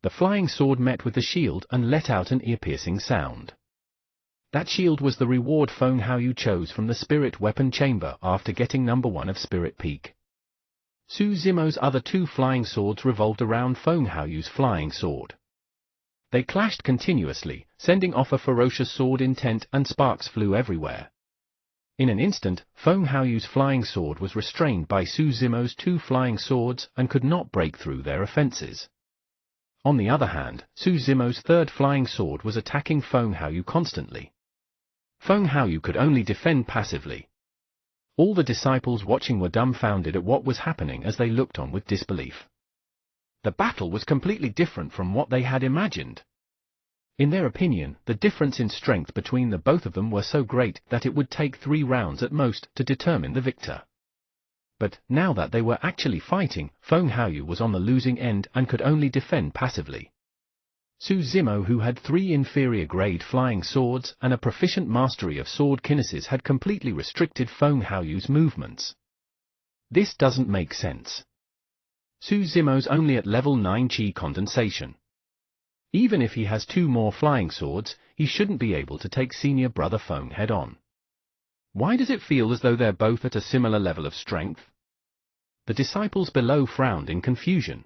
[SPEAKER 1] The flying sword met with the shield and let out an ear-piercing sound. That shield was the reward Feng Haoyu chose from the spirit weapon chamber after getting number 1 of Spirit Peak. Su Zimo's other 2 flying swords revolved around Feng Haoyu's flying sword. They clashed continuously, sending off a ferocious sword intent, and sparks flew everywhere. In an instant, Feng Haoyu's flying sword was restrained by Su Zimo's 2 flying swords and could not break through their offenses. On the other hand, Su Zimo's third flying sword was attacking Feng Haoyu constantly. Feng Haoyu could only defend passively. All the disciples watching were dumbfounded at what was happening as they looked on with disbelief. The battle was completely different from what they had imagined. In their opinion, the difference in strength between the both of them were so great that it would take 3 rounds at most to determine the victor. But, now that they were actually fighting, Feng Haoyu was on the losing end and could only defend passively. Su Zimo, who had 3 inferior-grade flying swords and a proficient mastery of sword kinesis, had completely restricted Feng Haoyu's movements. This doesn't make sense. Su Zimo's only at level 9 Qi condensation. Even if he has 2 more flying swords, he shouldn't be able to take senior brother Feng head-on. Why does it feel as though they're both at a similar level of strength? The disciples below frowned in confusion.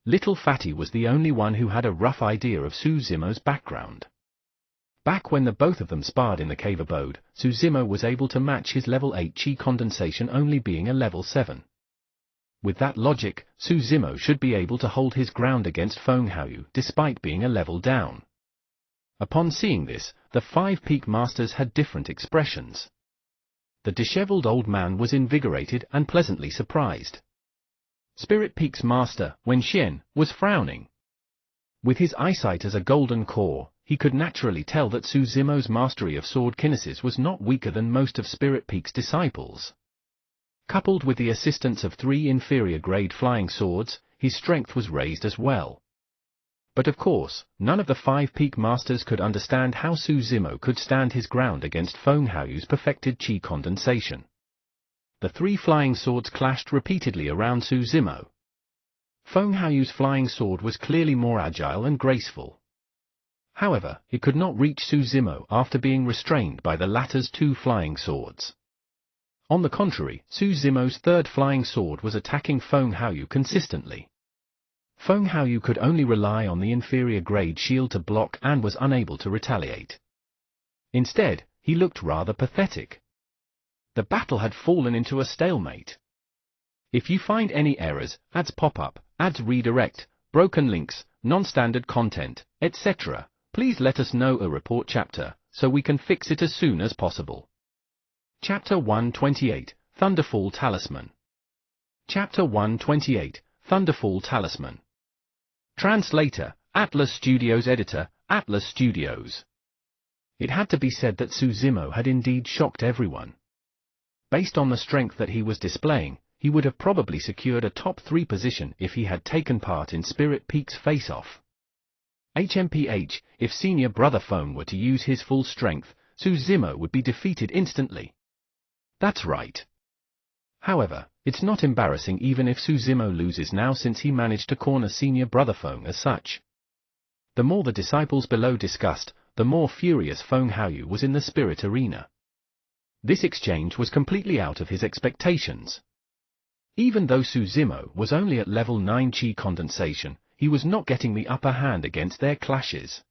[SPEAKER 1] Little Fatty was the only one who had a rough idea of Su Zimo's background. Back when the both of them sparred in the cave abode, Su Zimo was able to match his level 8 Qi condensation, only being a level 7. With that logic, Su Zimo should be able to hold his ground against Feng Haoyu despite being a level down. Upon seeing this, the 5 peak masters had different expressions. The disheveled old man was invigorated and pleasantly surprised. Spirit Peak's master, Wen Xian, was frowning. With his eyesight as a golden core, he could naturally tell that Su Zimo's mastery of sword kinesis was not weaker than most of Spirit Peak's disciples. Coupled with the assistance of 3 inferior-grade flying swords, his strength was raised as well. But of course, none of the 5 peak masters could understand how Su Zimo could stand his ground against Feng Haoyu's perfected Qi condensation. The 3 flying swords clashed repeatedly around Su Zimo. Feng Haoyu's flying sword was clearly more agile and graceful. However, it could not reach Su Zimo after being restrained by the latter's 2 flying swords. On the contrary, Su Zimo's third flying sword was attacking Feng Haoyu consistently. Feng Haoyu could only rely on the inferior-grade shield to block and was unable to retaliate. Instead, he looked rather pathetic. The battle had fallen into a stalemate. If you find any errors, ads pop-up, ads redirect, broken links, non-standard content, etc., please let us know a report chapter, so we can fix it as soon as possible. Chapter 128, Thunderfall Talisman. Chapter 128, Thunderfall Talisman. Translator, Atlas Studios. Editor, Atlas Studios. It had to be said that Su Zimo had indeed shocked everyone. Based on the strength that he was displaying, he would have probably secured a top 3 position if he had taken part in Spirit Peak's face-off. HMPH, if senior brother Feng were to use his full strength, Su Zimo would be defeated instantly. That's right. However, it's not embarrassing even if Su Zimo loses now, since he managed to corner senior brother Feng as such. The more the disciples below discussed, the more furious Feng Haoyu was in the spirit arena. This exchange was completely out of his expectations. Even though Su Zimo was only at level 9 Qi condensation, he was not getting the upper hand against their clashes.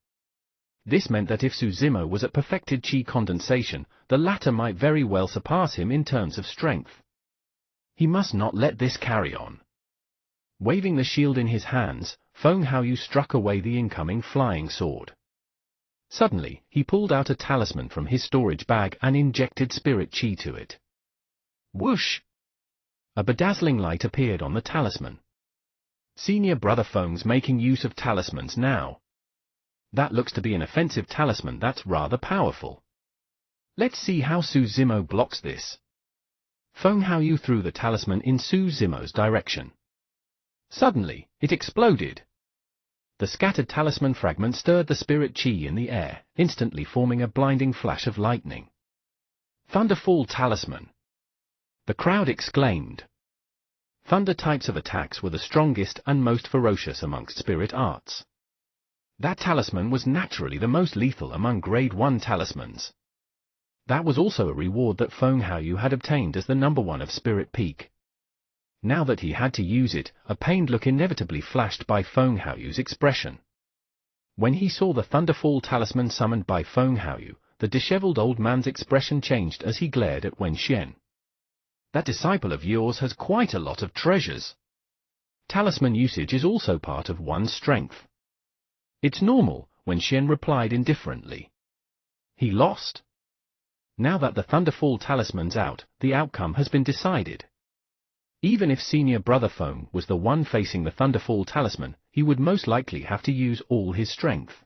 [SPEAKER 1] This meant that if Su Zimo was at perfected Qi condensation, the latter might very well surpass him in terms of strength. He must not let this carry on. Waving the shield in his hands, Feng Haoyu struck away the incoming flying sword. Suddenly, he pulled out a talisman from his storage bag and injected spirit chi to it. Whoosh! A bedazzling light appeared on the talisman. Senior brother Feng's making use of talismans now. That looks to be an offensive talisman that's rather powerful. Let's see how Su Zimo blocks this. Feng Haoyu threw the talisman in Su Zimo's direction. Suddenly, it exploded. The scattered talisman fragment stirred the spirit qi in the air, instantly forming a blinding flash of lightning. Thunderfall Talisman! The crowd exclaimed. Thunder types of attacks were the strongest and most ferocious amongst spirit arts. That talisman was naturally the most lethal among Grade 1 talismans. That was also a reward that Feng Haoyu had obtained as the number 1 of Spirit Peak. Now that he had to use it, a pained look inevitably flashed by Feng Haoyu's expression. When he saw the Thunderfall Talisman summoned by Feng Haoyu, the disheveled old man's expression changed as he glared at Wen Xian. That disciple of yours has quite a lot of treasures. Talisman usage is also part of one's strength. It's normal, Wen Xian replied indifferently. He lost? Now that the Thunderfall Talisman's out, the outcome has been decided. Even if senior brother Feng was the one facing the Thunderfall Talisman, he would most likely have to use all his strength.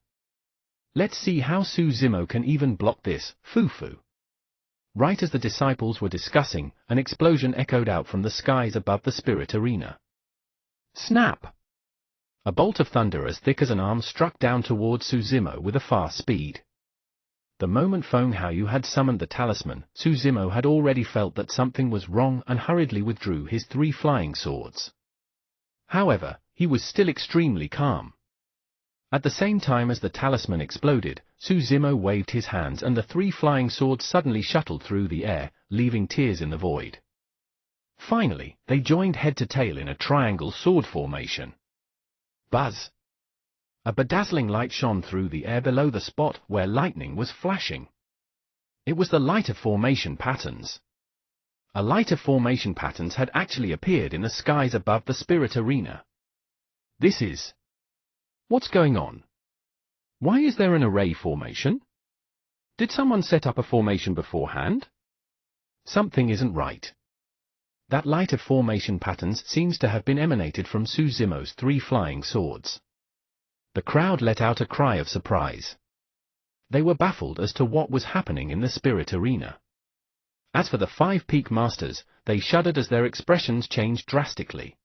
[SPEAKER 1] Let's see how Su Zimo can even block this, Fufu. Right as the disciples were discussing, an explosion echoed out from the skies above the spirit arena. Snap! A bolt of thunder as thick as an arm struck down towards Su Zimo with a fast speed. The moment Feng Haoyu had summoned the talisman, Su Zimo had already felt that something was wrong and hurriedly withdrew his 3 flying swords. However, he was still extremely calm. At the same time as the talisman exploded, Su Zimo waved his hands and the 3 flying swords suddenly shuttled through the air, leaving tears in the void. Finally, they joined head to tail in a triangle sword formation. Buzz! A bedazzling light shone through the air below the spot where lightning was flashing. It was the lighter formation patterns. A lighter formation patterns had actually appeared in the skies above the spirit arena. This is... What's going on? Why is there an array formation? Did someone set up a formation beforehand? Something isn't right. That lighter formation patterns seems to have been emanated from Su Zimo's 3 flying swords. The crowd let out a cry of surprise. They were baffled as to what was happening in the spirit arena. As for the 5 peak masters, they shuddered as their expressions changed drastically.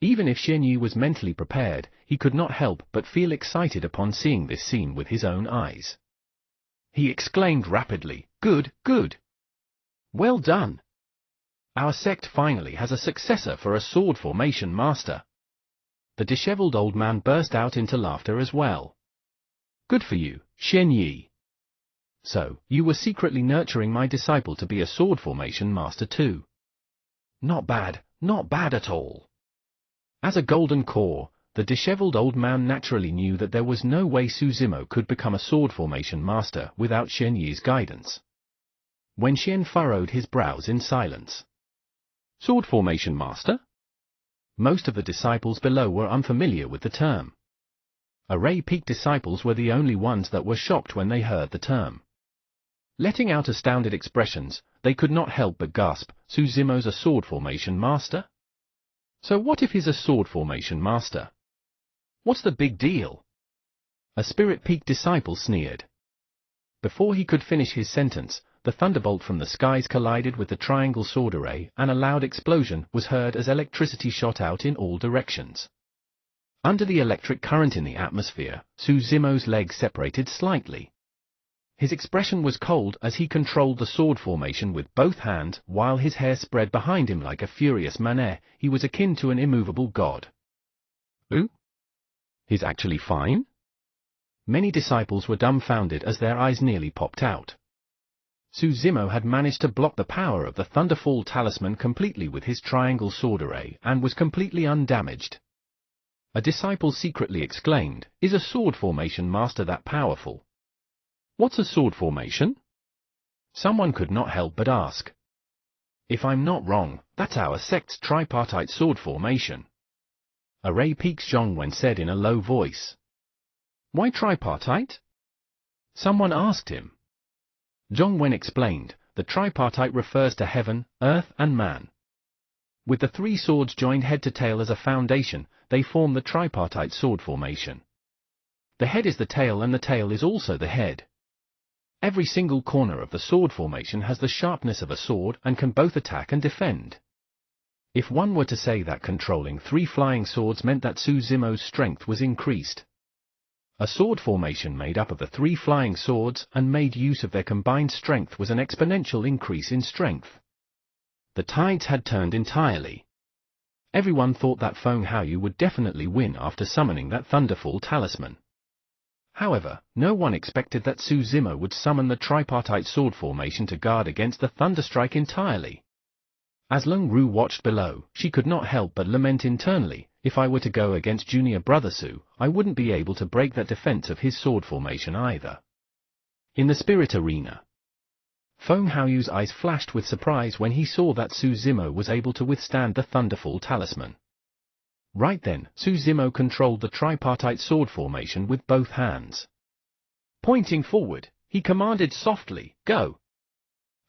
[SPEAKER 1] Even if Xian Yu was mentally prepared, he could not help but feel excited upon seeing this scene with his own eyes. He exclaimed rapidly, "Good, good! Well done! Our sect finally has a successor for a sword formation master." The disheveled old man burst out into laughter as well. "Good for you, Xian Yi. So, you were secretly nurturing my disciple to be a sword formation master too. Not bad at all." As a golden core, the disheveled old man naturally knew that there was no way Su Zimo could become a sword formation master without Xian Yi's guidance. Wen Xian furrowed his brows in silence. Sword formation master? Most of the disciples below were unfamiliar with the term. Array Peak disciples were the only ones that were shocked when they heard the term. Letting out astounded expressions, they could not help but gasp, "Su Zimo's a sword formation master? So what if he's a sword formation master? What's the big deal?" A Spirit Peak disciple sneered. Before he could finish his sentence, the thunderbolt from the skies collided with the triangle sword array, and a loud explosion was heard as electricity shot out in all directions. Under the electric current in the atmosphere, Su Zimo's legs separated slightly. His expression was cold as he controlled the sword formation with both hands, while his hair spread behind him like a furious manet. He was akin to an immovable god. Ooh? He's actually fine? Many disciples were dumbfounded as their eyes nearly popped out. Su Zimo had managed to block the power of the Thunderfall Talisman completely with his triangle sword array and was completely undamaged. A disciple secretly exclaimed, "Is a sword formation master that powerful?" "What's a sword formation?" Someone could not help but ask. "If I'm not wrong, that's our sect's tripartite sword formation," Array Peak's Zhongwen said in a low voice. "Why tripartite?" someone asked him. Zhongwen explained, "The tripartite refers to heaven, earth and man. With the 3 swords joined head to tail as a foundation, they form the tripartite sword formation. The head is the tail and the tail is also the head. Every single corner of the sword formation has the sharpness of a sword and can both attack and defend. If one were to say that controlling 3 flying swords meant that Suzumo's strength was increased. A sword formation made up of the 3 flying swords and made use of their combined strength was an exponential increase in strength. The tides had turned entirely. Everyone thought that Feng Haoyu would definitely win after summoning that Thunderfall talisman. However, no one expected that Suzumo would summon the tripartite sword formation to guard against the Thunderstrike entirely. As Lung Ru watched below, she could not help but lament internally, if I were to go against junior brother Su, I wouldn't be able to break that defense of his sword formation either. In the spirit arena, Feng Haoyu's eyes flashed with surprise when he saw that Suzumo was able to withstand the Thunderfall talisman. Right then, Suzumo controlled the tripartite sword formation with both hands. Pointing forward, he commanded softly, "Go!"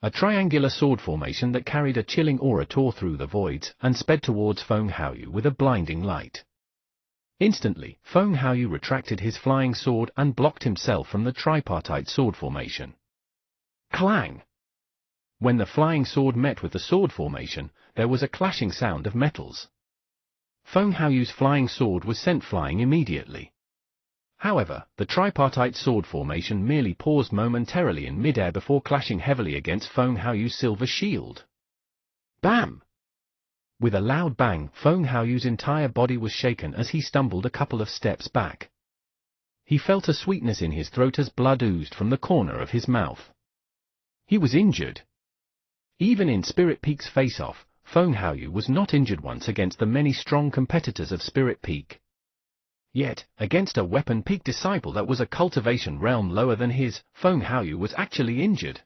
[SPEAKER 1] A triangular sword formation that carried a chilling aura tore through the voids and sped towards Feng Haoyu with a blinding light. Instantly, Feng Haoyu retracted his flying sword and blocked himself from the tripartite sword formation. Clang! When the flying sword met with the sword formation, there was a clashing sound of metals. Feng Haoyu's flying sword was sent flying immediately. However, the tripartite sword formation merely paused momentarily in midair before clashing heavily against Feng Haoyu's silver shield. Bam! With a loud bang, Feng Haoyu's entire body was shaken as he stumbled a couple of steps back. He felt a sweetness in his throat as blood oozed from the corner of his mouth. He was injured. Even in Spirit Peak's face-off, Feng Haoyu was not injured once against the many strong competitors of Spirit Peak. Yet, against a Weapon Peak disciple that was a cultivation realm lower than his, Feng Haoyu was actually injured.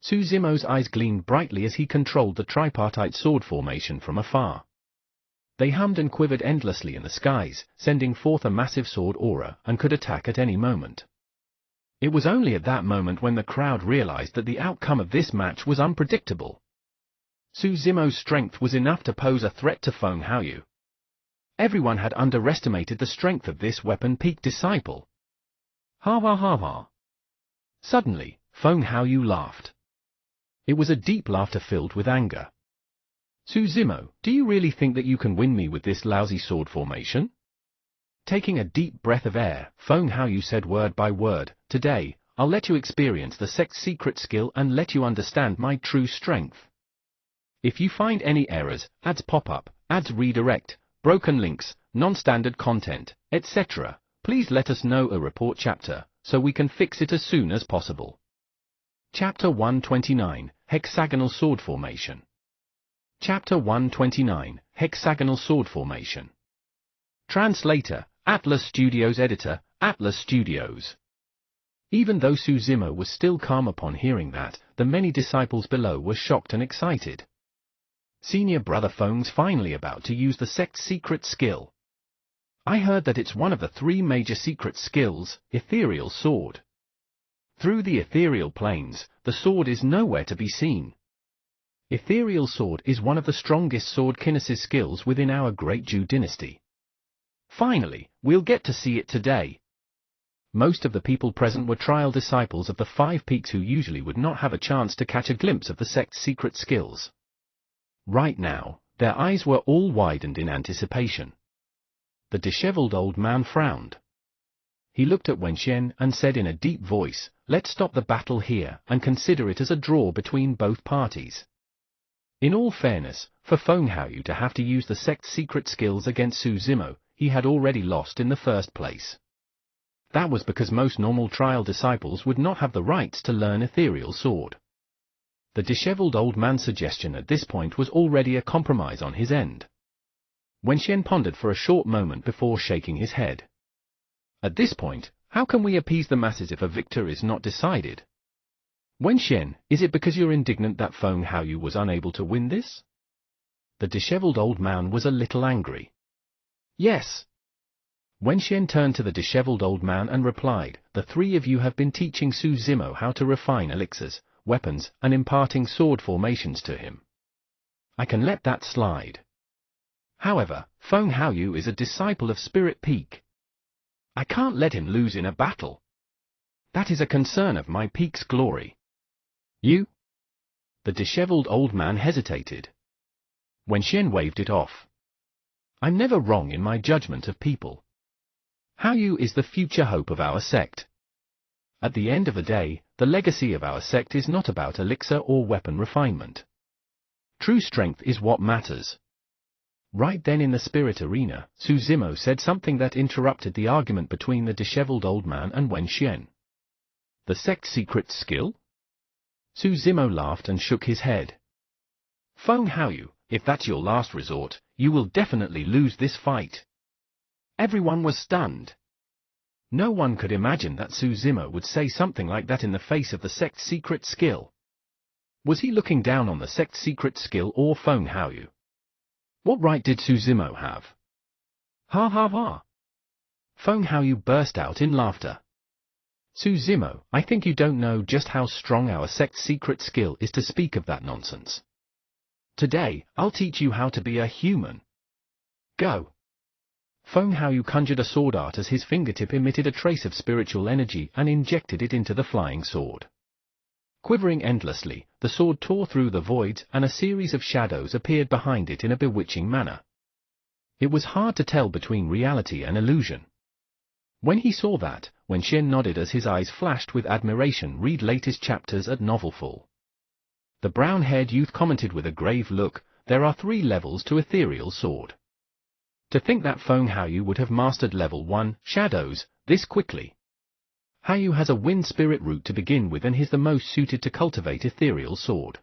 [SPEAKER 1] Suzumo's eyes gleamed brightly as he controlled the tripartite sword formation from afar. They hummed and quivered endlessly in the skies, sending forth a massive sword aura and could attack at any moment. It was only at that moment when the crowd realized that the outcome of this match was unpredictable. Suzumo's strength was enough to pose a threat to Feng Haoyu. Everyone had underestimated the strength of this Weapon Peak disciple. Ha ha ha ha. Suddenly, Feng Haoyu laughed. It was a deep laughter filled with anger. Suzumo, do you really think that you can win me with this lousy sword formation? Taking a deep breath of air, Feng Haoyu said word by word, "Today, I'll let you experience the sect's secret skill and let you understand my true strength. If you find any errors, ads pop up, ads redirect, broken links, non-standard content, etc., please let us know a report chapter, so we can fix it as soon as possible." Chapter 129, Hexagonal Sword Formation. Chapter 129, Hexagonal Sword Formation. Translator, Atlas Studios. Editor, Atlas Studios. Even though Suzumo was still calm upon hearing that, the many disciples below were shocked and excited. Senior brother Feng's finally about to use the sect's secret skill. I heard that it's one of the 3 major secret skills, Ethereal Sword. Through the ethereal planes, the sword is nowhere to be seen. Ethereal Sword is one of the strongest sword kinesis skills within our Great Zhou dynasty. Finally, we'll get to see it today. Most of the people present were trial disciples of the 5 peaks who usually would not have a chance to catch a glimpse of the sect's secret skills. Right now, their eyes were all widened in anticipation. The disheveled old man frowned. He looked at Wenxian and said in a deep voice, "Let's stop the battle here and consider it as a draw between both parties." In all fairness, for Feng Haoyu to have to use the sect's secret skills against Suzumo, he had already lost in the first place. That was because most normal trial disciples would not have the rights to learn Ethereal Sword. The disheveled old man's suggestion at this point was already a compromise on his end. Wenxian pondered for a short moment before shaking his head. At this point, how can we appease the masses if a victor is not decided? Wenxian, is it because you're indignant that Feng Haoyu was unable to win this? The disheveled old man was a little angry. Yes. Wenxian turned to the disheveled old man and replied, "The 3 of you have been teaching Suzumo how to refine elixirs, weapons, and imparting sword formations to him. I can let that slide. However, Feng Haoyu is a disciple of Spirit Peak. I can't let him lose in a battle. That is a concern of my peak's glory. You? The disheveled old man hesitated. Wen Xian waved it off. I'm never wrong in my judgment of people. Haoyu is the future hope of our sect. At the end of the day, the legacy of our sect is not about elixir or weapon refinement. True strength is what matters. Right then in the spirit arena, Su Zimo said something that interrupted the argument between the disheveled old man and Wen Xian. The sect's secret skill? Su Zimo laughed and shook his head. Feng Haoyu, if that's your last resort, you will definitely lose this fight. Everyone was stunned. No one could imagine that Su Zimo would say something like that in the face of the sect's secret skill. Was he looking down on the sect's secret skill or Feng Haoyu? What right did Su Zimo have? Ha ha ha! Feng Haoyu burst out in laughter. Su Zimo, I think you don't know just how strong our sect's secret skill is to speak of that nonsense. Today, I'll teach you how to be a human. Go! Feng Haoyu conjured a sword art as his fingertip emitted a trace of spiritual energy and injected it into the flying sword. Quivering endlessly, the sword tore through the voids and a series of shadows appeared behind it in a bewitching manner. It was hard to tell between reality and illusion. When he saw that, Wen Xian nodded as his eyes flashed with admiration. Read latest chapters at Novelful. The brown-haired youth commented with a grave look, there are 3 levels to Ethereal Sword. To think that Feng Haoyu would have mastered level 1, Shadows, this quickly. Haoyu has a wind spirit root to begin with and he's the most suited to cultivate Ethereal Sword.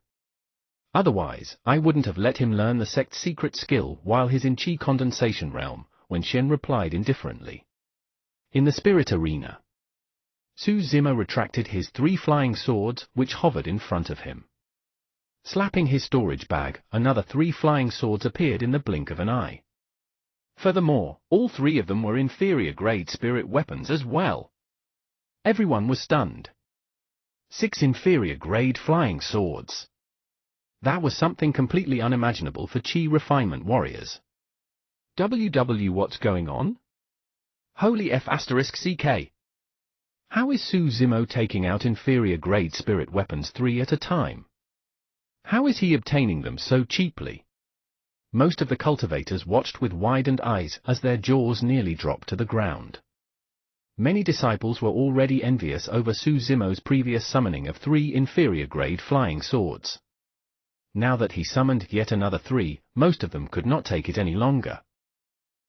[SPEAKER 1] Otherwise, I wouldn't have let him learn the sect's secret skill while he's in Qi Condensation Realm, Wen Xian replied indifferently. In the spirit arena, Su Zimo retracted his 3 flying swords which hovered in front of him. Slapping his storage bag, another 3 flying swords appeared in the blink of an eye. Furthermore, all 3 of them were inferior-grade spirit weapons as well. Everyone was stunned. 6 inferior-grade flying swords. That was something completely unimaginable for Qi refinement warriors. What's going on? Holy F***CK! How is Su Zimo taking out inferior-grade spirit weapons 3 at a time? How is he obtaining them so cheaply? Most of the cultivators watched with widened eyes as their jaws nearly dropped to the ground. Many disciples were already envious over Su Zimo's previous summoning of 3 inferior-grade flying swords. Now that he summoned yet another 3, most of them could not take it any longer.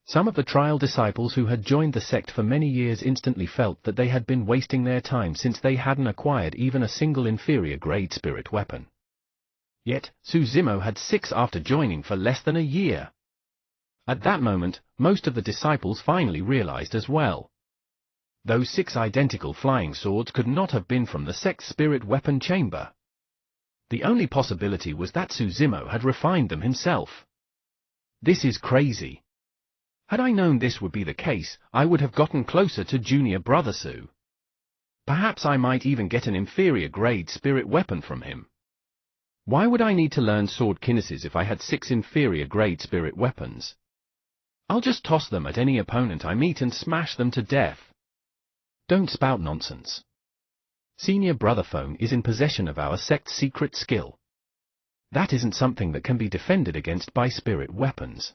[SPEAKER 1] Some of the trial disciples who had joined the sect for many years instantly felt that they had been wasting their time since they hadn't acquired even a single inferior-grade spirit weapon. Yet, Su Zimo had 6 after joining for less than a year. At that moment, most of the disciples finally realized as well. Those 6 identical flying swords could not have been from the sect's spirit weapon chamber. The only possibility was that Su Zimo had refined them himself. This is crazy. Had I known this would be the case, I would have gotten closer to junior brother Su. Perhaps I might even get an inferior-grade spirit weapon from him. Why would I need to learn sword kinesis if I had 6 inferior-grade spirit weapons? I'll just toss them at any opponent I meet and smash them to death. Don't spout nonsense. Senior Brother Feng is in possession of our sect's secret skill. That isn't something that can be defended against by spirit weapons.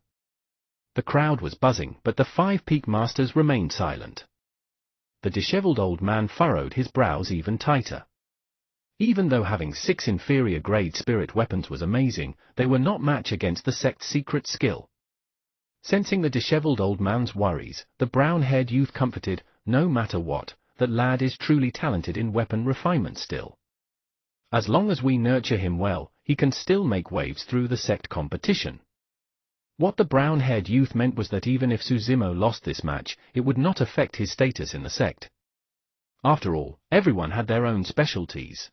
[SPEAKER 1] The crowd was buzzing, but the 5 peak masters remained silent. The disheveled old man furrowed his brows even tighter. Even though having 6 inferior-grade spirit weapons was amazing, they were not match against the sect's secret skill. Sensing the disheveled old man's worries, the brown-haired youth comforted, no matter what, that lad is truly talented in weapon refinement still. As long as we nurture him well, he can still make waves through the sect competition. What the brown-haired youth meant was that even if Su Zimo lost this match, it would not affect his status in the sect. After all, everyone had their own specialties.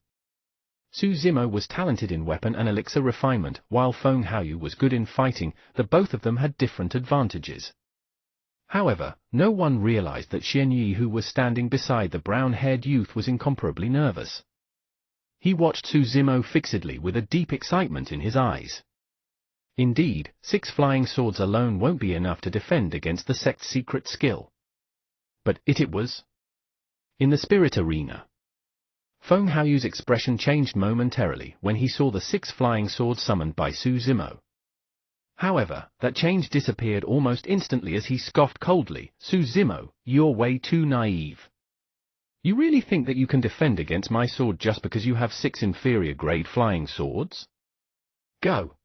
[SPEAKER 1] Su Zimo was talented in weapon and elixir refinement, while Feng Haoyu was good in fighting. That both of them had different advantages. However, no one realized that Xian Yi, who was standing beside the brown-haired youth, was incomparably nervous. He watched Su Zimo fixedly with a deep excitement in his eyes. Indeed, 6 flying swords alone won't be enough to defend against the sect's secret skill. But it was. In the spirit arena. Feng Haoyu's expression changed momentarily when he saw the 6 flying swords summoned by Su Zimo. However, that change disappeared almost instantly as he scoffed coldly, "Su Zimo, you're way too naive. You really think that you can defend against my sword just because you have 6 inferior-grade flying swords? Go!"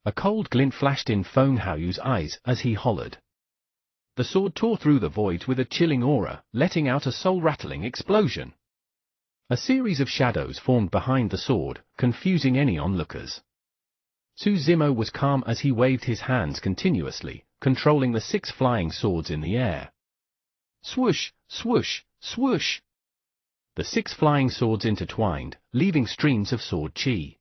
[SPEAKER 1] A cold glint flashed in Feng Haoyu's eyes as he hollered. The sword tore through the void with a chilling aura, letting out a soul-rattling explosion. A series of shadows formed behind the sword, confusing any onlookers. Su Zimo was calm as he waved his hands continuously, controlling the 6 flying swords in the air. Swoosh, swoosh, swoosh! The 6 flying swords intertwined, leaving streams of sword chi.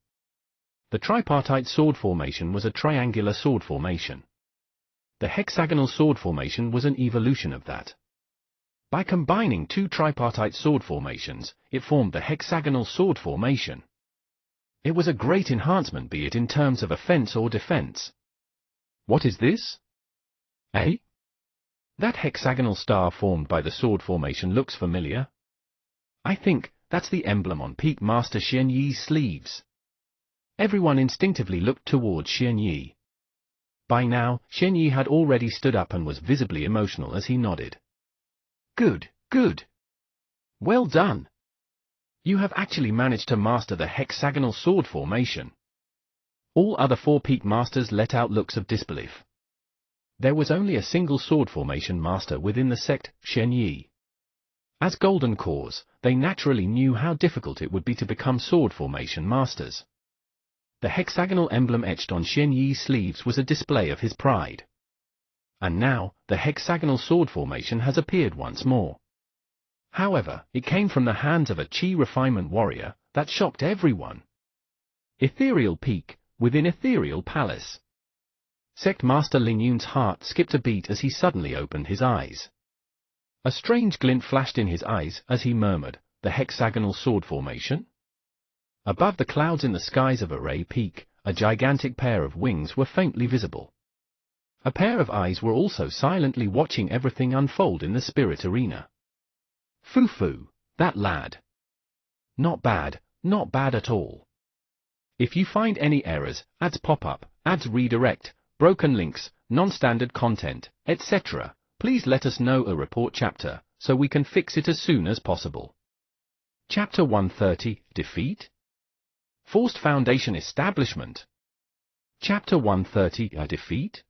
[SPEAKER 1] The tripartite sword formation was a triangular sword formation. The hexagonal sword formation was an evolution of that. By combining 2 tripartite sword formations, it formed the hexagonal sword formation. It was a great enhancement, be it in terms of offense or defense. What is this? Eh? That hexagonal star formed by the sword formation looks familiar. I think that's the emblem on Peak Master Xian Yi's sleeves. Everyone instinctively looked towards Xian Yi. By now, Xian Yi had already stood up and was visibly emotional as he nodded. Good, good. Well done. You have actually managed to master the hexagonal sword formation. All other 4 peak masters let out looks of disbelief. There was only a single sword formation master within the sect, Xian Yi. As Golden Cores, they naturally knew how difficult it would be to become sword formation masters. The hexagonal emblem etched on Xian Yi's sleeves was a display of his pride. And now, the hexagonal sword formation has appeared once more. However, it came from the hands of a Qi refinement warrior that shocked everyone. Ethereal Peak, within Ethereal Palace. Sect Master Ling Yun's heart skipped a beat as he suddenly opened his eyes. A strange glint flashed in his eyes as he murmured, "The hexagonal sword formation?" Above the clouds in the skies of Array Peak, a gigantic pair of wings were faintly visible. A pair of eyes were also silently watching everything unfold in the spirit arena. Fufu, that lad. Not bad at all. If you find any errors, ads pop-up, ads redirect, broken links, non-standard content, etc., please let us know a report chapter, so we can fix it as soon as possible. Chapter 130, Defeat? Forced Foundation Establishment. Chapter 130, A Defeat?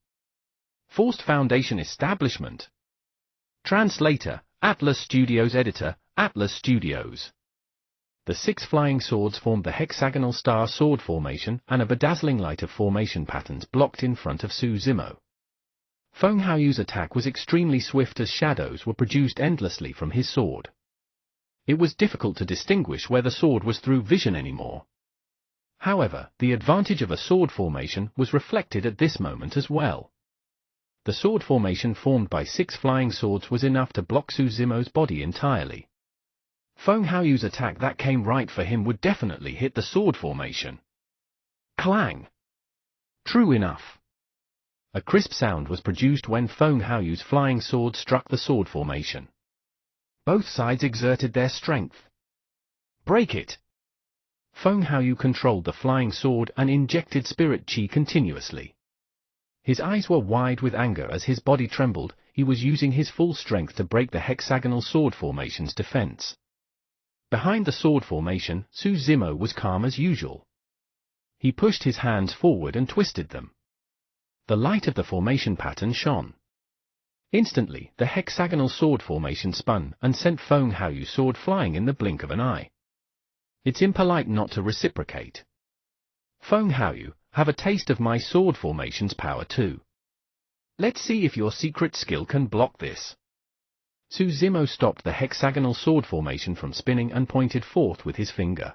[SPEAKER 1] Forced Foundation Establishment. Translator, Atlas Studios. Editor, Atlas Studios. The 6 flying swords formed the hexagonal star sword formation, and a bedazzling light of formation patterns blocked in front of Su Zimo. Feng Haoyu's attack was extremely swift as shadows were produced endlessly from his sword. It was difficult to distinguish where the sword was through vision anymore. However, the advantage of a sword formation was reflected at this moment as well. The sword formation formed by 6 flying swords was enough to block Su Zimo's body entirely. Feng Haoyu's attack that came right for him would definitely hit the sword formation. Clang! True enough. A crisp sound was produced when Feng Haoyu's flying sword struck the sword formation. Both sides exerted their strength. Break it! Feng Haoyu controlled the flying sword and injected spirit chi continuously. His eyes were wide with anger as his body trembled. He was using his full strength to break the hexagonal sword formation's defense. Behind the sword formation, Su Zimo was calm as usual. He pushed his hands forward and twisted them. The light of the formation pattern shone. Instantly, the hexagonal sword formation spun and sent Feng Haoyu's sword flying in the blink of an eye. It's impolite not to reciprocate. Feng Haoyu, have a taste of my sword formation's power too. Let's see if your secret skill can block this. Su Zimo stopped the hexagonal sword formation from spinning and pointed forth with his finger.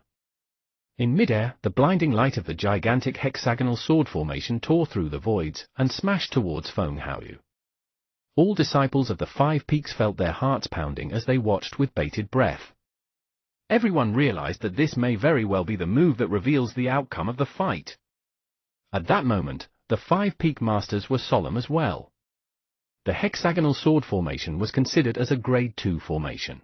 [SPEAKER 1] In midair, the blinding light of the gigantic hexagonal sword formation tore through the voids and smashed towards Feng Haoyu. All disciples of the 5 peaks felt their hearts pounding as they watched with bated breath. Everyone realized that this may very well be the move that reveals the outcome of the fight. At that moment, the 5 Peak Masters were solemn as well. The hexagonal sword formation was considered as a Grade 2 formation.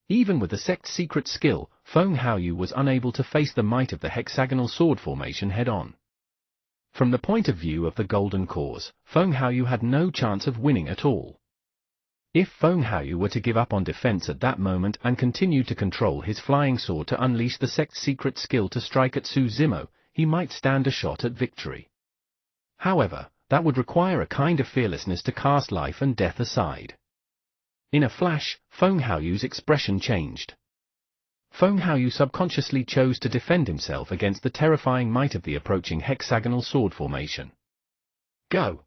[SPEAKER 1] Even with the sect's secret skill, Feng Haoyu was unable to face the might of the hexagonal sword formation head-on. From the point of view of the Golden Cause, Feng Haoyu had no chance of winning at all. If Feng Haoyu were to give up on defense at that moment and continue to control his flying sword to unleash the sect's secret skill to strike at Su Zimo, he might stand a shot at victory. However, that would require a kind of fearlessness to cast life and death aside. In a flash, Feng Haoyu's expression changed. Feng Haoyu subconsciously chose to defend himself against the terrifying might of the approaching hexagonal sword formation. Go!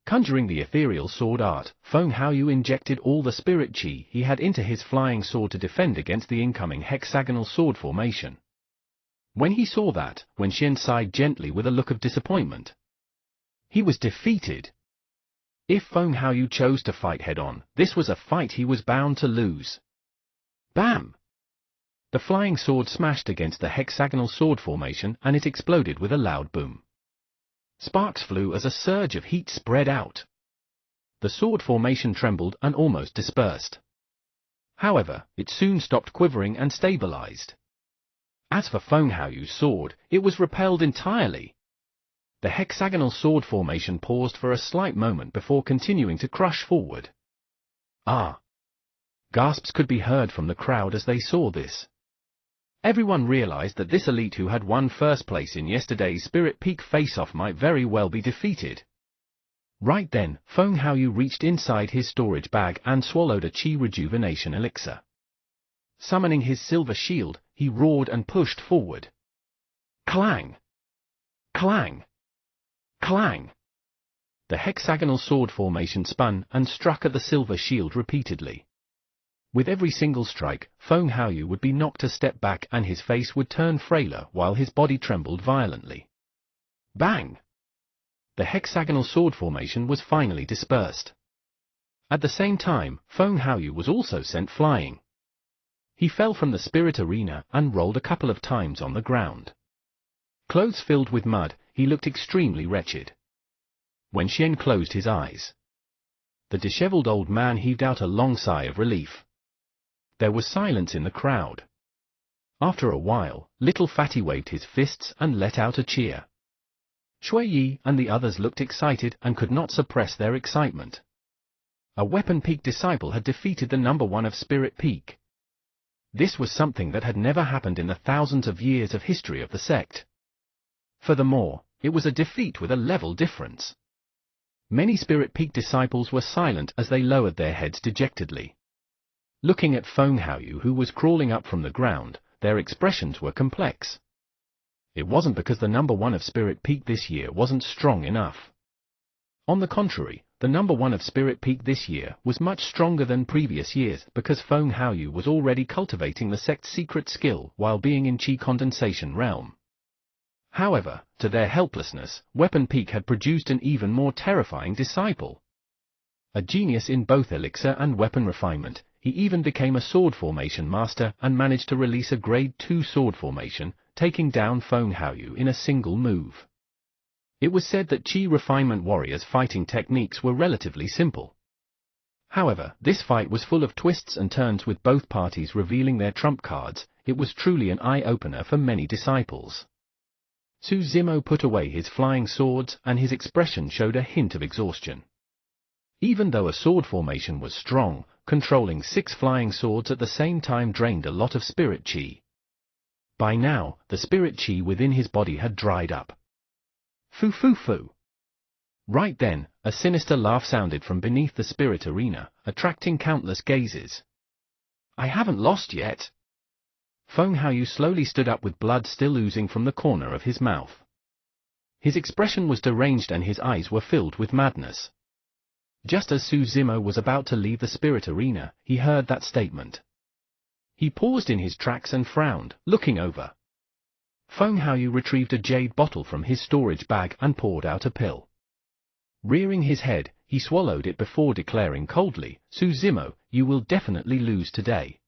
[SPEAKER 1] Conjuring the ethereal sword art, Feng Haoyu injected all the spirit chi he had into his flying sword to defend against the incoming hexagonal sword formation. When he saw that, Wen Xian sighed gently with a look of disappointment. He was defeated. If Feng Haoyu chose to fight head-on, this was a fight he was bound to lose. Bam! The flying sword smashed against the hexagonal sword formation and it exploded with a loud boom. Sparks flew as a surge of heat spread out. The sword formation trembled and almost dispersed. However, it soon stopped quivering and stabilized. As for Feng Haoyu's sword, it was repelled entirely. The hexagonal sword formation paused for a slight moment before continuing to crush forward. Ah! Gasps could be heard from the crowd as they saw this. Everyone realized that this elite who had won first place in yesterday's Spirit Peak face-off might very well be defeated. Right then, Feng Haoyu reached inside his storage bag and swallowed a Qi rejuvenation elixir. Summoning his silver shield, he roared and pushed forward. Clang! Clang! Clang! The hexagonal sword formation spun and struck at the silver shield repeatedly. With every single strike, Feng Haoyu would be knocked a step back and his face would turn frailer while his body trembled violently. Bang! The hexagonal sword formation was finally dispersed. At the same time, Feng Haoyu was also sent flying. He fell from the spirit arena and rolled a couple of times on the ground. Clothes filled with mud, he looked extremely wretched. Wen Xian closed his eyes. The disheveled old man heaved out a long sigh of relief. There was silence in the crowd. After a while, Little Fatty waved his fists and let out a cheer. Shui Yi and the others looked excited and could not suppress their excitement. A Weapon Peak disciple had defeated the number 1 of Spirit Peak. This was something that had never happened in the thousands of years of history of the sect. Furthermore, it was a defeat with a level difference. Many Spirit Peak disciples were silent as they lowered their heads dejectedly. Looking at Feng Haoyu who was crawling up from the ground, their expressions were complex. It wasn't because the number 1 of Spirit Peak this year wasn't strong enough. On the contrary, the number 1 of Spirit Peak this year was much stronger than previous years because Feng Haoyu was already cultivating the sect's secret skill while being in Qi condensation realm. However, to their helplessness, Weapon Peak had produced an even more terrifying disciple. A genius in both elixir and weapon refinement, he even became a sword formation master and managed to release a Grade 2 sword formation, taking down Feng Haoyu in a single move. It was said that Qi refinement warriors' fighting techniques were relatively simple. However, this fight was full of twists and turns with both parties revealing their trump cards. It was truly an eye-opener for many disciples. Su Zimo put away his flying swords and his expression showed a hint of exhaustion. Even though a sword formation was strong, controlling 6 flying swords at the same time drained a lot of spirit chi. By now, the spirit chi within his body had dried up. Foo foo foo. Right then, a sinister laugh sounded from beneath the spirit arena, attracting countless gazes. I haven't lost yet. Feng Haoyu slowly stood up with blood still oozing from the corner of his mouth. His expression was deranged and his eyes were filled with madness. Just as Su Zimo was about to leave the spirit arena, he heard that statement. He paused in his tracks and frowned, looking over. Feng Haoyu retrieved a jade bottle from his storage bag and poured out a pill. Rearing his head, he swallowed it before declaring coldly, Su Zimo, you will definitely lose today.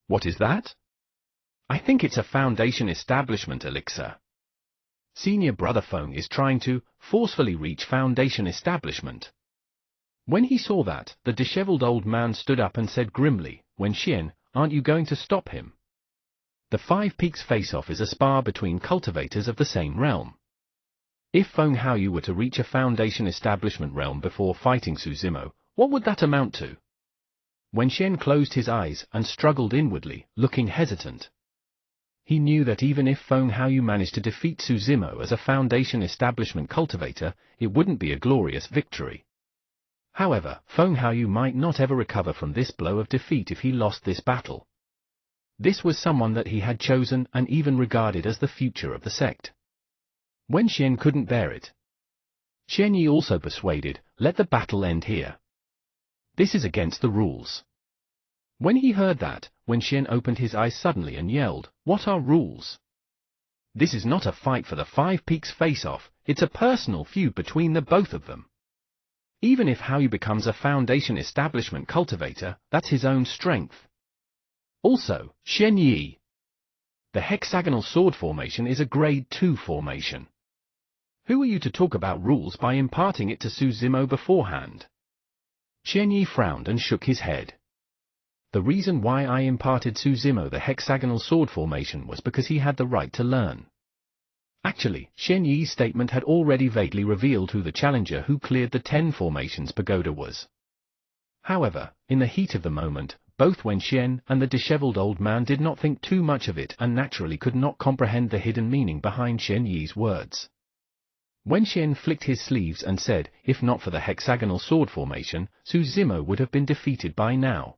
[SPEAKER 1] What is that? I think it's a Foundation Establishment elixir. Senior brother Feng is trying to forcefully reach Foundation establishment. When he saw that, the disheveled old man stood up and said grimly, Wen Xian, aren't you going to stop him? The Five Peaks face-off is a spar between cultivators of the same realm. If Feng Haoyu were to reach a Foundation establishment realm before fighting Su Zimo, what would that amount to? Wen Xian closed his eyes and struggled inwardly, looking hesitant. He knew that even if Feng Haoyu managed to defeat Su Zimo as a Foundation establishment cultivator, it wouldn't be a glorious victory. However, Feng Haoyu might not ever recover from this blow of defeat if he lost this battle. This was someone that he had chosen and even regarded as the future of the sect. Wen Xian couldn't bear it. Xian Yi also persuaded, let the battle end here. This is against the rules. When he heard that, Wen Xian opened his eyes suddenly and yelled, what are rules? This is not a fight for the Five Peaks face-off, it's a personal feud between the both of them. Even if Haoyu becomes a Foundation establishment cultivator, that's his own strength. Also, Xian Yi. The hexagonal sword formation is a grade 2 formation. Who are you to talk about rules by imparting it to Su Zimo beforehand? Xian Yi frowned and shook his head. The reason why I imparted Su Zimo the hexagonal sword formation was because he had the right to learn. Actually, Xian Yi's statement had already vaguely revealed who the challenger who cleared the 10 formations pagoda was. However, in the heat of the moment, both Wen Xian and the disheveled old man did not think too much of it and naturally could not comprehend the hidden meaning behind Xian Yi's words. Wen Xian flicked his sleeves and said, if not for the hexagonal sword formation, Su Zimo would have been defeated by now.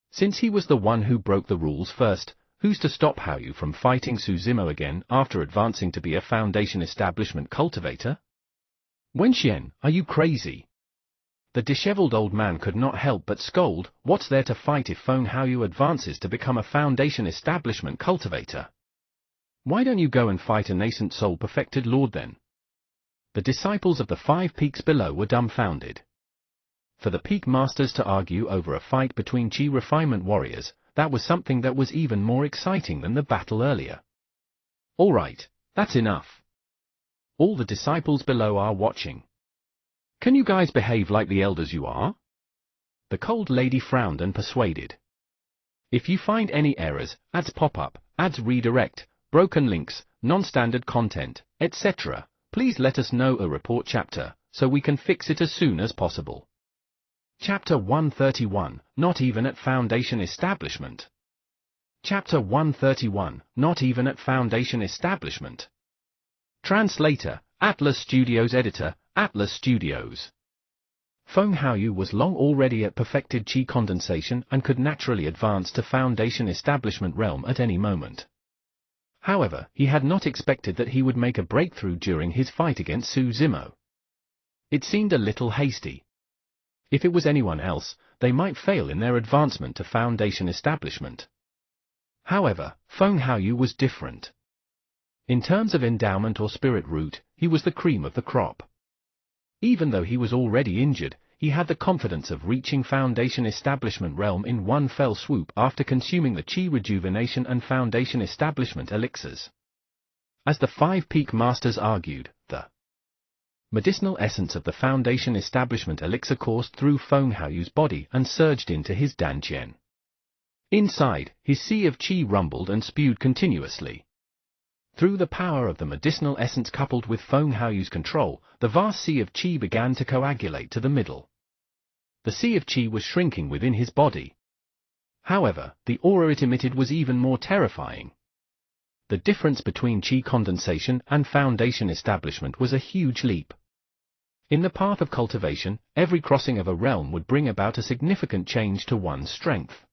[SPEAKER 1] Since he was the one who broke the rules first, who's to stop Haoyu from fighting Su Zimo again after advancing to be a Foundation establishment cultivator? Wen Xian, are you crazy? The disheveled old man could not help but scold, what's there to fight if Feng Haoyu advances to become a Foundation establishment cultivator? Why don't you go and fight a nascent soul-perfected lord then? The disciples of the Five Peaks below were dumbfounded. For the Peak Masters to argue over a fight between Qi refinement warriors, that was something that was even more exciting than the battle earlier. All right, that's enough. All the disciples below are watching. Can you guys behave like the elders you are? The cold lady frowned and persuaded. If you find any errors, ads pop up, ads redirect, broken links, non-standard content, etc., please let us know a report chapter, so we can fix it as soon as possible. Chapter 131, Not Even at Foundation Establishment. Chapter 131, Not Even at Foundation Establishment. Translator, Atlas Studios. Editor, Atlas Studios. Feng Haoyu was long already at perfected Qi condensation and could naturally advance to Foundation Establishment realm at any moment. However, he had not expected that he would make a breakthrough during his fight against Su Zimo. It seemed a little hasty. If it was anyone else, they might fail in their advancement to Foundation establishment. However, Feng Haoyu was different. In terms of endowment or spirit root, he was the cream of the crop. Even though he was already injured, he had the confidence of reaching Foundation establishment realm in one fell swoop after consuming the Qi rejuvenation and Foundation establishment elixirs. As the Five Peak Masters argued, the medicinal essence of the Foundation establishment elixir coursed through Feng Haoyu's body and surged into his dantian. Inside, his sea of Qi rumbled and spewed continuously. Through the power of the medicinal essence coupled with Feng Haoyu's control, the vast sea of Qi began to coagulate to the middle. The sea of Qi was shrinking within his body. However, the aura it emitted was even more terrifying. The difference between Qi condensation and Foundation establishment was a huge leap. In the path of cultivation, every crossing of a realm would bring about a significant change to one's strength.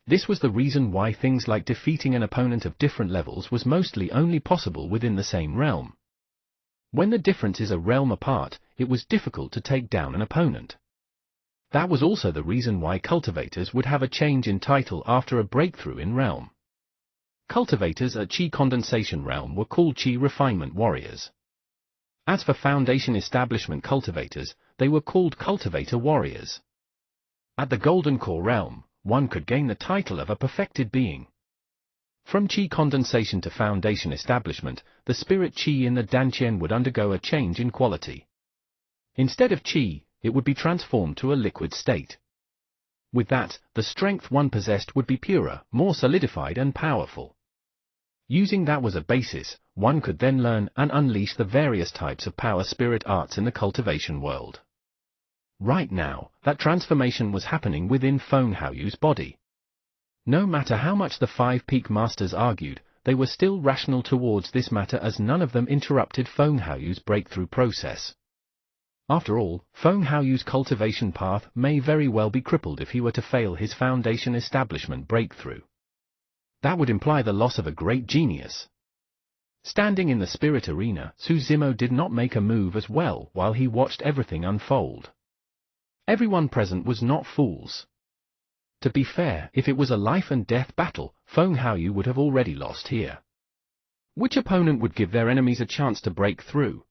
[SPEAKER 1] This was the reason why things like defeating an opponent of different levels was mostly only possible within the same realm. When the difference is a realm apart, it was difficult to take down an opponent. That was also the reason why cultivators would have a change in title after a breakthrough in realm. Cultivators at Qi condensation realm were called Qi refinement warriors. As for Foundation establishment cultivators, they were called cultivator warriors. At the Golden Core realm, one could gain the title of a perfected being. From qi condensation to foundation establishment, the spirit qi in the dantian would undergo a change in quality. Instead of qi, it would be transformed to a liquid state. With that, the strength one possessed would be purer, more solidified and powerful. Using that as a basis, one could then learn and unleash the various types of power spirit arts in the cultivation world. Right now, that transformation was happening within Feng Haoyu's body. No matter how much the five peak masters argued, they were still rational towards this matter, as none of them interrupted Feng Haoyu's breakthrough process. After all, Feng Haoyu's cultivation path may very well be crippled if he were to fail his foundation establishment breakthrough. That would imply the loss of a great genius. Standing in the spirit arena, Su Zimo did not make a move as well while he watched everything unfold. Everyone present was not fools. To be fair, if it was a life-and-death battle, Feng Haoyu would have already lost here. Which opponent would give their enemies a chance to break through?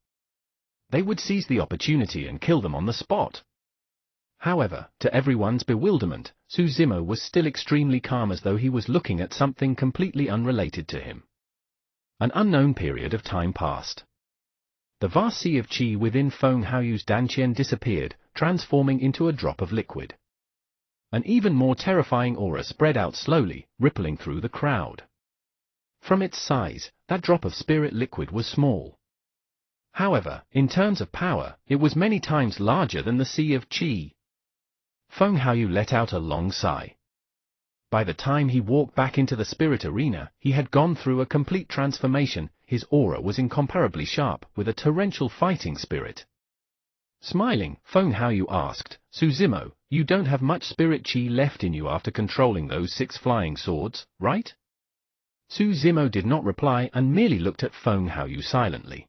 [SPEAKER 1] They would seize the opportunity and kill them on the spot. However, to everyone's bewilderment, Su Zimo was still extremely calm, as though he was looking at something completely unrelated to him. An unknown period of time passed. The vast sea of qi within Feng Haoyu's dantian disappeared, transforming into a drop of liquid. An even more terrifying aura spread out slowly, rippling through the crowd. From its size, that drop of spirit liquid was small. However, in terms of power, it was many times larger than the sea of qi. Feng Haoyu let out a long sigh. By the time he walked back into the spirit arena, he had gone through a complete transformation. His aura was incomparably sharp, with a torrential fighting spirit. Smiling, Feng Haoyu asked, "Su Zimo, you don't have much spirit qi left in you after controlling those 6 flying swords, right?" Su Zimo did not reply and merely looked at Feng Haoyu silently.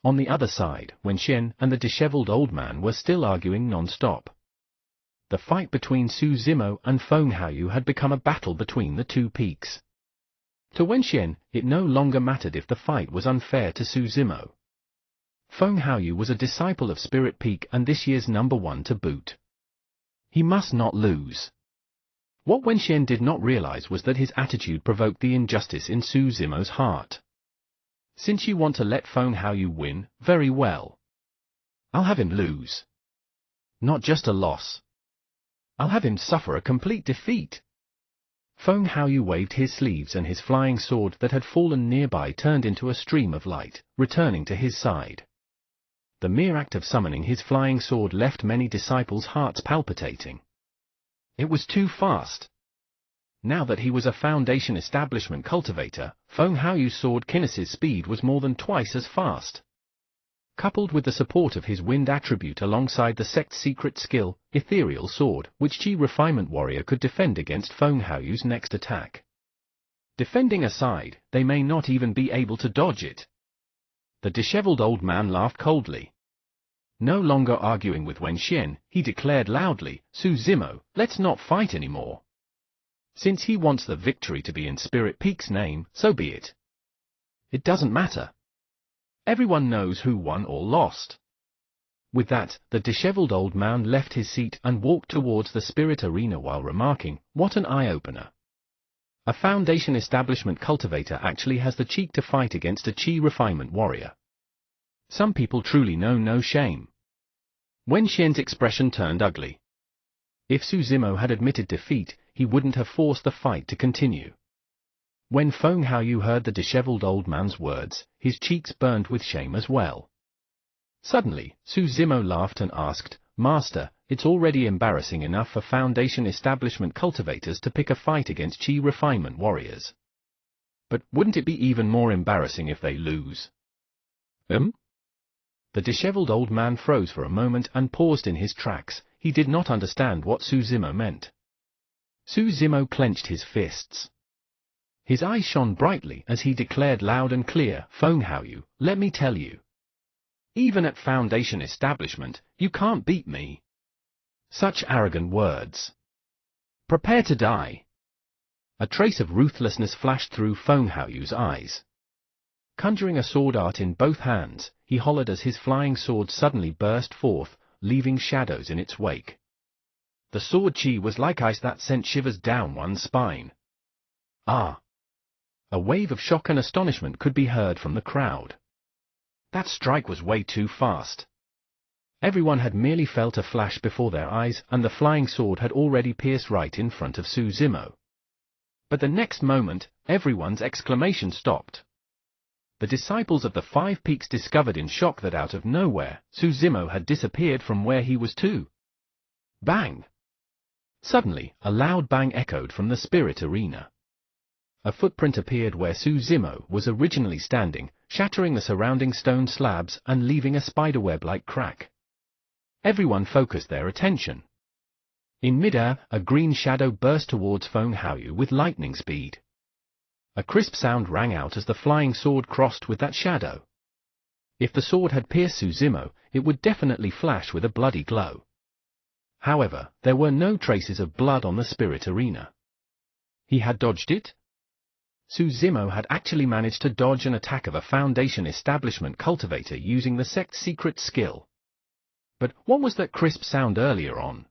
[SPEAKER 1] On the other side, Wen Xian and the disheveled old man were still arguing non-stop. The fight between Su Zimo and Feng Haoyu had become a battle between the two peaks. To Wen Xian, it no longer mattered if the fight was unfair to Su Zimo. Feng Haoyu was a disciple of Spirit Peak and this year's #1 to boot. He must not lose. What Wen Xian did not realize was that his attitude provoked the injustice in Su Zimo's heart. Since you want to let Feng Haoyu win, very well. I'll have him lose. Not just a loss. I'll have him suffer a complete defeat. Feng Haoyu waved his sleeves and his flying sword that had fallen nearby turned into a stream of light, returning to his side. The mere act of summoning his flying sword left many disciples' hearts palpitating. It was too fast. Now that he was a foundation establishment cultivator, Feng Haoyu's sword kinesi's speed was more than twice as fast. Coupled with the support of his wind attribute alongside the sect's secret skill, Ethereal Sword, which Qi Refinement Warrior could defend against Feng Haoyu's next attack. Defending aside, they may not even be able to dodge it. The disheveled old man laughed coldly. No longer arguing with Wen Xian, he declared loudly, "Su Zimo, let's not fight anymore. Since he wants the victory to be in Spirit Peak's name, so be it. It doesn't matter. Everyone knows who won or lost." With that, the disheveled old man left his seat and walked towards the spirit arena while remarking, "What an eye-opener. A foundation establishment cultivator actually has the cheek to fight against a Qi Refinement Warrior. Some people truly know no shame." Wen Xian's expression turned ugly. If Su Zimo had admitted defeat, he wouldn't have forced the fight to continue. When Feng Haoyu heard the disheveled old man's words, his cheeks burned with shame as well. Suddenly, Su Zimo laughed and asked, "Master, it's already embarrassing enough for foundation establishment cultivators to pick a fight against Qi Refinement Warriors. But wouldn't it be even more embarrassing if they lose?" The disheveled old man froze for a moment and paused in his tracks. He did not understand what Su Zimo meant. Su Zimo clenched his fists. His eyes shone brightly as he declared loud and clear, "Feng Haoyu, let me tell you. Even at foundation establishment, you can't beat me." Such arrogant words. Prepare to die. A trace of ruthlessness flashed through Feng Haoyu's eyes. Conjuring a sword art in both hands, he hollered as his flying sword suddenly burst forth, leaving shadows in its wake. The sword qi was like ice that sent shivers down one's spine. Ah! A wave of shock and astonishment could be heard from the crowd. That strike was way too fast. Everyone had merely felt a flash before their eyes, and the flying sword had already pierced right in front of Suzumo. But the next moment, everyone's exclamation stopped. The disciples of the Five Peaks discovered in shock that out of nowhere, Suzumo had disappeared from where he was too. Bang! Suddenly, a loud bang echoed from the spirit arena. A footprint appeared where Suzumo was originally standing, shattering the surrounding stone slabs and leaving a spiderweb-like crack. Everyone focused their attention. In midair, a green shadow burst towards Feng Haoyu with lightning speed. A crisp sound rang out as the flying sword crossed with that shadow. If the sword had pierced Suzumo, it would definitely flash with a bloody glow. However, there were no traces of blood on the spirit arena. He had dodged it? Suzumo had actually managed to dodge an attack of a Foundation establishment cultivator using the sect's secret skill. But what was that crisp sound earlier on?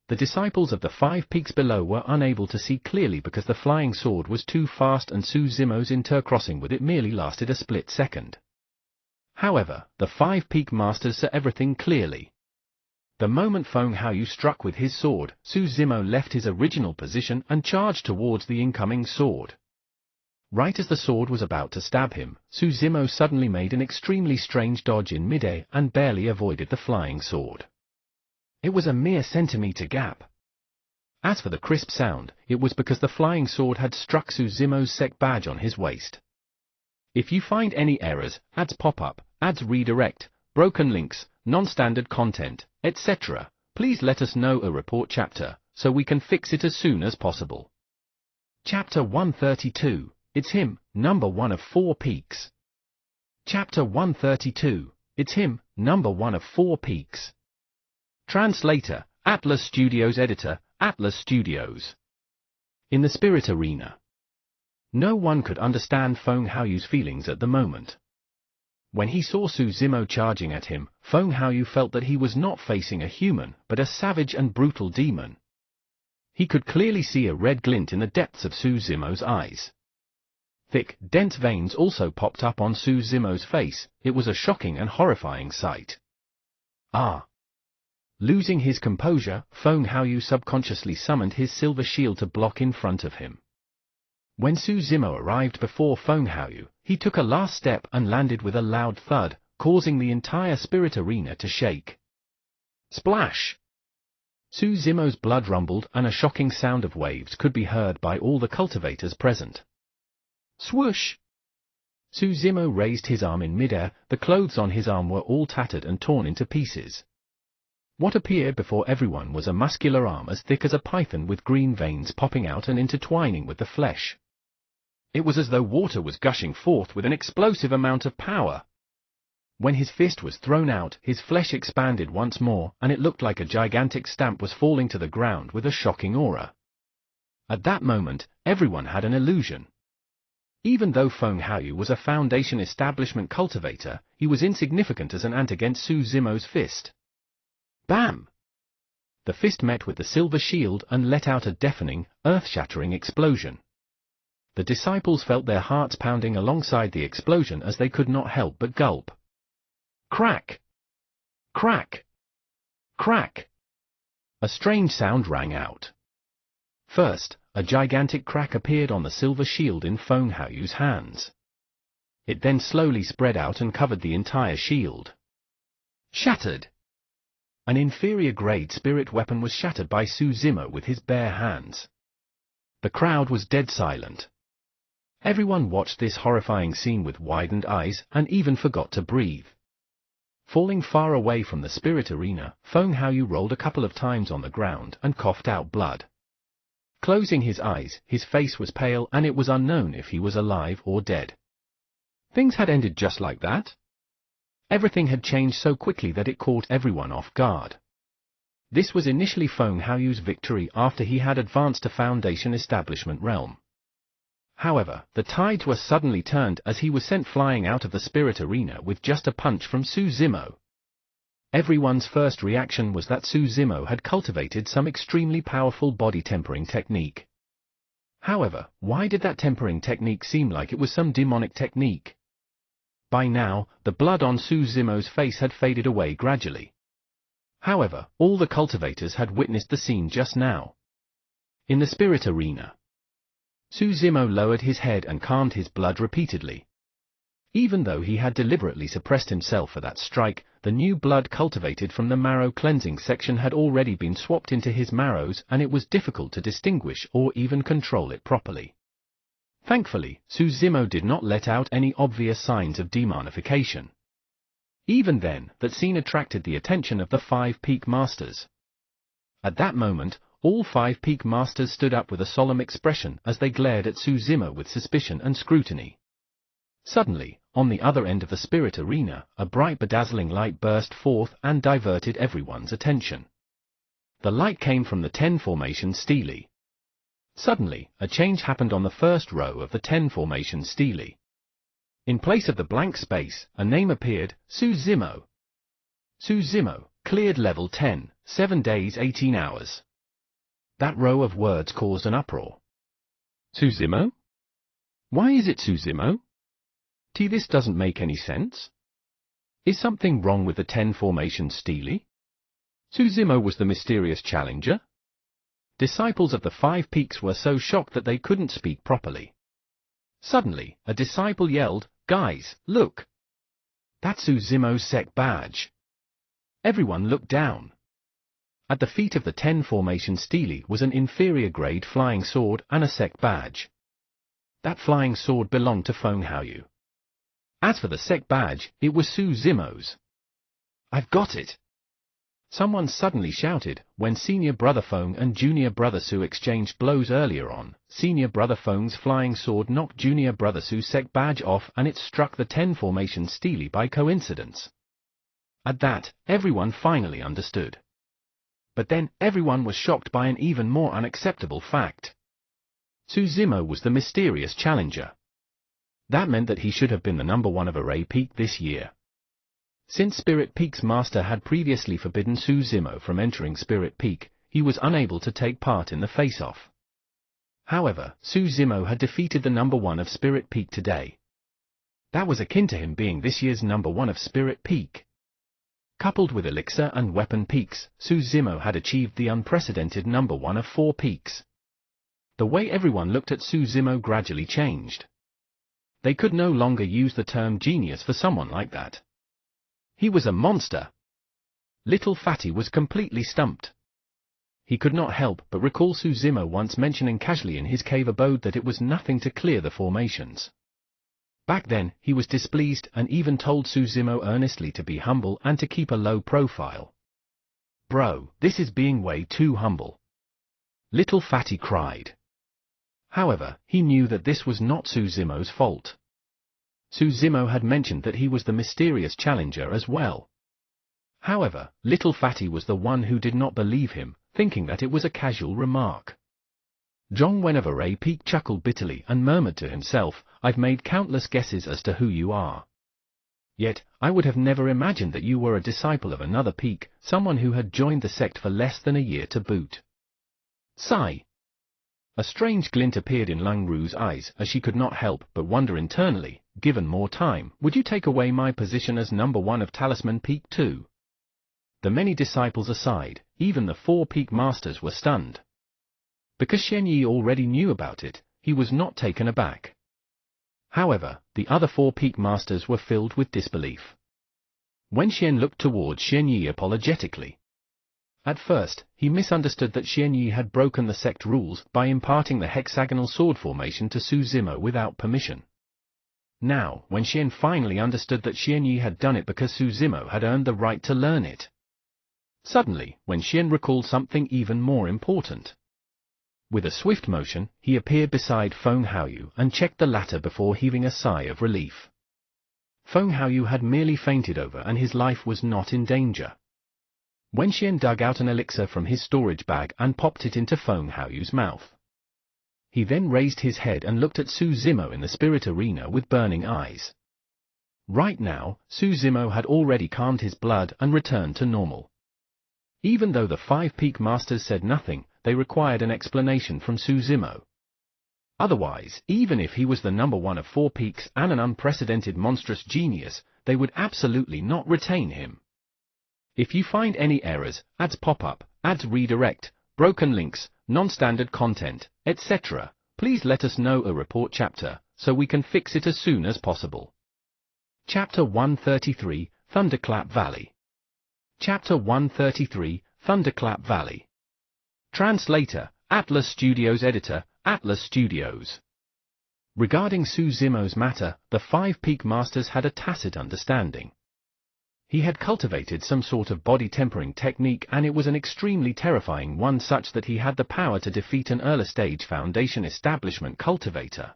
[SPEAKER 1] The disciples of the Five Peaks below were unable to see clearly because the flying sword was too fast and Suzumo's intercrossing with it merely lasted a split second. However, the Five Peak masters saw everything clearly. The moment Feng Haoyu struck with his sword, Suzumo left his original position and charged towards the incoming sword. Right as the sword was about to stab him, Suzumo suddenly made an extremely strange dodge in midair and barely avoided the flying sword. It was a mere centimeter gap. As for the crisp sound, it was because the flying sword had struck Suzumo's sec badge on his waist. If you find any errors, ads pop up, ads redirect, broken links, non-standard content, etc., please let us know a report chapter, so we can fix it as soon as possible. Chapter 132. It's him, number 1 of 4 peaks. Chapter 132. It's him, number 1 of 4 peaks. Translator, Atlas Studios. Editor, Atlas Studios. In the spirit arena. No one could understand Feng Haoyu's feelings at the moment. When he saw Suzumo charging at him, Feng Haoyu felt that he was not facing a human, but a savage and brutal demon. He could clearly see a red glint in the depths of Suzumo's eyes. Thick, dense veins also popped up on Suzumo's face. It was a shocking and horrifying sight. Ah! Losing his composure, Feng Haoyu subconsciously summoned his silver shield to block in front of him. When Suzumo arrived before Feng Haoyu, he took a last step and landed with a loud thud, causing the entire spirit arena to shake. Splash! Suzumo's blood rumbled and a shocking sound of waves could be heard by all the cultivators present. Swoosh! Suzumo raised his arm in midair. The clothes on his arm were all tattered and torn into pieces. What appeared before everyone was a muscular arm as thick as a python with green veins popping out and intertwining with the flesh. It was as though water was gushing forth with an explosive amount of power. When his fist was thrown out, his flesh expanded once more, and it looked like a gigantic stamp was falling to the ground with a shocking aura. At that moment, everyone had an illusion. Even though Feng Haoyu was a Foundation establishment cultivator, he was insignificant as an ant against Suzumo's fist. Bam! The fist met with the silver shield and let out a deafening, earth-shattering explosion. The disciples felt their hearts pounding alongside the explosion as they could not help but gulp. Crack! Crack! Crack! A strange sound rang out. First, a gigantic crack appeared on the silver shield in Feng Haoyu's hands. It then slowly spread out and covered the entire shield. Shattered! An inferior-grade spirit weapon was shattered by Suzumo with his bare hands. The crowd was dead silent. Everyone watched this horrifying scene with widened eyes and even forgot to breathe. Falling far away from the spirit arena, Feng Haoyu rolled a couple of times on the ground and coughed out blood. Closing his eyes, his face was pale and it was unknown if he was alive or dead. Things had ended just like that? Everything had changed so quickly that it caught everyone off guard. This was initially Feng Haoyu's victory after he had advanced to Foundation establishment realm. However, the tides were suddenly turned as he was sent flying out of the spirit arena with just a punch from Suzumo. Everyone's first reaction was that Suzumo had cultivated some extremely powerful body tempering technique. However, why did that tempering technique seem like it was some demonic technique? By now, the blood on Suzumo's face had faded away gradually. However, all the cultivators had witnessed the scene just now. In the spirit arena, Suzumo lowered his head and calmed his blood repeatedly. Even though he had deliberately suppressed himself for that strike, the new blood cultivated from the marrow cleansing section had already been swapped into his marrows, and it was difficult to distinguish or even control it properly. Thankfully, Suzumo did not let out any obvious signs of demonification. Even then, that scene attracted the attention of the 5 Peak Masters. At that moment, all 5 Peak Masters stood up with a solemn expression as they glared at Suzumo with suspicion and scrutiny. Suddenly, on the other end of the spirit arena, a bright bedazzling light burst forth and diverted everyone's attention. The light came from the 10 formation stele. Suddenly, a change happened on the first row of the 10 formation stele. In place of the blank space, a name appeared, Suzumo. Suzumo, cleared level 10, 7 days 18 hours. That row of words caused an uproar. Suzumo? Why is it Suzumo? This doesn't make any sense. Is something wrong with the 10 formation stele? Suzumo was the mysterious challenger? Disciples of the 5 Peaks were so shocked that they couldn't speak properly. Suddenly, a disciple yelled, "Guys, look! That's Suzumo's sect badge." Everyone looked down. At the feet of the 10 formation stele was an inferior grade flying sword and a sect badge. That flying sword belonged to Feng Haoyu. As for the sect badge, it was Suzumo's. "I've got it!" Someone suddenly shouted. When Senior Brother Feng and Junior Brother Su exchanged blows earlier on, Senior Brother Feng's flying sword knocked Junior Brother Su's sect badge off and it struck the 10 formation stele by coincidence. At that, everyone finally understood. But then, everyone was shocked by an even more unacceptable fact. Suzumo was the mysterious challenger. That meant that he should have been the number 1 of Array Peak this year. Since Spirit Peak's master had previously forbidden Suzumo from entering Spirit Peak, he was unable to take part in the face-off. However, Suzumo had defeated the number 1 of Spirit Peak today. That was akin to him being this year's number 1 of Spirit Peak. Coupled with Elixir and Weapon Peaks, Suzumo had achieved the unprecedented number 1 of 4 peaks. The way everyone looked at Suzumo gradually changed. They could no longer use the term genius for someone like that. He was a monster. Little Fatty was completely stumped. He could not help but recall Suzumo once mentioning casually in his cave abode that it was nothing to clear the formations. Back then, he was displeased and even told Suzumo earnestly to be humble and to keep a low profile. "Bro, this is being way too humble," Little Fatty cried. However, he knew that this was not Suzumo's fault. Suzumo had mentioned that he was the mysterious challenger as well. However, Little Fatty was the one who did not believe him, thinking that it was a casual remark. Zhong Wen of Array Peak chuckled bitterly and murmured to himself, "I've made countless guesses as to who you are. Yet, I would have never imagined that you were a disciple of another peak, someone who had joined the sect for less than a year to boot." Sigh. A strange glint appeared in Lung Ru's eyes as she could not help but wonder internally, given more time, would you take away my position as number 1 of Talisman Peak too? The many disciples aside, even the 4 Peak Masters were stunned. Because Xian Yi already knew about it, he was not taken aback. However, the other 4 Peak Masters were filled with disbelief. Wen Xian looked towards Xian Yi apologetically. At first, he misunderstood that Xian Yi had broken the sect rules by imparting the hexagonal sword formation to Suzumo without permission. Now, when Xian finally understood that Xian Yi had done it because Suzumo had earned the right to learn it. Suddenly, when Xian recalled something even more important. With a swift motion, he appeared beside Feng Haoyu and checked the latter before heaving a sigh of relief. Feng Haoyu had merely fainted over and his life was not in danger. Wen Xian dug out an elixir from his storage bag and popped it into Feng Haoyu's mouth. He then raised his head and looked at Suzumo in the spirit arena with burning eyes. Right now, Suzumo had already calmed his blood and returned to normal. Even though the 5 Peak Masters said nothing, they required an explanation from Suzumo. Otherwise, even if he was the number one of 4 peaks and an unprecedented monstrous genius, they would absolutely not retain him. If you find any errors, ads pop up, ads redirect, broken links, non-standard content, etc., please let us know a report chapter, so we can fix it as soon as possible. Chapter 133, Thunderclap Valley. Chapter 133, Thunderclap Valley. Translator, Atlas Studios. Editor, Atlas Studios. Regarding Su Zimo's matter, the 5 Peak Masters had a tacit understanding. He had cultivated some sort of body tempering technique, and it was an extremely terrifying one, such that he had the power to defeat an early-stage Foundation establishment cultivator.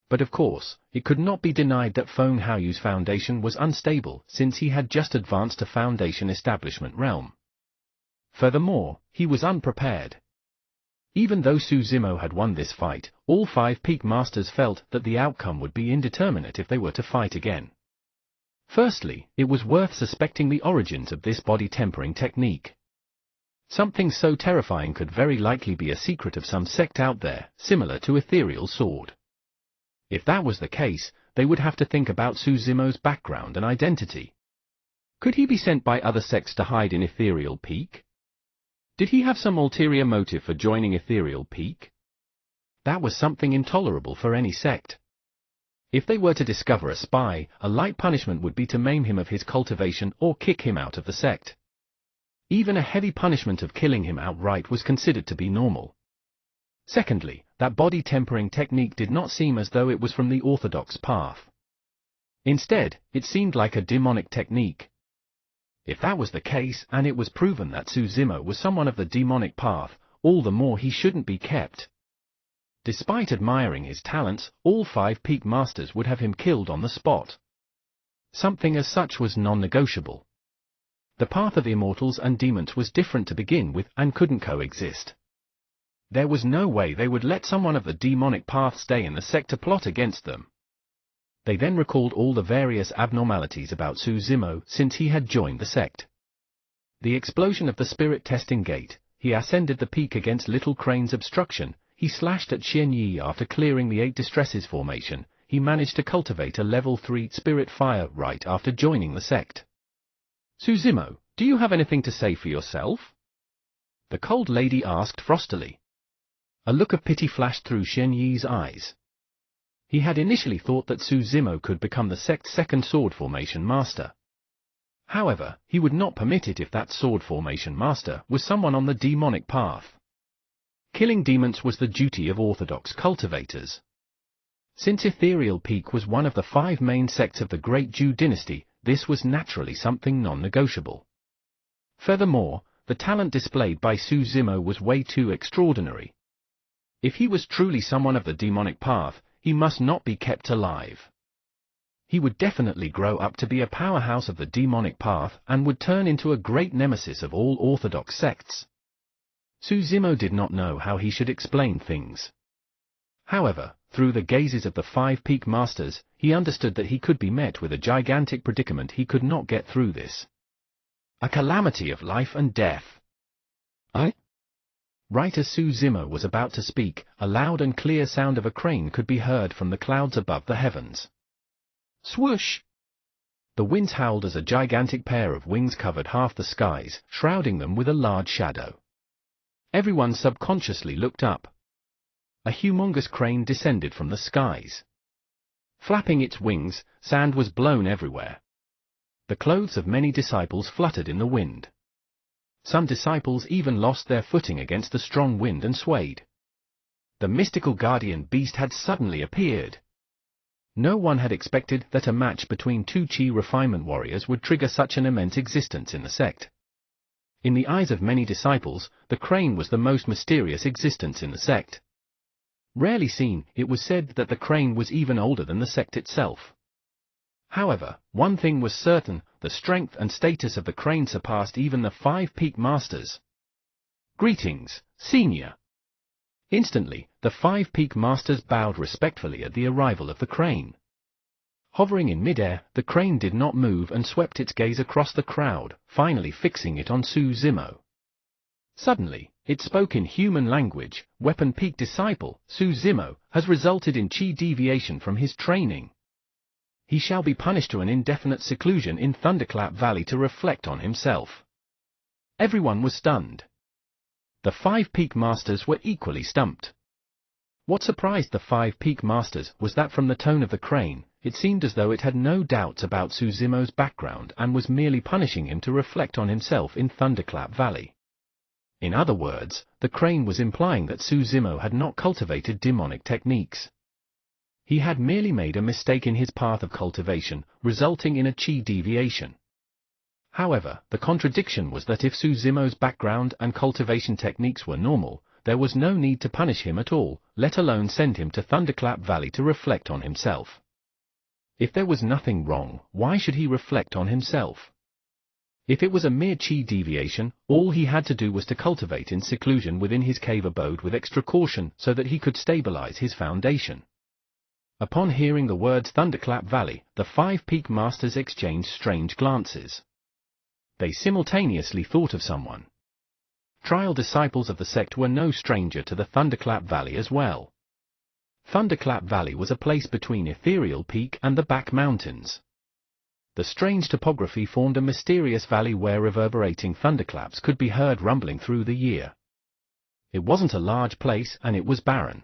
[SPEAKER 1] But of course, it could not be denied that Feng Haoyu's Foundation was unstable, since he had just advanced to Foundation establishment realm. Furthermore, he was unprepared. Even though Su Zimo had won this fight, all 5 Peak Masters felt that the outcome would be indeterminate if they were to fight again. Firstly, it was worth suspecting the origins of this body tempering technique. Something so terrifying could very likely be a secret of some sect out there, similar to Ethereal Sword. If that was the case, they would have to think about Su Zimo's background and identity. Could he be sent by other sects to hide in Ethereal Peak? Did he have some ulterior motive for joining Ethereal Peak? That was something intolerable for any sect. If they were to discover a spy, a light punishment would be to maim him of his cultivation or kick him out of the sect. Even a heavy punishment of killing him outright was considered to be normal. Secondly, that body tempering technique did not seem as though it was from the orthodox path. Instead, it seemed like a demonic technique. If that was the case, and it was proven that Su Zimo was someone of the demonic path, all the more he shouldn't be kept. Despite admiring his talents, all 5 Peak Masters would have him killed on the spot. Something as such was non-negotiable. The path of immortals and demons was different to begin with and couldn't coexist. There was no way they would let someone of the demonic path stay in the sect to plot against them. They then recalled all the various abnormalities about Su Zimo since he had joined the sect. The explosion of the spirit testing gate, he ascended the peak against Little Crane's obstruction, he slashed at Xian Yi after clearing the 8 distresses formation, he managed to cultivate a level 3 spirit fire right after joining the sect. Su Zimo, do you have anything to say for yourself? The cold lady asked frostily. A look of pity flashed through Xian Yi's eyes. He had initially thought that Su Zimo could become the sect's 2nd sword formation master. However, he would not permit it if that sword formation master was someone on the demonic path. Killing demons was the duty of orthodox cultivators. Since Ethereal Peak was one of the 5 main sects of the Great Zhou dynasty, this was naturally something non-negotiable. Furthermore, the talent displayed by Su Zimo was way too extraordinary. If he was truly someone of the demonic path, he must not be kept alive. He would definitely grow up to be a powerhouse of the demonic path and would turn into a great nemesis of all orthodox sects. Su Zimo did not know how he should explain things. However, through the gazes of the 5 Peak Masters, he understood that he could be met with a gigantic predicament. He could not get through this. A calamity of life and death. Right as Su Zimo was about to speak, a loud and clear sound of a crane could be heard from the clouds above the heavens. Swoosh! The winds howled as a gigantic pair of wings covered half the skies, shrouding them with a large shadow. Everyone subconsciously looked up. A humongous crane descended from the skies. Flapping its wings, sand was blown everywhere. The clothes of many disciples fluttered in the wind. Some disciples even lost their footing against the strong wind and swayed. The mystical guardian beast had suddenly appeared. No one had expected that a match between 2 Qi refinement warriors would trigger such an immense existence in the sect. In the eyes of many disciples, the crane was the most mysterious existence in the sect. Rarely seen, it was said that the crane was even older than the sect itself. However, one thing was certain, the strength and status of the crane surpassed even the 5 Peak Masters. Greetings, Senior. Instantly, the 5 Peak Masters bowed respectfully at the arrival of the crane. Hovering in midair, the crane did not move and swept its gaze across the crowd, finally fixing it on Su Zimo. Suddenly, it spoke in human language. Weapon Peak Disciple, Suzimo, has resulted in chi deviation from his training. He shall be punished to an indefinite seclusion in Thunderclap Valley to reflect on himself. Everyone was stunned. The 5 Peak Masters were equally stumped. What surprised the 5 Peak Masters was that from the tone of the crane, it seemed as though it had no doubts about Suzimo's background and was merely punishing him to reflect on himself in Thunderclap Valley. In other words, the crane was implying that Suzimo had not cultivated demonic techniques. He had merely made a mistake in his path of cultivation, resulting in a chi deviation. However, the contradiction was that if Suzimo's background and cultivation techniques were normal, there was no need to punish him at all, let alone send him to Thunderclap Valley to reflect on himself. If there was nothing wrong, why should he reflect on himself? If it was a mere chi deviation, all he had to do was to cultivate in seclusion within his cave abode with extra caution so that he could stabilize his foundation. Upon hearing the words Thunderclap Valley, the 5 Peak Masters exchanged strange glances. They simultaneously thought of someone. Trial disciples of the sect were no stranger to the Thunderclap Valley as well. Thunderclap Valley was a place between Ethereal Peak and the Back Mountains. The strange topography formed a mysterious valley where reverberating thunderclaps could be heard rumbling through the year. It wasn't a large place and it was barren.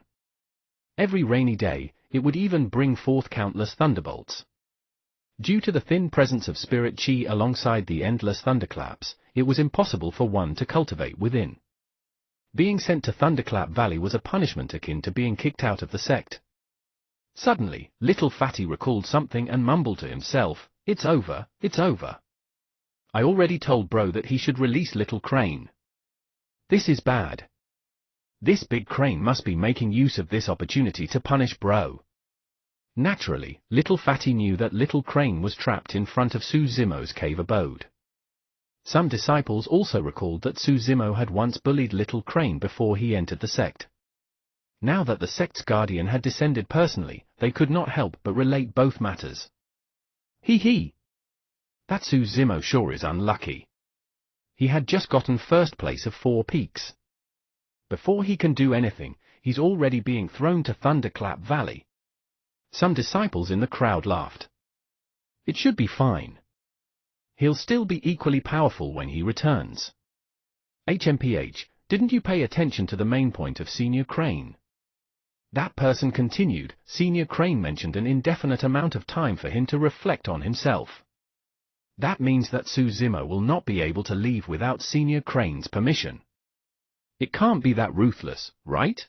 [SPEAKER 1] Every rainy day, it would even bring forth countless thunderbolts. Due to the thin presence of spirit chi alongside the endless thunderclaps, it was impossible for one to cultivate within. Being sent to Thunderclap Valley was a punishment akin to being kicked out of the sect. Suddenly, Little Fatty recalled something and mumbled to himself, "It's over, it's over. I already told Bro that he should release Little Crane. This is bad. This big crane must be making use of this opportunity to punish Bro." Naturally, Little Fatty knew that Little Crane was trapped in front of Suzimo's cave abode. Some disciples also recalled that Suzimo had once bullied Little Crane before he entered the sect. Now that the sect's guardian had descended personally, they could not help but relate both matters. Hee. That Suzimo sure is unlucky. He had just gotten first place of 4 peaks. Before he can do anything, he's already being thrown to Thunderclap Valley. Some disciples in the crowd laughed. It should be fine. He'll still be equally powerful when he returns. HMPH, didn't you pay attention to the main point of Senior Crane? That person continued. Senior Crane mentioned an indefinite amount of time for him to reflect on himself. That means that Suzimo will not be able to leave without Senior Crane's permission. It can't be that ruthless, right?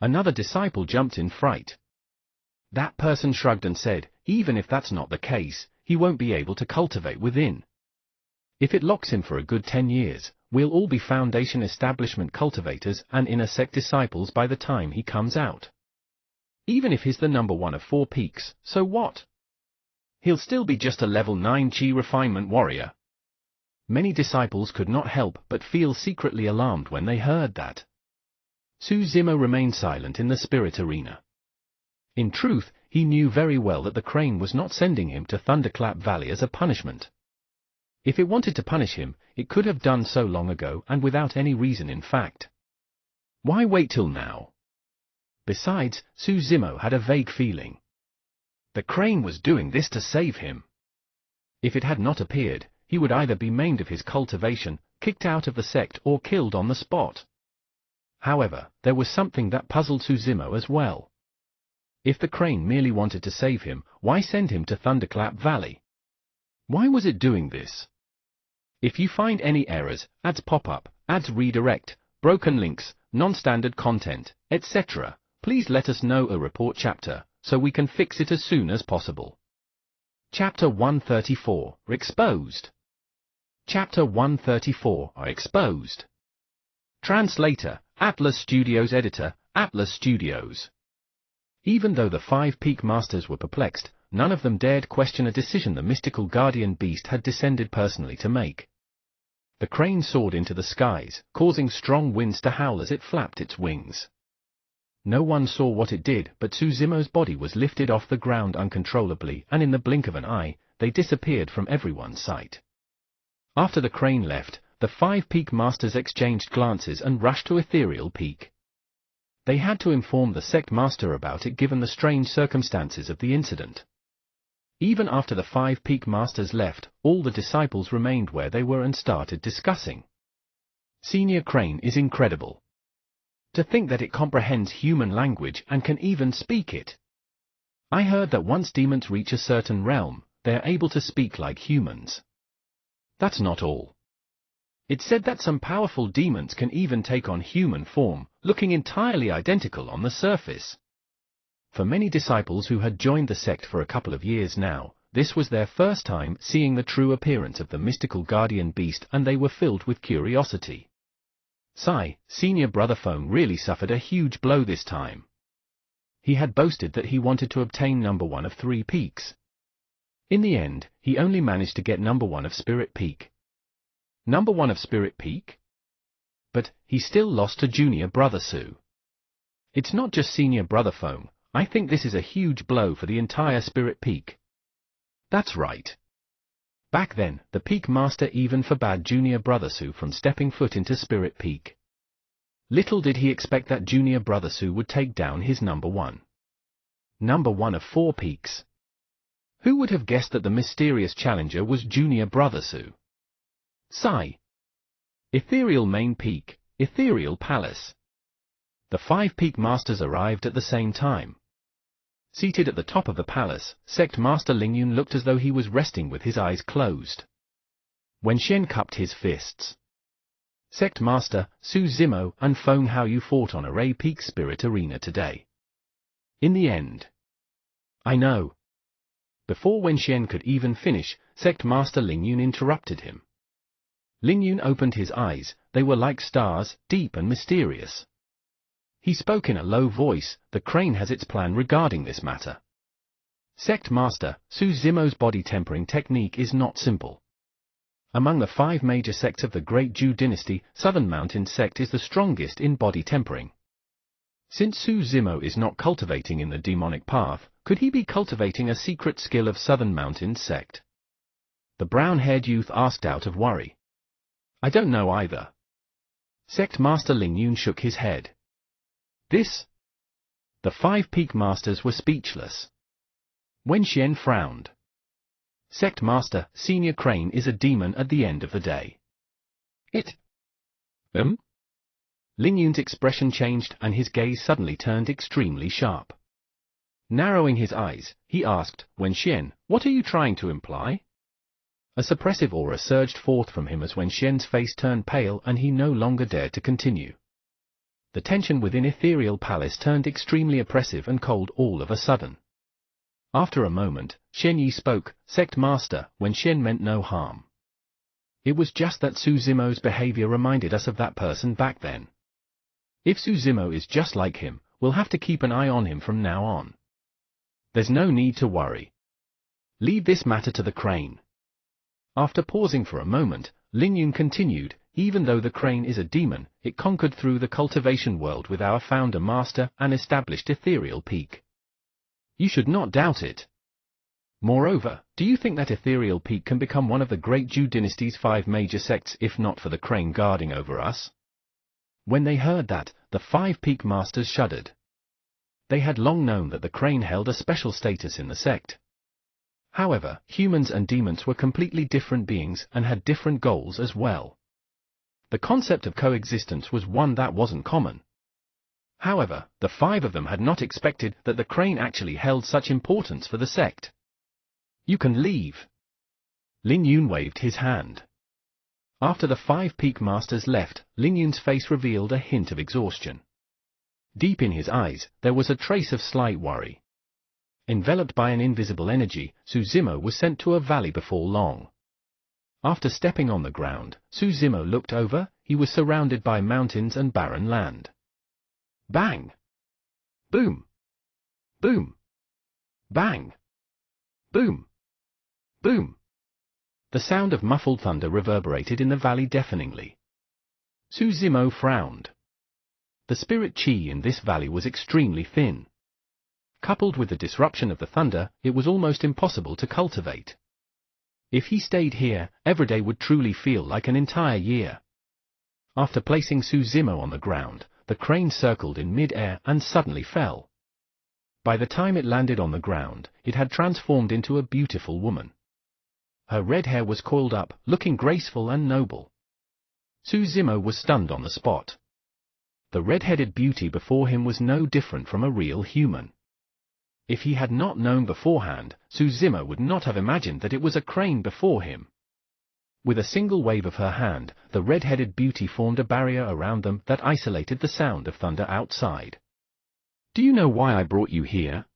[SPEAKER 1] Another disciple jumped in fright. That person shrugged and said, even if that's not the case, he won't be able to cultivate within. If it locks him for a good 10 years, we'll all be Foundation Establishment cultivators and inner sect disciples by the time he comes out. Even if he's the number 1 of 4 peaks, so what? He'll still be just a level 9 chi refinement warrior. Many disciples could not help but feel secretly alarmed when they heard that. Suzimo remained silent in the spirit arena. In truth, he knew very well that the crane was not sending him to Thunderclap Valley as a punishment. If it wanted to punish him, it could have done so long ago and without any reason in fact. Why wait till now? Besides, Suzimo had a vague feeling. The crane was doing this to save him. If it had not appeared, he would either be maimed of his cultivation, kicked out of the sect or killed on the spot. However, there was something that puzzled Suzimo as well. If the crane merely wanted to save him, why send him to Thunderclap Valley? Why was it doing this? If you find any errors, ads pop up, ads redirect, broken links, non-standard content, etc., please let us know a report chapter, so we can fix it as soon as possible. Chapter 134, Exposed. Chapter 134, Exposed. Translator, Atlas Studios. Editor, Atlas Studios. Even though the 5 Peak Masters were perplexed, none of them dared question a decision the mystical guardian beast had descended personally to make. The crane soared into the skies, causing strong winds to howl as it flapped its wings. No one saw what it did, but Suzimo's body was lifted off the ground uncontrollably, and in the blink of an eye, they disappeared from everyone's sight. After the crane left, the 5 Peak Masters exchanged glances and rushed to Ethereal Peak. They had to inform the sect master about it given the strange circumstances of the incident. Even after the 5 Peak Masters left, all the disciples remained where they were and started discussing. Senior Crane is incredible. To think that it comprehends human language and can even speak it. I heard that once demons reach a certain realm, they are able to speak like humans. That's not all. It said that some powerful demons can even take on human form, looking entirely identical on the surface. For many disciples who had joined the sect for a couple of years now, this was their first time seeing the true appearance of the mystical guardian beast, and they were filled with curiosity. Sai, senior brother Feng, really suffered a huge blow this time. He had boasted that he wanted to obtain number 1 of 3 peaks. In the end, he only managed to get number 1 of Spirit Peak. Number 1 of Spirit Peak? But he still lost to junior brother Su. It's not just senior brother Feng, I think this is a huge blow for the entire Spirit Peak. That's right. Back then, the Peak Master even forbade junior brother Su from stepping foot into Spirit Peak. Little did he expect that junior brother Su would take down his number 1. Number 1 of 4 peaks. Who would have guessed that the mysterious challenger was junior brother Su? Sai. Ethereal Main Peak, Ethereal Palace. The 5 Peak Masters arrived at the same time. Seated at the top of the palace, Sect Master Lingyun looked as though he was resting with his eyes closed. Wenxian cupped his fists. Sect Master, Su Zimo and Feng Haoyu fought on Array Peak Spirit Arena today. In the end. I know. Before Wenxian could even finish, Sect Master Lingyun interrupted him. Lingyun opened his eyes, they were like stars, deep and mysterious. He spoke in a low voice, the crane has its plan regarding this matter. Sect Master, Su Zimo's body tempering technique is not simple. Among the 5 major sects of the Great Zhou Dynasty, Southern Mountain Sect is the strongest in body tempering. Since Su Zimo is not cultivating in the demonic path, could he be cultivating a secret skill of Southern Mountain Sect? The brown-haired youth asked out of worry. I don't know either. Sect Master Lingyun shook his head. This? The 5 Peak Masters were speechless. Wenxian frowned. Sect Master, Senior Crane is a demon at the end of the day. It? Lingyun's expression changed and his gaze suddenly turned extremely sharp. Narrowing his eyes, he asked, Wenxian, what are you trying to imply? A suppressive aura surged forth from him as Wenxian's face turned pale and he no longer dared to continue. The tension within Ethereal Palace turned extremely oppressive and cold all of a sudden. After a moment, Shen Yi spoke, Sect Master, Wenxian meant no harm. It was just that Su Zimo's behavior reminded us of that person back then. If Su Zimo is just like him, we'll have to keep an eye on him from now on. There's no need to worry. Leave this matter to the crane. After pausing for a moment, Lingyun continued, even though the crane is a demon, it conquered through the cultivation world with our founder master and established Ethereal Peak. You should not doubt it. Moreover, do you think that Ethereal Peak can become one of the Great Zhou Dynasty's 5 major sects if not for the crane guarding over us? When they heard that, the 5 Peak Masters shuddered. They had long known that the crane held a special status in the sect. However, humans and demons were completely different beings and had different goals as well. The concept of coexistence was one that wasn't common. However, the 5 of them had not expected that the crane actually held such importance for the sect. You can leave. Lingyun waved his hand. After the 5 Peak Masters left, Lingyun's face revealed a hint of exhaustion. Deep in his eyes, there was a trace of slight worry. Enveloped by an invisible energy, Su Zimo was sent to a valley before long. After stepping on the ground, Su Zimo looked over, he was surrounded by mountains and barren land. Bang! Boom! Boom! Bang! Boom! Boom! The sound of muffled thunder reverberated in the valley deafeningly. Su Zimo frowned. The spirit chi in this valley was extremely thin. Coupled with the disruption of the thunder, it was almost impossible to cultivate. If he stayed here, every day would truly feel like an entire year. After placing Suzimo on the ground, the crane circled in mid-air and suddenly fell. By the time it landed on the ground, it had transformed into a beautiful woman. Her red hair was coiled up, looking graceful and noble. Suzimo was stunned on the spot. The red-headed beauty before him was no different from a real human. If he had not known beforehand, Suzimo would not have imagined that it was a crane before him. With a single wave of her hand, the red-headed beauty formed a barrier around them that isolated the sound of thunder outside. "Do you know why I brought you here?"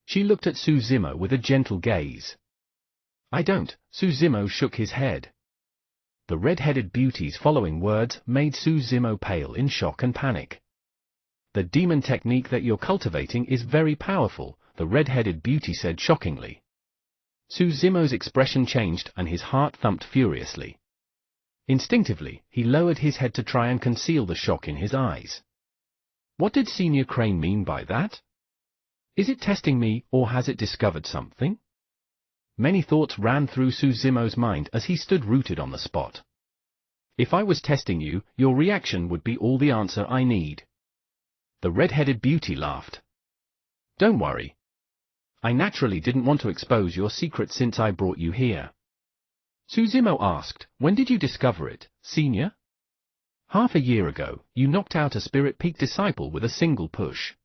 [SPEAKER 1] She looked at Suzimo with a gentle gaze. "I don't," Suzimo shook his head. The red-headed beauty's following words made Suzimo pale in shock and panic. "The demon technique that you're cultivating is very powerful," the red-headed beauty said shockingly. Suzimo's expression changed and his heart thumped furiously. Instinctively, he lowered his head to try and conceal the shock in his eyes. What did Senior Crane mean by that? Is it testing me, or has it discovered something? Many thoughts ran through Suzimo's mind as he stood rooted on the spot. "If I was testing you, your reaction would be all the answer I need." The red-headed beauty laughed. "Don't worry. I naturally didn't want to expose your secret since I brought you here." Suzimo asked, "When did you discover it, Senior?" "Half a year ago, you knocked out a Spirit Peak disciple with a single push.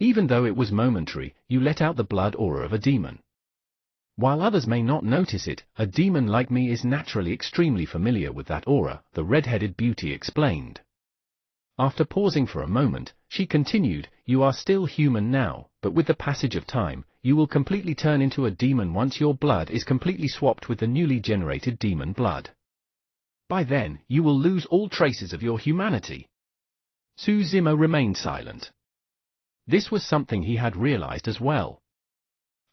[SPEAKER 1] Even though it was momentary, you let out the blood aura of a demon. While others may not notice it, a demon like me is naturally extremely familiar with that aura," the red-headed beauty explained. After pausing for a moment, she continued, "You are still human now, but with the passage of time, you will completely turn into a demon once your blood is completely swapped with the newly generated demon blood. By then, you will lose all traces of your humanity." Suzimo remained silent. This was something he had realized as well.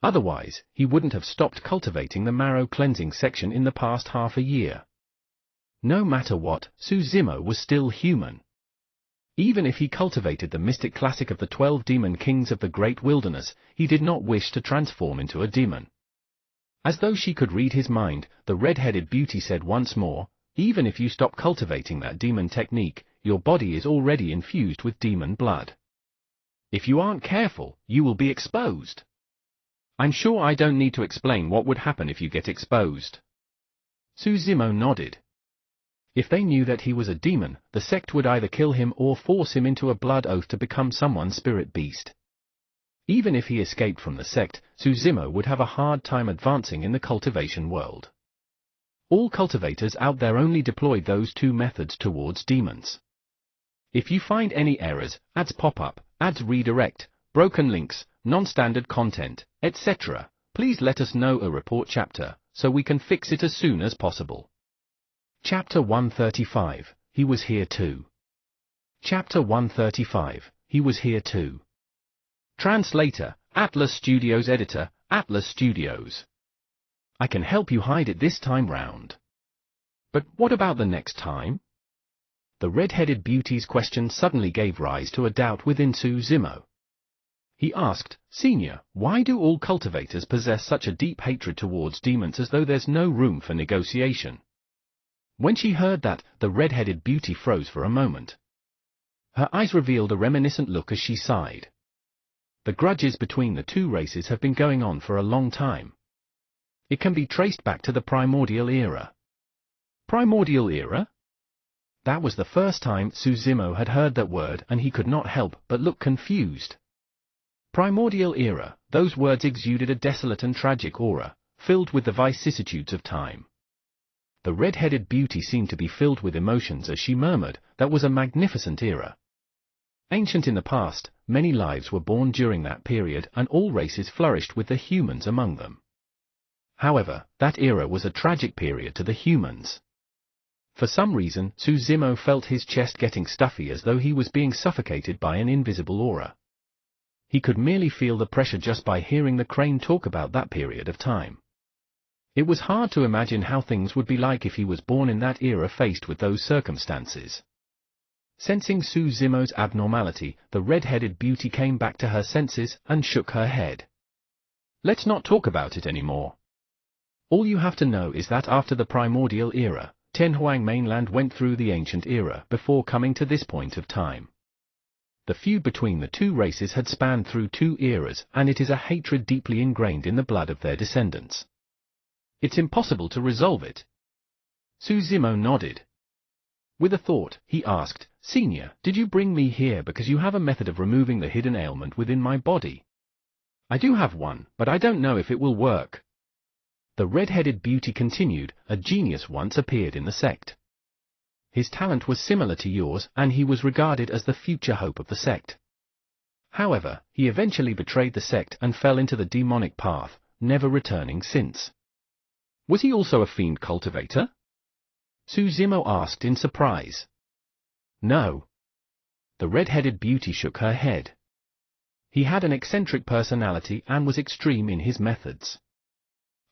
[SPEAKER 1] Otherwise, he wouldn't have stopped cultivating the marrow cleansing section in the past half a year. No matter what, Suzimo was still human. Even if he cultivated the mystic classic of the 12 demon kings of the great wilderness, he did not wish to transform into a demon. As though she could read his mind, the red-headed beauty said once more, "Even if you stop cultivating that demon technique, your body is already infused with demon blood. If you aren't careful, you will be exposed." "I'm sure I don't need to explain what would happen if you get exposed." Suzimo nodded. If they knew that he was a demon, the sect would either kill him or force him into a blood oath to become someone's spirit beast. Even if he escaped from the sect, Suzimo would have a hard time advancing in the cultivation world. All cultivators out there only deployed those two methods towards demons. If you find any errors, ads pop up, ads redirect, broken links, non-standard content, etc., please let us know a report chapter, so we can fix it as soon as possible. Chapter 135, He Was Here Too. Chapter 135, He Was Here Too. Translator, Atlas Studios. Editor, Atlas Studios. I can help you hide it this time round. But what about the next time? The red-headed beauty's question suddenly gave rise to a doubt within Suzimo. He asked, "Senior, why do all cultivators possess such a deep hatred towards demons as though there's no room for negotiation?" When she heard that, the red-headed beauty froze for a moment. Her eyes revealed a reminiscent look as she sighed. The grudges between the two races have been going on for a long time. It can be traced back to the primordial era. Primordial era? That was the first time Suzimo had heard that word, and he could not help but look confused. Primordial era, those words exuded a desolate and tragic aura, filled with the vicissitudes of time. The red-headed beauty seemed to be filled with emotions as she murmured, "That was a magnificent era. Ancient in the past, many lives were born during that period and all races flourished with the humans among them. However, that era was a tragic period to the humans." For some reason, Suzimo felt his chest getting stuffy as though he was being suffocated by an invisible aura. He could merely feel the pressure just by hearing the crane talk about that period of time. It was hard to imagine how things would be like if he was born in that era faced with those circumstances. Sensing Suzimo's abnormality, the red-headed beauty came back to her senses and shook her head. "Let's not talk about it anymore. All you have to know is that after the primordial era, Tianhuang mainland went through the ancient era before coming to this point of time. The feud between the two races had spanned through 2 eras, and it is a hatred deeply ingrained in the blood of their descendants. It's impossible to resolve it. Su Zimo nodded. With a thought, he asked, Senior, did you bring me here because you have a method of removing the hidden ailment within my body? I do have one, but I don't know if it will work. The red-headed beauty continued, a genius once appeared in the sect. His talent was similar to yours, and he was regarded as the future hope of the sect. However, he eventually betrayed the sect and fell into the demonic path, never returning since. Was he also a fiend cultivator? Su Zimo asked in surprise. No. The red-headed beauty shook her head. He had an eccentric personality and was extreme in his methods.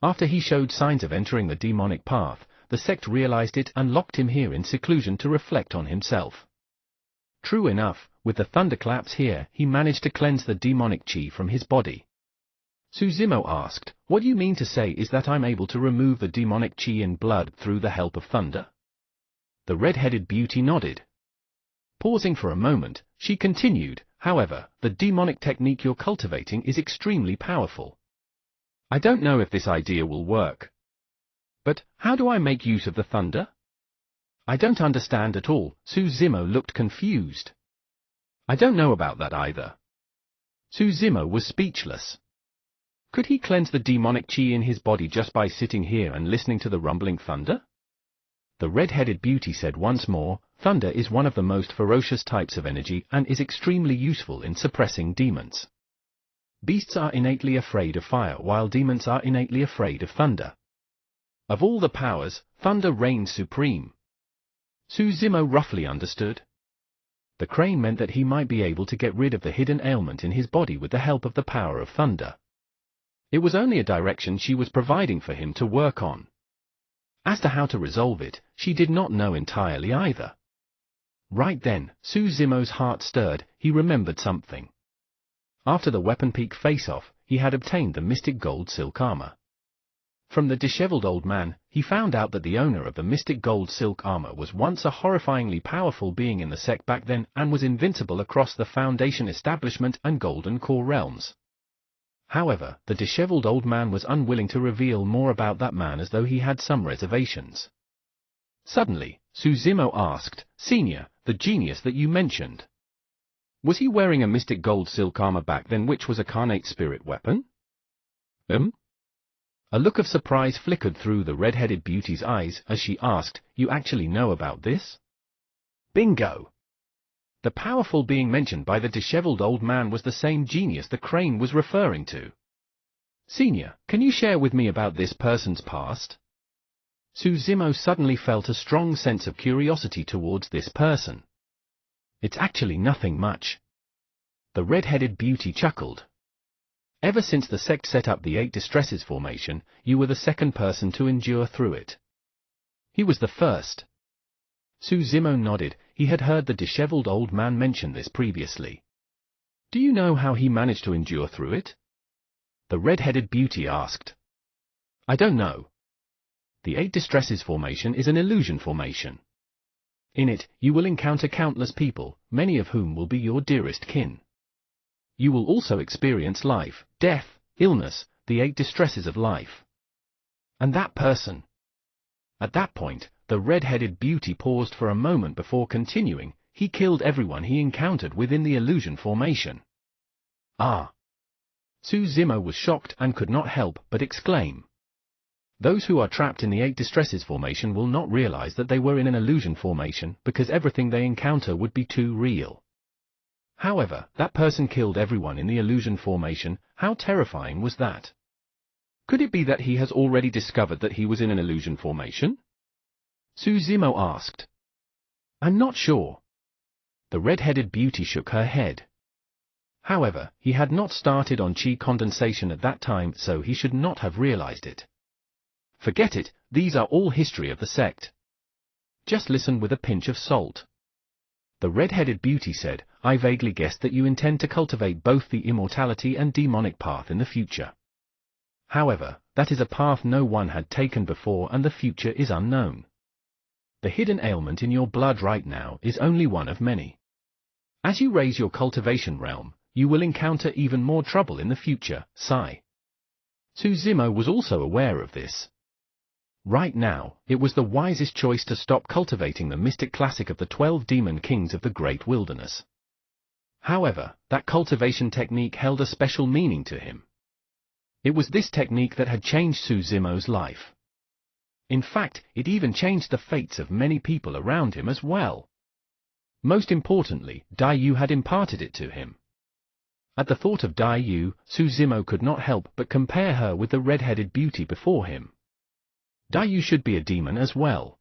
[SPEAKER 1] After he showed signs of entering the demonic path, the sect realized it and locked him here in seclusion to reflect on himself. True enough, with the thunderclaps here, he managed to cleanse the demonic chi from his body. Su Zimo asked, what you mean to say is that I'm able to remove the demonic chi in blood through the help of thunder? The red-headed beauty nodded. Pausing for a moment, she continued, however, the demonic technique you're cultivating is extremely powerful. I don't know if this idea will work. But, how do I make use of the thunder? I don't understand at all. Su Zimo looked confused. I don't know about that either. Su Zimo was speechless. Could he cleanse the demonic chi in his body just by sitting here and listening to the rumbling thunder? The red-headed beauty said once more, thunder is one of the most ferocious types of energy and is extremely useful in suppressing demons. Beasts are innately afraid of fire while demons are innately afraid of thunder. Of all the powers, thunder reigns supreme. Su Zimo roughly understood. The crane meant that he might be able to get rid of the hidden ailment in his body with the help of the power of thunder. It was only a direction she was providing for him to work on. As to how to resolve it, she did not know entirely either. Right then, Su Zimo's heart stirred, he remembered something. After the Weapon Peak face-off, he had obtained the Mystic Gold Silk Armor. From the disheveled old man, he found out that the owner of the Mystic Gold Silk Armor was once a horrifyingly powerful being in the sect back then and was invincible across the Foundation Establishment and Golden Core realms. However, the disheveled old man was unwilling to reveal more about that man as though he had some reservations. Suddenly, Su Zimo asked, Senior, the genius that you mentioned. Was he wearing a mystic gold silk armor back then which was a carnate spirit weapon? A look of surprise flickered through the red-headed beauty's eyes as she asked, you actually know about this? Bingo! The powerful being mentioned by the disheveled old man was the same genius the crane was referring to. Senior, can you share with me about this person's past? Su Zimo suddenly felt a strong sense of curiosity towards this person. It's actually nothing much. The red-headed beauty chuckled. Ever since the sect set up the 8 Distresses formation, you were the second person to endure through it. He was the first. Su Zimo nodded, he had heard the disheveled old man mention this previously. Do you know how he managed to endure through it? The red-headed beauty asked. I don't know. The 8 Distresses formation is an illusion formation. In it, you will encounter countless people, many of whom will be your dearest kin. You will also experience life, death, illness, the 8 distresses of life. And that person. At that point, the red-headed beauty paused for a moment before continuing, he killed everyone he encountered within the illusion formation. Ah! Su Zimo was shocked and could not help but exclaim. Those who are trapped in the 8 Distresses formation will not realize that they were in an illusion formation because everything they encounter would be too real. However, that person killed everyone in the illusion formation. How terrifying was that? Could it be that he has already discovered that he was in an illusion formation? Su Zimo asked. I'm not sure. The red-headed beauty shook her head. However, he had not started on chi condensation at that time, so he should not have realized it. Forget it, these are all history of the sect. Just listen with a pinch of salt. The red-headed beauty said, I vaguely guessed that you intend to cultivate both the immortality and demonic path in the future. However, that is a path no one had taken before, and the future is unknown. The hidden ailment in your blood right now is only one of many. As you raise your cultivation realm, you will encounter even more trouble in the future, Sai. Suzumo was also aware of this. Right now, it was the wisest choice to stop cultivating the mystic classic of the 12 demon kings of the great wilderness. However, that cultivation technique held a special meaning to him. It was this technique that had changed Suzumo's life. In fact, it even changed the fates of many people around him as well. Most importantly, Daiyu had imparted it to him. At the thought of Daiyu, Suzumo could not help but compare her with the red-headed beauty before him. Daiyu should be a demon as well.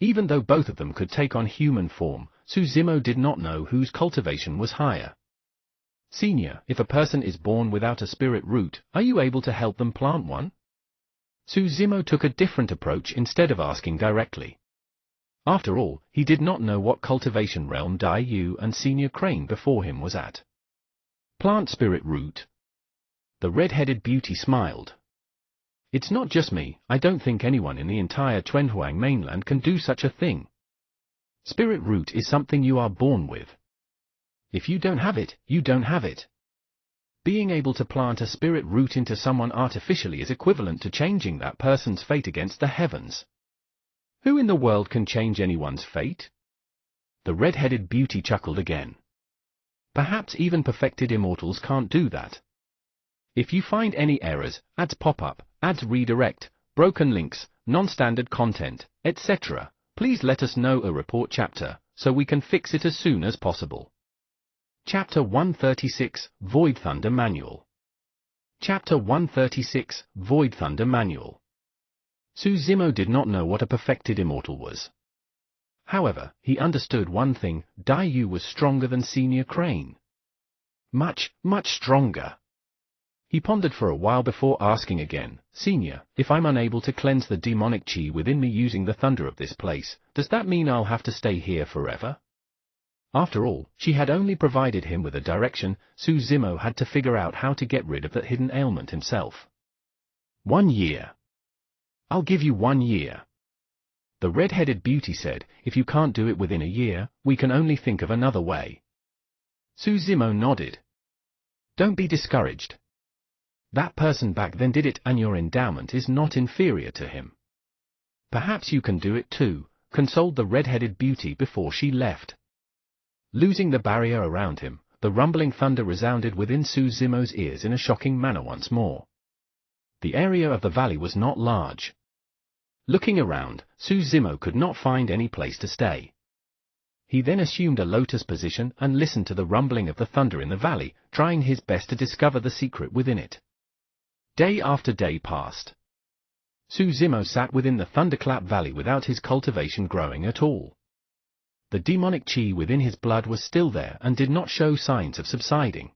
[SPEAKER 1] Even though both of them could take on human form, Suzumo did not know whose cultivation was higher. Senior, if a person is born without a spirit root, are you able to help them plant one? Suzumo took a different approach instead of asking directly. After all, he did not know what cultivation realm Daiyu and Senior Crane before him was at. Plant spirit root. The red-headed beauty smiled. It's not just me, I don't think anyone in the entire Quanhuang mainland can do such a thing. Spirit root is something you are born with. If you don't have it, you don't have it. Being able to plant a spirit root into someone artificially is equivalent to changing that person's fate against the heavens. Who in the world can change anyone's fate? The red-headed beauty chuckled again. Perhaps even perfected immortals can't do that. If you find any errors, ads pop up, ads redirect, broken links, non-standard content, etc., please let us know a report chapter, so we can fix it as soon as possible. Chapter 136, Void Thunder Manual. Chapter 136, Void Thunder Manual. Suzumo did not know what a perfected immortal was. However, he understood one thing: Daiyu was stronger than Senior Crane. Much, much stronger. He pondered for a while before asking again, Senior, if I'm unable to cleanse the demonic chi within me using the thunder of this place, does that mean I'll have to stay here forever? After all, she had only provided him with a direction. Suzumo had to figure out how to get rid of that hidden ailment himself. 1 year. I'll give you 1 year. The red-headed beauty said, if you can't do it within a year, we can only think of another way. Suzumo nodded. Don't be discouraged. That person back then did it, and your endowment is not inferior to him. Perhaps you can do it too, consoled the red-headed beauty before she left. Losing the barrier around him, the rumbling thunder resounded within Suzumo's ears in a shocking manner once more. The area of the valley was not large. Looking around, Suzumo could not find any place to stay. He then assumed a lotus position and listened to the rumbling of the thunder in the valley, trying his best to discover the secret within it. Day after day passed. Suzumo sat within the thunderclap valley without his cultivation growing at all. The demonic chi within his blood was still there and did not show signs of subsiding.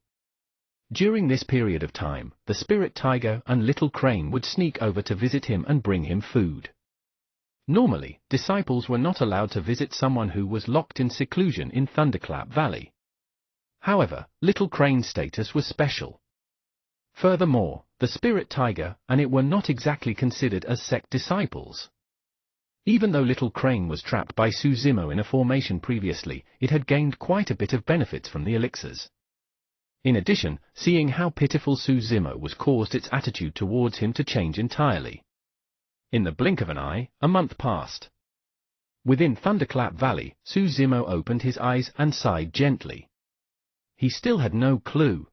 [SPEAKER 1] During this period of time, the spirit tiger and little crane would sneak over to visit him and bring him food. Normally, disciples were not allowed to visit someone who was locked in seclusion in Thunderclap Valley. However, little crane's status was special. Furthermore, the spirit tiger and it were not exactly considered as sect disciples. Even though little crane was trapped by Suzumo in a formation previously, it had gained quite a bit of benefits from the elixirs. In addition, seeing how pitiful Suzumo was caused its attitude towards him to change entirely. In the blink of an eye, a month passed. Within Thunderclap Valley, Suzumo opened his eyes and sighed gently. He still had no clue.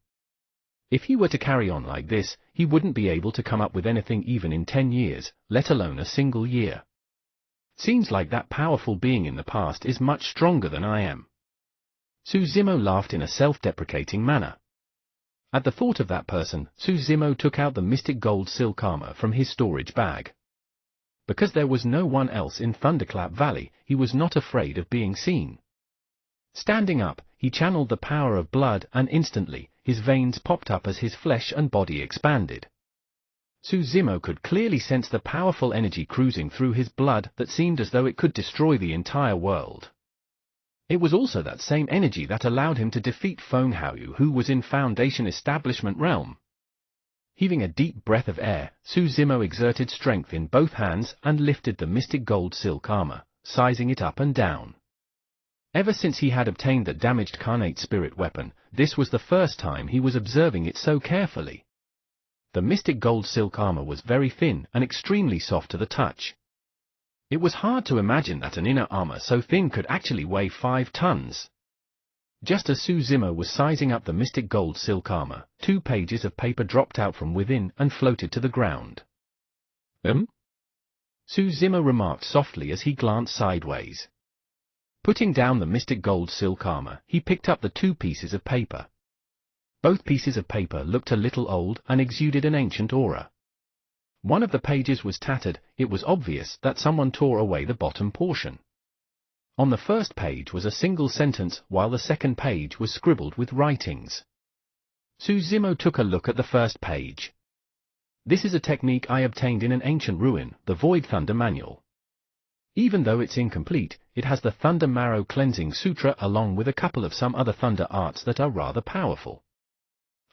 [SPEAKER 1] If he were to carry on like this, he wouldn't be able to come up with anything even in 10 years, let alone a single year. Seems like that powerful being in the past is much stronger than I am. Suzumo laughed in a self-deprecating manner. At the thought of that person, Suzumo took out the mystic gold silk armor from his storage bag. Because there was no one else in Thunderclap Valley, he was not afraid of being seen. Standing up, he channeled the power of blood and instantly, his veins popped up as his flesh and body expanded. Suzumo could clearly sense the powerful energy cruising through his blood that seemed as though it could destroy the entire world. It was also that same energy that allowed him to defeat Feng Haoyu, who was in Foundation Establishment Realm. Heaving a deep breath of air, Suzumo exerted strength in both hands and lifted the mystic gold silk armor, sizing it up and down. Ever since he had obtained the damaged Carnate spirit weapon, this was the first time he was observing it so carefully. The mystic gold silk armor was very thin and extremely soft to the touch. It was hard to imagine that an inner armor so thin could actually weigh 5 tons. Just as Suzumo was sizing up the mystic gold silk armor, 2 pages of paper dropped out from within and floated to the ground. Suzumo remarked softly as he glanced sideways. Putting down the mystic gold silk armor, he picked up the 2 pieces of paper. Both pieces of paper looked a little old and exuded an ancient aura. One of the pages was tattered. It was obvious that someone tore away the bottom portion. On the first page was a single sentence, while the second page was scribbled with writings. Suzumo took a look at the first page. This is a technique I obtained in an ancient ruin, the Void Thunder Manual. Even though it's incomplete, it has the Thunder Marrow Cleansing Sutra along with a couple of some other thunder arts that are rather powerful.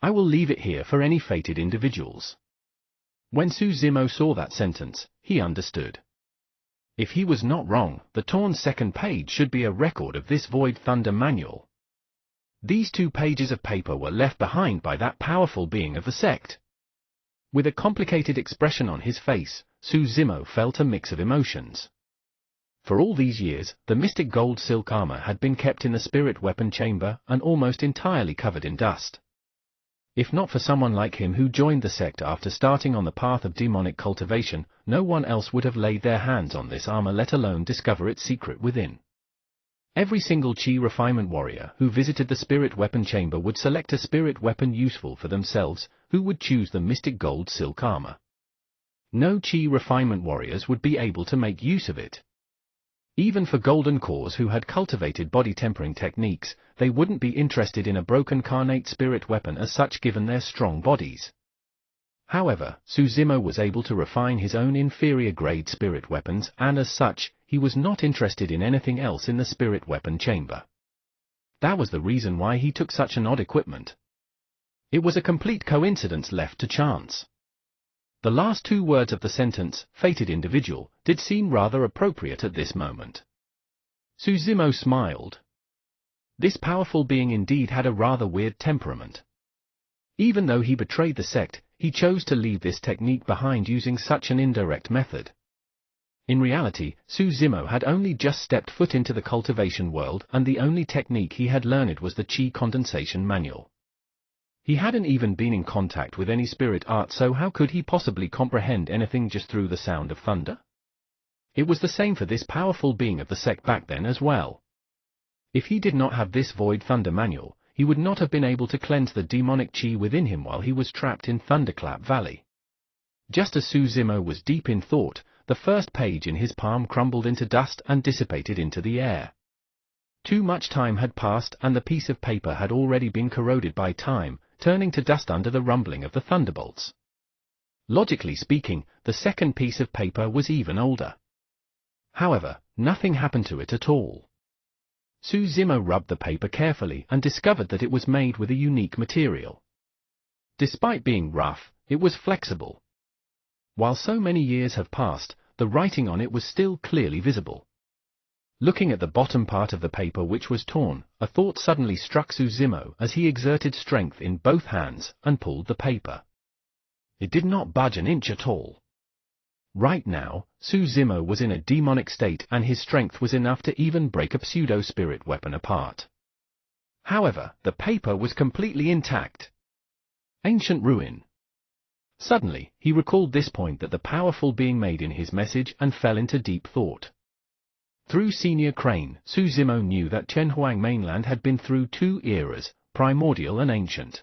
[SPEAKER 1] I will leave it here for any fated individuals. When Suzumo saw that sentence, he understood. If he was not wrong, the torn second page should be a record of this Void Thunder Manual. These 2 pages of paper were left behind by that powerful being of the sect. With a complicated expression on his face, Suzumo felt a mix of emotions. For all these years, the mystic gold silk armor had been kept in the spirit weapon chamber and almost entirely covered in dust. If not for someone like him who joined the sect after starting on the path of demonic cultivation, no one else would have laid their hands on this armor, let alone discover its secret within. Every single Chi refinement warrior who visited the spirit weapon chamber would select a spirit weapon useful for themselves, who would choose the mystic gold silk armor. No Chi refinement warriors would be able to make use of it. Even for golden cores who had cultivated body tempering techniques, they wouldn't be interested in a broken Carnate spirit weapon as such given their strong bodies. However, Suzumo was able to refine his own inferior grade spirit weapons and as such, he was not interested in anything else in the spirit weapon chamber. That was the reason why he took such an odd equipment. It was a complete coincidence left to chance. The last 2 words of the sentence, fated individual, did seem rather appropriate at this moment. Suzumo smiled. This powerful being indeed had a rather weird temperament. Even though he betrayed the sect, he chose to leave this technique behind using such an indirect method. In reality, Suzumo had only just stepped foot into the cultivation world and the only technique he had learned was the Chi condensation manual. He hadn't even been in contact with any spirit art, so how could he possibly comprehend anything just through the sound of thunder? It was the same for this powerful being of the sect back then as well. If he did not have this Void Thunder Manual, he would not have been able to cleanse the demonic chi within him while he was trapped in Thunderclap Valley. Just as Suzumo was deep in thought, the first page in his palm crumbled into dust and dissipated into the air. Too much time had passed and the piece of paper had already been corroded by time, turning to dust under the rumbling of the thunderbolts. Logically speaking, the second piece of paper was even older. However, nothing happened to it at all. Suzumo rubbed the paper carefully and discovered that it was made with a unique material. Despite being rough, it was flexible. While so many years have passed, the writing on it was still clearly visible. Looking at the bottom part of the paper which was torn, a thought suddenly struck Suzumo as he exerted strength in both hands and pulled the paper. It did not budge an inch at all. Right now, Suzumo was in a demonic state and his strength was enough to even break a pseudo-spirit weapon apart. However, the paper was completely intact. Ancient ruin. Suddenly, he recalled this point that the powerful being made in his message and fell into deep thought. Through Senior Crane, Suzumo knew that Chenhuang mainland had been through 2 eras, primordial and ancient.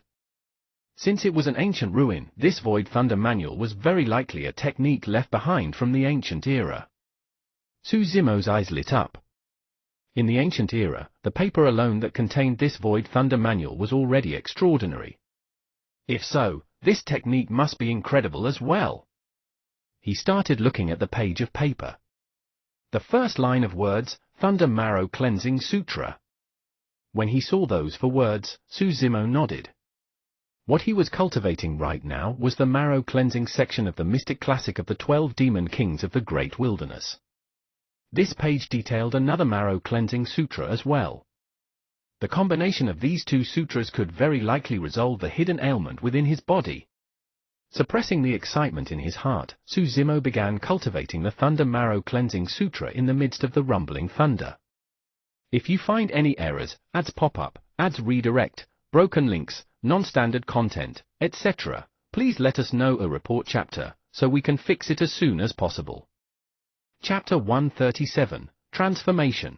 [SPEAKER 1] Since it was an ancient ruin, this Void Thunder Manual was very likely a technique left behind from the ancient era. Suzumo's eyes lit up. In the ancient era, the paper alone that contained this Void Thunder Manual was already extraordinary. If so, this technique must be incredible as well. He started looking at the page of paper. The first line of words, Thunder Marrow Cleansing Sutra. When he saw those 4 words, Suzumo nodded. What he was cultivating right now was the marrow cleansing section of the mystic classic of the 12 demon kings of the great wilderness. This page detailed another marrow cleansing sutra as well. The combination of these two sutras could very likely resolve the hidden ailment within his body. Suppressing the excitement in his heart, Susimo began cultivating the Thunder Marrow Cleansing Sutra in the midst of the rumbling thunder. If you find any errors, ads pop up, ads redirect, broken links, non-standard content, etc., please let us know a report chapter, so we can fix it as soon as possible. Chapter 137, Transformation.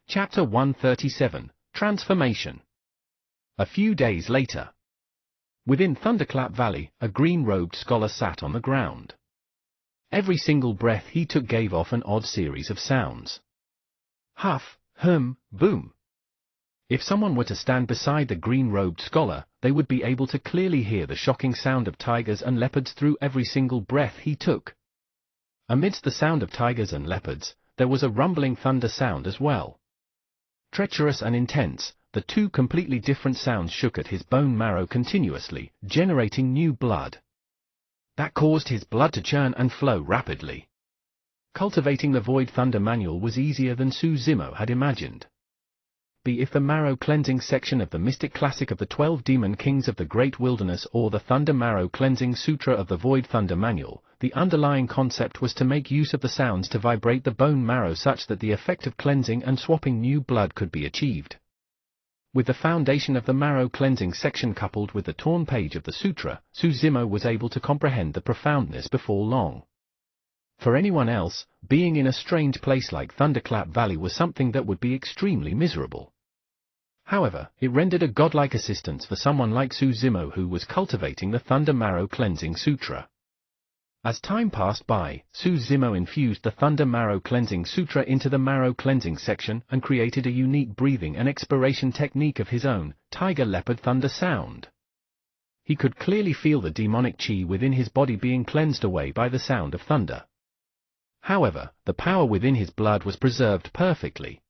[SPEAKER 1] Chapter 137, Transformation. A few days later. Within Thunderclap Valley, a green-robed scholar sat on the ground. Every single breath he took gave off an odd series of sounds. Huff, hum, boom. If someone were to stand beside the green-robed scholar, they would be able to clearly hear the shocking sound of tigers and leopards through every single breath he took. Amidst the sound of tigers and leopards, there was a rumbling thunder sound as well. Treacherous and intense, the two completely different sounds shook at his bone marrow continuously, generating new blood. That caused his blood to churn and flow rapidly. Cultivating the Void Thunder Manual was easier than Susimo had imagined. If the Marrow Cleansing section of the Mystic Classic of the 12 Demon Kings of the Great Wilderness or the Thunder Marrow Cleansing Sutra of the Void Thunder Manual, the underlying concept was to make use of the sounds to vibrate the bone marrow such that the effect of cleansing and swapping new blood could be achieved. With the foundation of the Marrow Cleansing section coupled with the torn page of the sutra, Susimo was able to comprehend the profoundness before long. For anyone else, being in a strange place like Thunderclap Valley was something that would be extremely miserable. However, it rendered a godlike assistance for someone like Susimo who was cultivating the Thunder Marrow Cleansing Sutra. As time passed by, Susimo infused the Thunder Marrow Cleansing Sutra into the Marrow Cleansing section and created a unique breathing and expiration technique of his own, Tiger Leopard Thunder Sound. He could clearly feel the demonic chi within his body being cleansed away by the sound of thunder. However, the power within his blood was preserved perfectly.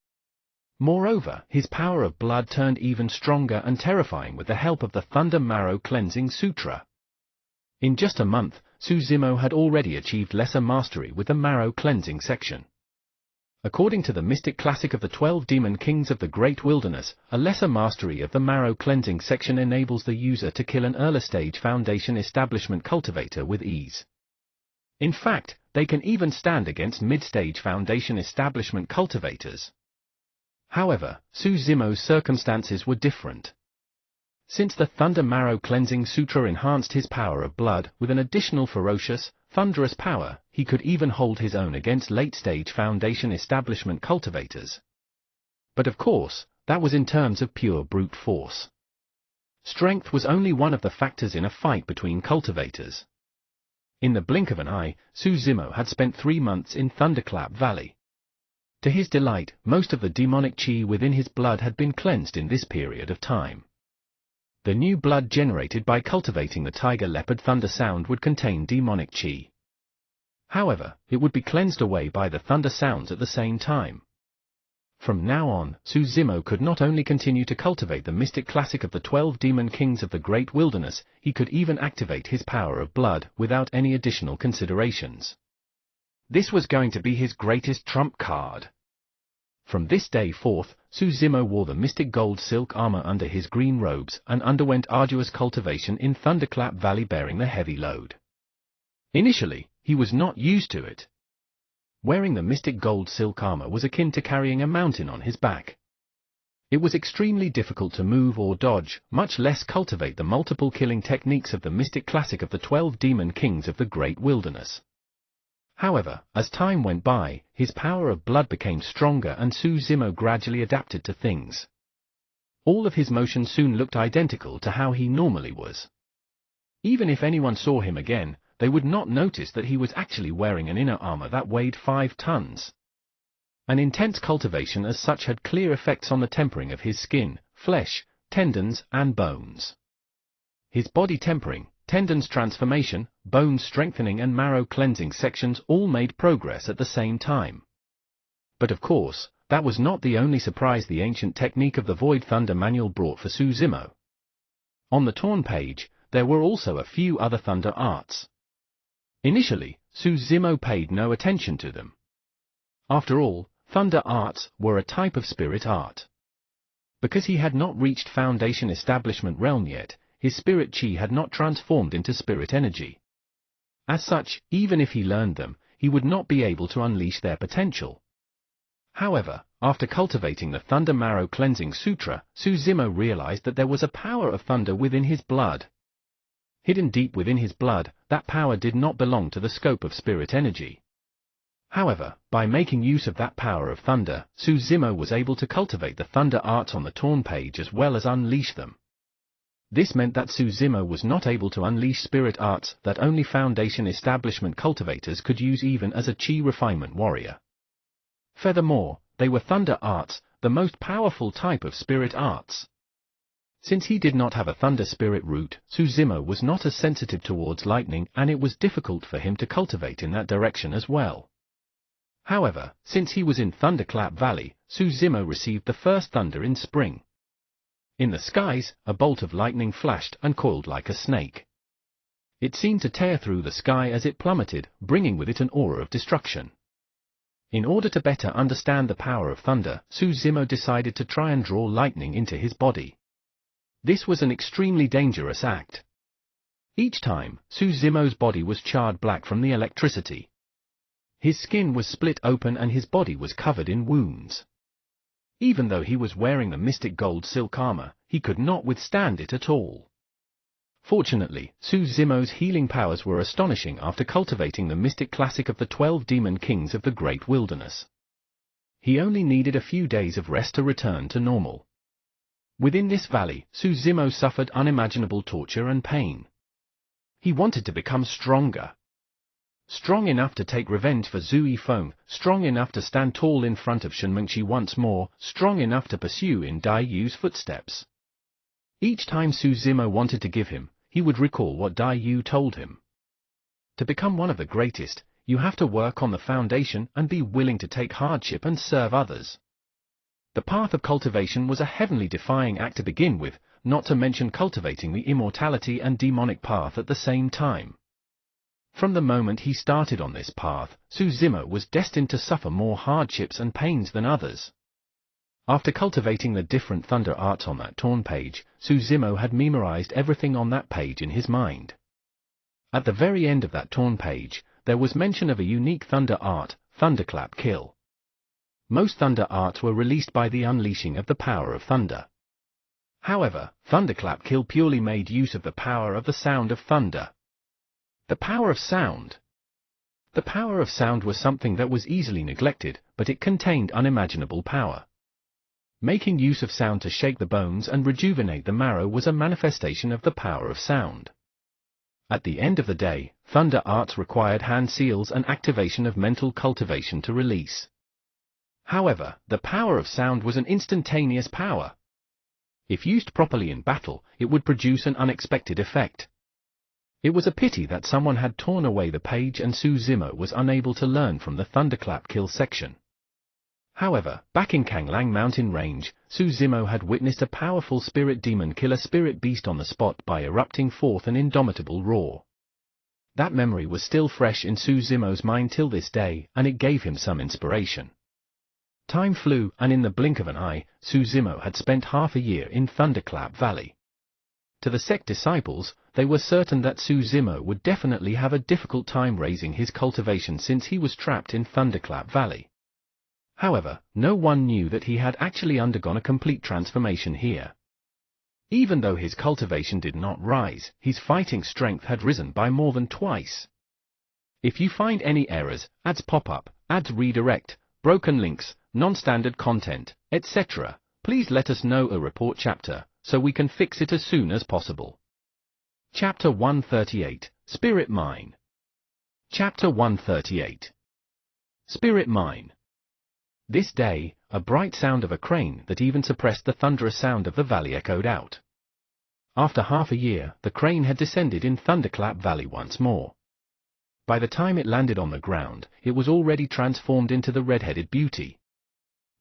[SPEAKER 1] Moreover, his power of blood turned even stronger and terrifying with the help of the Thunder Marrow Cleansing Sutra. In just a month, Susimo had already achieved lesser mastery with the Marrow Cleansing section. According to the Mystic Classic of the 12 Demon Kings of the Great Wilderness, a lesser mastery of the Marrow Cleansing section enables the user to kill an early-stage Foundation Establishment cultivator with ease. In fact, they can even stand against mid-stage Foundation Establishment cultivators. However, Susimo's circumstances were different. Since the Thunder Marrow Cleansing Sutra enhanced his power of blood with an additional ferocious, thunderous power, he could even hold his own against late-stage Foundation Establishment cultivators. But of course, that was in terms of pure brute force. Strength was only one of the factors in a fight between cultivators. In the blink of an eye, Susimo had spent 3 months in Thunderclap Valley. To his delight, most of the demonic chi within his blood had been cleansed in this period of time. The new blood generated by cultivating the Tiger Leopard Thunder Sound would contain demonic chi. However, it would be cleansed away by the thunder sounds at the same time. From now on, Susimo could not only continue to cultivate the Mystic Classic of the 12 Demon Kings of the Great Wilderness, he could even activate his power of blood without any additional considerations. This was going to be his greatest trump card. From this day forth, Susimo wore the mystic gold silk armor under his green robes and underwent arduous cultivation in Thunderclap Valley bearing the heavy load. Initially, he was not used to it. Wearing the mystic gold silk armor was akin to carrying a mountain on his back. It was extremely difficult to move or dodge, much less cultivate the multiple killing techniques of the Mystic Classic of the 12 Demon Kings of the Great Wilderness. However, as time went by, his power of blood became stronger and Susimo gradually adapted to things. All of his motions soon looked identical to how he normally was. Even if anyone saw him again, they would not notice that he was actually wearing an inner armor that weighed 5 tons. An intense cultivation as such had clear effects on the tempering of his skin, flesh, tendons, and bones. His body tempering, tendons transformation, bone strengthening and marrow cleansing sections all made progress at the same time. But of course, that was not the only surprise the ancient technique of the Void Thunder Manual brought for Susimo. On the torn page, there were also a few other thunder arts. Initially, Suzumo paid no attention to them. After all, thunder arts were a type of spirit art. Because he had not reached Foundation Establishment realm yet, his spirit chi had not transformed into spirit energy. As such, even if he learned them, he would not be able to unleash their potential. However, after cultivating the Thunder Marrow Cleansing Sutra, Suzumo realized that there was a power of thunder within his blood. Hidden deep within his blood, that power did not belong to the scope of spirit energy. However, by making use of that power of thunder, Suzumo was able to cultivate the thunder arts on the torn page as well as unleash them. This meant that Suzumo was not able to unleash spirit arts that only Foundation Establishment cultivators could use even as a chi refinement warrior. Furthermore, they were thunder arts, the most powerful type of spirit arts. Since he did not have a thunder spirit root, Suzumo was not as sensitive towards lightning, and it was difficult for him to cultivate in that direction as well. However, since he was in Thunderclap Valley, Suzumo received the first thunder in spring. In the skies, a bolt of lightning flashed and coiled like a snake. It seemed to tear through the sky as it plummeted, bringing with it an aura of destruction. In order to better understand the power of thunder, Suzumo decided to try and draw lightning into his body. This was an extremely dangerous act. Each time, Suzumo's body was charred black from the electricity. His skin was split open and his body was covered in wounds. Even though he was wearing the mystic gold silk armor, he could not withstand it at all. Fortunately, Suzumo's healing powers were astonishing after cultivating the mystic classic of the 12 demon kings of the great wilderness. He only needed a few days of rest to return to normal. Within this valley, Suzumo suffered unimaginable torture and pain. He wanted to become stronger. Strong enough to take revenge for Zui Feng, strong enough to stand tall in front of Shenmengqi once more, strong enough to pursue in Dai Yu's footsteps. Each time Suzumo wanted to give him, he would recall what Dai Yu told him. To become one of the greatest, you have to work on the foundation and be willing to take hardship and serve others. The path of cultivation was a heavenly defying act to begin with, not to mention cultivating the immortality and demonic path at the same time. From the moment he started on this path, Suzumo was destined to suffer more hardships and pains than others. After cultivating the different thunder arts on that torn page, Suzumo had memorized everything on that page in his mind. At the very end of that torn page, there was mention of a unique thunder art, Thunderclap Kill. Most thunder arts were released by the unleashing of the power of thunder. However, Thunderclap Kill purely made use of the power of the sound of thunder. The power of sound. The power of sound was something that was easily neglected, but it contained unimaginable power. Making use of sound to shake the bones and rejuvenate the marrow was a manifestation of the power of sound. At the end of the day, thunder arts required hand seals and activation of mental cultivation to release. However, the power of sound was an instantaneous power. If used properly in battle, it would produce an unexpected effect. It was a pity that someone had torn away the page and Suzumo was unable to learn from the Thunderclap Kill section. However, back in Kanglang Mountain Range, Suzumo had witnessed a powerful spirit demon kill a spirit beast on the spot by erupting forth an indomitable roar. That memory was still fresh in Suzumo's mind till this day, and it gave him some inspiration. Time flew, and in the blink of an eye, Suzumo had spent half a year in Thunderclap Valley. To the sect disciples, they were certain that Suzumo would definitely have a difficult time raising his cultivation since he was trapped in Thunderclap Valley. However, no one knew that he had actually undergone a complete transformation here. Even though his cultivation did not rise, his fighting strength had risen by more than twice. If you find any errors, ads pop up, ads redirect, broken links, non-standard content, etc., please let us know a report chapter, so we can fix it as soon as possible. Chapter 138, Spirit Mine. Chapter 138. Spirit Mine. This day, a bright sound of a crane that even suppressed the thunderous sound of the valley echoed out. After half a year, the crane had descended in Thunderclap Valley once more. By the time it landed on the ground, it was already transformed into the red-headed beauty.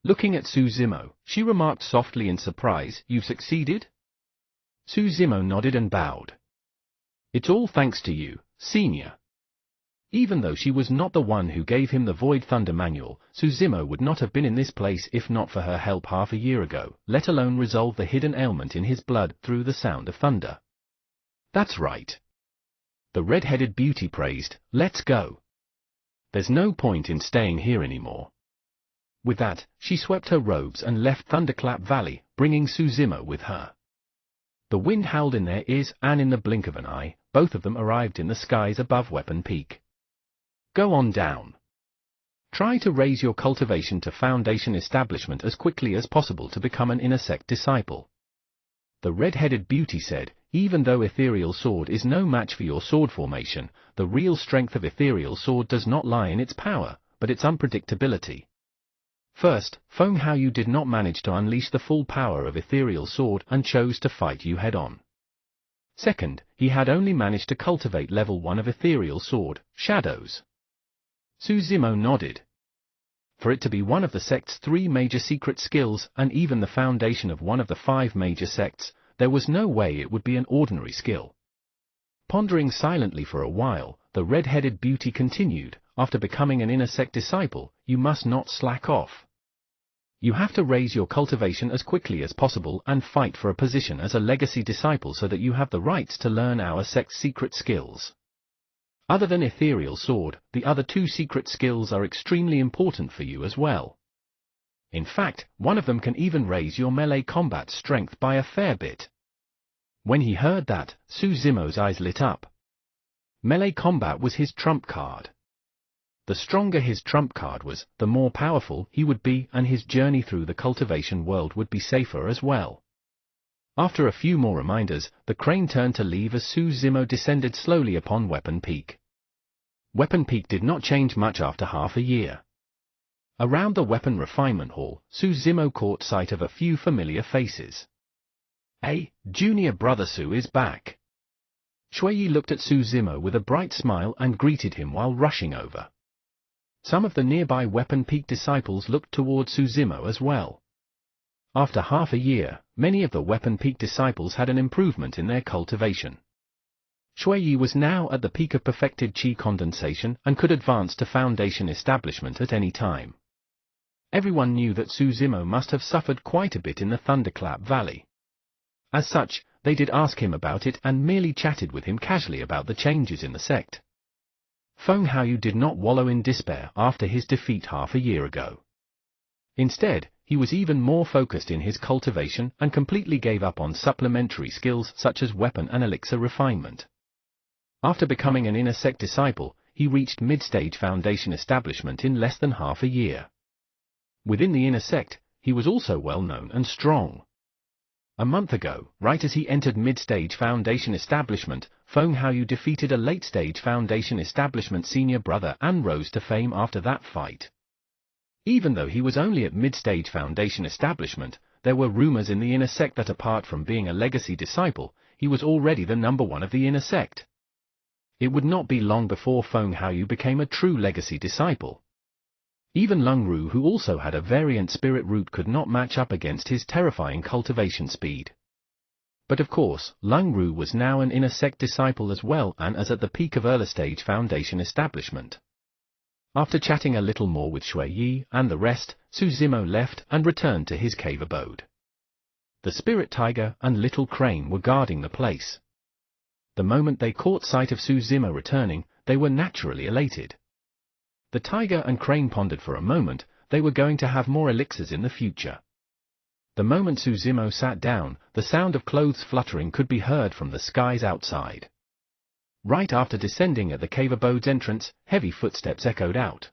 [SPEAKER 1] Looking at Suzumo, she remarked softly in surprise, "You've succeeded?" Suzumo nodded and bowed. It's all thanks to you, Senior. Even though she was not the one who gave him the Void Thunder manual, Suzumo would not have been in this place if not for her help half a year ago, let alone resolve the hidden ailment in his blood through the sound of thunder. That's right. The red-headed beauty praised, let's go. There's no point in staying here anymore. With that, she swept her robes and left Thunderclap Valley, bringing Suzumo with her. The wind howled in their ears, and in the blink of an eye, both of them arrived in the skies above Weapon Peak. Go on down. Try to raise your cultivation to Foundation Establishment as quickly as possible to become an Inner Sect disciple. The red-headed beauty said, even though Ethereal Sword is no match for your sword formation, the real strength of Ethereal Sword does not lie in its power, but its unpredictability. First, Feng Haoyu did not manage to unleash the full power of Ethereal Sword and chose to fight you head-on. Second, he had only managed to cultivate level 1 of Ethereal Sword, Shadows. Suzumo nodded. For it to be one of the sect's 3 major secret skills and even the foundation of one of the 5 major sects, there was no way it would be an ordinary skill. Pondering silently for a while, the red-headed beauty continued, after becoming an Inner Sect disciple, you must not slack off. You have to raise your cultivation as quickly as possible and fight for a position as a legacy disciple so that you have the rights to learn our sect's secret skills. Other than Ethereal Sword, the other 2 secret skills are extremely important for you as well. In fact, one of them can even raise your melee combat strength by a fair bit. When he heard that, Suzumo's eyes lit up. Melee combat was his trump card. The stronger his trump card was, the more powerful he would be, and his journey through the cultivation world would be safer as well. After a few more reminders, the crane turned to leave as Suzumo descended slowly upon Weapon Peak. Weapon Peak did not change much after half a year. Around the Weapon Refinement Hall, Suzumo caught sight of a few familiar faces. Hey, junior brother Su is back. Shuiyi looked at Suzumo with a bright smile and greeted him while rushing over. Some of the nearby Weapon Peak disciples looked toward Suzumo as well. After half a year, many of the Weapon Peak disciples had an improvement in their cultivation. Shuiyi was now at the peak of perfected Qi condensation and could advance to Foundation Establishment at any time. Everyone knew that Suzumo must have suffered quite a bit in the Thunderclap Valley. As such, they did ask him about it and merely chatted with him casually about the changes in the sect. Feng Haoyu did not wallow in despair after his defeat half a year ago. Instead, he was even more focused in his cultivation and completely gave up on supplementary skills such as weapon and elixir refinement. After becoming an Inner Sect disciple, he reached mid-stage Foundation Establishment in less than half a year. Within the Inner Sect, he was also well known and strong. A month ago, right as he entered mid-stage Foundation Establishment, Feng Haoyu defeated a late-stage Foundation Establishment senior brother and rose to fame after that fight. Even though he was only at mid-stage Foundation Establishment, there were rumors in the Inner Sect that apart from being a legacy disciple, he was already the number 1 of the Inner Sect. It would not be long before Feng Haoyu became a true legacy disciple. Even Lung Ru, who also had a variant spirit root, could not match up against his terrifying cultivation speed. But of course, Lung Ru was now an Inner Sect disciple as well and as at the peak of early stage Foundation Establishment. After chatting a little more with Shuiyi and the rest, Suzumo left and returned to his cave abode. The Spirit Tiger and Little Crane were guarding the place. The moment they caught sight of Suzumo returning, they were naturally elated. The Tiger and Crane pondered for a moment. They were going to have more elixirs in the future. The moment Suzumo sat down, the sound of clothes fluttering could be heard from the skies outside. Right after descending at the cave abode's entrance, heavy footsteps echoed out.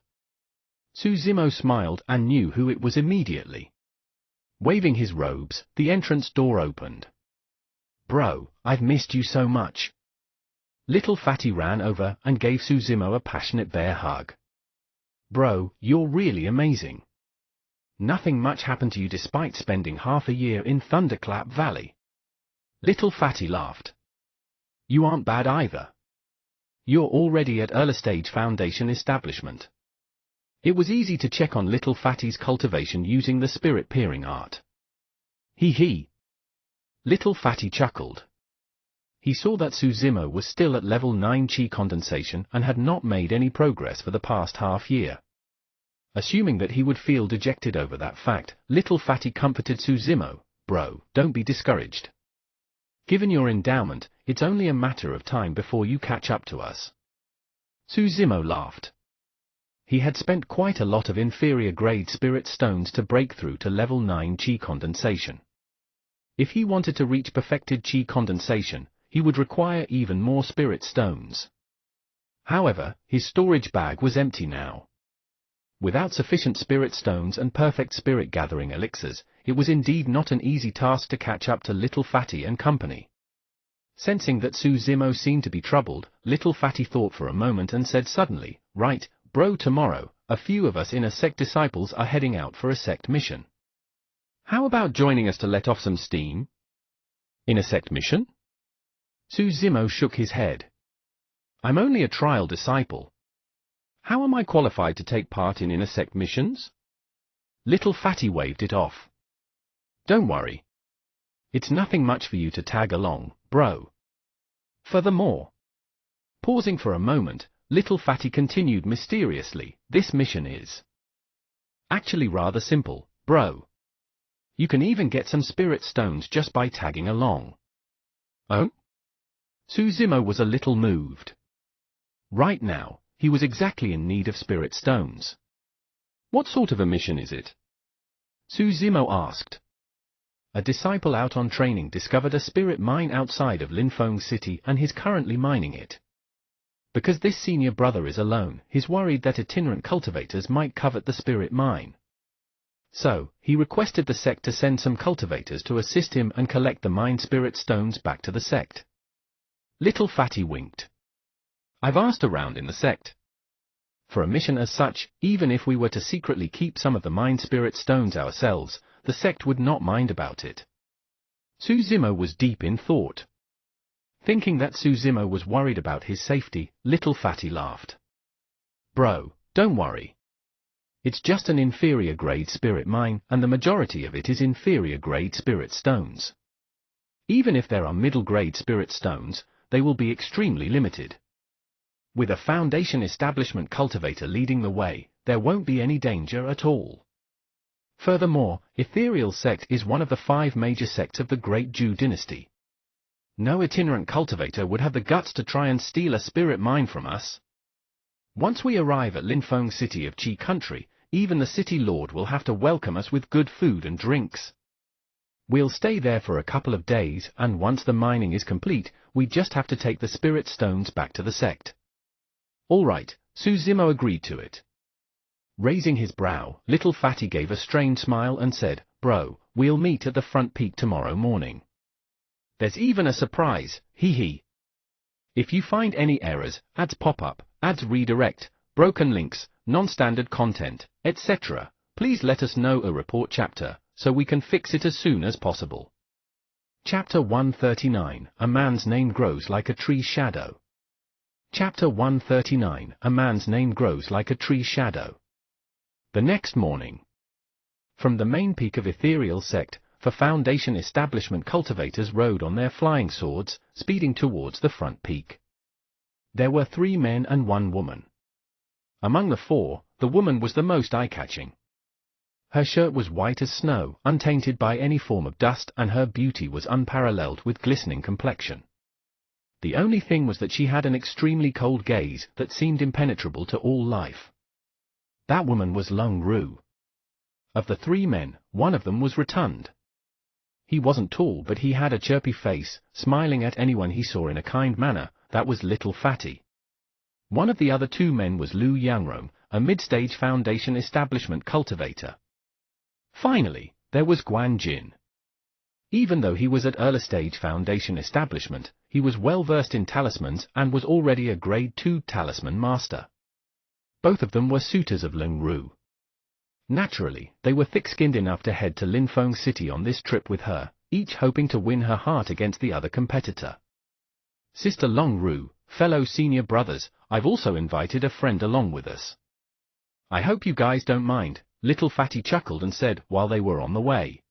[SPEAKER 1] Suzumo smiled and knew who it was immediately. Waving his robes, the entrance door opened. "Bro, I've missed you so much." Little Fatty ran over and gave Suzumo a passionate bear hug. "Bro, you're really amazing. Nothing much happened to you despite spending half a year in Thunderclap Valley." Little Fatty laughed. "You aren't bad either. You're already at early stage Foundation Establishment." It was easy to check on Little Fatty's cultivation using the spirit peering art. Hee hee. Little Fatty chuckled. He saw that Suzimo was still at level 9 Qi condensation and had not made any progress for the past half year. Assuming that he would feel dejected over that fact, Little Fatty comforted Suzimo, "Bro, don't be discouraged. Given your endowment, it's only a matter of time before you catch up to us." Suzimo laughed. He had spent quite a lot of inferior grade spirit stones to break through to level 9 Qi condensation. If he wanted to reach perfected Qi condensation, he would require even more spirit stones. However, his storage bag was empty now. Without sufficient spirit stones and perfect spirit gathering elixirs, it was indeed not an easy task to catch up to Little Fatty and company. Sensing that Suzimo seemed to be troubled, Little Fatty thought for a moment and said suddenly, "Right, bro, tomorrow, a few of us Inner Sect disciples are heading out for a sect mission. How about joining us to let off some steam?" "Inner Sect mission?" Suzimo shook his head. "I'm only a trial disciple. How am I qualified to take part in Inner Sect missions?" Little Fatty waved it off. "Don't worry. It's nothing much for you to tag along, bro. Furthermore," pausing for a moment, Little Fatty continued mysteriously, "this mission is actually rather simple, bro. You can even get some spirit stones just by tagging along." "Oh?" Suzimo was a little moved. Right now, he was exactly in need of spirit stones. "What sort of a mission is it?" Suzimo asked. "A disciple out on training discovered a spirit mine outside of Linfeng City and is currently mining it. Because this senior brother is alone, he's worried that itinerant cultivators might covet the spirit mine. So, he requested the sect to send some cultivators to assist him and collect the mine spirit stones back to the sect." Little Fatty winked. "I've asked around in the sect. For a mission as such, even if we were to secretly keep some of the mine spirit stones ourselves, the sect would not mind about it." Suzimo was deep in thought. Thinking that Suzimo was worried about his safety, Little Fatty laughed. "Bro, don't worry. It's just an inferior grade spirit mine, and the majority of it is inferior grade spirit stones. Even if there are middle grade spirit stones, they will be extremely limited. With a Foundation establishment cultivator leading the way, there won't be any danger at all. Furthermore, Ethereal Sect is one of the 5 major sects of the Great Zhou dynasty. No itinerant cultivator would have the guts to try and steal a spirit mine from us. Once we arrive at Linfeng City of Qi Country, even the city lord will have to welcome us with good food and drinks. We'll stay there for a couple of days, and once the mining is complete, we just have to take the spirit stones back to the sect." "All right," Suzimo agreed to it. Raising his brow, Little Fatty gave a strained smile and said, "Bro, we'll meet at the front peak tomorrow morning. There's even a surprise, hee hee. If you find any errors, ads pop up, ads redirect, broken links, non-standard content, etc., please let us know a report chapter, so we can fix it as soon as possible." Chapter 139, A Man's Name Grows Like a Tree's Shadow. Chapter 139, A Man's Name Grows Like a Tree's Shadow. The next morning. From the main peak of Ethereal Sect, the Foundation establishment cultivators rode on their flying swords, speeding towards the front peak. There were 3 men and 1 woman. Among the 4, the woman was the most eye-catching. Her shirt was white as snow, untainted by any form of dust, and her beauty was unparalleled with glistening complexion. The only thing was that she had an extremely cold gaze that seemed impenetrable to all life. That woman was Lung Ru. Of the 3 men, one of them was rotund. He wasn't tall, but he had a chirpy face, smiling at anyone he saw in a kind manner. That was Little Fatty. One of the other 2 men was Lu Yangrong, a mid-stage Foundation establishment cultivator. Finally, there was Guan Jin. Even though he was at early-stage Foundation establishment, he was well-versed in talismans and was already a Grade 2 talisman master. Both of them were suitors of Lung Ru. Naturally, they were thick-skinned enough to head to Linfeng City on this trip with her, each hoping to win her heart against the other competitor. "Sister Lung Ru, fellow senior brothers, I've also invited a friend along with us. I hope you guys don't mind," Little Fatty chuckled and said while they were on the way.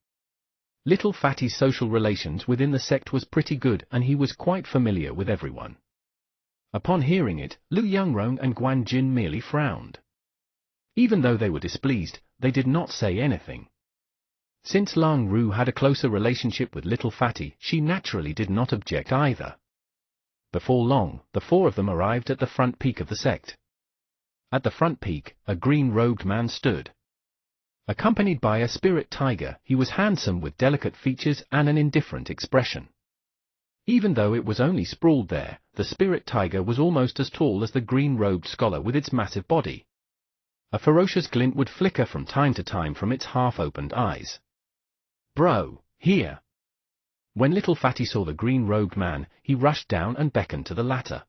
[SPEAKER 1] Little Fatty's social relations within the sect was pretty good and he was quite familiar with everyone. Upon hearing it, Lu Yungrong and Guan Jin merely frowned. Even though they were displeased, they did not say anything. Since Lung Ru had a closer relationship with Little Fatty, she naturally did not object either. Before long, the four of them arrived at the front peak of the sect. At the front peak, a green-robed man stood. Accompanied by a spirit tiger, he was handsome with delicate features and an indifferent expression. Even though it was only sprawled there, the spirit tiger was almost as tall as the green-robed scholar with its massive body. A ferocious glint would flicker from time to time from its half-opened eyes. "Bro, here!" When Little Fatty saw the green-robed man, he rushed down and beckoned to the latter.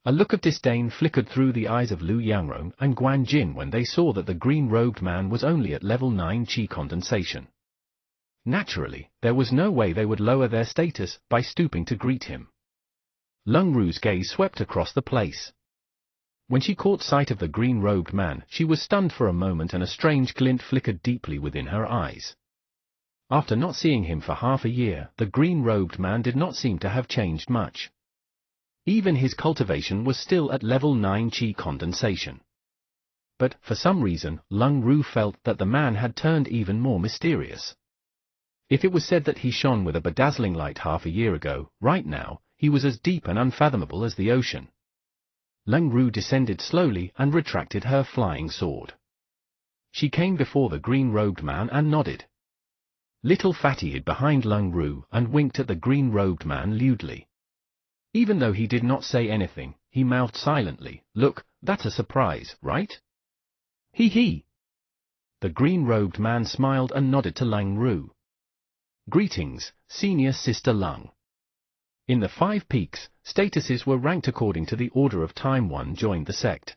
[SPEAKER 1] A look of disdain flickered through the eyes of Lu Yungrong and Guan Jin when they saw that the green-robed man was only at level 9 Qi condensation. Naturally, there was no way they would lower their status by stooping to greet him. Lung Ru's gaze swept across the place. When she caught sight of the green-robed man, she was stunned for a moment and a strange glint flickered deeply within her eyes. After not seeing him for half a year, the green-robed man did not seem to have changed much. Even his cultivation was still at level 9 Qi condensation. But, for some reason, Lung Ru felt that the man had turned even more mysterious. If it was said that he shone with a bedazzling light half a year ago, right now, he was as deep and unfathomable as the ocean. Lung Ru descended slowly and retracted her flying sword. She came before the green-robed man and nodded. Little Fatty hid behind Lung Ru and winked at the green-robed man lewdly. Even though he did not say anything, he mouthed silently, "Look, that's a surprise, right?" "Hee hee." The green-robed man smiled and nodded to Lung Ru. "Greetings, Senior Sister Lung." In the 5 peaks, statuses were ranked according to the order of time one joined the sect.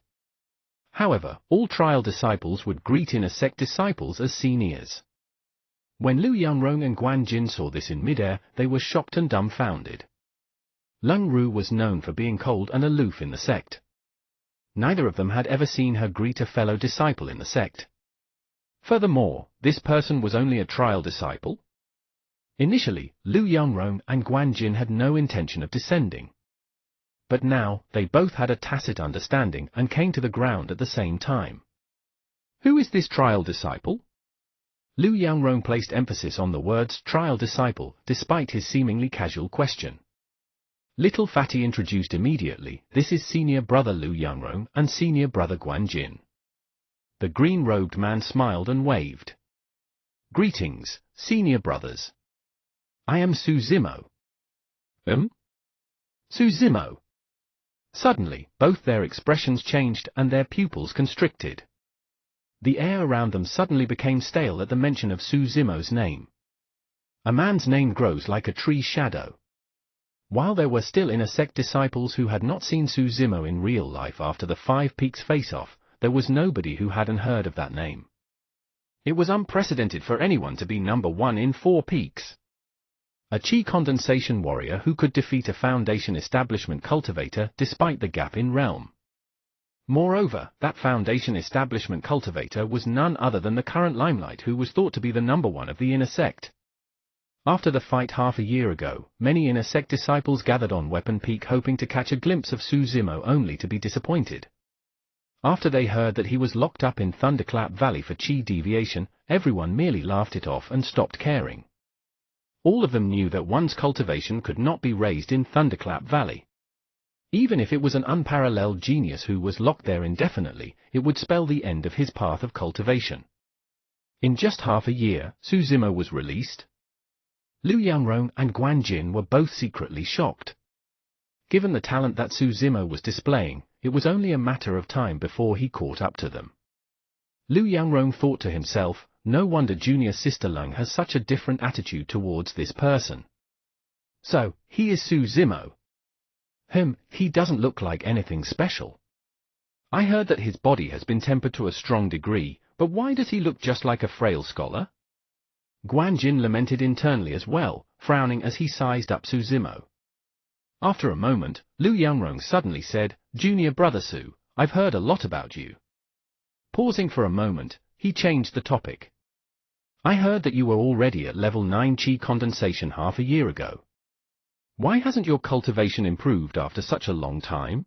[SPEAKER 1] However, all trial disciples would greet inner sect disciples as seniors. When Lu Yungrong and Guan Jin saw this in midair, they were shocked and dumbfounded. Lung Ru was known for being cold and aloof in the sect. Neither of them had ever seen her greet a fellow disciple in the sect. Furthermore, this person was only a trial disciple. Initially, Lu Yungrong and Guan Jin had no intention of descending. But now, they both had a tacit understanding and came to the ground at the same time. "Who is this trial disciple?" Lu Yungrong placed emphasis on the words trial disciple, despite his seemingly casual question. Little Fatty introduced immediately, "This is Senior Brother Lu Yungrong and Senior Brother Guan Jin." The green-robed man smiled and waved. "Greetings, Senior Brothers. I am Su Zimo." Su Zimo. Suddenly, both their expressions changed and their pupils constricted. The air around them suddenly became stale at the mention of Su Zimo's name. A man's name grows like a tree's shadow. While there were still inner sect disciples who had not seen Su Zimo in real life after the 5 peaks face-off, there was nobody who hadn't heard of that name. It was unprecedented for anyone to be number 1 in 4 peaks. A Qi condensation warrior who could defeat a Foundation establishment cultivator despite the gap in realm. Moreover, that Foundation establishment cultivator was none other than the current Limelight who was thought to be the number 1 of the inner sect. After the fight half a year ago, many inner sect disciples gathered on Weapon Peak hoping to catch a glimpse of Su Zimo only to be disappointed. After they heard that he was locked up in Thunderclap Valley for Qi deviation, everyone merely laughed it off and stopped caring. All of them knew that one's cultivation could not be raised in Thunderclap Valley. Even if it was an unparalleled genius who was locked there indefinitely, it would spell the end of his path of cultivation. In just half a year, Su Zimo was released. Lu Yungrong and Guan Jin were both secretly shocked. Given the talent that Su Zimo was displaying, it was only a matter of time before he caught up to them. Lu Yungrong thought to himself, no wonder Junior Sister Lung has such a different attitude towards this person. So, he is Su Zimo. He doesn't look like anything special. I heard that his body has been tempered to a strong degree, but why does he look just like a frail scholar? Guan Jin lamented internally as well, frowning as he sized up Su Zimo. After a moment, Lu Yungrong suddenly said, "Junior Brother Su, I've heard a lot about you." Pausing for a moment, he changed the topic. I heard that you were already at level 9 Qi condensation half a year ago. Why hasn't your cultivation improved after such a long time?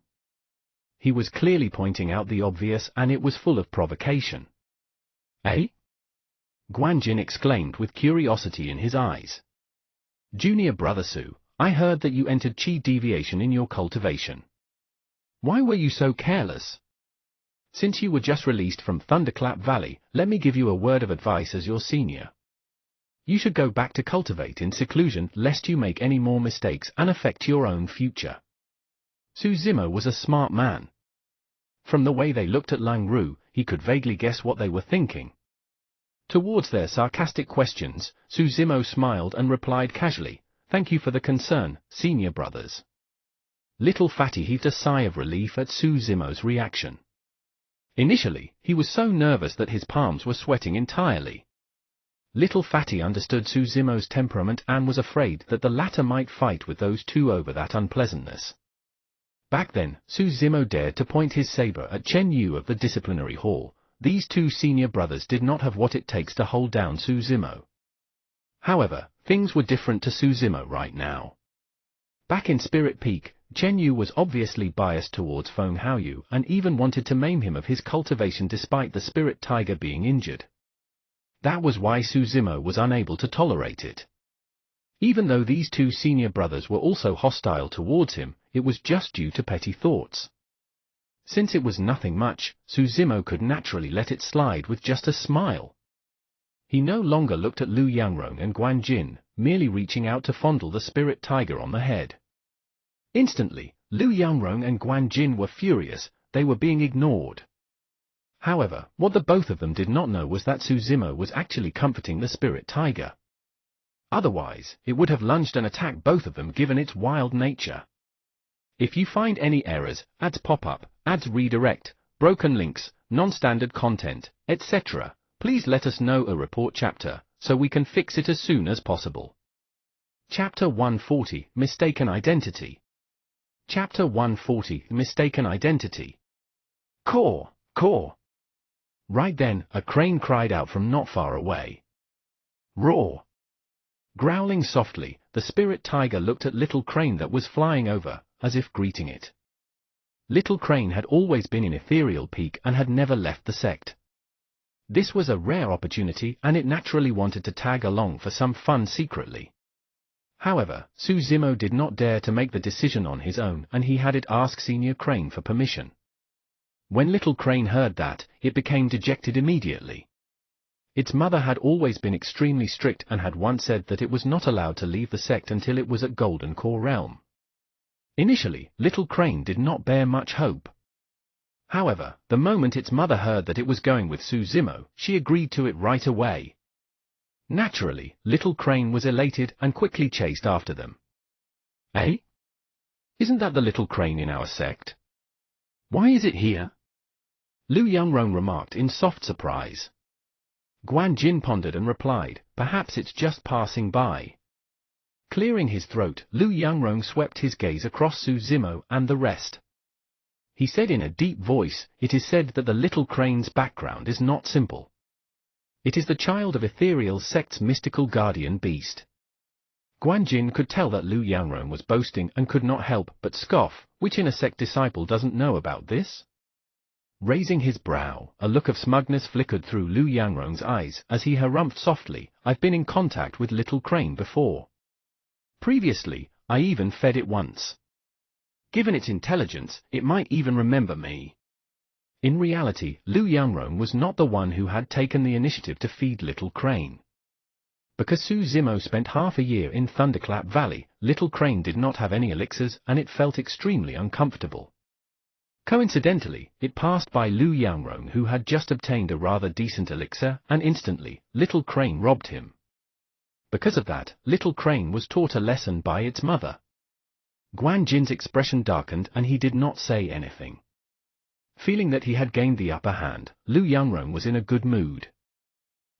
[SPEAKER 1] He was clearly pointing out the obvious, and it was full of provocation. Eh? Guanjin exclaimed with curiosity in his eyes. Junior brother Su, I heard that you entered Qi deviation in your cultivation. Why were you so careless? Since you were just released from Thunderclap Valley, let me give you a word of advice as your senior. You should go back to cultivate in seclusion lest you make any more mistakes and affect your own future. Su Zimo was a smart man. From the way they looked at Lang Ru, he could vaguely guess what they were thinking. Towards their sarcastic questions, Su Zimo smiled and replied casually, "Thank you for the concern, senior brothers." Little Fatty heaved a sigh of relief at Su Zimo's reaction. Initially, he was so nervous that his palms were sweating entirely. Little Fatty understood Su Zimo's temperament and was afraid that the latter might fight with those two over that unpleasantness. Back then, Su Zimo dared to point his saber at Chen Yu of the disciplinary hall. These two senior brothers did not have what it takes to hold down Su Zimo. However, things were different to Su Zimo right now. Back in Spirit Peak, Chen Yu was obviously biased towards Feng Haoyu and even wanted to maim him of his cultivation despite the Spirit Tiger being injured. That was why Su Zimo was unable to tolerate it. Even though these two senior brothers were also hostile towards him, it was just due to petty thoughts. Since it was nothing much, Su Zimo could naturally let it slide with just a smile. He no longer looked at Lu Yangrong and Guanjin, merely reaching out to fondle the Spirit Tiger on the head. Instantly, Lu Yangrong and Guanjin were furious. They were being ignored. However, what the both of them did not know was that Su Zimo was actually comforting the Spirit Tiger. Otherwise, it would have lunged and attacked both of them given its wild nature. If you find any errors, ads pop up, ads redirect, broken links, non-standard content, etc., please let us know a report chapter, so we can fix it as soon as possible. Chapter 140, Mistaken Identity. Chapter 140, Mistaken Identity. Caw, caw. Right then, a crane cried out from not far away. Roar. Growling softly, the Spirit Tiger looked at Little Crane that was flying over, as if greeting it. Little Crane had always been in Ethereal Peak and had never left the sect. This was a rare opportunity and it naturally wanted to tag along for some fun secretly. However, Su Zimo did not dare to make the decision on his own and he had it ask Senior Crane for permission. When Little Crane heard that, it became dejected immediately. Its mother had always been extremely strict and had once said that it was not allowed to leave the sect until it was at Golden Core Realm. Initially, Little Crane did not bear much hope. However, the moment its mother heard that it was going with Su Zimo, she agreed to it right away. Naturally, Little Crane was elated and quickly chased after them. Eh? Isn't that the Little Crane in our sect? Why is it here? Lu Yangrong remarked in soft surprise. Guanjin pondered and replied, perhaps it's just passing by. Clearing his throat, Lu Yangrong swept his gaze across Su Zimo and the rest. He said in a deep voice, it is said that the Little Crane's background is not simple. It is the child of Ethereal Sect's mystical guardian beast. Guanjin could tell that Lu Yangrong was boasting and could not help but scoff, which inner sect disciple doesn't know about this? Raising his brow, a look of smugness flickered through Lu Yangrong's eyes as he harumphed softly, I've been in contact with Little Crane before. Previously, I even fed it once. Given its intelligence, it might even remember me. In reality, Lu Yangrong was not the one who had taken the initiative to feed Little Crane. Because Su Zimo spent half a year in Thunderclap Valley, Little Crane did not have any elixirs and it felt extremely uncomfortable. Coincidentally, it passed by Lu Yangrong who had just obtained a rather decent elixir and instantly, Little Crane robbed him. Because of that, Little Crane was taught a lesson by its mother. Guanjin's expression darkened and he did not say anything. Feeling that he had gained the upper hand, Lu Yangrong was in a good mood.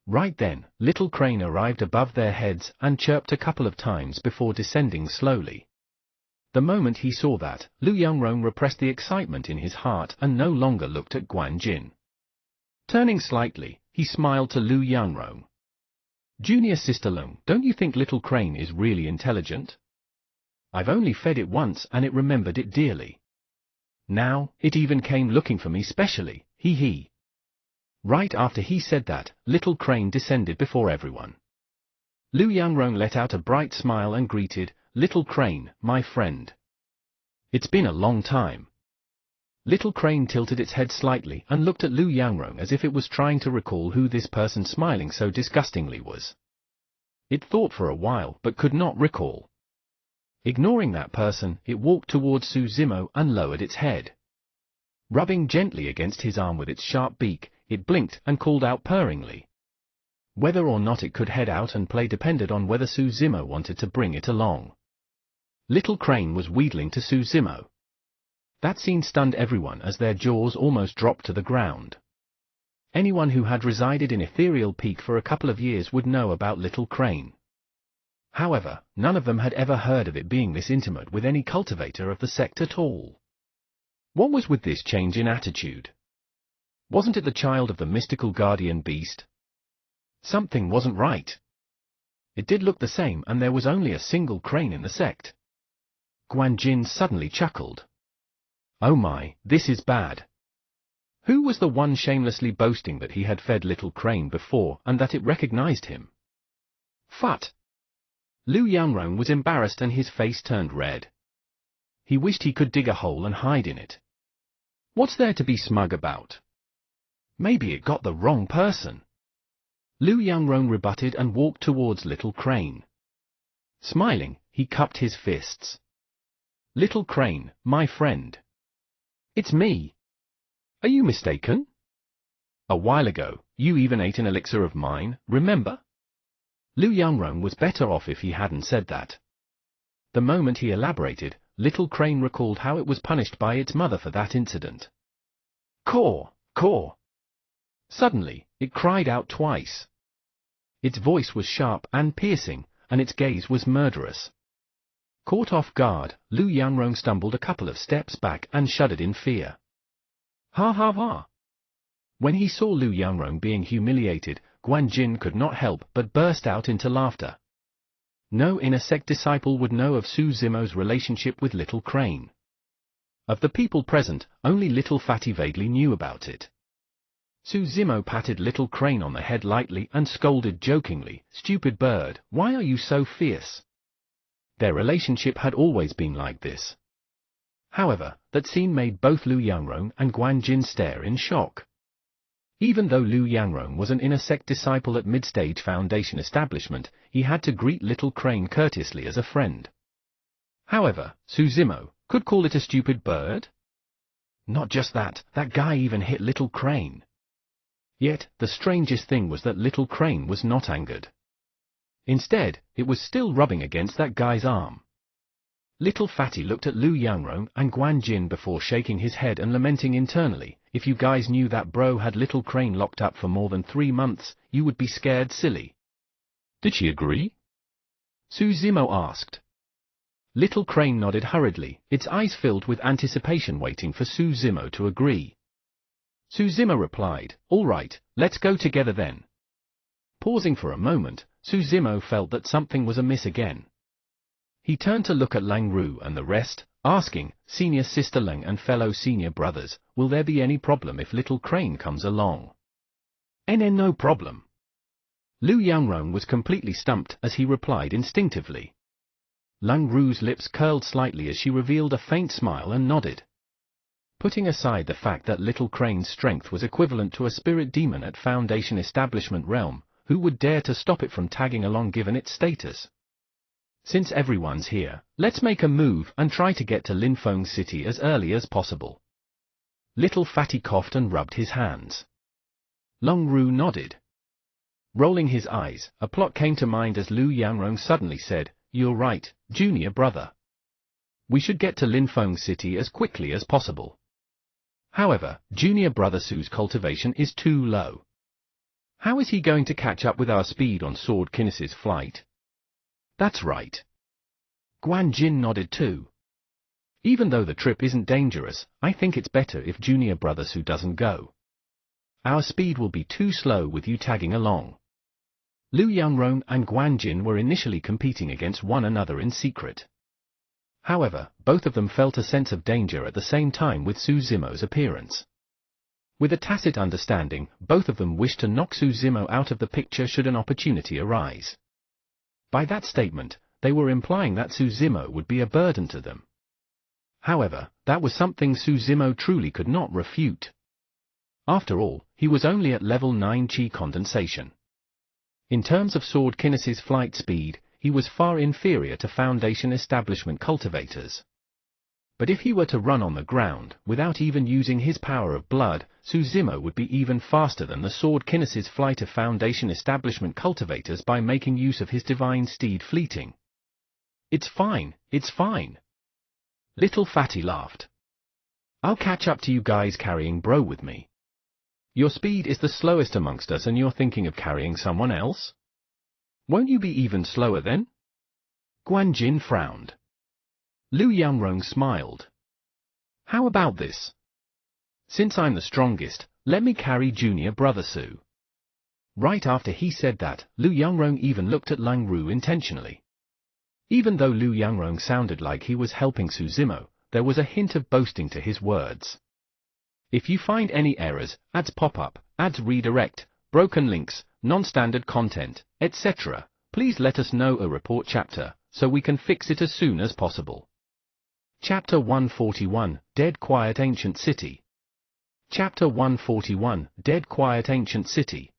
[SPEAKER 1] Right then, Little Crane arrived above their heads and chirped a couple of times before descending slowly. The moment he saw that, Lu Yangrong repressed the excitement in his heart and no longer looked at Guanjin. Turning slightly, he smiled to Lu Yangrong. Junior Sister Lung, don't you think Little Crane is really intelligent? I've only fed it once and it remembered it dearly. Now, it even came looking for me specially, hee hee. Right after he said that, Little Crane descended before everyone. Lu Yangrong let out a bright smile and greeted, Little Crane, my friend. It's been a long time. Little Crane tilted its head slightly and looked at Lu Yangrong as if it was trying to recall who this person smiling so disgustingly was. It thought for a while but could not recall. Ignoring that person, it walked towards Su Zimo and lowered its head. Rubbing gently against his arm with its sharp beak, it blinked and called out purringly. Whether or not it could head out and play depended on whether Su Zimo wanted to bring it along. Little Crane was wheedling to Su Zimo. That scene stunned everyone as their jaws almost dropped to the ground. Anyone who had resided in Ethereal Peak for a couple of years would know about Little Crane. However, none of them had ever heard of it being this intimate with any cultivator of the sect at all. What was with this change in attitude? Wasn't it the child of the mystical guardian beast? Something wasn't right. It did look the same and there was only a single crane in the sect. Guan Jin suddenly chuckled. Oh my, this is bad. Who was the one shamelessly boasting that he had fed Little Crane before and that it recognized him? Phut! Lu Yangrong was embarrassed and his face turned red. He wished he could dig a hole and hide in it. What's there to be smug about? Maybe it got the wrong person. Lu Yangrong rebutted and walked towards Little Crane. Smiling, he cupped his fists. Little Crane, my friend. It's me. Are you mistaken? A while ago, you even ate an elixir of mine, remember? Lu Yangrong was better off if he hadn't said that. The moment he elaborated, Little Crane recalled how it was punished by its mother for that incident. Caw! Caw! Suddenly, it cried out twice. Its voice was sharp and piercing, and its gaze was murderous. Caught off guard, Lu Yangrong stumbled a couple of steps back and shuddered in fear. Ha ha ha! When he saw Lu Yangrong being humiliated, Guan Jin could not help but burst out into laughter. No inner sect disciple would know of Su Zimo's relationship with Little Crane. Of the people present, only Little Fatty vaguely knew about it. Su Zimo patted Little Crane on the head lightly and scolded jokingly, "Stupid bird, why are you so fierce?" Their relationship had always been like this. However, that scene made both Lu Yangrong and Guan Jin stare in shock. Even though Lu Yangrong was an inner sect disciple at mid-stage Foundation establishment, he had to greet Little Crane courteously as a friend. However, Su Zimo could call it a stupid bird? Not just that, that guy even hit Little Crane. Yet, the strangest thing was that Little Crane was not angered. Instead, it was still rubbing against that guy's arm. Little Fatty looked at Lu Yangrong and Guan Jin before shaking his head and lamenting internally, "If you guys knew that bro had Little Crane locked up for more than 3 months, you would be scared silly." Did she agree? Su Zimo asked. Little Crane nodded hurriedly, its eyes filled with anticipation waiting for Su Zimo to agree. Su Zimo replied, "All right, let's go together then." Pausing for a moment, Su Zimo felt that something was amiss again. He turned to look at Lang Ru and the rest, asking, "Senior Sister Leng and fellow senior brothers, will there be any problem if Little Crane comes along?" No problem." Lu Yangrong was completely stumped as he replied instinctively. Lang Ru's lips curled slightly as she revealed a faint smile and nodded. Putting aside the fact that Little Crane's strength was equivalent to a spirit demon at Foundation Establishment realm, who would dare to stop it from tagging along given its status? Since everyone's here, let's make a move and try to get to Linfeng City as early as possible. Little Fatty coughed and rubbed his hands. Long Ru nodded. Rolling his eyes, a plot came to mind as Lu Yangrong suddenly said, "You're right, junior brother. We should get to Linfeng City as quickly as possible." However, junior brother Su's cultivation is too low. How is he going to catch up with our speed on Sword Kinesis flight? That's right. Guan Jin nodded too. Even though the trip isn't dangerous, I think it's better if junior brother Su doesn't go. Our speed will be too slow with you tagging along. Liu Yangrong and Guan Jin were initially competing against one another in secret. However, both of them felt a sense of danger at the same time with Su Zimo's appearance. With a tacit understanding, both of them wished to knock Su Zimo out of the picture should an opportunity arise. By that statement, they were implying that Su Zimo would be a burden to them. However, that was something Su Zimo truly could not refute. After all, he was only at level 9 Qi condensation. In terms of sword kinesis flight speed, he was far inferior to Foundation establishment cultivators. But if he were to run on the ground, without even using his power of blood, Su Zimo would be even faster than the sword kinesis flight of Foundation establishment cultivators by making use of his divine steed fleeting. It's fine, it's fine. Little Fatty laughed. I'll catch up to you guys carrying bro with me. Your speed is the slowest amongst us and you're thinking of carrying someone else? Won't you be even slower then? Guan Jin frowned. Liu Yangrong smiled. How about this? Since I'm the strongest, let me carry junior brother Su. Right after he said that, Liu Yangrong even looked at Lang Ru intentionally. Even though Liu Yangrong sounded like he was helping Su Zimo, there was a hint of boasting to his words. If you find any errors, ads pop up, ads redirect, broken links, non-standard content, etc., please let us know a report chapter, so we can fix it as soon as possible. Chapter 141, Dead Quiet Ancient City. Chapter 141, Dead Quiet Ancient City.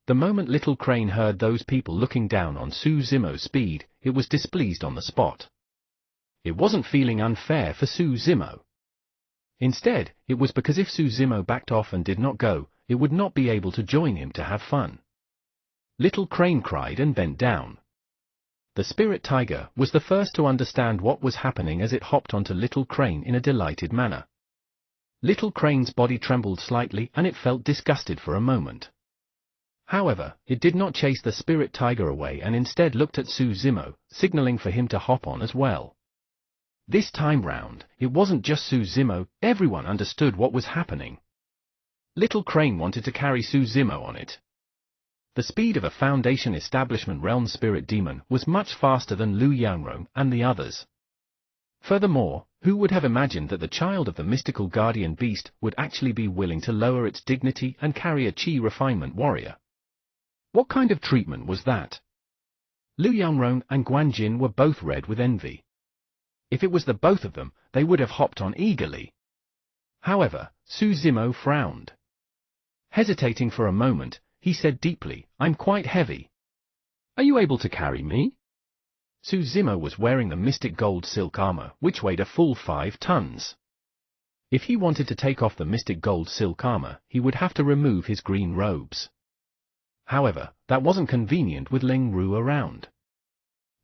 [SPEAKER 1] The moment Little Crane heard those people looking down on Su Zimo's speed, it was displeased on the spot. It wasn't feeling unfair for Su Zimo. Instead, it was because if Su Zimo backed off and did not go, it would not be able to join him to have fun. Little Crane cried and bent down. The spirit tiger was the first to understand what was happening as it hopped onto Little Crane in a delighted manner. Little Crane's body trembled slightly and it felt disgusted for a moment. However, it did not chase the spirit tiger away and instead looked at Su Zimo, signaling for him to hop on as well. This time round, it wasn't just Su Zimo, everyone understood what was happening. Little Crane wanted to carry Su Zimo on it. The speed of a Foundation Establishment Realm Spirit Demon was much faster than Liu Yangrong and the others. Furthermore, who would have imagined that the child of the mystical guardian beast would actually be willing to lower its dignity and carry a Qi refinement warrior? What kind of treatment was that? Liu Yangrong and Guan Jin were both red with envy. If it was the both of them, they would have hopped on eagerly. However, Su Zimo frowned. Hesitating for a moment, he said deeply, I'm quite heavy. Are you able to carry me? Su Zimo was wearing the mystic gold silk armor, which weighed a full 5 tons. If he wanted to take off the mystic gold silk armor, he would have to remove his green robes. However, that wasn't convenient with Ling Ru around.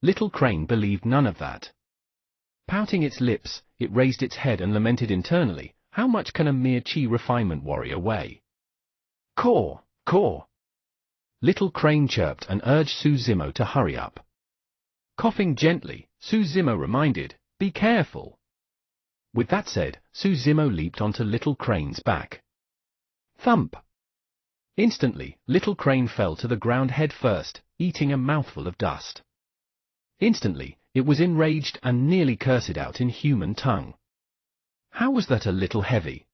[SPEAKER 1] Little Crane believed none of that. Pouting its lips, it raised its head and lamented internally, how much can a mere Qi refinement warrior weigh? Caw, caw. Little Crane chirped and urged Su Zimo to hurry up. Coughing gently, Su Zimo reminded, be careful. With that said, Su Zimo leaped onto Little Crane's back. Thump! Instantly, Little Crane fell to the ground head first, eating a mouthful of dust. Instantly, it was enraged and nearly cursed out in human tongue. How was that a little heavy?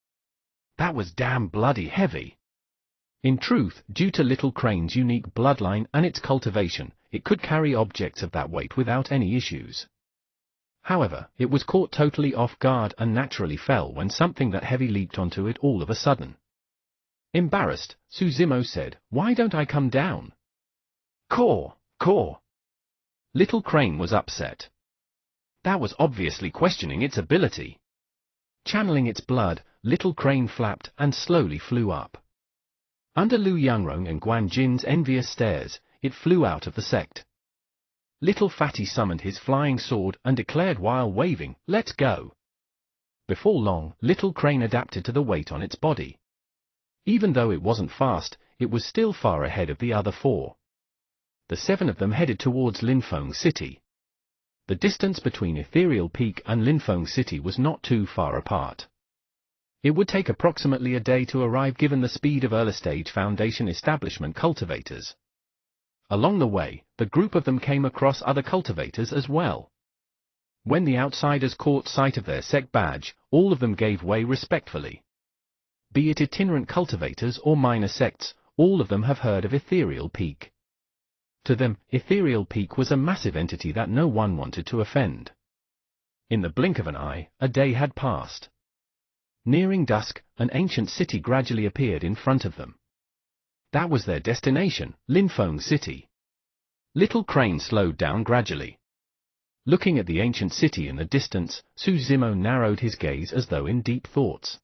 [SPEAKER 1] That was damn bloody heavy. In truth, due to Little Crane's unique bloodline and its cultivation, it could carry objects of that weight without any issues. However, it was caught totally off guard and naturally fell when something that heavy leaped onto it all of a sudden. Embarrassed, Su Zimo said, why don't I come down? Caw, caw. Little Crane was upset. That was obviously questioning its ability. Channeling its blood, Little Crane flapped and slowly flew up. Under Liu Yangrong and Guan Jin's envious stares, it flew out of the sect. Little Fatty summoned his flying sword and declared while waving, let's go. Before long, Little Crane adapted to the weight on its body. Even though it wasn't fast, it was still far ahead of the other 4. The 7 of them headed towards Linfeng City. The distance between Ethereal Peak and Linfeng City was not too far apart. It would take approximately a day to arrive given the speed of early-stage Foundation Establishment cultivators. Along the way, the group of them came across other cultivators as well. When the outsiders caught sight of their sect badge, all of them gave way respectfully. Be it itinerant cultivators or minor sects, all of them have heard of Ethereal Peak. To them, Ethereal Peak was a massive entity that no one wanted to offend. In the blink of an eye, a day had passed. Nearing dusk, an ancient city gradually appeared in front of them. That was their destination, Linfeng City. Little Crane slowed down gradually. Looking at the ancient city in the distance, Su Zimo narrowed his gaze as though in deep thoughts.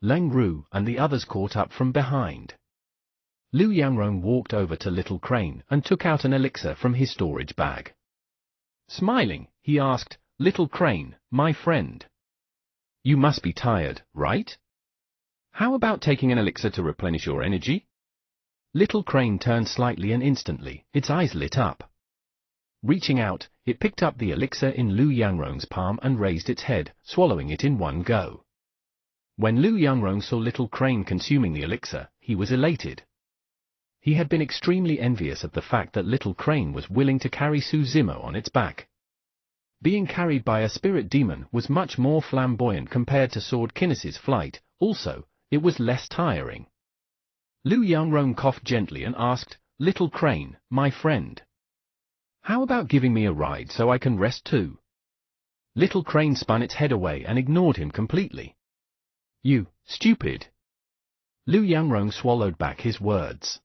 [SPEAKER 1] Leng Ru and the others caught up from behind. Lu Yangrong walked over to Little Crane and took out an elixir from his storage bag. Smiling, he asked, "Little Crane, my friend. You must be tired, right? How about taking an elixir to replenish your energy?" Little Crane turned slightly and instantly, its eyes lit up. Reaching out, it picked up the elixir in Lu Yangrong's palm and raised its head, swallowing it in one go. When Lu Yangrong saw Little Crane consuming the elixir, he was elated. He had been extremely envious of the fact that Little Crane was willing to carry Su Zimo on its back. Being carried by a spirit demon was much more flamboyant compared to Sword Kinnes's flight, also, it was less tiring. Lu Yangrong coughed gently and asked, "Little Crane, my friend. How about giving me a ride so I can rest too?" Little Crane spun its head away and ignored him completely. "You, stupid." Lu Yangrong swallowed back his words.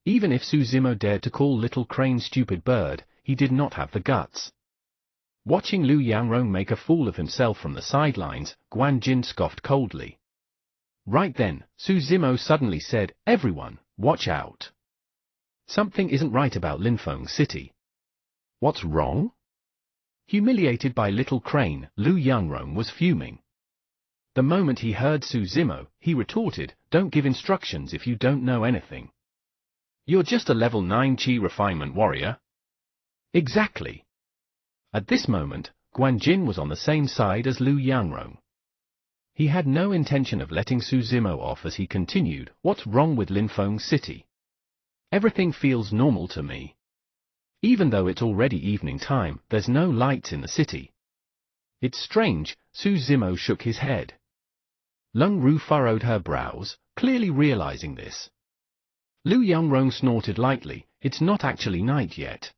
[SPEAKER 1] Even if Su Zimo dared to call Little Crane stupid bird, he did not have the guts. Watching Lu Yangrong make a fool of himself from the sidelines, Guan Jin scoffed coldly. Right then, Su Zimo suddenly said, "Everyone, watch out. Something isn't right about Linfeng City." "What's wrong?" Humiliated by Little Crane, Lu Yangrong was fuming. The moment he heard Su Zimo, he retorted, "Don't give instructions if you don't know anything. You're just a level 9 Qi refinement warrior." Exactly. At this moment, Guan Jin was on the same side as Lu Yangrong. He had no intention of letting Su Zimo off as he continued, "What's wrong with Linfeng City? Everything feels normal to me. Even though it's already evening time, there's no lights in the city." "It's strange," Su Zimo shook his head. Leng Ru furrowed her brows, clearly realizing this. Lu Yangrong snorted lightly, "It's not actually night yet.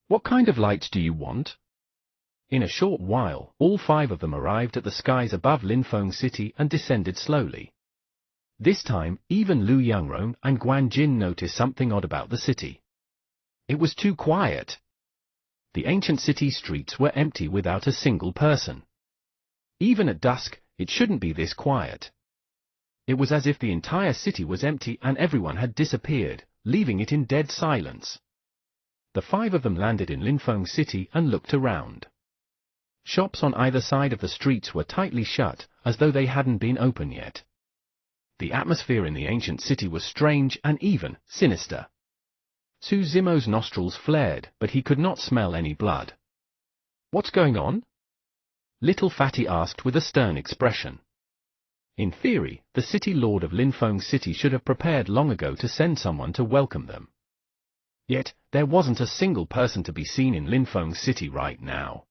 [SPEAKER 1] What kind of lights do you want?" In a short while, all 5 of them arrived at the skies above Linfeng City and descended slowly. This time, even Lu Yangrong and Guan Jin noticed something odd about the city. It was too quiet. The ancient city streets were empty without a single person. Even at dusk, it shouldn't be this quiet. It was as if the entire city was empty and everyone had disappeared, leaving it in dead silence. The 5 of them landed in Linfeng City and looked around. Shops on either side of the streets were tightly shut, as though they hadn't been open yet. The atmosphere in the ancient city was strange and even sinister. Su Zimo's nostrils flared, but he could not smell any blood. "What's going on?" Little Fatty asked with a stern expression. In theory, the city lord of Linfeng City should have prepared long ago to send someone to welcome them. Yet, there wasn't a single person to be seen in Linfeng City right now.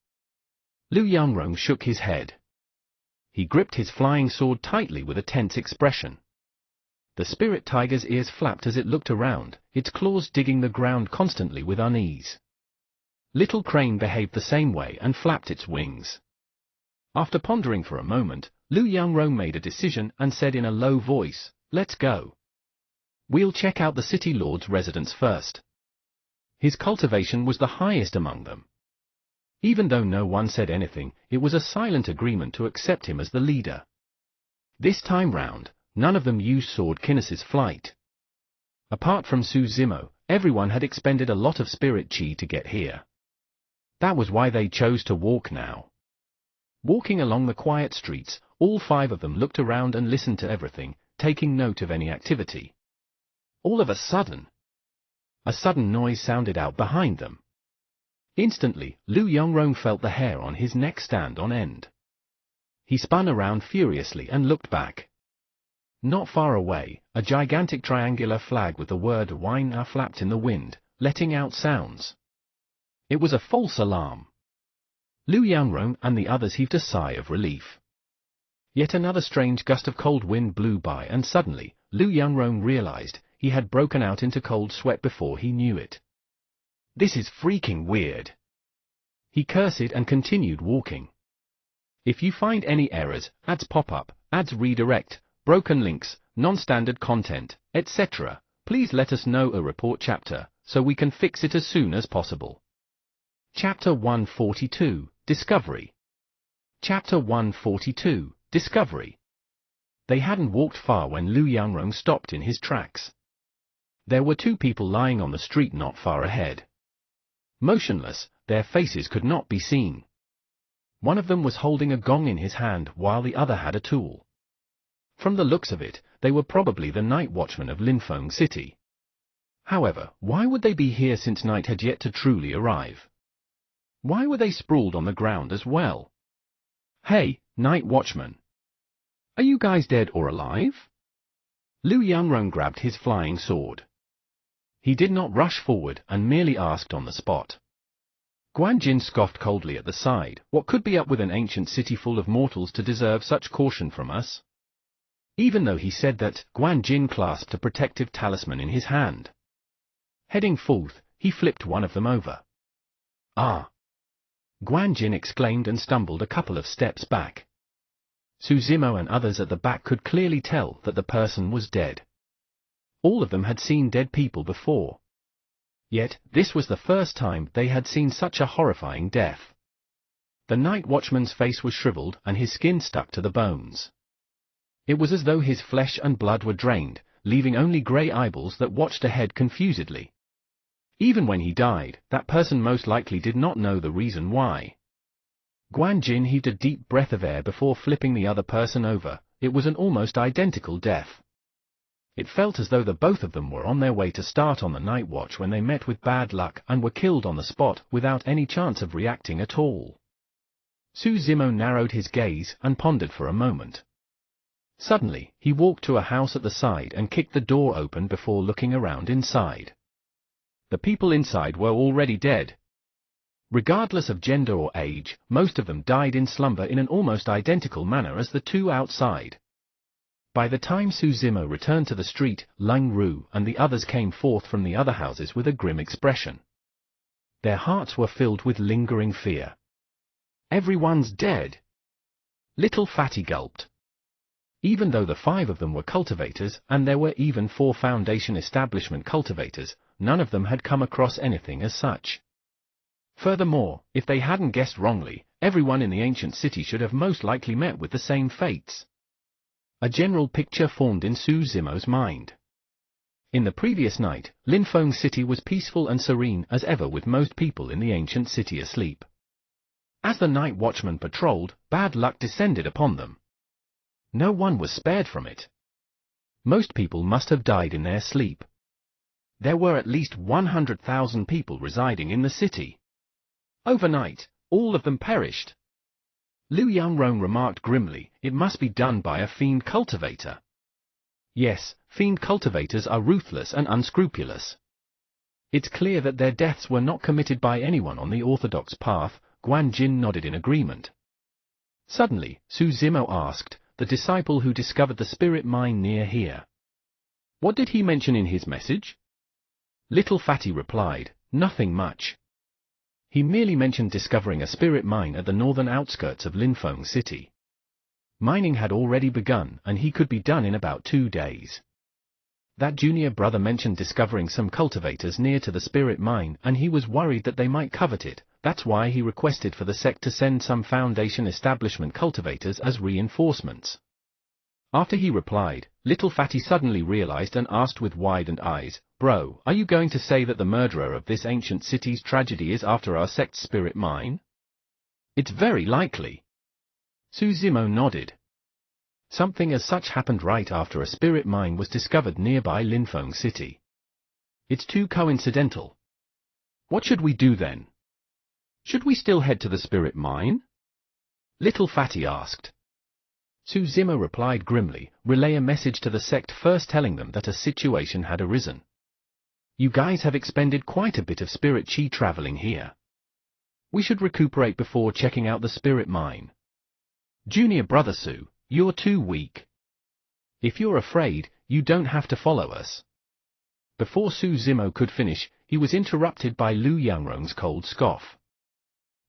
[SPEAKER 1] Lu Yangrong shook his head. He gripped his flying sword tightly with a tense expression. The spirit tiger's ears flapped as it looked around, its claws digging the ground constantly with unease. Little Crane behaved the same way and flapped its wings. After pondering for a moment, Lu Yangrong made a decision and said in a low voice, "Let's go. We'll check out the city lord's residence first." His cultivation was the highest among them. Even though no one said anything, it was a silent agreement to accept him as the leader. This time round, none of them used Sword Kinnes's flight. Apart from Su Zimo, everyone had expended a lot of spirit chi to get here. That was why they chose to walk now. Walking along the quiet streets, all 5 of them looked around and listened to everything, taking note of any activity. All of a sudden noise sounded out behind them. Instantly, Lu Yangrong felt the hair on his neck stand on end. He spun around furiously and looked back. Not far away, a gigantic triangular flag with the word "Wine" flapped in the wind, letting out sounds. It was a false alarm. Liu Yanrong and the others heaved a sigh of relief. Yet another strange gust of cold wind blew by, and suddenly, Liu Yanrong realized he had broken out into cold sweat before he knew it. This is freaking weird. He cursed and continued walking. If you find any errors, ads pop up, ads redirect, broken links, non-standard content, etc., please let us know. A report chapter, so we can fix it as soon as possible. Chapter 142, Discovery. Chapter 142, Discovery. They hadn't walked far when Liu Yanrong stopped in his tracks. There were two people lying on the street not far ahead. Motionless, their faces could not be seen. One of them was holding a gong in his hand while the other had a tool. From the looks of it, they were probably the night watchmen of Linfeng City. However, why would they be here since night had yet to truly arrive? Why were they sprawled on the ground as well? Hey, night watchman! Are you guys dead or alive? Liu Yanrong grabbed his flying sword. He did not rush forward and merely asked on the spot. Guan Jin scoffed coldly at the side. What could be up with an ancient city full of mortals to deserve such caution from us? Even though he said that, Guan Jin clasped a protective talisman in his hand. Heading forth, he flipped one of them over. Ah! Guan Jin exclaimed and stumbled a couple of steps back. Su Zimo and others at the back could clearly tell that the person was dead. All of them had seen dead people before. Yet, this was the first time they had seen such a horrifying death. The night watchman's face was shriveled and his skin stuck to the bones. It was as though his flesh and blood were drained, leaving only grey eyeballs that watched ahead confusedly. Even when he died, that person most likely did not know the reason why. Guan Jin heaved a deep breath of air before flipping the other person over. It was an almost identical death. It felt as though the both of them were on their way to start on the night watch when they met with bad luck and were killed on the spot without any chance of reacting at all. Su Zimo narrowed his gaze and pondered for a moment. Suddenly, he walked to a house at the side and kicked the door open before looking around inside. The people inside were already dead. Regardless of gender or age, most of them died in slumber in an almost identical manner as the two outside. By the time Su Zimo returned to the street, Lang Ru and the others came forth from the other houses with a grim expression. Their hearts were filled with lingering fear. Everyone's dead. Little Fatty gulped. Even though the 5 of them were cultivators, and there were even 4 Foundation establishment cultivators, none of them had come across anything as such. Furthermore, if they hadn't guessed wrongly, everyone in the ancient city should have most likely met with the same fates. A general picture formed in Su Zimo's mind. In the previous night, Linfeng City was peaceful and serene as ever, with most people in the ancient city asleep. As the night watchmen patrolled, bad luck descended upon them. No one was spared from it. Most people must have died in their sleep. There were at least 100,000 people residing in the city. Overnight, all of them perished. Liu Yanrong remarked grimly, it must be done by a fiend cultivator. Yes, fiend cultivators are ruthless and unscrupulous. It's clear that their deaths were not committed by anyone on the orthodox path. Guan Jin nodded in agreement. Suddenly, Su Zimo asked, the disciple who discovered the spirit mine near here. What did he mention in his message? Little Fatty replied, nothing much. He merely mentioned discovering a spirit mine at the northern outskirts of Linfeng City. Mining had already begun and he could be done in about 2 days. That junior brother mentioned discovering some cultivators near to the spirit mine and he was worried that they might covet it. That's why he requested for the sect to send some Foundation establishment cultivators as reinforcements. After he replied, Little Fatty suddenly realized and asked with widened eyes, Bro, are you going to say that the murderer of this ancient city's tragedy is after our sect's spirit mine? It's very likely. Su Zimo nodded. Something as such happened right after a spirit mine was discovered nearby Linfeng City. It's too coincidental. What should we do then? Should we still head to the spirit mine? Little Fatty asked. Su Zimo replied grimly, relay a message to the sect first telling them that a situation had arisen. You guys have expended quite a bit of spirit chi traveling here. We should recuperate before checking out the spirit mine. Junior brother Su, you're too weak. If you're afraid, you don't have to follow us. Before Su Zimo could finish, he was interrupted by Lu Yangrong's cold scoff.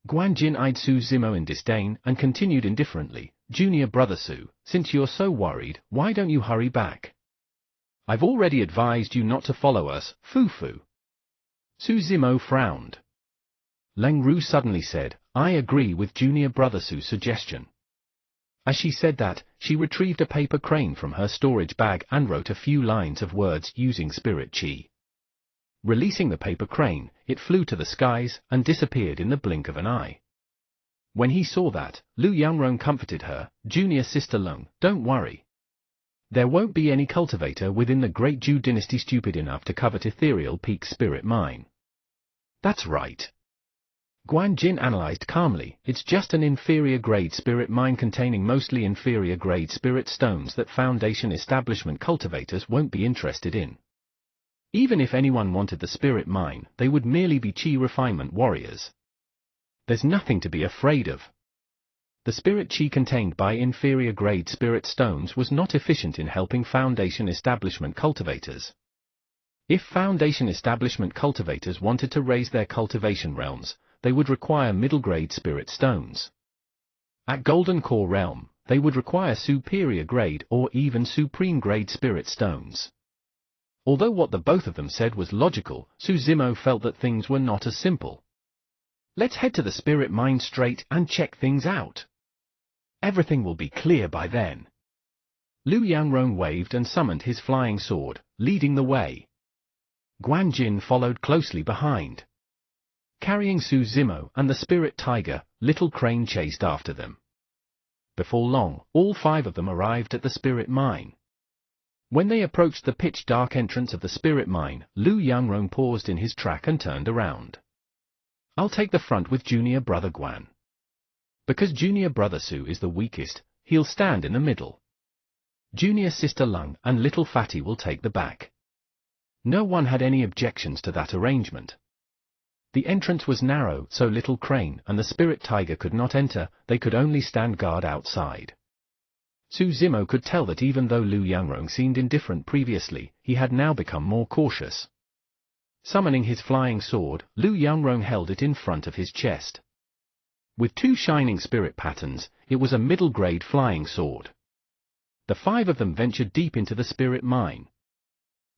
[SPEAKER 1] Guan Jin eyed Su Zimo in disdain and continued indifferently, Junior brother Su, since you're so worried, why don't you hurry back? I've already advised you not to follow us, Fufu. Su Zimo frowned. Leng Ru suddenly said, I agree with Junior brother Su's suggestion. As she said that, she retrieved a paper crane from her storage bag and wrote a few lines of words using spirit chi. Releasing the paper crane, it flew to the skies and disappeared in the blink of an eye. When he saw that, Lu Yangrong comforted her, Junior sister Leng, don't worry. There won't be any cultivator within the Great Zhou dynasty stupid enough to covet Ethereal Peak Spirit Mine. That's right. Guan Jin analyzed calmly, it's just an inferior-grade spirit mine containing mostly inferior-grade spirit stones that Foundation establishment cultivators won't be interested in. Even if anyone wanted the spirit mine, they would merely be chi refinement warriors. There's nothing to be afraid of. The spirit chi contained by inferior-grade spirit stones was not efficient in helping Foundation establishment cultivators. If Foundation establishment cultivators wanted to raise their cultivation realms, they would require middle-grade spirit stones. At Golden Core Realm, they would require superior-grade or even supreme-grade spirit stones. Although what the both of them said was logical, Su Zimo felt that things were not as simple. Let's head to the spirit mine straight and check things out. Everything will be clear by then. Lu Yangrong waved and summoned his flying sword, leading the way. Guan Jin followed closely behind. Carrying Su Zimo and the spirit tiger, Little Crane chased after them. Before long, all 5 of them arrived at the spirit mine. When they approached the pitch-dark entrance of the spirit mine, Lu Yangrong paused in his track and turned around. I'll take the front with Junior brother Guan. Because Junior brother Su is the weakest, he'll stand in the middle. Junior sister Leng and Little Fatty will take the back. No one had any objections to that arrangement. The entrance was narrow, so Little Crane and the spirit tiger could not enter, they could only stand guard outside. Su Zimo could tell that even though Lu Yangrong seemed indifferent previously, he had now become more cautious. Summoning his flying sword, Lu Yangrong held it in front of his chest. With 2 shining spirit patterns, it was a middle-grade flying sword. The 5 of them ventured deep into the spirit mine.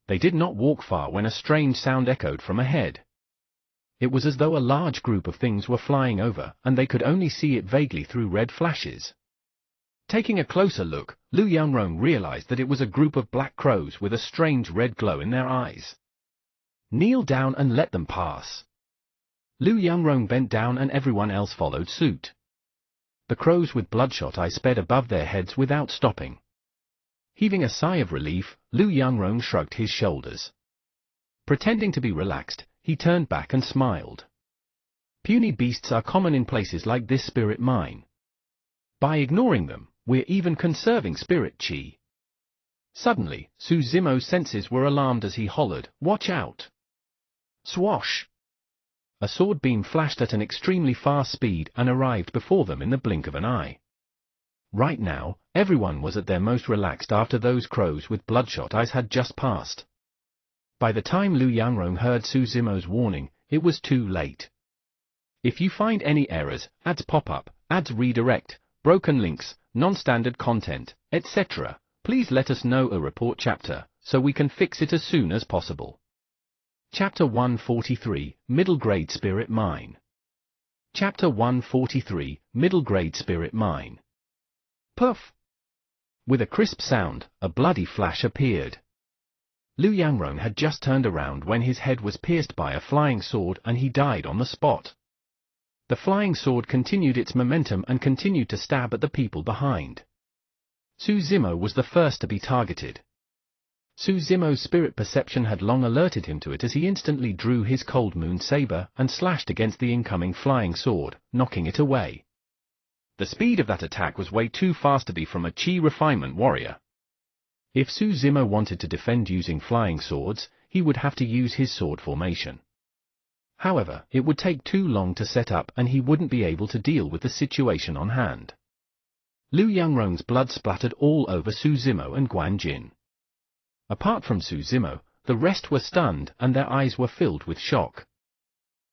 [SPEAKER 1] They did not walk far when a strange sound echoed from ahead. It was as though a large group of things were flying over, and they could only see it vaguely through red flashes. Taking a closer look, Lu Yangrong realized that it was a group of black crows with a strange red glow in their eyes. Kneel down and let them pass. Lu Yangrong bent down and everyone else followed suit. The crows with bloodshot eyes sped above their heads without stopping. Heaving a sigh of relief, Lu Yangrong shrugged his shoulders. Pretending to be relaxed, he turned back and smiled. Puny beasts are common in places like this spirit mine. By ignoring them, we're even conserving spirit chi. Suddenly, Su Zimo's senses were alarmed as he hollered, watch out! Swash! A sword beam flashed at an extremely fast speed and arrived before them in the blink of an eye. Right now, everyone was at their most relaxed after those crows with bloodshot eyes had just passed. By the time Lu Yangrong heard Su Zimo's warning, it was too late. If you find any errors, ads pop up, ads redirect, broken links, non-standard content, etc., please let us know a report chapter, so we can fix it as soon as possible. Chapter 143, Middle Grade Spirit Mine. Chapter 143, Middle Grade Spirit Mine. Puff! With a crisp sound, a bloody flash appeared. Lu Yangrong had just turned around when his head was pierced by a flying sword and he died on the spot. The flying sword continued its momentum and continued to stab at the people behind. Su Zimo was the first to be targeted. Su Zimo's spirit perception had long alerted him to it as he instantly drew his Cold Moon saber and slashed against the incoming flying sword, knocking it away. The speed of that attack was way too fast to be from a Chi refinement warrior. If Suzumo wanted to defend using flying swords, he would have to use his sword formation. However, it would take too long to set up and he wouldn't be able to deal with the situation on hand. Liu Yangrong's blood splattered all over Suzumo and Guan Jin. Apart from Suzumo, the rest were stunned and their eyes were filled with shock.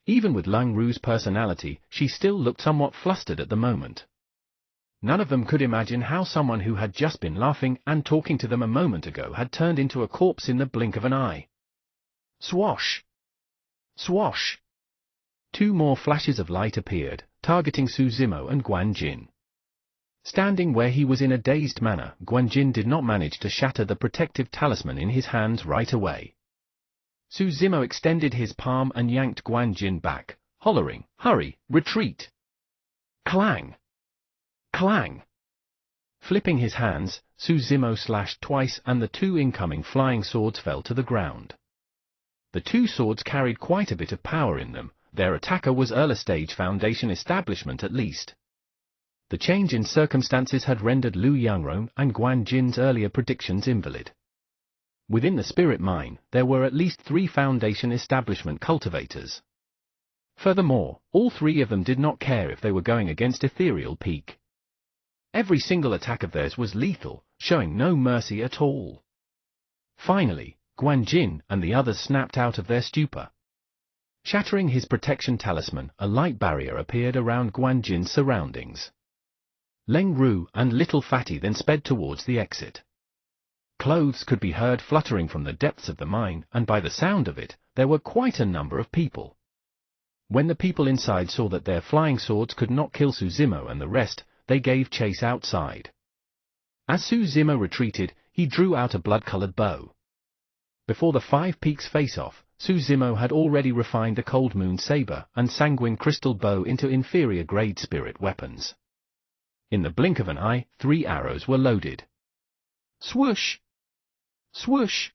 [SPEAKER 1] Even with Lang Ru's personality, she still looked somewhat flustered at the moment. None of them could imagine how someone who had just been laughing and talking to them a moment ago had turned into a corpse in the blink of an eye. Swash! Swash! Two more flashes of light appeared, targeting Suzumo and Guan Jin. Standing where he was in a dazed manner, Guan Jin did not manage to shatter the protective talisman in his hands right away. Suzumo extended his palm and yanked Guan Jin back, hollering, "Hurry, retreat!" Clang! Clang! Flipping his hands, Suzumo slashed twice and the two incoming flying swords fell to the ground. The two swords carried quite a bit of power in them, their attacker was early stage Foundation establishment at least. The change in circumstances had rendered Liu Yangrong and Guan Jin's earlier predictions invalid. Within the spirit mine, there were at least 3 Foundation establishment cultivators. Furthermore, all 3 of them did not care if they were going against Ethereal Peak. Every single attack of theirs was lethal, showing no mercy at all. Finally, Guan Jin and the others snapped out of their stupor. Shattering his protection talisman, a light barrier appeared around Guan Jin's surroundings. Lang Ru and Little Fatty then sped towards the exit. Clothes could be heard fluttering from the depths of the mine, and by the sound of it, there were quite a number of people. When the people inside saw that their flying swords could not kill Suzumo and the rest, they gave chase outside. As Suzumo retreated, he drew out a blood-colored bow. Before the 5 peaks face-off, Suzumo had already refined the Cold Moon Saber and Sanguine Crystal Bow into inferior-grade spirit weapons. In the blink of an eye, 3 arrows were loaded. Swoosh! Swoosh!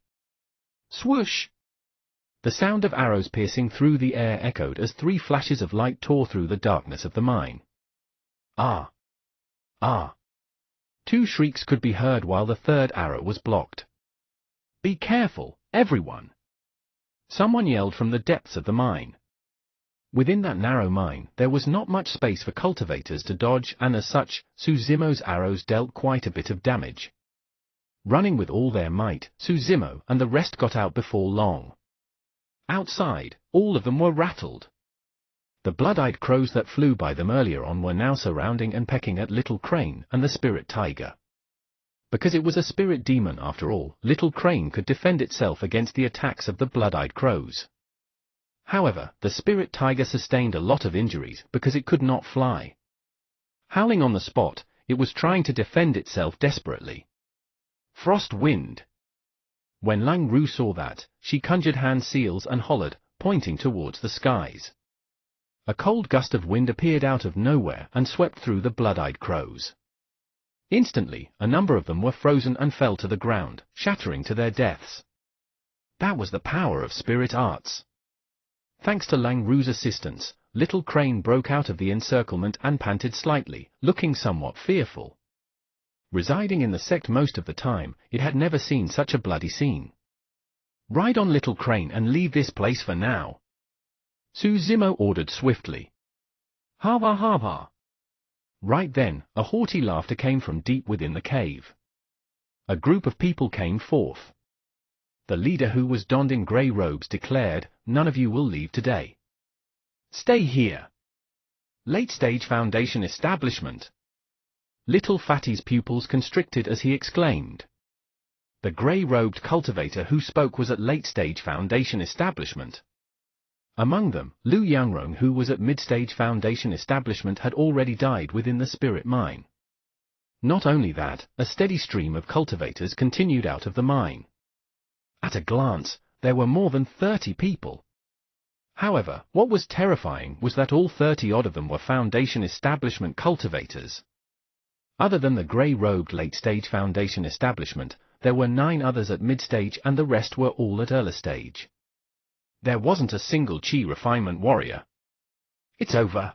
[SPEAKER 1] Swoosh! The sound of arrows piercing through the air echoed as 3 flashes of light tore through the darkness of the mine. Ah! Ah! 2 shrieks could be heard while the 3rd arrow was blocked. Be careful, everyone! Someone yelled from the depths of the mine. Within that narrow mine, there was not much space for cultivators to dodge, and as such, Suzumo's arrows dealt quite a bit of damage. Running with all their might, Suzumo and the rest got out before long. Outside, all of them were rattled. The blood-eyed crows that flew by them earlier on were now surrounding and pecking at Little Crane and the spirit tiger. Because it was a spirit demon after all, Little Crane could defend itself against the attacks of the blood-eyed crows. However, the spirit tiger sustained a lot of injuries because it could not fly. Howling on the spot, it was trying to defend itself desperately. Frost wind! When Lang Ru saw that, she conjured hand seals and hollered, pointing towards the skies. A cold gust of wind appeared out of nowhere and swept through the blood-eyed crows. Instantly, a number of them were frozen and fell to the ground, shattering to their deaths. That was the power of spirit arts. Thanks to Lang Ru's assistance, Little Crane broke out of the encirclement and panted slightly, looking somewhat fearful. Residing in the sect most of the time, it had never seen such a bloody scene. Ride on, Little Crane, and leave this place for now, Suzumo ordered swiftly. Hava hava! Right then, a haughty laughter came from deep within the cave. A group of people came forth. The leader, who was donned in grey robes, declared, "None of you will leave today. Stay here." Late-stage Foundation establishment. Little Fatty's pupils constricted as he exclaimed. The grey-robed cultivator who spoke was at late-stage Foundation establishment. Among them, Liu Yangrong, who was at mid-stage Foundation establishment, had already died within the spirit mine. Not only that, a steady stream of cultivators continued out of the mine. At a glance, there were more than 30 people. However, what was terrifying was that all 30-odd of them were Foundation establishment cultivators. Other than the grey-robed late-stage Foundation establishment, there were 9 others at mid-stage and the rest were all at early stage. There wasn't a single Chi refinement warrior. It's over.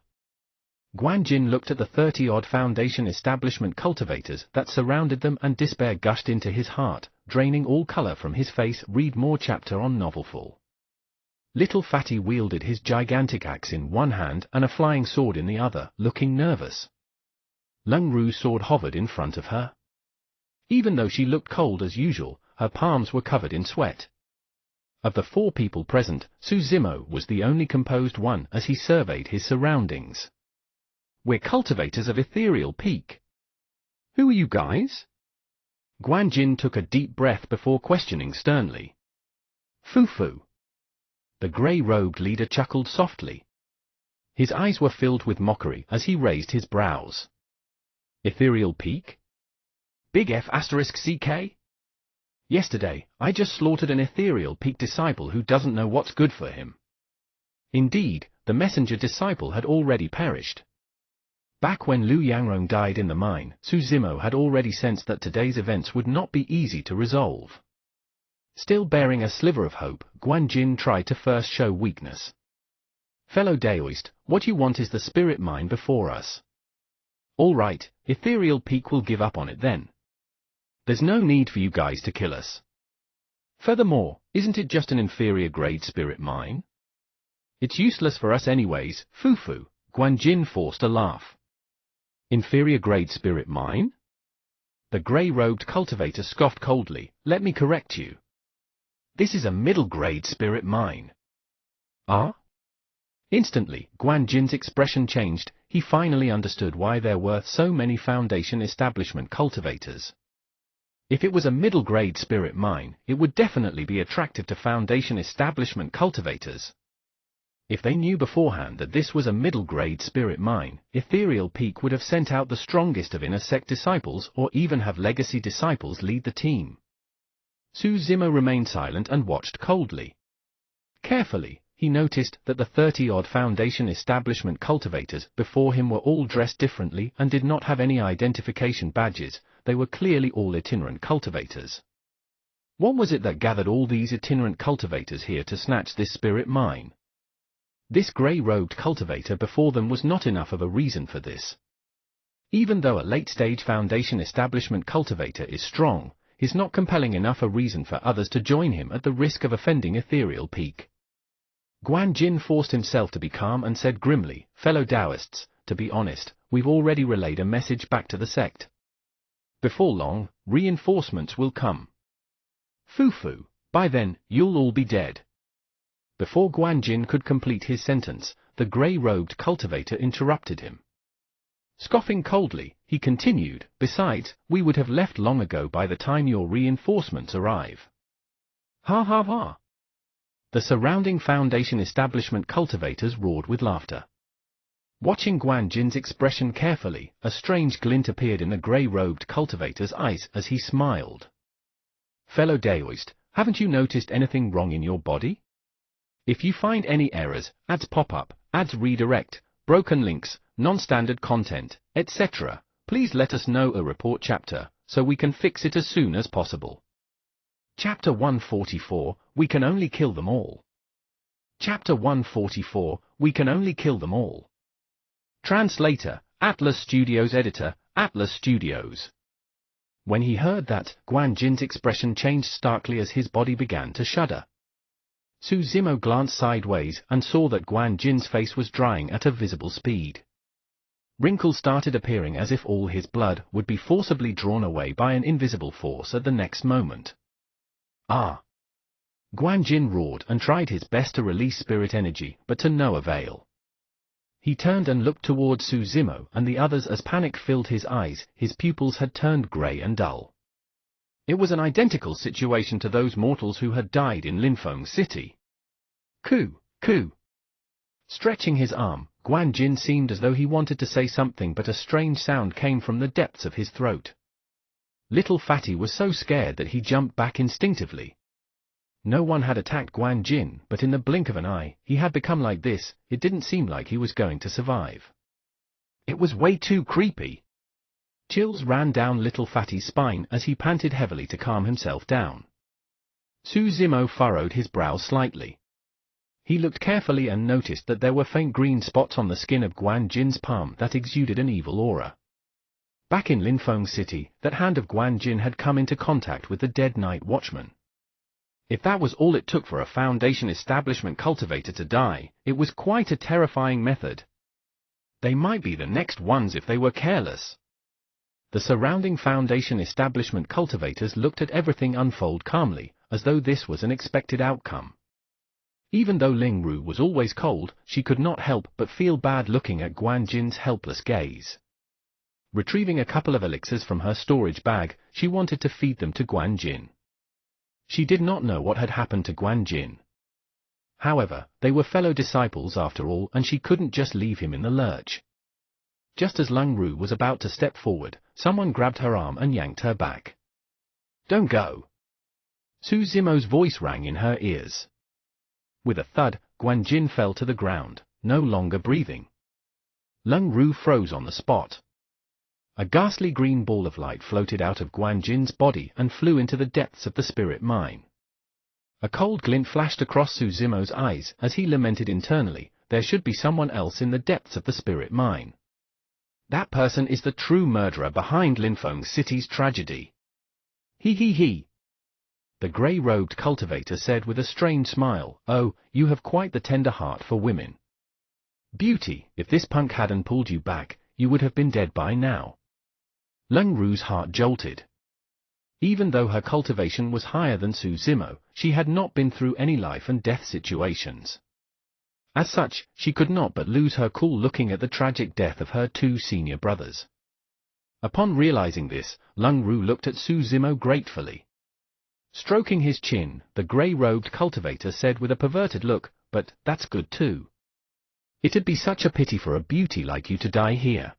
[SPEAKER 1] Guan Jin looked at the 30-odd Foundation establishment cultivators that surrounded them, and despair gushed into his heart, draining all color from his face. Read more chapter on Novelful. Little Fatty wielded his gigantic axe in one hand and a flying sword in the other, looking nervous. Lung Ru's sword hovered in front of her. Even though she looked cold as usual, her palms were covered in sweat. Of the 4 people present, Su Zimo was the only composed one as he surveyed his surroundings. "We're cultivators of Ethereal Peak." "Who are you guys?" Guan Jin took a deep breath before questioning sternly. "Fufu." The grey-robed leader chuckled softly. His eyes were filled with mockery as he raised his brows. "Ethereal Peak? Big F*CK? Yesterday, I just slaughtered an Ethereal Peak disciple who doesn't know what's good for him." Indeed, the messenger disciple had already perished. Back when Liu Yangrong died in the mine, Su Zimo had already sensed that today's events would not be easy to resolve. Still bearing a sliver of hope, Guan Jin tried to first show weakness. "Fellow Daoist, what you want is the spirit mine before us." "All right, Ethereal Peak will give up on it then. There's no need for you guys to kill us. Furthermore, isn't it just an inferior grade spirit mine? It's useless for us anyways." Fufu. Guan Jin forced a laugh. "Inferior grade spirit mine?" The grey-robed cultivator scoffed coldly. "Let me correct you. This is a middle-grade spirit mine." "Ah?" Instantly, Guan Jin's expression changed. He finally understood why there were so many Foundation establishment cultivators. If it was a middle-grade spirit mine, it would definitely be attractive to Foundation establishment cultivators. If they knew beforehand that this was a middle-grade spirit mine, Ethereal Peak would have sent out the strongest of inner sect disciples or even have legacy disciples lead the team. Su Zimo remained silent and watched coldly. Carefully, he noticed that the 30-odd Foundation establishment cultivators before him were all dressed differently and did not have any identification badges. They were clearly all itinerant cultivators. What was it that gathered all these itinerant cultivators here to snatch this spirit mine? This grey-robed cultivator before them was not enough of a reason for this. Even though a late-stage Foundation establishment cultivator is strong, he's not compelling enough a reason for others to join him at the risk of offending Ethereal Peak. Guan Jin forced himself to be calm and said grimly, "Fellow Taoists, to be honest, we've already relayed a message back to the sect. Before long, reinforcements will come. Fufu, by then, you'll all be dead." Before Guan Jin could complete his sentence, the grey-robed cultivator interrupted him. Scoffing coldly, he continued, "Besides, we would have left long ago by the time your reinforcements arrive." Ha ha ha! The surrounding Foundation establishment cultivators roared with laughter. Watching Guan Jin's expression carefully, a strange glint appeared in the grey-robed cultivator's eyes as he smiled. "Fellow Daoist, haven't you noticed anything wrong in your body? If you find any errors, ads pop up, ads redirect, broken links, non-standard content, etc., please let us know a report chapter, so we can fix it as soon as possible." Chapter 144, We Can Only Kill Them All. Chapter 144, We Can Only Kill Them All. Translator, Atlas Studios. Editor, Atlas Studios. When he heard that, Guan Jin's expression changed starkly as his body began to shudder. Su Zimo glanced sideways and saw that Guan Jin's face was drying at a visible speed. Wrinkles started appearing as if all his blood would be forcibly drawn away by an invisible force at the next moment. "Ah!" Guan Jin roared and tried his best to release spirit energy, but to no avail. He turned and looked towards Su Zimo and the others as panic filled his eyes. His pupils had turned grey and dull. It was an identical situation to those mortals who had died in Linfeng City. "Ku! Ku!" Stretching his arm, Guan Jin seemed as though he wanted to say something, but a strange sound came from the depths of his throat. Little Fatty was so scared that he jumped back instinctively. No one had attacked Guan Jin, but in the blink of an eye, he had become like this. It didn't seem like he was going to survive. It was way too creepy. Chills ran down Little Fatty's spine as he panted heavily to calm himself down. Su Zimo furrowed his brow slightly. He looked carefully and noticed that there were faint green spots on the skin of Guan Jin's palm that exuded an evil aura. Back in Linfeng City, that hand of Guan Jin had come into contact with the dead night watchman. If that was all it took for a Foundation establishment cultivator to die, it was quite a terrifying method. They might be the next ones if they were careless. The surrounding Foundation establishment cultivators looked at everything unfold calmly, as though this was an expected outcome. Even though Ling Ru was always cold, she could not help but feel bad looking at Guan Jin's helpless gaze. Retrieving a couple of elixirs from her storage bag, she wanted to feed them to Guan Jin. She did not know what had happened to Guan Jin. However, they were fellow disciples after all, and she couldn't just leave him in the lurch. Just as Ling Ru was about to step forward, someone grabbed her arm and yanked her back. "Don't go!" Su Zimo's voice rang in her ears. With a thud, Guan Jin fell to the ground, no longer breathing. Ling Ru froze on the spot. A ghastly green ball of light floated out of Guan Jin's body and flew into the depths of the spirit mine. A cold glint flashed across Su Zimo's eyes as he lamented internally, there should be someone else in the depths of the spirit mine. That person is the true murderer behind Linfeng City's tragedy. He. The grey-robed cultivator said with a strained smile, "Oh, you have quite the tender heart for women. Beauty, if this punk hadn't pulled you back, you would have been dead by now." Ling Ru's heart jolted. Even though her cultivation was higher than Su Zimo, she had not been through any life and death situations. As such, she could not but lose her cool looking at the tragic death of her two senior brothers. Upon realizing this, Ling Ru looked at Su Zimo gratefully. Stroking his chin, the grey-robed cultivator said with a perverted look, "But that's good too. It'd be such a pity for a beauty like you to die here.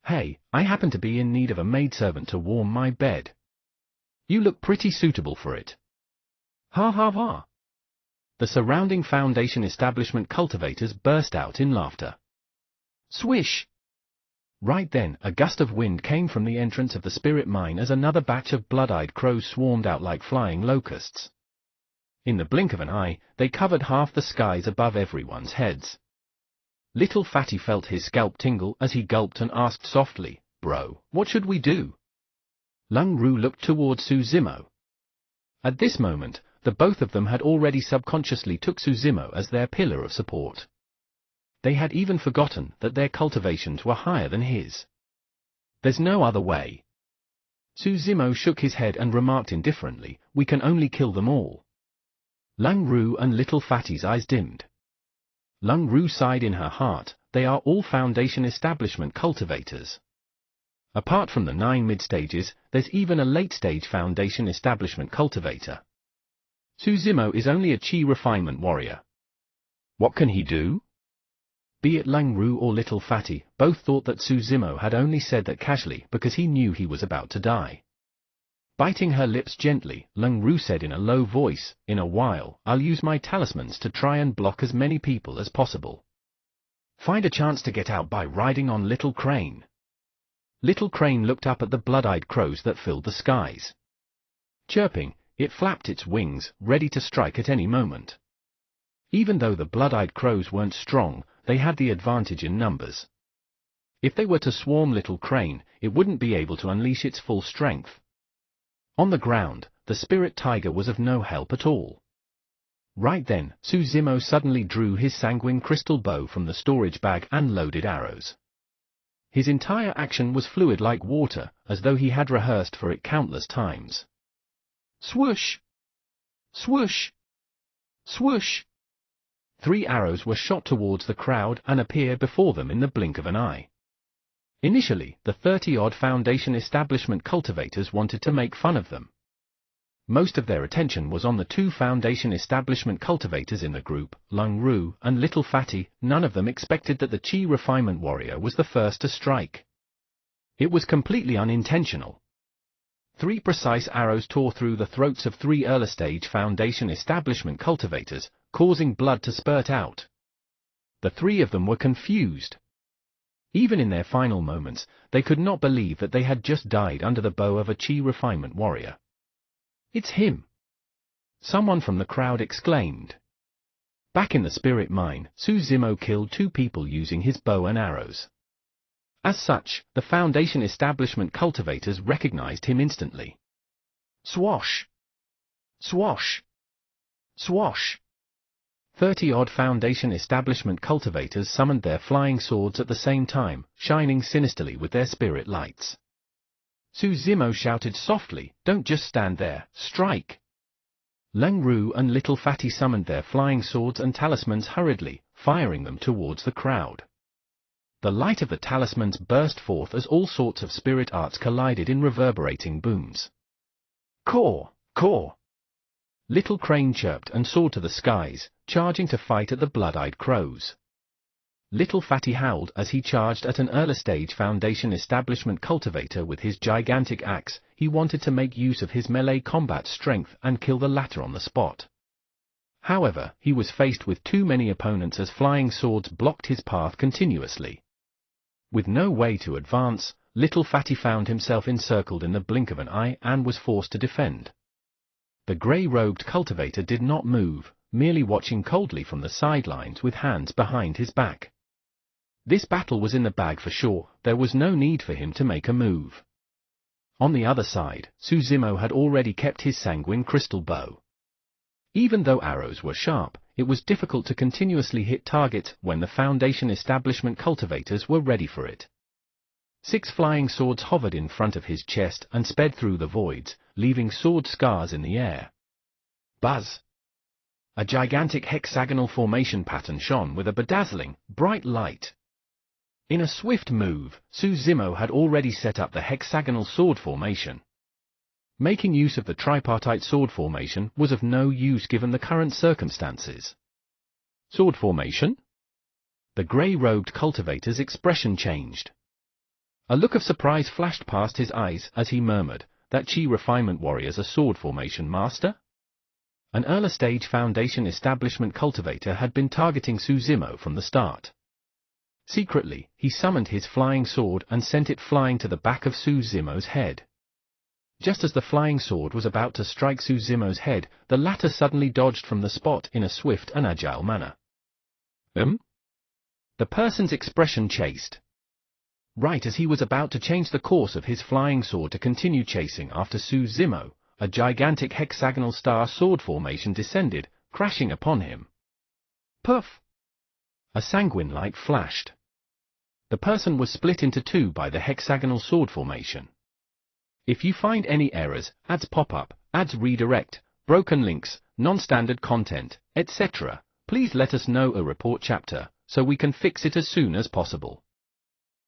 [SPEAKER 1] Hey, I happen to be in need of a maidservant to warm my bed. You look pretty suitable for it." Ha ha ha! The surrounding Foundation establishment cultivators burst out in laughter. Swish! Right then, a gust of wind came from the entrance of the spirit mine as another batch of blood-eyed crows swarmed out like flying locusts. In the blink of an eye, they covered half the skies above everyone's heads. Little Fatty felt his scalp tingle as he gulped and asked softly, "Bro, what should we do?" Ling Ru looked towards Su Zimo. At this moment, the both of them had already subconsciously took Su Zimo as their pillar of support. They had even forgotten that their cultivations were higher than his. There's no other way. Su Zimo shook his head and remarked indifferently, "We can only kill them all." Ling Ru and Little Fatty's eyes dimmed. Ling Ru sighed in her heart, they are all Foundation establishment cultivators. Apart from the 9 mid-stages, there's even a late-stage Foundation establishment cultivator. Su Zimo is only a Qi refinement warrior. What can he do? Be it Ling Ru or Little Fatty, both thought that Su Zimo had only said that casually because he knew he was about to die. Biting her lips gently, Ling Ru said in a low voice, "In a while, I'll use my talismans to try and block as many people as possible. Find a chance to get out by riding on Little Crane." Little Crane looked up at the blood-eyed crows that filled the skies. Chirping, it flapped its wings, ready to strike at any moment. Even though the blood-eyed crows weren't strong, they had the advantage in numbers. If they were to swarm Little Crane, it wouldn't be able to unleash its full strength. On the ground, the spirit tiger was of no help at all. Right then, Su Zimo suddenly drew his sanguine crystal bow from the storage bag and loaded arrows. His entire action was fluid like water, as though he had rehearsed for it countless times. Swoosh! Swoosh! Swoosh! 3 arrows were shot towards the crowd and appeared before them in the blink of an eye. Initially, the 30-odd Foundation establishment cultivators wanted to make fun of them. Most of their attention was on the 2 Foundation establishment cultivators in the group, Ling Ru and Little Fatty. None of them expected that the Qi refinement warrior was the first to strike. It was completely unintentional. 3 precise arrows tore through the throats of 3 early-stage Foundation establishment cultivators, causing blood to spurt out. The 3 of them were confused. Even in their final moments, they could not believe that they had just died under the bow of a Qi refinement warrior. "It's him!" Someone from the crowd exclaimed. Back in the spirit mine, Su Zimo killed 2 people using his bow and arrows. As such, the Foundation establishment cultivators recognized him instantly. Swash! Swash! Swash! 30-odd Foundation establishment cultivators summoned their flying swords at the same time, shining sinisterly with their spirit lights. Su Zimo shouted softly, "Don't just stand there, strike!" Leng Ru and Little Fatty summoned their flying swords and talismans hurriedly, firing them towards the crowd. The light of the talismans burst forth as all sorts of spirit arts collided in reverberating booms. Caw! Caw! Little Crane chirped and soared to the skies, charging to fight at the blood-eyed crows. Little Fatty howled as he charged at an early-stage Foundation establishment cultivator with his gigantic axe. He wanted to make use of his melee combat strength and kill the latter on the spot. However, he was faced with too many opponents as flying swords blocked his path continuously. With no way to advance, Little Fatty found himself encircled in the blink of an eye and was forced to defend. The grey-robed cultivator did not move, merely watching coldly from the sidelines with hands behind his back. This battle was in the bag for sure, there was no need for him to make a move. On the other side, Su Zimo had already kept his sanguine crystal bow. Even though arrows were sharp, it was difficult to continuously hit targets when the Foundation establishment cultivators were ready for it. 6 flying swords hovered in front of his chest and sped through the voids, leaving sword scars in the air. Buzz! A gigantic hexagonal formation pattern shone with a bedazzling, bright light. In a swift move, Su Zimo had already set up the hexagonal sword formation. Making use of the tripartite sword formation was of no use given the current circumstances. Sword formation? The grey-robed cultivator's expression changed. A look of surprise flashed past his eyes as he murmured, "That Chi Refinement Warrior's a sword formation master?" An early-stage Foundation establishment cultivator had been targeting Su Zimo from the start. Secretly, he summoned his flying sword and sent it flying to the back of Su Zimo's head. Just as the flying sword was about to strike Su Zimo's head, the latter suddenly dodged from the spot in a swift and agile manner. The person's expression chased. Right as he was about to change the course of his flying sword to continue chasing after Su Zimo, a gigantic hexagonal star sword formation descended, crashing upon him. Puff! A sanguine light flashed. The person was split into 2 by the hexagonal sword formation. If you find any errors, ads pop up, ads redirect, broken links, non-standard content, etc., please let us know a report chapter, so we can fix it as soon as possible.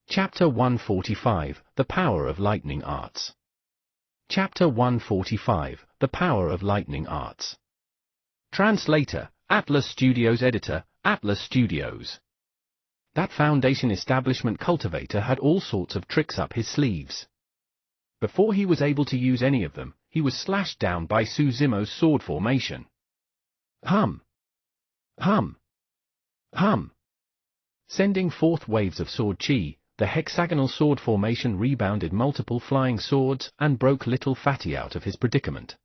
[SPEAKER 1] Chapter 145, The Power of Lightning Arts. Chapter 145, The Power of Lightning Arts. Translator, Atlas Studios. Editor, Atlas Studios. That Foundation establishment cultivator had all sorts of tricks up his sleeves. Before he was able to use any of them, he was slashed down by Su Zimo's sword formation. Hum! Hum! Hum! Sending forth waves of sword chi, the hexagonal sword formation rebounded multiple flying swords and broke Little Fatty out of his predicament.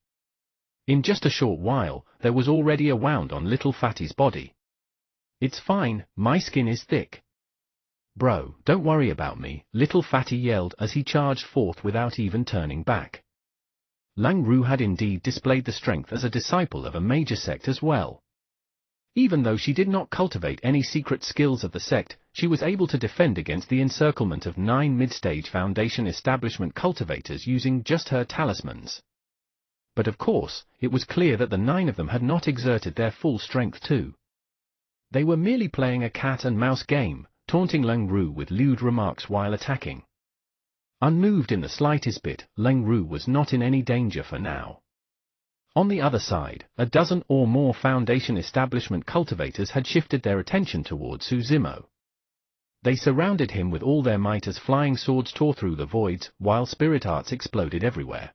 [SPEAKER 1] In just a short while, there was already a wound on Little Fatty's body. "It's fine, my skin is thick." "Bro, don't worry about me," Little Fatty yelled as he charged forth without even turning back. Leng Ru had indeed displayed the strength as a disciple of a major sect as well. Even though she did not cultivate any secret skills of the sect, she was able to defend against the encirclement of 9 mid-stage Foundation establishment cultivators using just her talismans. But of course, it was clear that the 9 of them had not exerted their full strength too. They were merely playing a cat-and-mouse game, taunting Leng Ru with lewd remarks while attacking. Unmoved in the slightest bit, Leng Ru was not in any danger for now. On the other side, a dozen or more Foundation establishment cultivators had shifted their attention towards Su Zimo. They surrounded him with all their might as flying swords tore through the voids, while spirit arts exploded everywhere.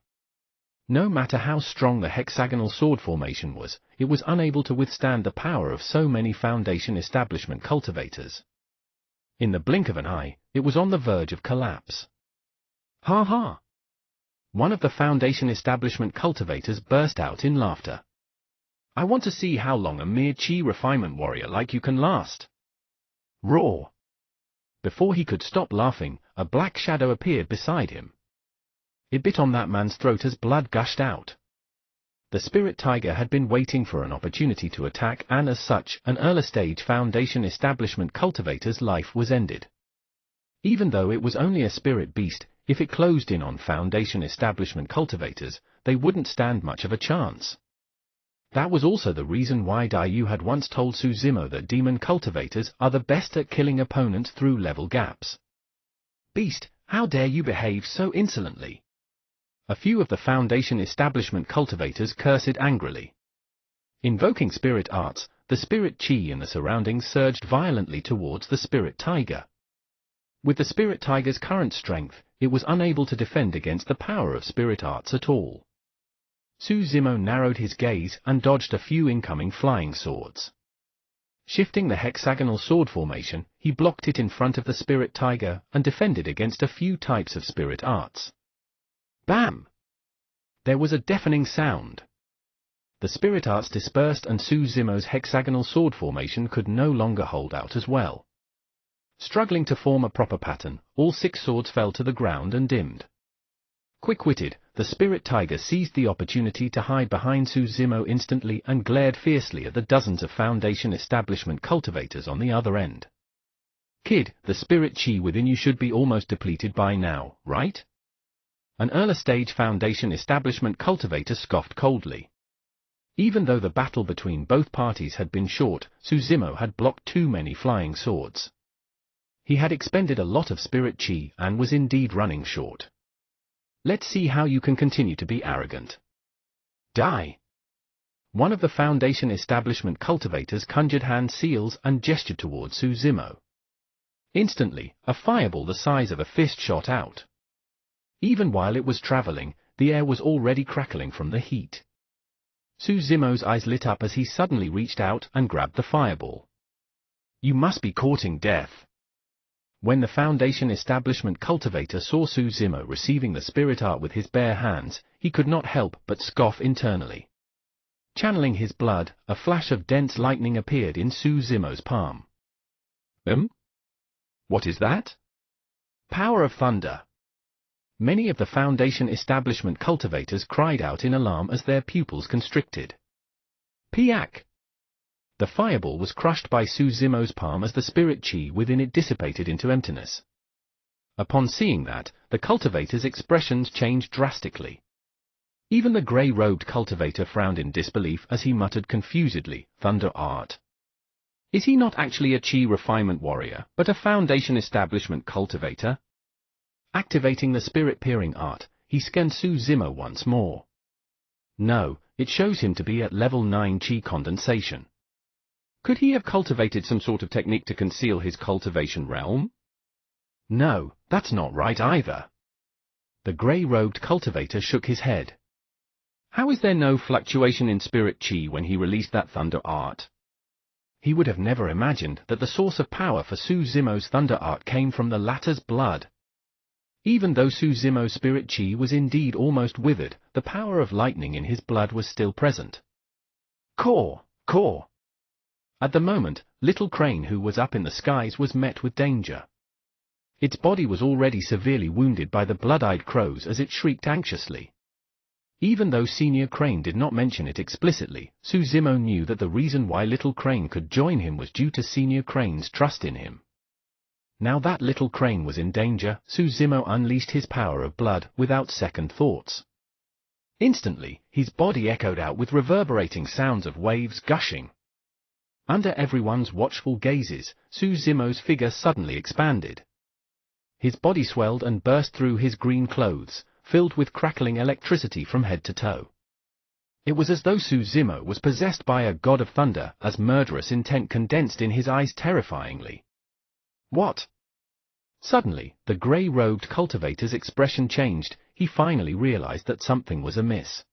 [SPEAKER 1] No matter how strong the hexagonal sword formation was, it was unable to withstand the power of so many Foundation establishment cultivators. In the blink of an eye, it was on the verge of collapse. Ha ha! One of the Foundation establishment cultivators burst out in laughter. I want to see how long a mere chi refinement warrior like you can last. Roar! Before he could stop laughing, a black shadow appeared beside him. It bit on that man's throat as blood gushed out. The spirit tiger had been waiting for an opportunity to attack, and as such, an early-stage Foundation establishment cultivator's life was ended. Even though it was only a spirit beast, if it closed in on Foundation establishment cultivators, they wouldn't stand much of a chance. That was also the reason why Daiyu had once told Suzimo that demon cultivators are the best at killing opponents through level gaps. Beast, how dare you behave so insolently? A few of the Foundation establishment cultivators cursed angrily. Invoking spirit arts, the spirit chi in the surroundings surged violently towards the spirit tiger. With the spirit tiger's current strength, it was unable to defend against the power of spirit arts at all. Suzimo narrowed his gaze and dodged a few incoming flying swords. Shifting the hexagonal sword formation, he blocked it in front of the spirit tiger and defended against a few types of spirit arts. Bam! There was a deafening sound. The spirit arts dispersed and Suzimo's hexagonal sword formation could no longer hold out as well. Struggling to form a proper pattern, all 6 swords fell to the ground and dimmed. Quick-witted, the spirit tiger seized the opportunity to hide behind Suzimo instantly and glared fiercely at the dozens of Foundation establishment cultivators on the other end. Kid, the spirit chi within you should be almost depleted by now, right? An early-stage Foundation establishment cultivator scoffed coldly. Even though the battle between both parties had been short, Suzimo had blocked too many flying swords. He had expended a lot of spirit chi and was indeed running short. Let's see how you can continue to be arrogant. Die! One of the Foundation establishment cultivators conjured hand seals and gestured towards Suzimo. Instantly, a fireball the size of a fist shot out. Even while it was traveling, the air was already crackling from the heat. Suzimo's eyes lit up as he suddenly reached out and grabbed the fireball. You must be courting death. When the Foundation establishment cultivator saw Suzimo receiving the spirit art with his bare hands, he could not help but scoff internally. Channeling his blood, a flash of dense lightning appeared in Suzimo's palm. What is that? Power of thunder. Many of the Foundation establishment cultivators cried out in alarm as their pupils constricted. Piak! The fireball was crushed by Suzimo's palm as the spirit chi within it dissipated into emptiness. Upon seeing that, the cultivator's expressions changed drastically. Even the grey-robed cultivator frowned in disbelief as he muttered confusedly, "Thunder art. Is he not actually a chi refinement warrior, but a Foundation establishment cultivator?" Activating the spirit-peering art, he scanned Suzimo once more. No, it shows him to be at level 9 chi condensation. Could he have cultivated some sort of technique to conceal his cultivation realm? No, that's not right either. The grey-robed cultivator shook his head. How is there no fluctuation in spirit chi when he released that thunder art? He would have never imagined that the source of power for Suzimo's thunder art came from the latter's blood. Even though Suzimo's spirit chi was indeed almost withered, the power of lightning in his blood was still present. Caw! Caw! At the moment, Little Crane, who was up in the skies, was met with danger. Its body was already severely wounded by the blood-eyed crows as it shrieked anxiously. Even though Senior Crane did not mention it explicitly, Suzimo knew that the reason why Little Crane could join him was due to Senior Crane's trust in him. Now that Little Crane was in danger, Suzimo unleashed his power of blood without second thoughts. Instantly, his body echoed out with reverberating sounds of waves gushing. Under everyone's watchful gazes, Suzimo's figure suddenly expanded. His body swelled and burst through his green clothes, filled with crackling electricity from head to toe. It was as though Suzimo was possessed by a god of thunder, as murderous intent condensed in his eyes terrifyingly. What? Suddenly, the grey-robed cultivator's expression changed. He finally realized that something was amiss.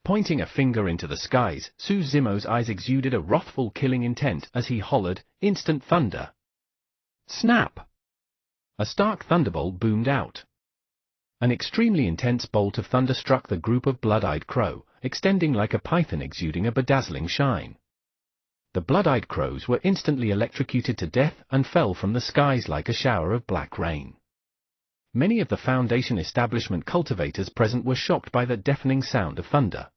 [SPEAKER 1] Pointing a finger into the skies, Suzimo's eyes exuded a wrathful killing intent as he hollered, "Instant thunder!" Snap! A stark thunderbolt boomed out. An extremely intense bolt of thunder struck the group of blood-eyed crow, extending like a python exuding a bedazzling shine. The blood-eyed crows were instantly electrocuted to death and fell from the skies like a shower of black rain. Many of the Foundation establishment cultivators present were shocked by the deafening sound of thunder.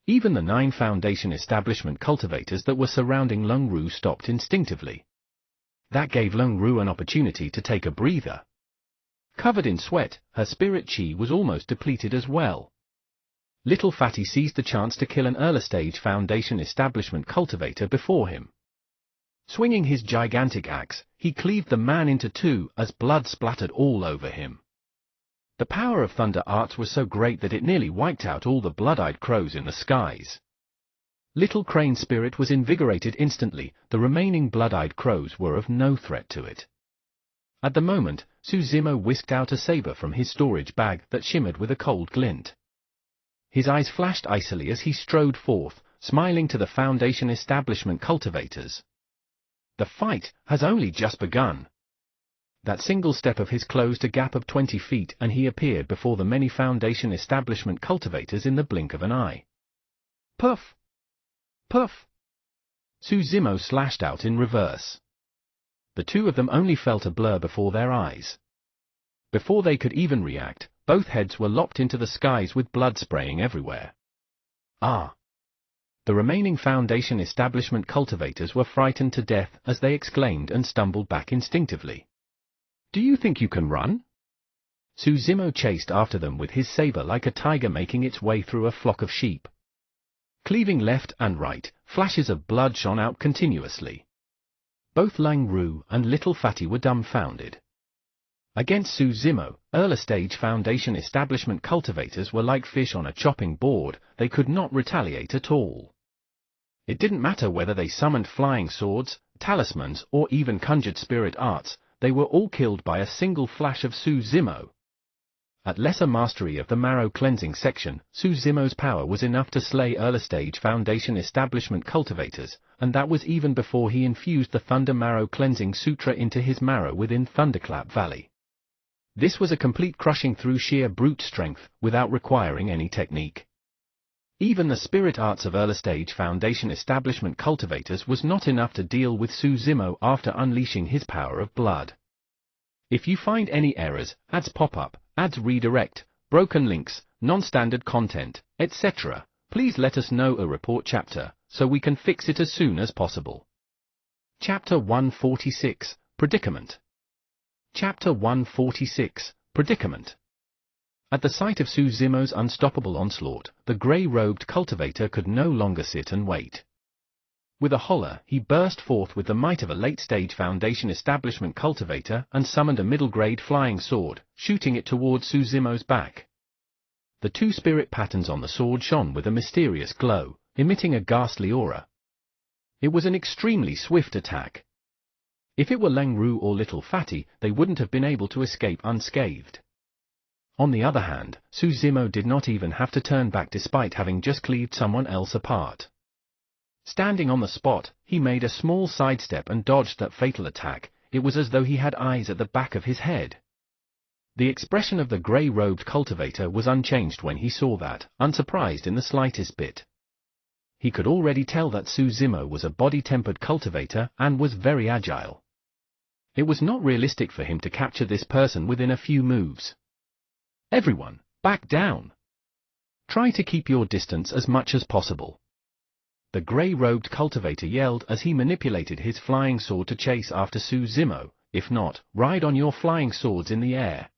[SPEAKER 1] Even the 9 Foundation establishment cultivators that were surrounding Lung Ru stopped instinctively. That gave Lung Ru an opportunity to take a breather. Covered in sweat, her spirit chi was almost depleted as well. Little Fatty seized the chance to kill an early-stage Foundation establishment cultivator before him. Swinging his gigantic axe, he cleaved the man into 2 as blood splattered all over him. The power of Thunder Arts was so great that it nearly wiped out all the blood-eyed crows in the skies. Little Crane's spirit was invigorated instantly, the remaining blood-eyed crows were of no threat to it. At the moment, Suzimo whisked out a saber from his storage bag that shimmered with a cold glint. His eyes flashed icily as he strode forth, smiling to the Foundation establishment cultivators. The fight has only just begun. That single step of his closed a gap of 20 feet and he appeared before the many Foundation establishment cultivators in the blink of an eye. Puff! Puff! Suzimo slashed out in reverse. The 2 of them only felt a blur before their eyes. Before they could even react, both heads were lopped into the skies with blood spraying everywhere. Ah! The remaining Foundation establishment cultivators were frightened to death as they exclaimed and stumbled back instinctively. Do you think you can run? Suzimo chased after them with his saber like a tiger making its way through a flock of sheep. Cleaving left and right, flashes of blood shone out continuously. Both Lang Ru and Little Fatty were dumbfounded. Against Suzimo, early-stage Foundation establishment cultivators were like fish on a chopping board, they could not retaliate at all. It didn't matter whether they summoned flying swords, talismans, or even conjured spirit arts, they were all killed by a single flash of Suzimo. At lesser mastery of the marrow cleansing section, Suzimo's power was enough to slay early-stage Foundation establishment cultivators, and that was even before he infused the Thunder Marrow Cleansing Sutra into his marrow within Thunderclap Valley. This was a complete crushing through sheer brute strength, without requiring any technique. Even the spirit arts of early-stage Foundation establishment cultivators was not enough to deal with Suzimo after unleashing his power of blood. If you find any errors, ads pop-up, ads redirect, broken links, non-standard content, etc., please let us know a report chapter, so we can fix it as soon as possible. Chapter 146, Predicament. Chapter 146, Predicament. At the sight of Suzimo's unstoppable onslaught, the grey-robed cultivator could no longer sit and wait. With a holler, he burst forth with the might of a late-stage Foundation establishment cultivator and summoned a middle-grade flying sword, shooting it towards Suzimo's back. The 2 spirit patterns on the sword shone with a mysterious glow, emitting a ghastly aura. It was an extremely swift attack. If it were Lang Ru or Little Fatty, they wouldn't have been able to escape unscathed. On the other hand, Suzimo did not even have to turn back despite having just cleaved someone else apart. Standing on the spot, he made a small sidestep and dodged that fatal attack. It was as though he had eyes at the back of his head. The expression of the grey-robed cultivator was unchanged when he saw that, unsurprised in the slightest bit. He could already tell that Suzimo was a body-tempered cultivator and was very agile. It was not realistic for him to capture this person within a few moves. Everyone, back down. Try to keep your distance as much as possible. The grey-robed cultivator yelled as he manipulated his flying sword to chase after Suzimo. If not, ride on your flying swords in the air.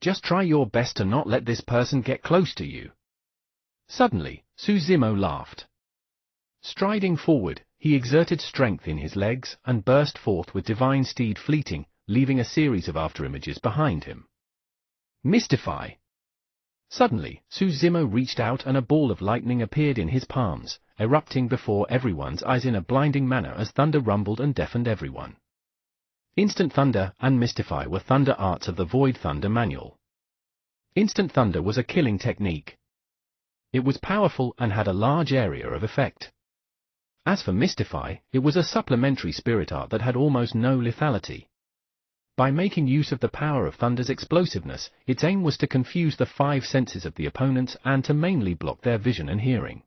[SPEAKER 1] Just try your best to not let this person get close to you. Suddenly, Suzimo laughed. Striding forward, he exerted strength in his legs and burst forth with divine steed fleeting, leaving a series of afterimages behind him. Mystify. Suddenly, Suzimo reached out and a ball of lightning appeared in his palms, erupting before everyone's eyes in a blinding manner as thunder rumbled and deafened everyone. Instant Thunder and Mystify were thunder arts of the Void Thunder Manual. Instant Thunder was a killing technique. It was powerful and had a large area of effect. As for Mystify, it was a supplementary spirit art that had almost no lethality. By making use of the power of Thunder's explosiveness, its aim was to confuse the 5 senses of the opponents and to mainly block their vision and hearing.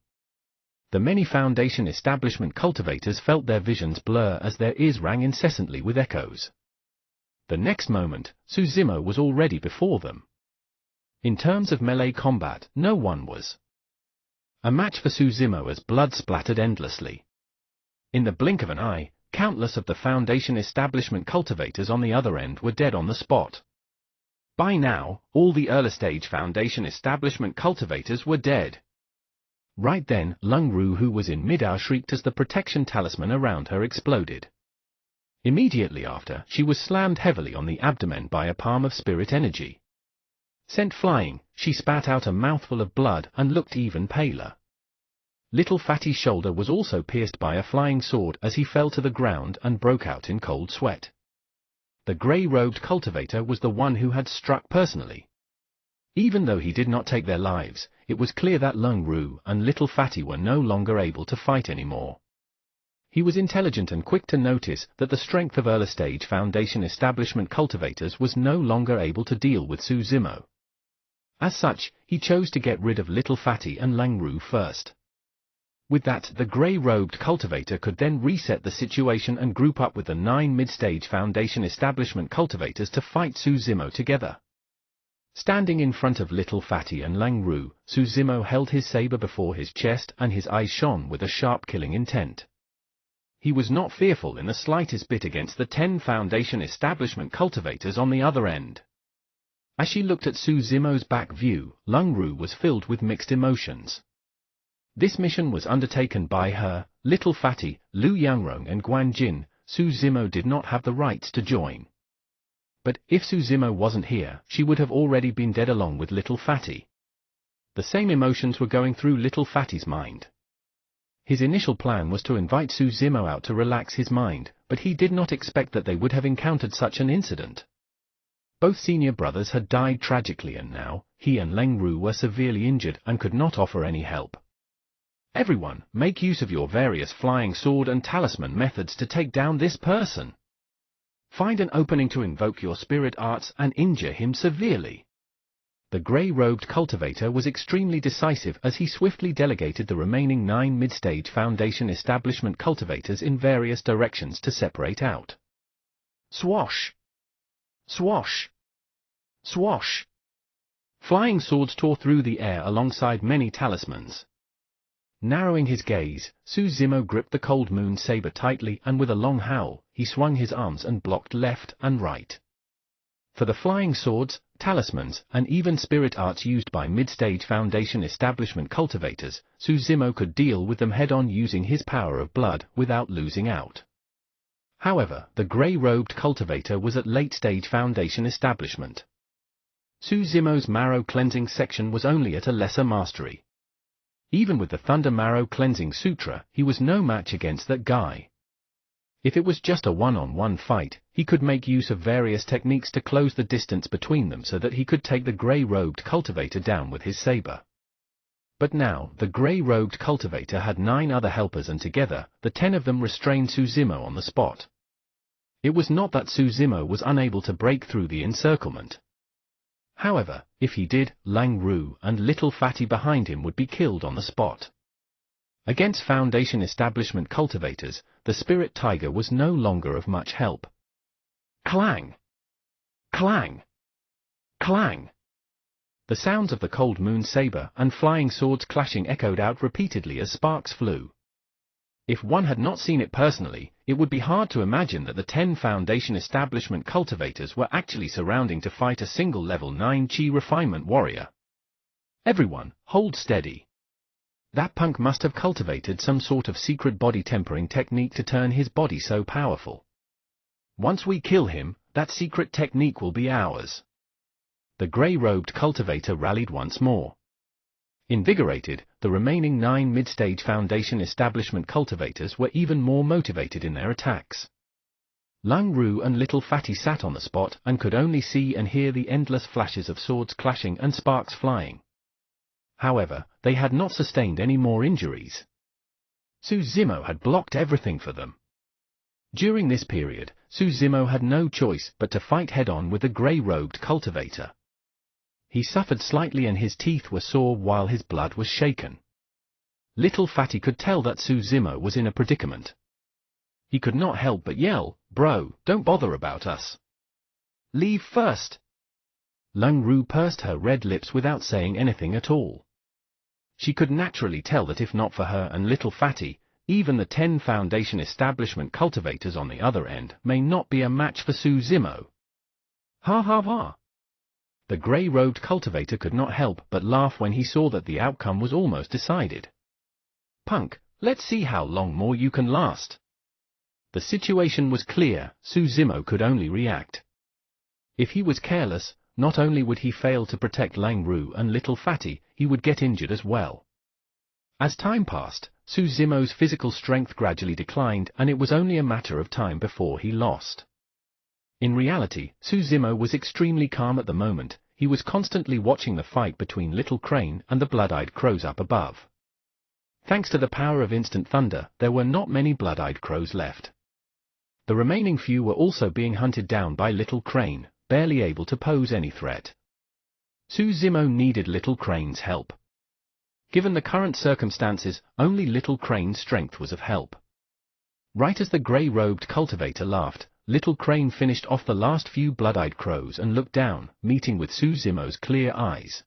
[SPEAKER 1] The many Foundation establishment cultivators felt their visions blur as their ears rang incessantly with echoes. The next moment, Suzumo was already before them. In terms of melee combat, no one was a match for Suzumo as blood splattered endlessly. In the blink of an eye, countless of the Foundation establishment cultivators on the other end were dead on the spot. By now, all the early stage Foundation establishment cultivators were dead. Right then, Lung Ru, who was in mid-air, shrieked as the protection talisman around her exploded. Immediately after, she was slammed heavily on the abdomen by a palm of spirit energy. Sent flying, she spat out a mouthful of blood and looked even paler. Little Fatty's shoulder was also pierced by a flying sword as he fell to the ground and broke out in cold sweat. The grey-robed cultivator was the one who had struck personally. Even though he did not take their lives, it was clear that Lung Ru and Little Fatty were no longer able to fight anymore. He was intelligent and quick to notice that the strength of early-stage Foundation establishment cultivators was no longer able to deal with Suzumo. As such, he chose to get rid of Little Fatty and Lung Ru first. With that, the grey-robed cultivator could then reset the situation and group up with the 9 mid-stage Foundation establishment cultivators to fight Suzumo together. Standing in front of Little Fatty and Lung Ru, Suzumo held his saber before his chest and his eyes shone with a sharp killing intent. He was not fearful in the slightest bit against the 10 Foundation establishment cultivators on the other end. As she looked at Suzumo's back view, Lung Ru was filled with mixed emotions. This mission was undertaken by her, Little Fatty, Lu Yangrong and Guan Jin. Suzumo did not have the rights to join. But if Suzumo wasn't here, she would have already been dead along with Little Fatty. The same emotions were going through Little Fatty's mind. His initial plan was to invite Suzumo out to relax his mind, but he did not expect that they would have encountered such an incident. Both senior brothers had died tragically and now, he and Lung Ru were severely injured and could not offer any help. Everyone, make use of your various flying sword and talisman methods to take down this person. Find an opening to invoke your spirit arts and injure him severely. The grey-robed cultivator was extremely decisive as he swiftly delegated the remaining 9 mid-stage Foundation establishment cultivators in various directions to separate out. Swash! Swash! Swash! Flying swords tore through the air alongside many talismans. Narrowing his gaze, Suzumo gripped the Cold Moon saber tightly and with a long howl, he swung his arms and blocked left and right. For the flying swords, talismans, and even spirit arts used by mid-stage Foundation establishment cultivators, Suzumo could deal with them head-on using his power of blood without losing out. However, the grey-robed cultivator was at late-stage Foundation establishment. Suzumo's marrow cleansing section was only at a lesser mastery. Even with the Thunder Marrow Cleansing Sutra, he was no match against that guy. If it was just a one-on-one fight, he could make use of various techniques to close the distance between them so that he could take the grey-robed cultivator down with his saber. But now, the grey-robed cultivator had 9 other helpers and together, the 10 of them restrained Suzumo on the spot. It was not that Suzumo was unable to break through the encirclement. However, if he did, Lung Ru and Little Fatty behind him would be killed on the spot. Against Foundation establishment cultivators, the Spirit Tiger was no longer of much help. Clang! Clang! Clang! The sounds of the Cold Moon saber and flying swords clashing echoed out repeatedly as sparks flew. If one had not seen it personally, it would be hard to imagine that the 10 Foundation establishment cultivators were actually surrounding to fight a single level 9 Chi refinement warrior. Everyone, hold steady. That punk must have cultivated some sort of secret body tempering technique to turn his body so powerful. Once we kill him, that secret technique will be ours. The grey-robed cultivator rallied once more. Invigorated, the remaining 9 mid-stage Foundation establishment cultivators were even more motivated in their attacks. Lung Ru and Little Fatty sat on the spot and could only see and hear the endless flashes of swords clashing and sparks flying. However, they had not sustained any more injuries. Suzumo had blocked everything for them. During this period, Suzimo had no choice but to fight head-on with the grey-robed cultivator. He suffered slightly and his teeth were sore while his blood was shaken. Little Fatty could tell that Suzimo was in a predicament. He could not help but yell, "Bro, don't bother about us. Leave first." Lung Ru pursed her red lips without saying anything at all. She could naturally tell that if not for her and Little Fatty, even the 10 Foundation establishment cultivators on the other end may not be a match for Suzimo. Ha ha ha! The grey-robed cultivator could not help but laugh when he saw that the outcome was almost decided. "Punk, let's see how long more you can last." The situation was clear, Suzimo could only react. If he was careless, not only would he fail to protect Lang Ru and Little Fatty, he would get injured as well. As time passed, Suzimo's physical strength gradually declined and it was only a matter of time before he lost. In reality, Suzimo was extremely calm at the moment. He was constantly watching the fight between Little Crane and the blood-eyed crows up above. Thanks to the power of instant thunder, there were not many blood-eyed crows left. The remaining few were also being hunted down by Little Crane, barely able to pose any threat. Suzimo needed Little Crane's help. Given the current circumstances, only Little Crane's strength was of help. Right as the grey-robed cultivator laughed, Little Crane finished off the last few blood-eyed crows and looked down, meeting with Suzimo's clear eyes.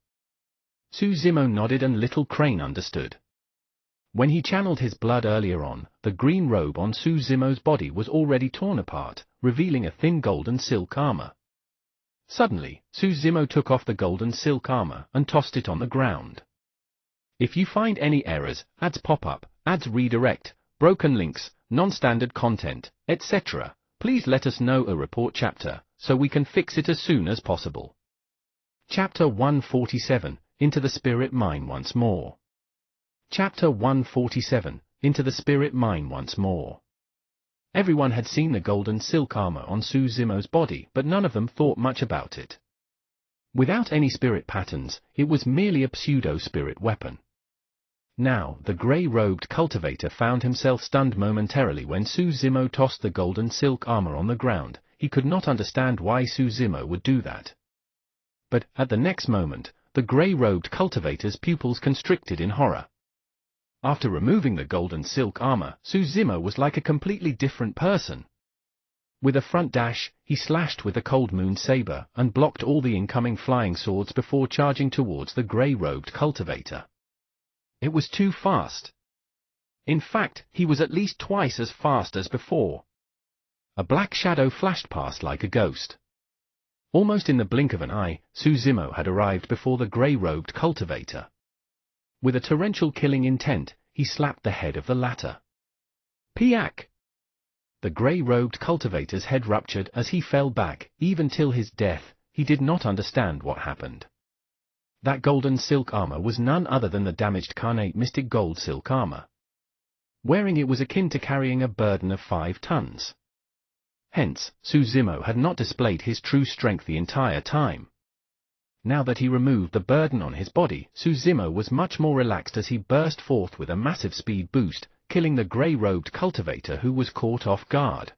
[SPEAKER 1] Suzimo nodded and Little Crane understood. When he channeled his blood earlier on, the green robe on Suzimo's body was already torn apart, revealing a thin golden silk armor. Suddenly, Suzimo took off the golden silk armor and tossed it on the ground. If you find any errors, ads pop up, ads redirect, broken links, non-standard content, etc., please let us know a report chapter, so we can fix it as soon as possible. Chapter 147, Into the Spirit Mine Once More. Chapter 147, Into the Spirit Mine Once More. Everyone had seen the golden silk armor on Suzimo's body, but none of them thought much about it. Without any spirit patterns, it was merely a pseudo-spirit weapon. Now, the grey-robed cultivator found himself stunned momentarily when Suzimo tossed the golden silk armor on the ground. He could not understand why Suzimo would do that. But, at the next moment, the grey-robed cultivator's pupils constricted in horror. After removing the golden silk armor, Suzimo was like a completely different person. With a front dash, he slashed with the Cold Moon Saber and blocked all the incoming flying swords before charging towards the grey-robed cultivator. It was too fast. In fact, he was at least twice as fast as before. A black shadow flashed past like a ghost. Almost in the blink of an eye, Suzimo had arrived before the grey-robed cultivator. With a torrential killing intent, he slapped the head of the latter. Piak! The grey-robed cultivator's head ruptured as he fell back. Even till his death, he did not understand what happened. That golden silk armor was none other than the damaged Carnate Mystic Gold Silk Armor. Wearing it was akin to carrying a burden of 5 tons. Hence, Suzimo had not displayed his true strength the entire time. Now that he removed the burden on his body, Suzimo was much more relaxed as he burst forth with a massive speed boost, killing the grey-robed cultivator who was caught off guard.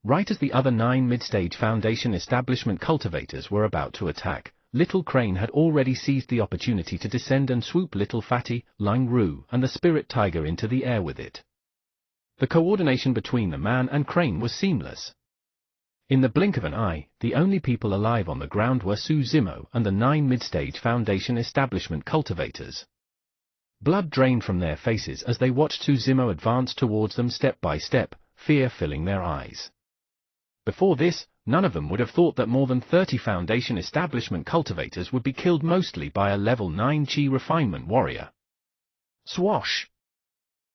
[SPEAKER 1] Right as the other 9 mid-stage Foundation establishment cultivators were about to attack, Little Crane had already seized the opportunity to descend and swoop Little Fatty, Lang Ru, and the Spirit Tiger into the air with it. The coordination between the man and Crane was seamless. In the blink of an eye, the only people alive on the ground were Suzimo and the 9 mid-stage Foundation establishment cultivators. Blood drained from their faces as they watched Suzimo advance towards them step by step, fear filling their eyes. Before this, none of them would have thought that more than 30 Foundation establishment cultivators would be killed mostly by a level 9 Chi refinement warrior. Swash!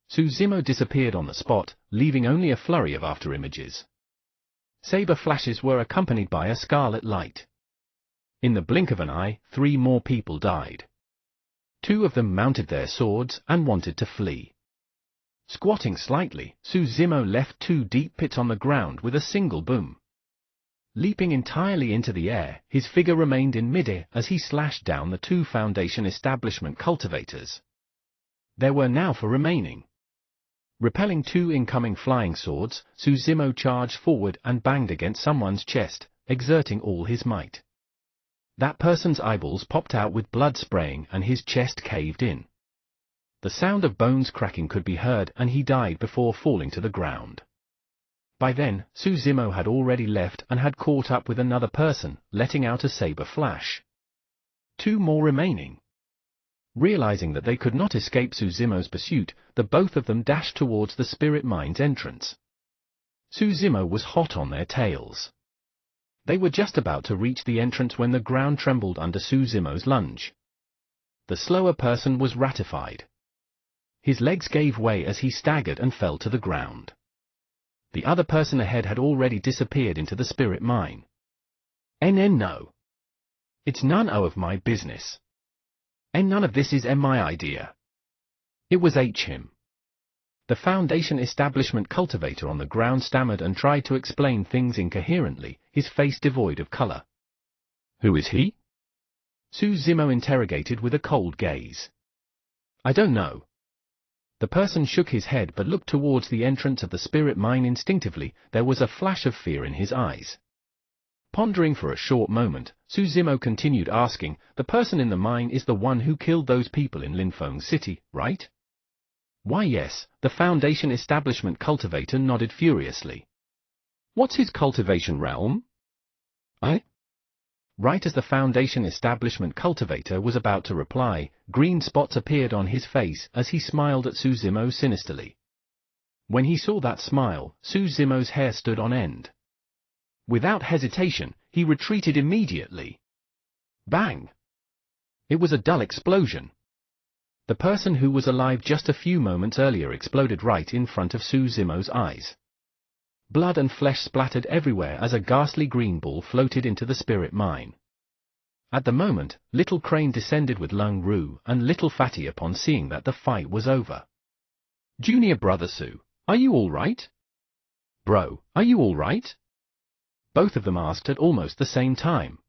[SPEAKER 1] Suzimo disappeared on the spot, leaving only a flurry of afterimages. Saber flashes were accompanied by a scarlet light. In the blink of an eye, 3 more people died. 2 of them mounted their swords and wanted to flee. Squatting slightly, Suzimo left 2 deep pits on the ground with a single boom. Leaping entirely into the air, his figure remained in midair as he slashed down the 2 Foundation establishment cultivators. There were now 4 remaining. Repelling 2 incoming flying swords, Suzimo charged forward and banged against someone's chest, exerting all his might. That person's eyeballs popped out with blood spraying and his chest caved in. The sound of bones cracking could be heard and he died before falling to the ground. By then, Suzimo had already left and had caught up with another person, letting out a saber flash. 2 more remaining. Realizing that they could not escape Suzimo's pursuit, the both of them dashed towards the spirit mine's entrance. Suzimo was hot on their tails. They were just about to reach the entrance when the ground trembled under Suzimo's lunge. The slower person was ratified. His legs gave way as he staggered and fell to the ground. The other person ahead had already disappeared into the spirit mine. No. It's none of my business. And none of this is my idea. It was him. The Foundation establishment cultivator on the ground stammered and tried to explain things incoherently, his face devoid of color. Who is he? Suzimo interrogated with a cold gaze. I don't know. The person shook his head but looked towards the entrance of the spirit mine instinctively. There was a flash of fear in his eyes. Pondering for a short moment, Suzimo continued asking, the person in the mine is the one who killed those people in Linfeng City, right? Why yes, the Foundation establishment cultivator nodded furiously. What's his cultivation realm? Right as the Foundation establishment cultivator was about to reply, green spots appeared on his face as he smiled at Suzimo sinisterly. When he saw that smile, Suzimo's hair stood on end. Without hesitation, he retreated immediately. Bang! It was a dull explosion. The person who was alive just a few moments earlier exploded right in front of Suzimo's eyes. Blood and flesh splattered everywhere as a ghastly green ball floated into the spirit mine. At the moment, Little Crane descended with Lung Ru and Little Fatty upon seeing that the fight was over. Junior brother Su, are you all right? Bro, are you all right? Both of them asked at almost the same time.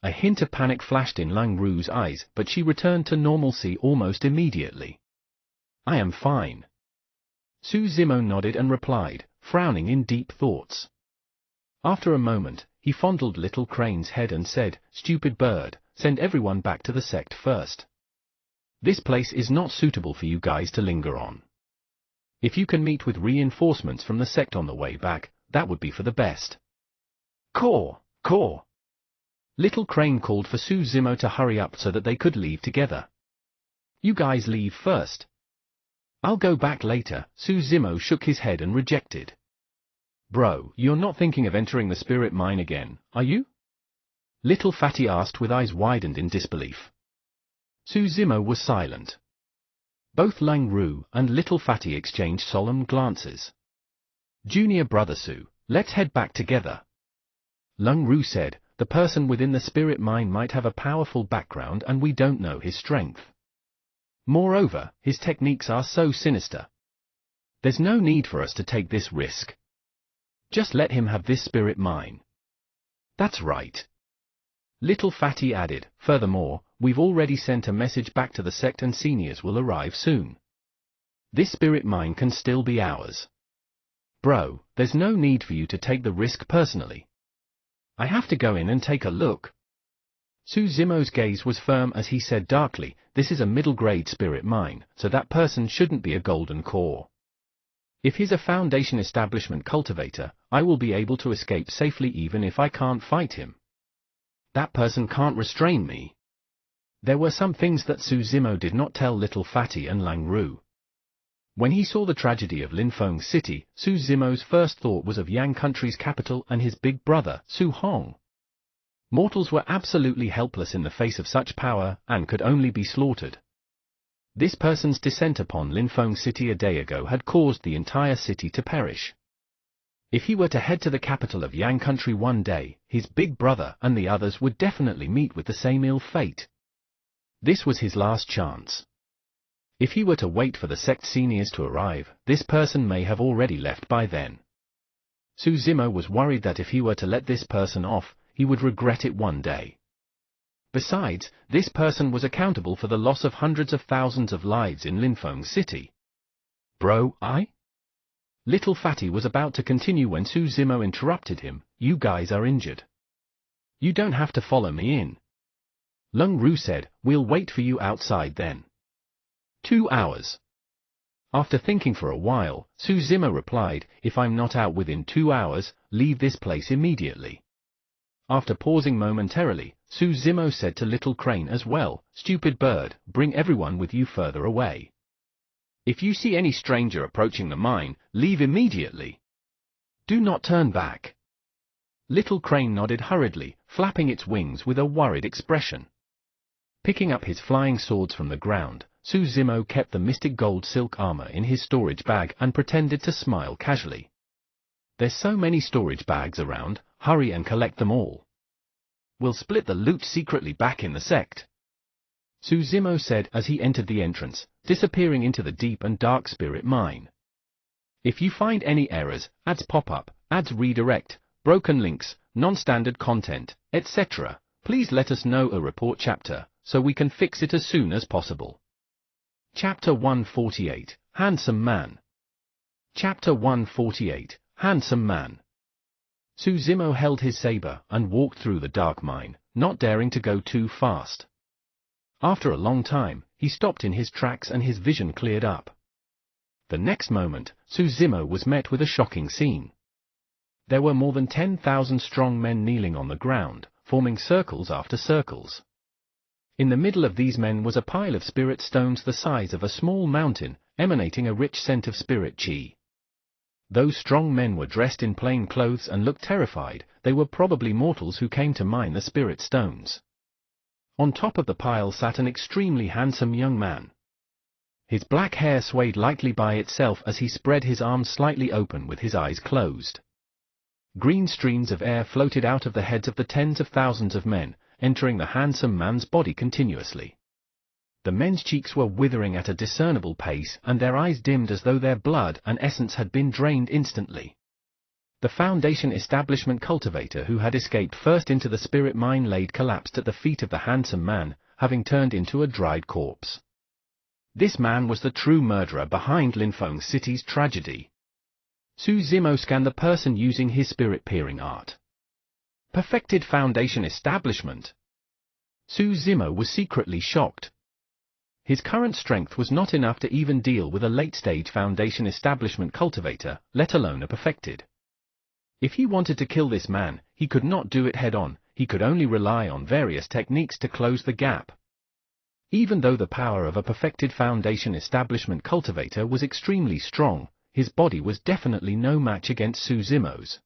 [SPEAKER 1] A hint of panic flashed in Lung Ru's eyes, but she returned to normalcy almost immediately. I am fine. Suzimo nodded and replied, frowning in deep thoughts. After a moment, he fondled Little Crane's head and said, stupid bird, send everyone back to the sect first. This place is not suitable for you guys to linger on. If you can meet with reinforcements from the sect on the way back, that would be for the best. Caw. Little Crane called for Suzimo to hurry up so that they could leave together. You guys leave first. I'll go back later. Suzimo shook his head and rejected. Bro, you're not thinking of entering the spirit mine again, are you? Little Fatty asked with eyes widened in disbelief. Suzimo was silent. Both Lung Ru and Little Fatty exchanged solemn glances. Junior brother Su, let's head back together. Lung Ru said, the person within the spirit mine might have a powerful background and we don't know his strength. Moreover, his techniques are so sinister. There's no need for us to take this risk. Just let him have this spirit mine. That's right. Little Fatty added, furthermore, we've already sent a message back to the sect and seniors will arrive soon. This spirit mine can still be ours. Bro, there's no need for you to take the risk personally. I have to go in and take a look. Suzimo's gaze was firm as he said darkly, this is a middle-grade spirit mine, so that person shouldn't be a golden core. If he's a Foundation establishment cultivator, I will be able to escape safely even if I can't fight him. That person can't restrain me. There were some things that Suzimo did not tell Little Fatty and Lung Ru. When he saw the tragedy of Linfeng City, Suzimo's first thought was of Yang Country's capital and his big brother, Su Hong. Mortals were absolutely helpless in the face of such power and could only be slaughtered. This person's descent upon Linfeng City a day ago had caused the entire city to perish. If he were to head to the capital of Yang Country one day, his big brother and the others would definitely meet with the same ill fate. This was his last chance. If he were to wait for the sect seniors to arrive, this person may have already left by then. Suzimo was worried that if he were to let this person off, he would regret it one day. Besides, this person was accountable for the loss of hundreds of thousands of lives in Linfeng City. Bro, Little Fatty was about to continue when Su Zimo interrupted him. You guys are injured. You don't have to follow me in. Lung Ru said, we'll wait for you outside then. 2 hours. After thinking for a while, Su Zimo replied, if I'm not out within 2 hours, leave this place immediately. After pausing momentarily, Su Zimo said to Little Crane as well, stupid bird, bring everyone with you further away. If you see any stranger approaching the mine, leave immediately. Do not turn back. Little Crane nodded hurriedly, flapping its wings with a worried expression. Picking up his flying swords from the ground, Su Zimo kept the mystic gold silk armor in his storage bag and pretended to smile casually. There's so many storage bags around, hurry and collect them all. We'll split the loot secretly back in the sect. Su Zimo said as he entered the entrance, disappearing into the deep and dark spirit mine. If you find any errors, ads pop-up, ads redirect, broken links, non-standard content, etc., please let us know a report chapter, so we can fix it as soon as possible. Chapter 148, Handsome Man. Chapter 148, Handsome Man. Su Zimo held his saber and walked through the dark mine, not daring to go too fast. After a long time, he stopped in his tracks and his vision cleared up. The next moment, Su Zimo was met with a shocking scene. There were more than 10,000 strong men kneeling on the ground, forming circles after circles. In the middle of these men was a pile of spirit stones the size of a small mountain, emanating a rich scent of spirit chi. Those strong men were dressed in plain clothes and looked terrified. They were probably mortals who came to mine the spirit stones. On top of the pile sat an extremely handsome young man. His black hair swayed lightly by itself as he spread his arms slightly open with his eyes closed. Green streams of air floated out of the heads of the tens of thousands of men, entering the handsome man's body continuously. The men's cheeks were withering at a discernible pace and their eyes dimmed as though their blood and essence had been drained instantly. The Foundation establishment cultivator who had escaped first into the spirit mine laid collapsed at the feet of the handsome man, having turned into a dried corpse. This man was the true murderer behind Linfeng City's tragedy. Su Zimo scanned the person using his spirit-peering art. Perfected Foundation establishment. Su Zimo was secretly shocked. His current strength was not enough to even deal with a late-stage Foundation establishment cultivator, let alone a perfected. If he wanted to kill this man, he could not do it head-on, he could only rely on various techniques to close the gap. Even though the power of a perfected Foundation establishment cultivator was extremely strong, his body was definitely no match against Su Zimo's.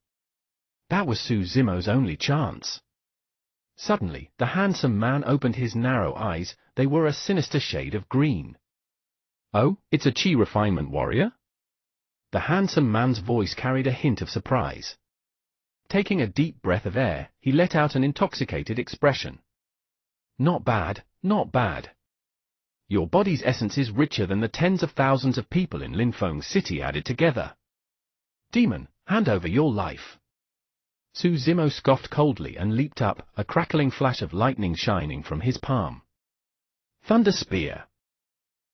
[SPEAKER 1] That was Su Zimo's only chance. Suddenly, the handsome man opened his narrow eyes. They were a sinister shade of green. Oh, it's a Chi refinement warrior? The handsome man's voice carried a hint of surprise. Taking a deep breath of air, he let out an intoxicated expression. Not bad, not bad. Your body's essence is richer than the tens of thousands of people in Linfeng City added together. Demon, hand over your life. Su Zimo scoffed coldly and leaped up, a crackling flash of lightning shining from his palm. Thunder Spear.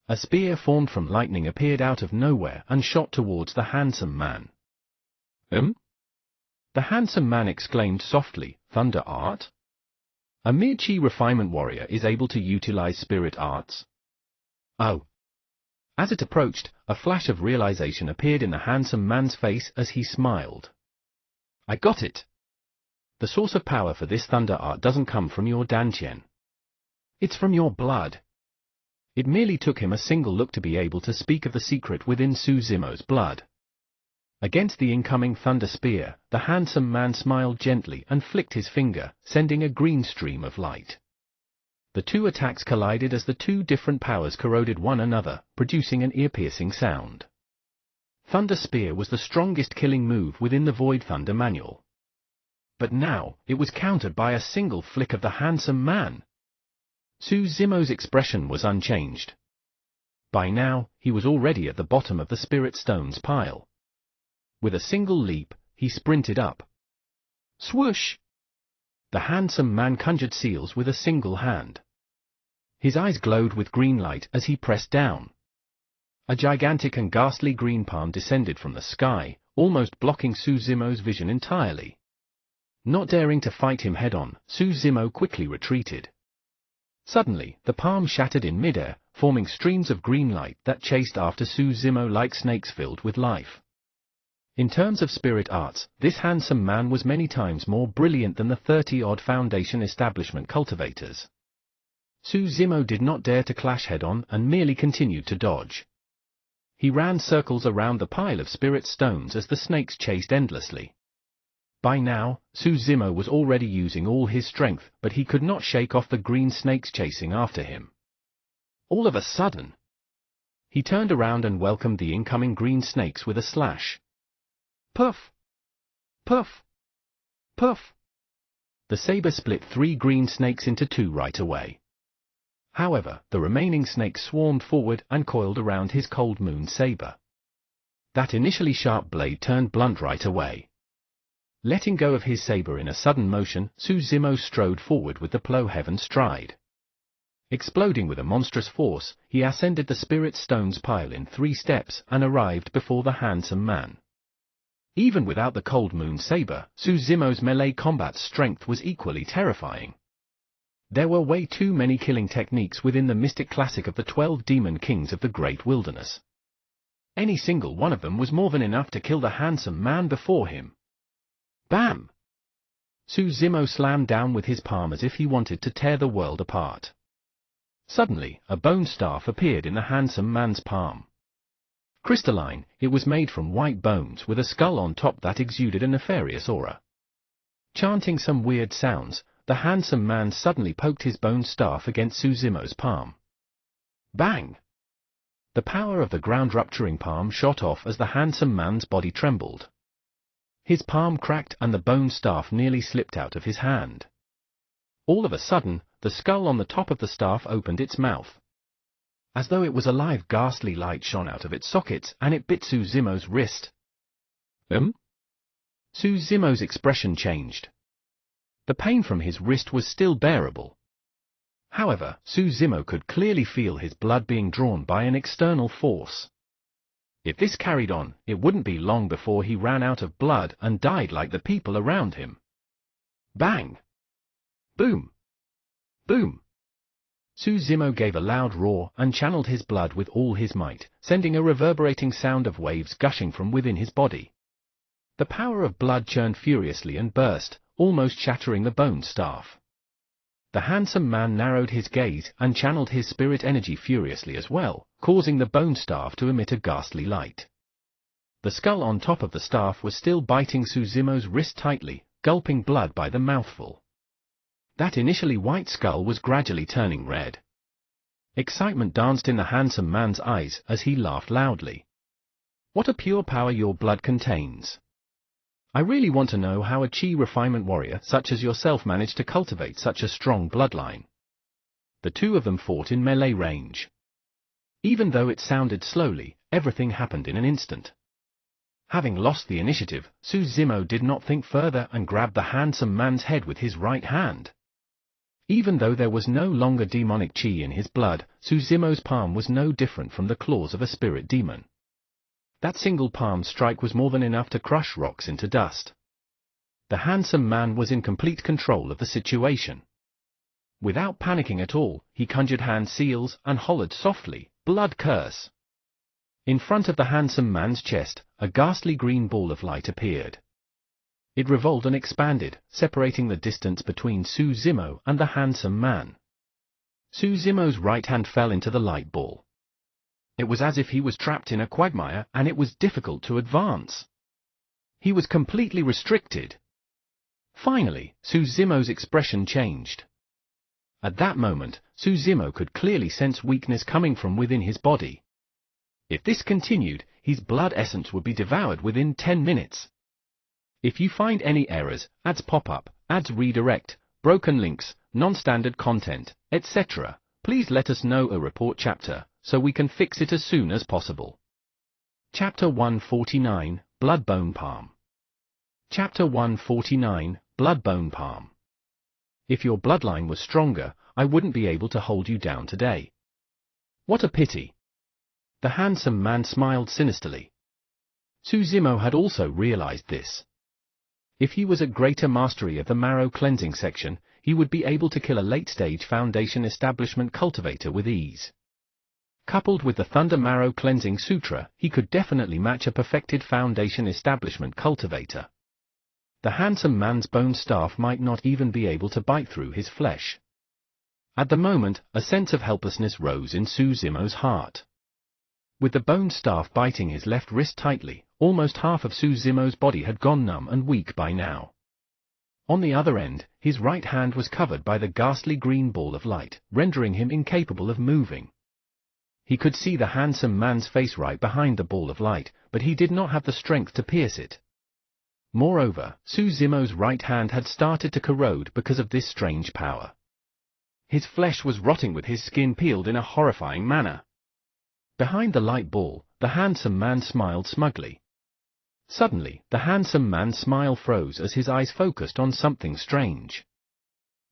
[SPEAKER 1] A spear formed from lightning appeared out of nowhere and shot towards the handsome man. The handsome man exclaimed softly, Thunder Art? A mere Chi refinement warrior is able to utilize spirit arts? Oh. As it approached, a flash of realization appeared in the handsome man's face as he smiled. I got it. The source of power for this thunder art doesn't come from your Dantian. It's from your blood. It merely took him a single look to be able to speak of the secret within Su Zimo's blood. Against the incoming thunder spear, the handsome man smiled gently and flicked his finger, sending a green stream of light. The two attacks collided as the two different powers corroded one another, producing an ear-piercing sound. Thunder Spear was the strongest killing move within the Void Thunder manual. But now, it was countered by a single flick of the handsome man. Su Zimo's expression was unchanged. By now, he was already at the bottom of the Spirit Stones pile. With a single leap, he sprinted up. Swoosh! The handsome man conjured seals with a single hand. His eyes glowed with green light as he pressed down. A gigantic and ghastly green palm descended from the sky, almost blocking Suzumo's vision entirely. Not daring to fight him head-on, Suzumo quickly retreated. Suddenly, the palm shattered in midair, forming streams of green light that chased after Suzumo like snakes filled with life. In terms of spirit arts, this handsome man was many times more brilliant than the 30-odd Foundation establishment cultivators. Suzumo did not dare to clash head-on and merely continued to dodge. He ran circles around the pile of spirit stones as the snakes chased endlessly. By now, Suzumo was already using all his strength, but he could not shake off the green snakes chasing after him. All of a sudden, he turned around and welcomed the incoming green snakes with a slash. Puff! Puff! Puff! The saber split 3 green snakes into 2 right away. However, the remaining snakes swarmed forward and coiled around his cold moon saber. That initially sharp blade turned blunt right away. Letting go of his saber in a sudden motion, Suzumo strode forward with the plow-heaven stride. Exploding with a monstrous force, he ascended the spirit stones pile in 3 steps and arrived before the handsome man. Even without the cold moon saber, Suzumo's melee combat strength was equally terrifying. There were way too many killing techniques within the mystic classic of the 12 demon kings of the great wilderness. Any single one of them was more than enough to kill the handsome man before him. Bam! Suzumo slammed down with his palm as if he wanted to tear the world apart. Suddenly, a bone staff appeared in the handsome man's palm. Crystalline, it was made from white bones with a skull on top that exuded a nefarious aura. Chanting some weird sounds, the handsome man suddenly poked his bone staff against Suzumo's palm. Bang! The power of the ground-rupturing palm shot off as the handsome man's body trembled. His palm cracked and the bone staff nearly slipped out of his hand. All of a sudden, the skull on the top of the staff opened its mouth. As though it was alive, ghastly light shone out of its sockets and it bit Suzumo's wrist. Suzumo's expression changed. The pain from his wrist was still bearable. However, Suzumo could clearly feel his blood being drawn by an external force. If this carried on, it wouldn't be long before he ran out of blood and died like the people around him. Bang! Boom! Boom! Suzumo gave a loud roar and channeled his blood with all his might, sending a reverberating sound of waves gushing from within his body. The power of blood churned furiously and burst, almost shattering the bone staff. The handsome man narrowed his gaze and channeled his spirit energy furiously as well, causing the bone staff to emit a ghastly light. The skull on top of the staff was still biting Suzumo's wrist tightly, gulping blood by the mouthful. That initially white skull was gradually turning red. Excitement danced in the handsome man's eyes as he laughed loudly. What a pure power your blood contains! I really want to know how a chi refinement warrior such as yourself managed to cultivate such a strong bloodline. The two of them fought in melee range. Even though it sounded slowly, everything happened in an instant. Having lost the initiative, Suzumo did not think further and grabbed the handsome man's head with his right hand. Even though there was no longer demonic chi in his blood, Suzumo's palm was no different from the claws of a spirit demon. That single palm strike was more than enough to crush rocks into dust. The handsome man was in complete control of the situation. Without panicking at all, he conjured hand seals and hollered softly, "Blood curse!" In front of the handsome man's chest, a ghastly green ball of light appeared. It revolved and expanded, separating the distance between Suzumo and the handsome man. Suzumo's right hand fell into the light ball. It was as if he was trapped in a quagmire and it was difficult to advance. He was completely restricted. Finally, Suzumo's expression changed. At that moment, Suzumo could clearly sense weakness coming from within his body. If this continued, his blood essence would be devoured within 10 minutes. If you find any errors, ads pop up, ads redirect, broken links, non-standard content, etc., please let us know a report chapter, so we can fix it as soon as possible. Chapter 149, Bloodbone Palm. Chapter 149, Bloodbone Palm. If your bloodline was stronger, I wouldn't be able to hold you down today. What a pity. The handsome man smiled sinisterly. Suzumo had also realized this. If he was at greater mastery of the marrow cleansing section, he would be able to kill a late-stage Foundation Establishment cultivator with ease. Coupled with the Thunder Marrow Cleansing Sutra, he could definitely match a perfected Foundation Establishment cultivator. The handsome man's bone staff might not even be able to bite through his flesh. At the moment, a sense of helplessness rose in Suzumo's heart. With the bone staff biting his left wrist tightly, almost half of Suzumo's body had gone numb and weak by now. On the other end, his right hand was covered by the ghastly green ball of light, rendering him incapable of moving. He could see the handsome man's face right behind the ball of light, but he did not have the strength to pierce it. Moreover, Suzumo's right hand had started to corrode because of this strange power. His flesh was rotting with his skin peeled in a horrifying manner. Behind the light ball, the handsome man smiled smugly. Suddenly, the handsome man's smile froze as his eyes focused on something strange.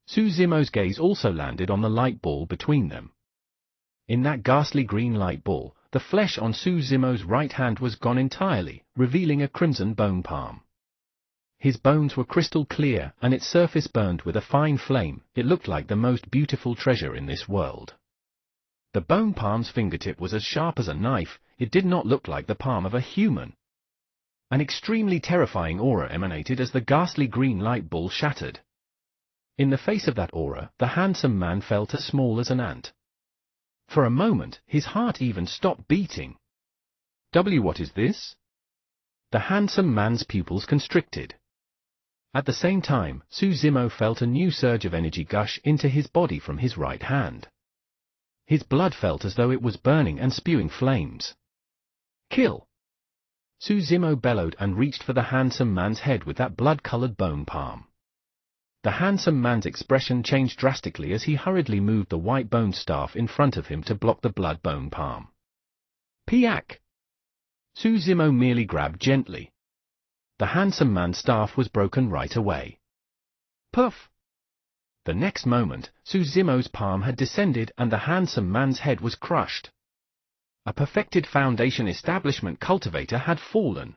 [SPEAKER 1] Suzumo's gaze also landed on the light ball between them. In that ghastly green light ball, the flesh on Suzumo's right hand was gone entirely, revealing a crimson bone palm. His bones were crystal clear, and its surface burned with a fine flame. It looked like the most beautiful treasure in this world. The bone palm's fingertip was as sharp as a knife. It did not look like the palm of a human. An extremely terrifying aura emanated as the ghastly green light ball shattered. In the face of that aura, the handsome man felt as small as an ant. For a moment, his heart even stopped beating. What is this? The handsome man's pupils constricted. At the same time, Suzumo felt a new surge of energy gush into his body from his right hand. His blood felt as though it was burning and spewing flames. Kill! Suzumo bellowed and reached for the handsome man's head with that blood-colored bone palm. The handsome man's expression changed drastically as he hurriedly moved the white bone staff in front of him to block the blood bone palm. Piak! Suzumo merely grabbed gently. The handsome man's staff was broken right away. Puff! The next moment, Suzumo's palm had descended and the handsome man's head was crushed. A perfected Foundation Establishment cultivator had fallen.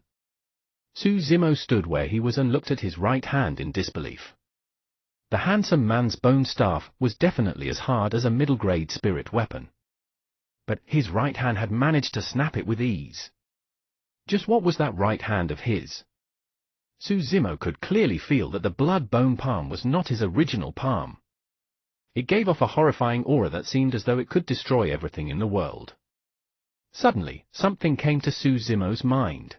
[SPEAKER 1] Suzumo stood where he was and looked at his right hand in disbelief. The handsome man's bone staff was definitely as hard as a middle-grade spirit weapon. But his right hand had managed to snap it with ease. Just what was that right hand of his? Suzumo could clearly feel that the blood bone palm was not his original palm. It gave off a horrifying aura that seemed as though it could destroy everything in the world. Suddenly, something came to Suzumo's mind.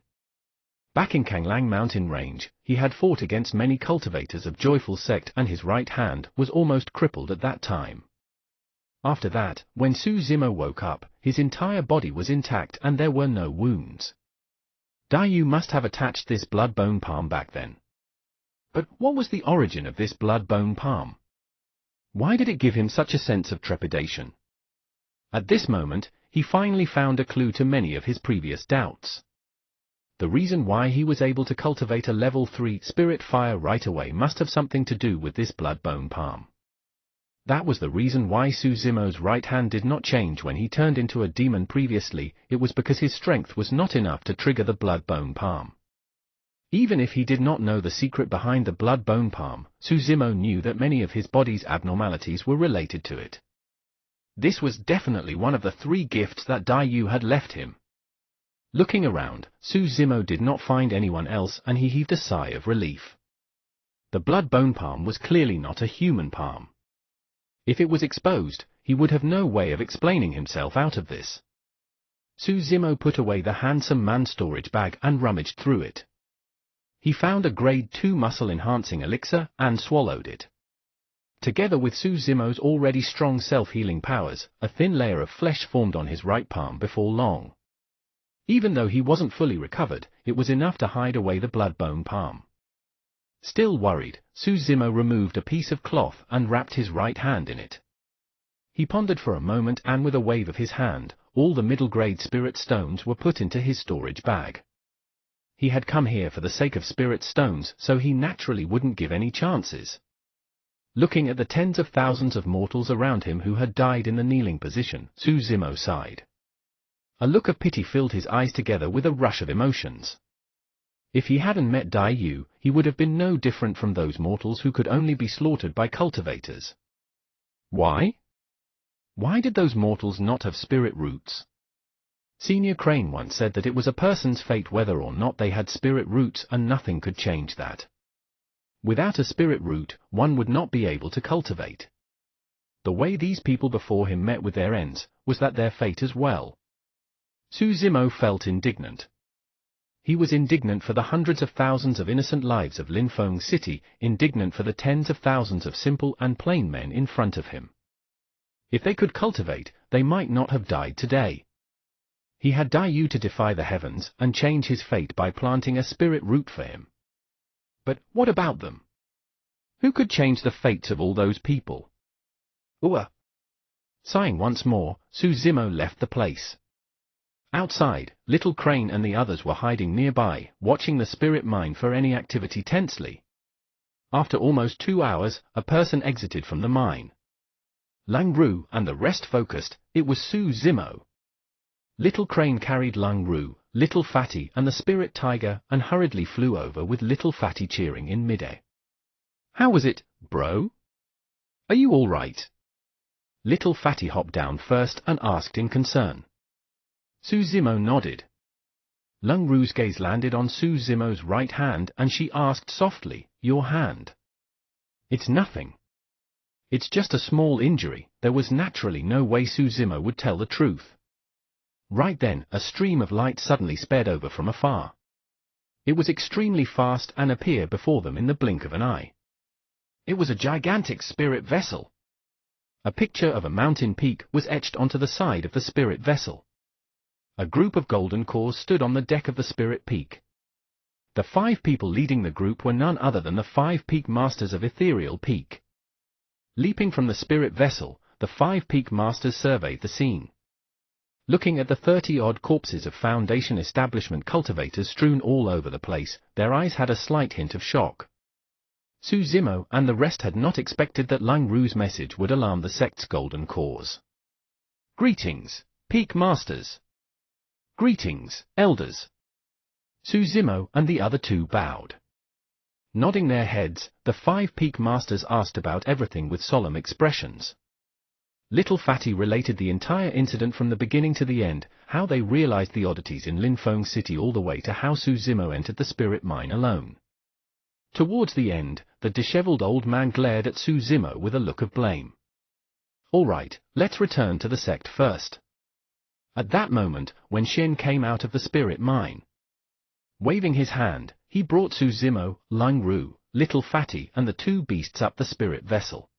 [SPEAKER 1] Back in Kanglang mountain range, he had fought against many cultivators of Joyful Sect and his right hand was almost crippled at that time. After that, when Suzumo woke up, his entire body was intact and there were no wounds. Daiyu must have attached this blood bone palm back then. But what was the origin of this blood bone palm? Why did it give him such a sense of trepidation? At this moment, he finally found a clue to many of his previous doubts. The reason why he was able to cultivate a level 3 spirit fire right away must have something to do with this blood bone palm. That was the reason why Suzumo's right hand did not change when he turned into a demon previously. It was because his strength was not enough to trigger the blood bone palm. Even if he did not know the secret behind the blood bone palm, Suzumo knew that many of his body's abnormalities were related to it. This was definitely one of the 3 gifts that Daiyu had left him. Looking around, Suzumo did not find anyone else and he heaved a sigh of relief. The blood bone palm was clearly not a human palm. If it was exposed, he would have no way of explaining himself out of this. Suzumo put away the handsome man's storage bag and rummaged through it. He found a grade 2 muscle-enhancing elixir and swallowed it. Together with Suzumo's already strong self-healing powers, a thin layer of flesh formed on his right palm before long. Even though he wasn't fully recovered, it was enough to hide away the blood bone palm. Still worried, Suzumo removed a piece of cloth and wrapped his right hand in it. He pondered for a moment and with a wave of his hand, all the middle-grade spirit stones were put into his storage bag. He had come here for the sake of spirit stones, so he naturally wouldn't give any chances. Looking at the tens of thousands of mortals around him who had died in the kneeling position, Suzumo sighed. A look of pity filled his eyes together with a rush of emotions. If he hadn't met Dai Yu, he would have been no different from those mortals who could only be slaughtered by cultivators. Why? Why did those mortals not have spirit roots? Senior Crane once said that it was a person's fate whether or not they had spirit roots, and nothing could change that. Without a spirit root, one would not be able to cultivate. The way these people before him met with their ends was that their fate as well. Su Zimo felt indignant. He was indignant for the hundreds of thousands of innocent lives of Linfeng City, indignant for the tens of thousands of simple and plain men in front of him. If they could cultivate, they might not have died today. He had Dai Yu to defy the heavens and change his fate by planting a spirit root for him. But what about them? Who could change the fates of all those people? Sighing once more, Su Zimo left the place. Outside, Little Crane and the others were hiding nearby, watching the spirit mine for any activity tensely. After almost 2 hours, a person exited from the mine. Lang Ru and the rest focused. It was Su Zimo. Little Crane carried Lang Ru, Little Fatty and the spirit tiger and hurriedly flew over with Little Fatty cheering in midair. "How was it, bro? Are you all right?" Little Fatty hopped down first and asked in concern. Su Zimo nodded. Lang Ru's gaze landed on Su Zimo's right hand and she asked softly, "Your hand?" "It's nothing. It's just a small injury." There was naturally no way Su Zimo would tell the truth. Right then, a stream of light suddenly sped over from afar. It was extremely fast and appeared before them in the blink of an eye. It was a gigantic spirit vessel. A picture of a mountain peak was etched onto the side of the spirit vessel. A group of golden cores stood on the deck of the spirit peak. The 5 people leading the group were none other than the 5 peak masters of Ethereal Peak. Leaping from the spirit vessel, the 5 peak masters surveyed the scene. Looking at the 30-odd corpses of Foundation establishment cultivators strewn all over the place, their eyes had a slight hint of shock. Su Zimo and the rest had not expected that Lang Ru's message would alarm the sect's golden cores. "Greetings, Peak Masters. Greetings, Elders." Su Zimo and the other 2 bowed. Nodding their heads, the 5 Peak Masters asked about everything with solemn expressions. Little Fatty related the entire incident from the beginning to the end, how they realized the oddities in Linfeng City all the way to how Su Zimo entered the spirit mine alone. Towards the end, the disheveled old man glared at Su Zimo with a look of blame. "All right, let's return to the sect first." At that moment, Wen Xin came out of the spirit mine. Waving his hand, he brought Su Zimo, Lang Ru, Little Fatty and the 2 beasts up the spirit vessel.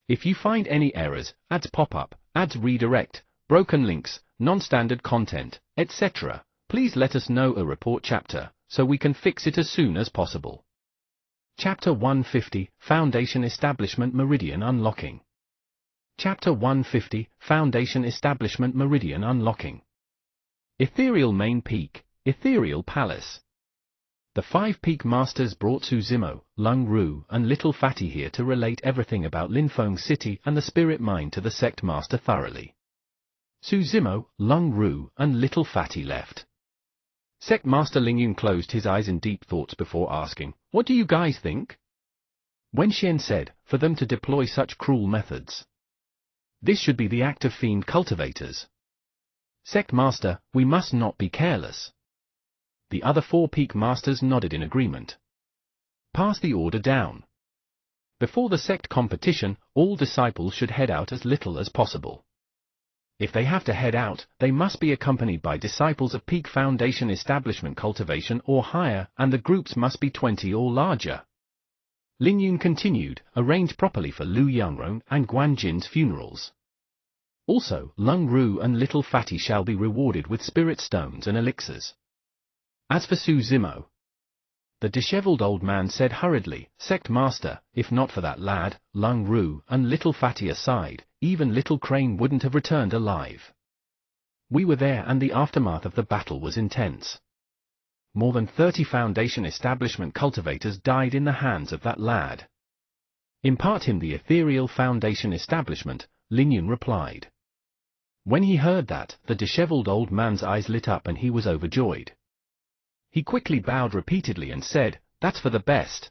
[SPEAKER 1] "If you find any errors, ads pop up, ads redirect, broken links, non-standard content, etc., please let us know a report chapter, so we can fix it as soon as possible." Chapter 150, Foundation Establishment Meridian Unlocking. Chapter 150, Foundation Establishment Meridian Unlocking. Ethereal Main Peak, Ethereal Palace. The 5 Peak Masters brought Su Zimo, Lang Ru and Little Fatty here to relate everything about Linfeng City and the spirit mine to the sect master thoroughly. Su Zimo, Lang Ru and Little Fatty left. Sect Master Lingyun closed his eyes in deep thoughts before asking, "What do you guys think?" Wen Xian said, "For them to deploy such cruel methods. This should be the act of fiend cultivators. Sect Master, we must not be careless." The other 4 Peak Masters nodded in agreement. "Pass the order down. Before the sect competition, all disciples should head out as little as possible. If they have to head out, they must be accompanied by disciples of Peak Foundation Establishment Cultivation or higher, and the groups must be 20 or larger." Lingyun continued, "Arrange properly for Lu Yangrong and Guan Jin's funerals. Also, Lang Ru and Little Fatty shall be rewarded with spirit stones and elixirs. As for Su Zimo," the disheveled old man said hurriedly, "Sect Master, if not for that lad, Lang Ru and Little Fatty aside, even Little Crane wouldn't have returned alive. We were there and the aftermath of the battle was intense. More than 30 Foundation Establishment cultivators died in the hands of that lad." "Impart him the Ethereal Foundation Establishment," Lingyun replied. When he heard that, the disheveled old man's eyes lit up and he was overjoyed. He quickly bowed repeatedly and said, "That's for the best.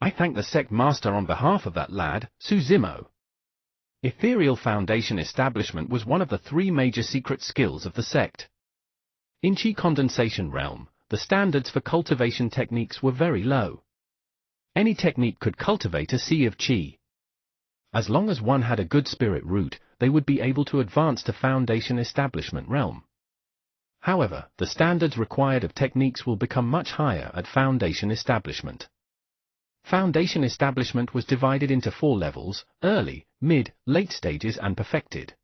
[SPEAKER 1] I thank the sect master on behalf of that lad, Suzimo." Ethereal Foundation establishment was one of the 3 major secret skills of the sect. In Qi condensation realm, the standards for cultivation techniques were very low. Any technique could cultivate a sea of Qi. As long as one had a good spirit root, they would be able to advance to Foundation establishment realm. However, the standards required of techniques will become much higher at Foundation establishment. Foundation establishment was divided into 4 levels: early, mid, late stages and perfected.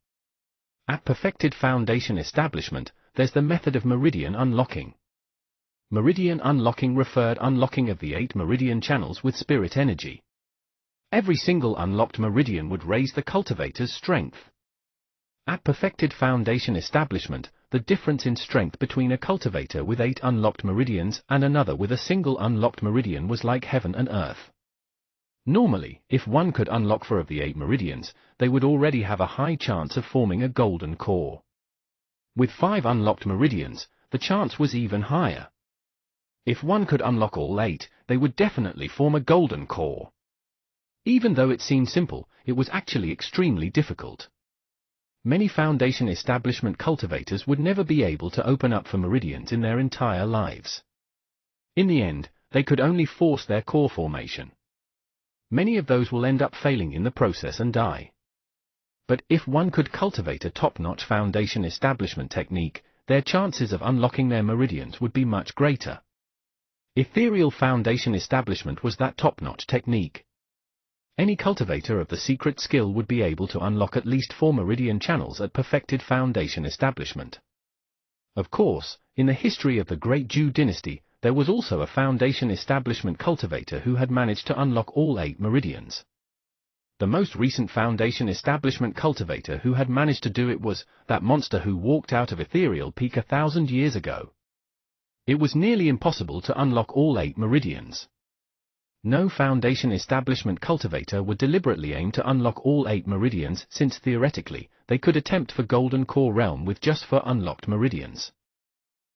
[SPEAKER 1] At perfected Foundation establishment, there's the method of meridian unlocking. Meridian unlocking referred unlocking of the 8 meridian channels with spirit energy. Every single unlocked meridian would raise the cultivator's strength. At perfected Foundation establishment, the difference in strength between a cultivator with 8 unlocked meridians and another with a single unlocked meridian was like heaven and earth. Normally, if one could unlock 4 of the 8 meridians, they would already have a high chance of forming a golden core. With 5 unlocked meridians, the chance was even higher. If one could unlock all 8, they would definitely form a golden core. Even though it seemed simple, it was actually extremely difficult. Many Foundation establishment cultivators would never be able to open up 4 meridians in their entire lives. In the end, they could only force their core formation. Many of those will end up failing in the process and die. But if one could cultivate a top-notch Foundation establishment technique, their chances of unlocking their meridians would be much greater. Ethereal Foundation establishment was that top-notch technique. Any cultivator of the secret skill would be able to unlock at least 4 meridian channels at perfected Foundation establishment. Of course, in the history of the Great Zhou dynasty, there was also a Foundation establishment cultivator who had managed to unlock all 8 meridians. The most recent Foundation establishment cultivator who had managed to do it was that monster who walked out of Ethereal Peak 1,000 years ago. It was nearly impossible to unlock all 8 meridians. No Foundation establishment cultivator would deliberately aim to unlock all 8 meridians since theoretically, they could attempt for Golden Core Realm with just 4 unlocked meridians.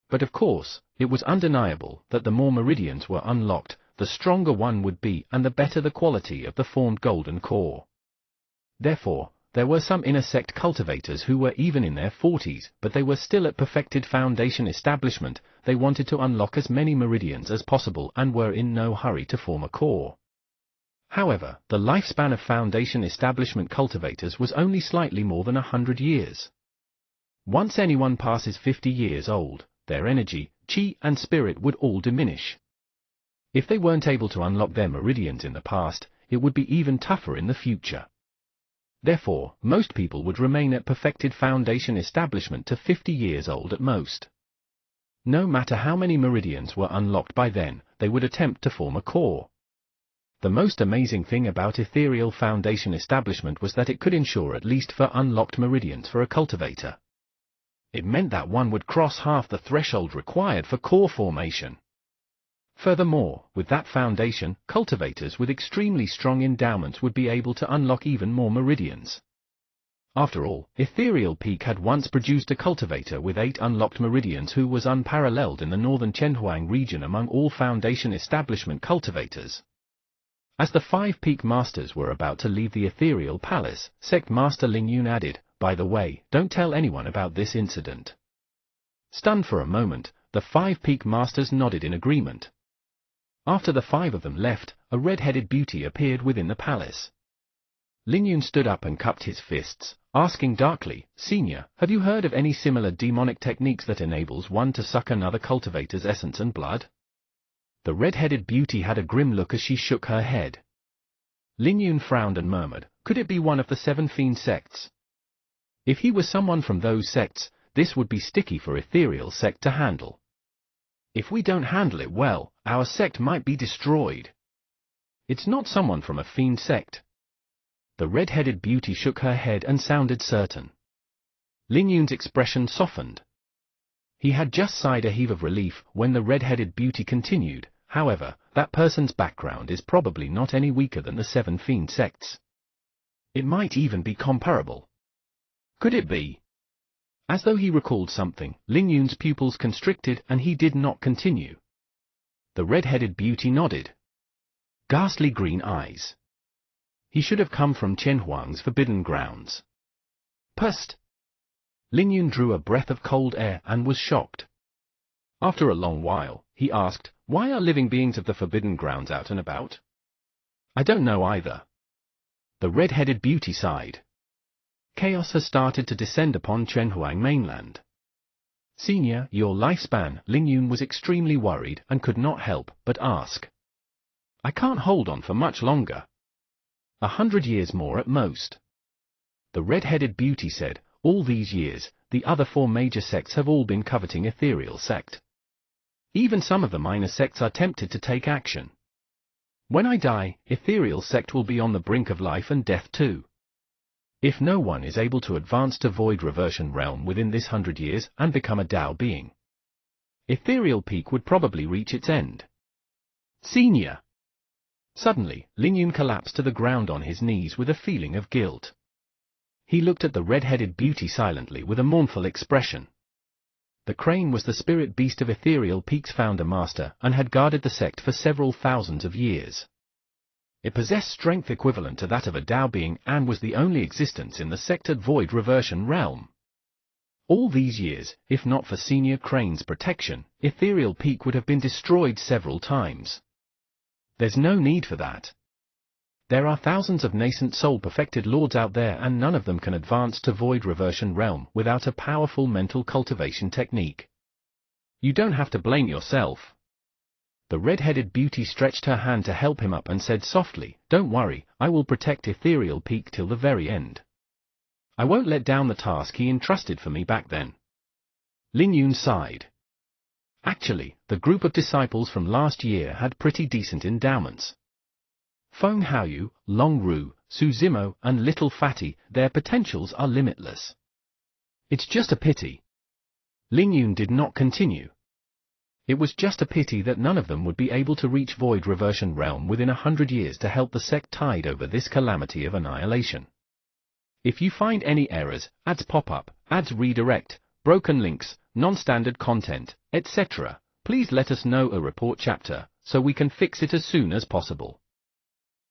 [SPEAKER 1] But of course, it was undeniable that the more meridians were unlocked, the stronger one would be and the better the quality of the formed Golden Core. Therefore, there were some inner sect cultivators who were even in their 40s, but they were still at perfected Foundation establishment. They wanted to unlock as many meridians as possible and were in no hurry to form a core. However, the lifespan of Foundation establishment cultivators was only slightly more than 100 years. Once anyone passes 50 years old, their energy, Qi and spirit would all diminish. If they weren't able to unlock their meridians in the past, it would be even tougher in the future. Therefore, most people would remain at perfected Foundation establishment to 50 years old at most. No matter how many meridians were unlocked by then, they would attempt to form a core. The most amazing thing about Ethereal Foundation establishment was that it could ensure at least 4 unlocked meridians for a cultivator. It meant that one would cross half the threshold required for core formation. Furthermore, with that foundation, cultivators with extremely strong endowments would be able to unlock even more meridians. After all, Ethereal Peak had once produced a cultivator with 8 unlocked meridians who was unparalleled in the northern Chenhuang region among all Foundation establishment cultivators. As the 5 Peak Masters were about to leave the Ethereal Palace, Sect Master Lingyun added, "By the way, don't tell anyone about this incident." Stunned for a moment, the 5 Peak Masters nodded in agreement. After the 5 of them left, a red-headed beauty appeared within the palace. Lingyun stood up and cupped his fists, asking darkly, "Senior, have you heard of any similar demonic techniques that enables one to suck another cultivator's essence and blood?" The red-headed beauty had a grim look as she shook her head. Lingyun frowned and murmured, "Could it be one of the 7 fiend sects?" If he was someone from those sects, this would be sticky for Ethereal sect to handle. If we don't handle it well, our sect might be destroyed. It's not someone from a fiend sect. The red-headed beauty shook her head and sounded certain. Lingyun's expression softened. He had just sighed a heave of relief when the red-headed beauty continued, "However, that person's background is probably not any weaker than the 7 fiend sects. It might even be comparable. Could it be?" As though he recalled something, Lin Yun's pupils constricted and he did not continue. The red-headed beauty nodded. Ghastly green eyes. He should have come from Chen Huang's forbidden grounds. Pust! Lin Yun drew a breath of cold air and was shocked. After a long while, he asked, "Why are living beings of the forbidden grounds out and about?" "I don't know either." The red-headed beauty sighed. Chaos has started to descend upon Chenhuang mainland. "Senior, your lifespan," Lin Yun was extremely worried and could not help but ask. "I can't hold on for much longer. 100 years more at most." The red-headed beauty said, "All these years, the other 4 major sects have all been coveting Ethereal Sect. Even some of the minor sects are tempted to take action. When I die, Ethereal Sect will be on the brink of life and death too. If no one is able to advance to Void Reversion Realm within this 100 years and become a Tao being, Ethereal Peak would probably reach its end. Senior." Suddenly, Lin Yun collapsed to the ground on his knees with a feeling of guilt. He looked at the red-headed beauty silently with a mournful expression. The crane was the spirit beast of Ethereal Peak's founder master and had guarded the sect for several thousands of years. It possessed strength equivalent to that of a Tao being and was the only existence in the sectored Void Reversion Realm. All these years, if not for Senior Crane's protection, Ethereal Peak would have been destroyed several times. There's no need for that. There are thousands of nascent soul-perfected lords out there and none of them can advance to Void Reversion Realm without a powerful mental cultivation technique. You don't have to blame yourself." The red-headed beauty stretched her hand to help him up and said softly, "Don't worry, I will protect Ethereal Peak till the very end. I won't let down the task he entrusted for me back then." Lin Yun sighed. Actually, the group of disciples from last year had pretty decent endowments. Feng Haoyu, Long Ru, Su Zimo, and Little Fatty, their potentials are limitless. It's just a pity. Lin Yun did not continue. It was just a pity that none of them would be able to reach Void Reversion Realm within 100 years to help the sect tide over this calamity of annihilation. If you find any errors, ads pop up, ads redirect, broken links, non-standard content, etc., please let us know a report chapter, so we can fix it as soon as possible.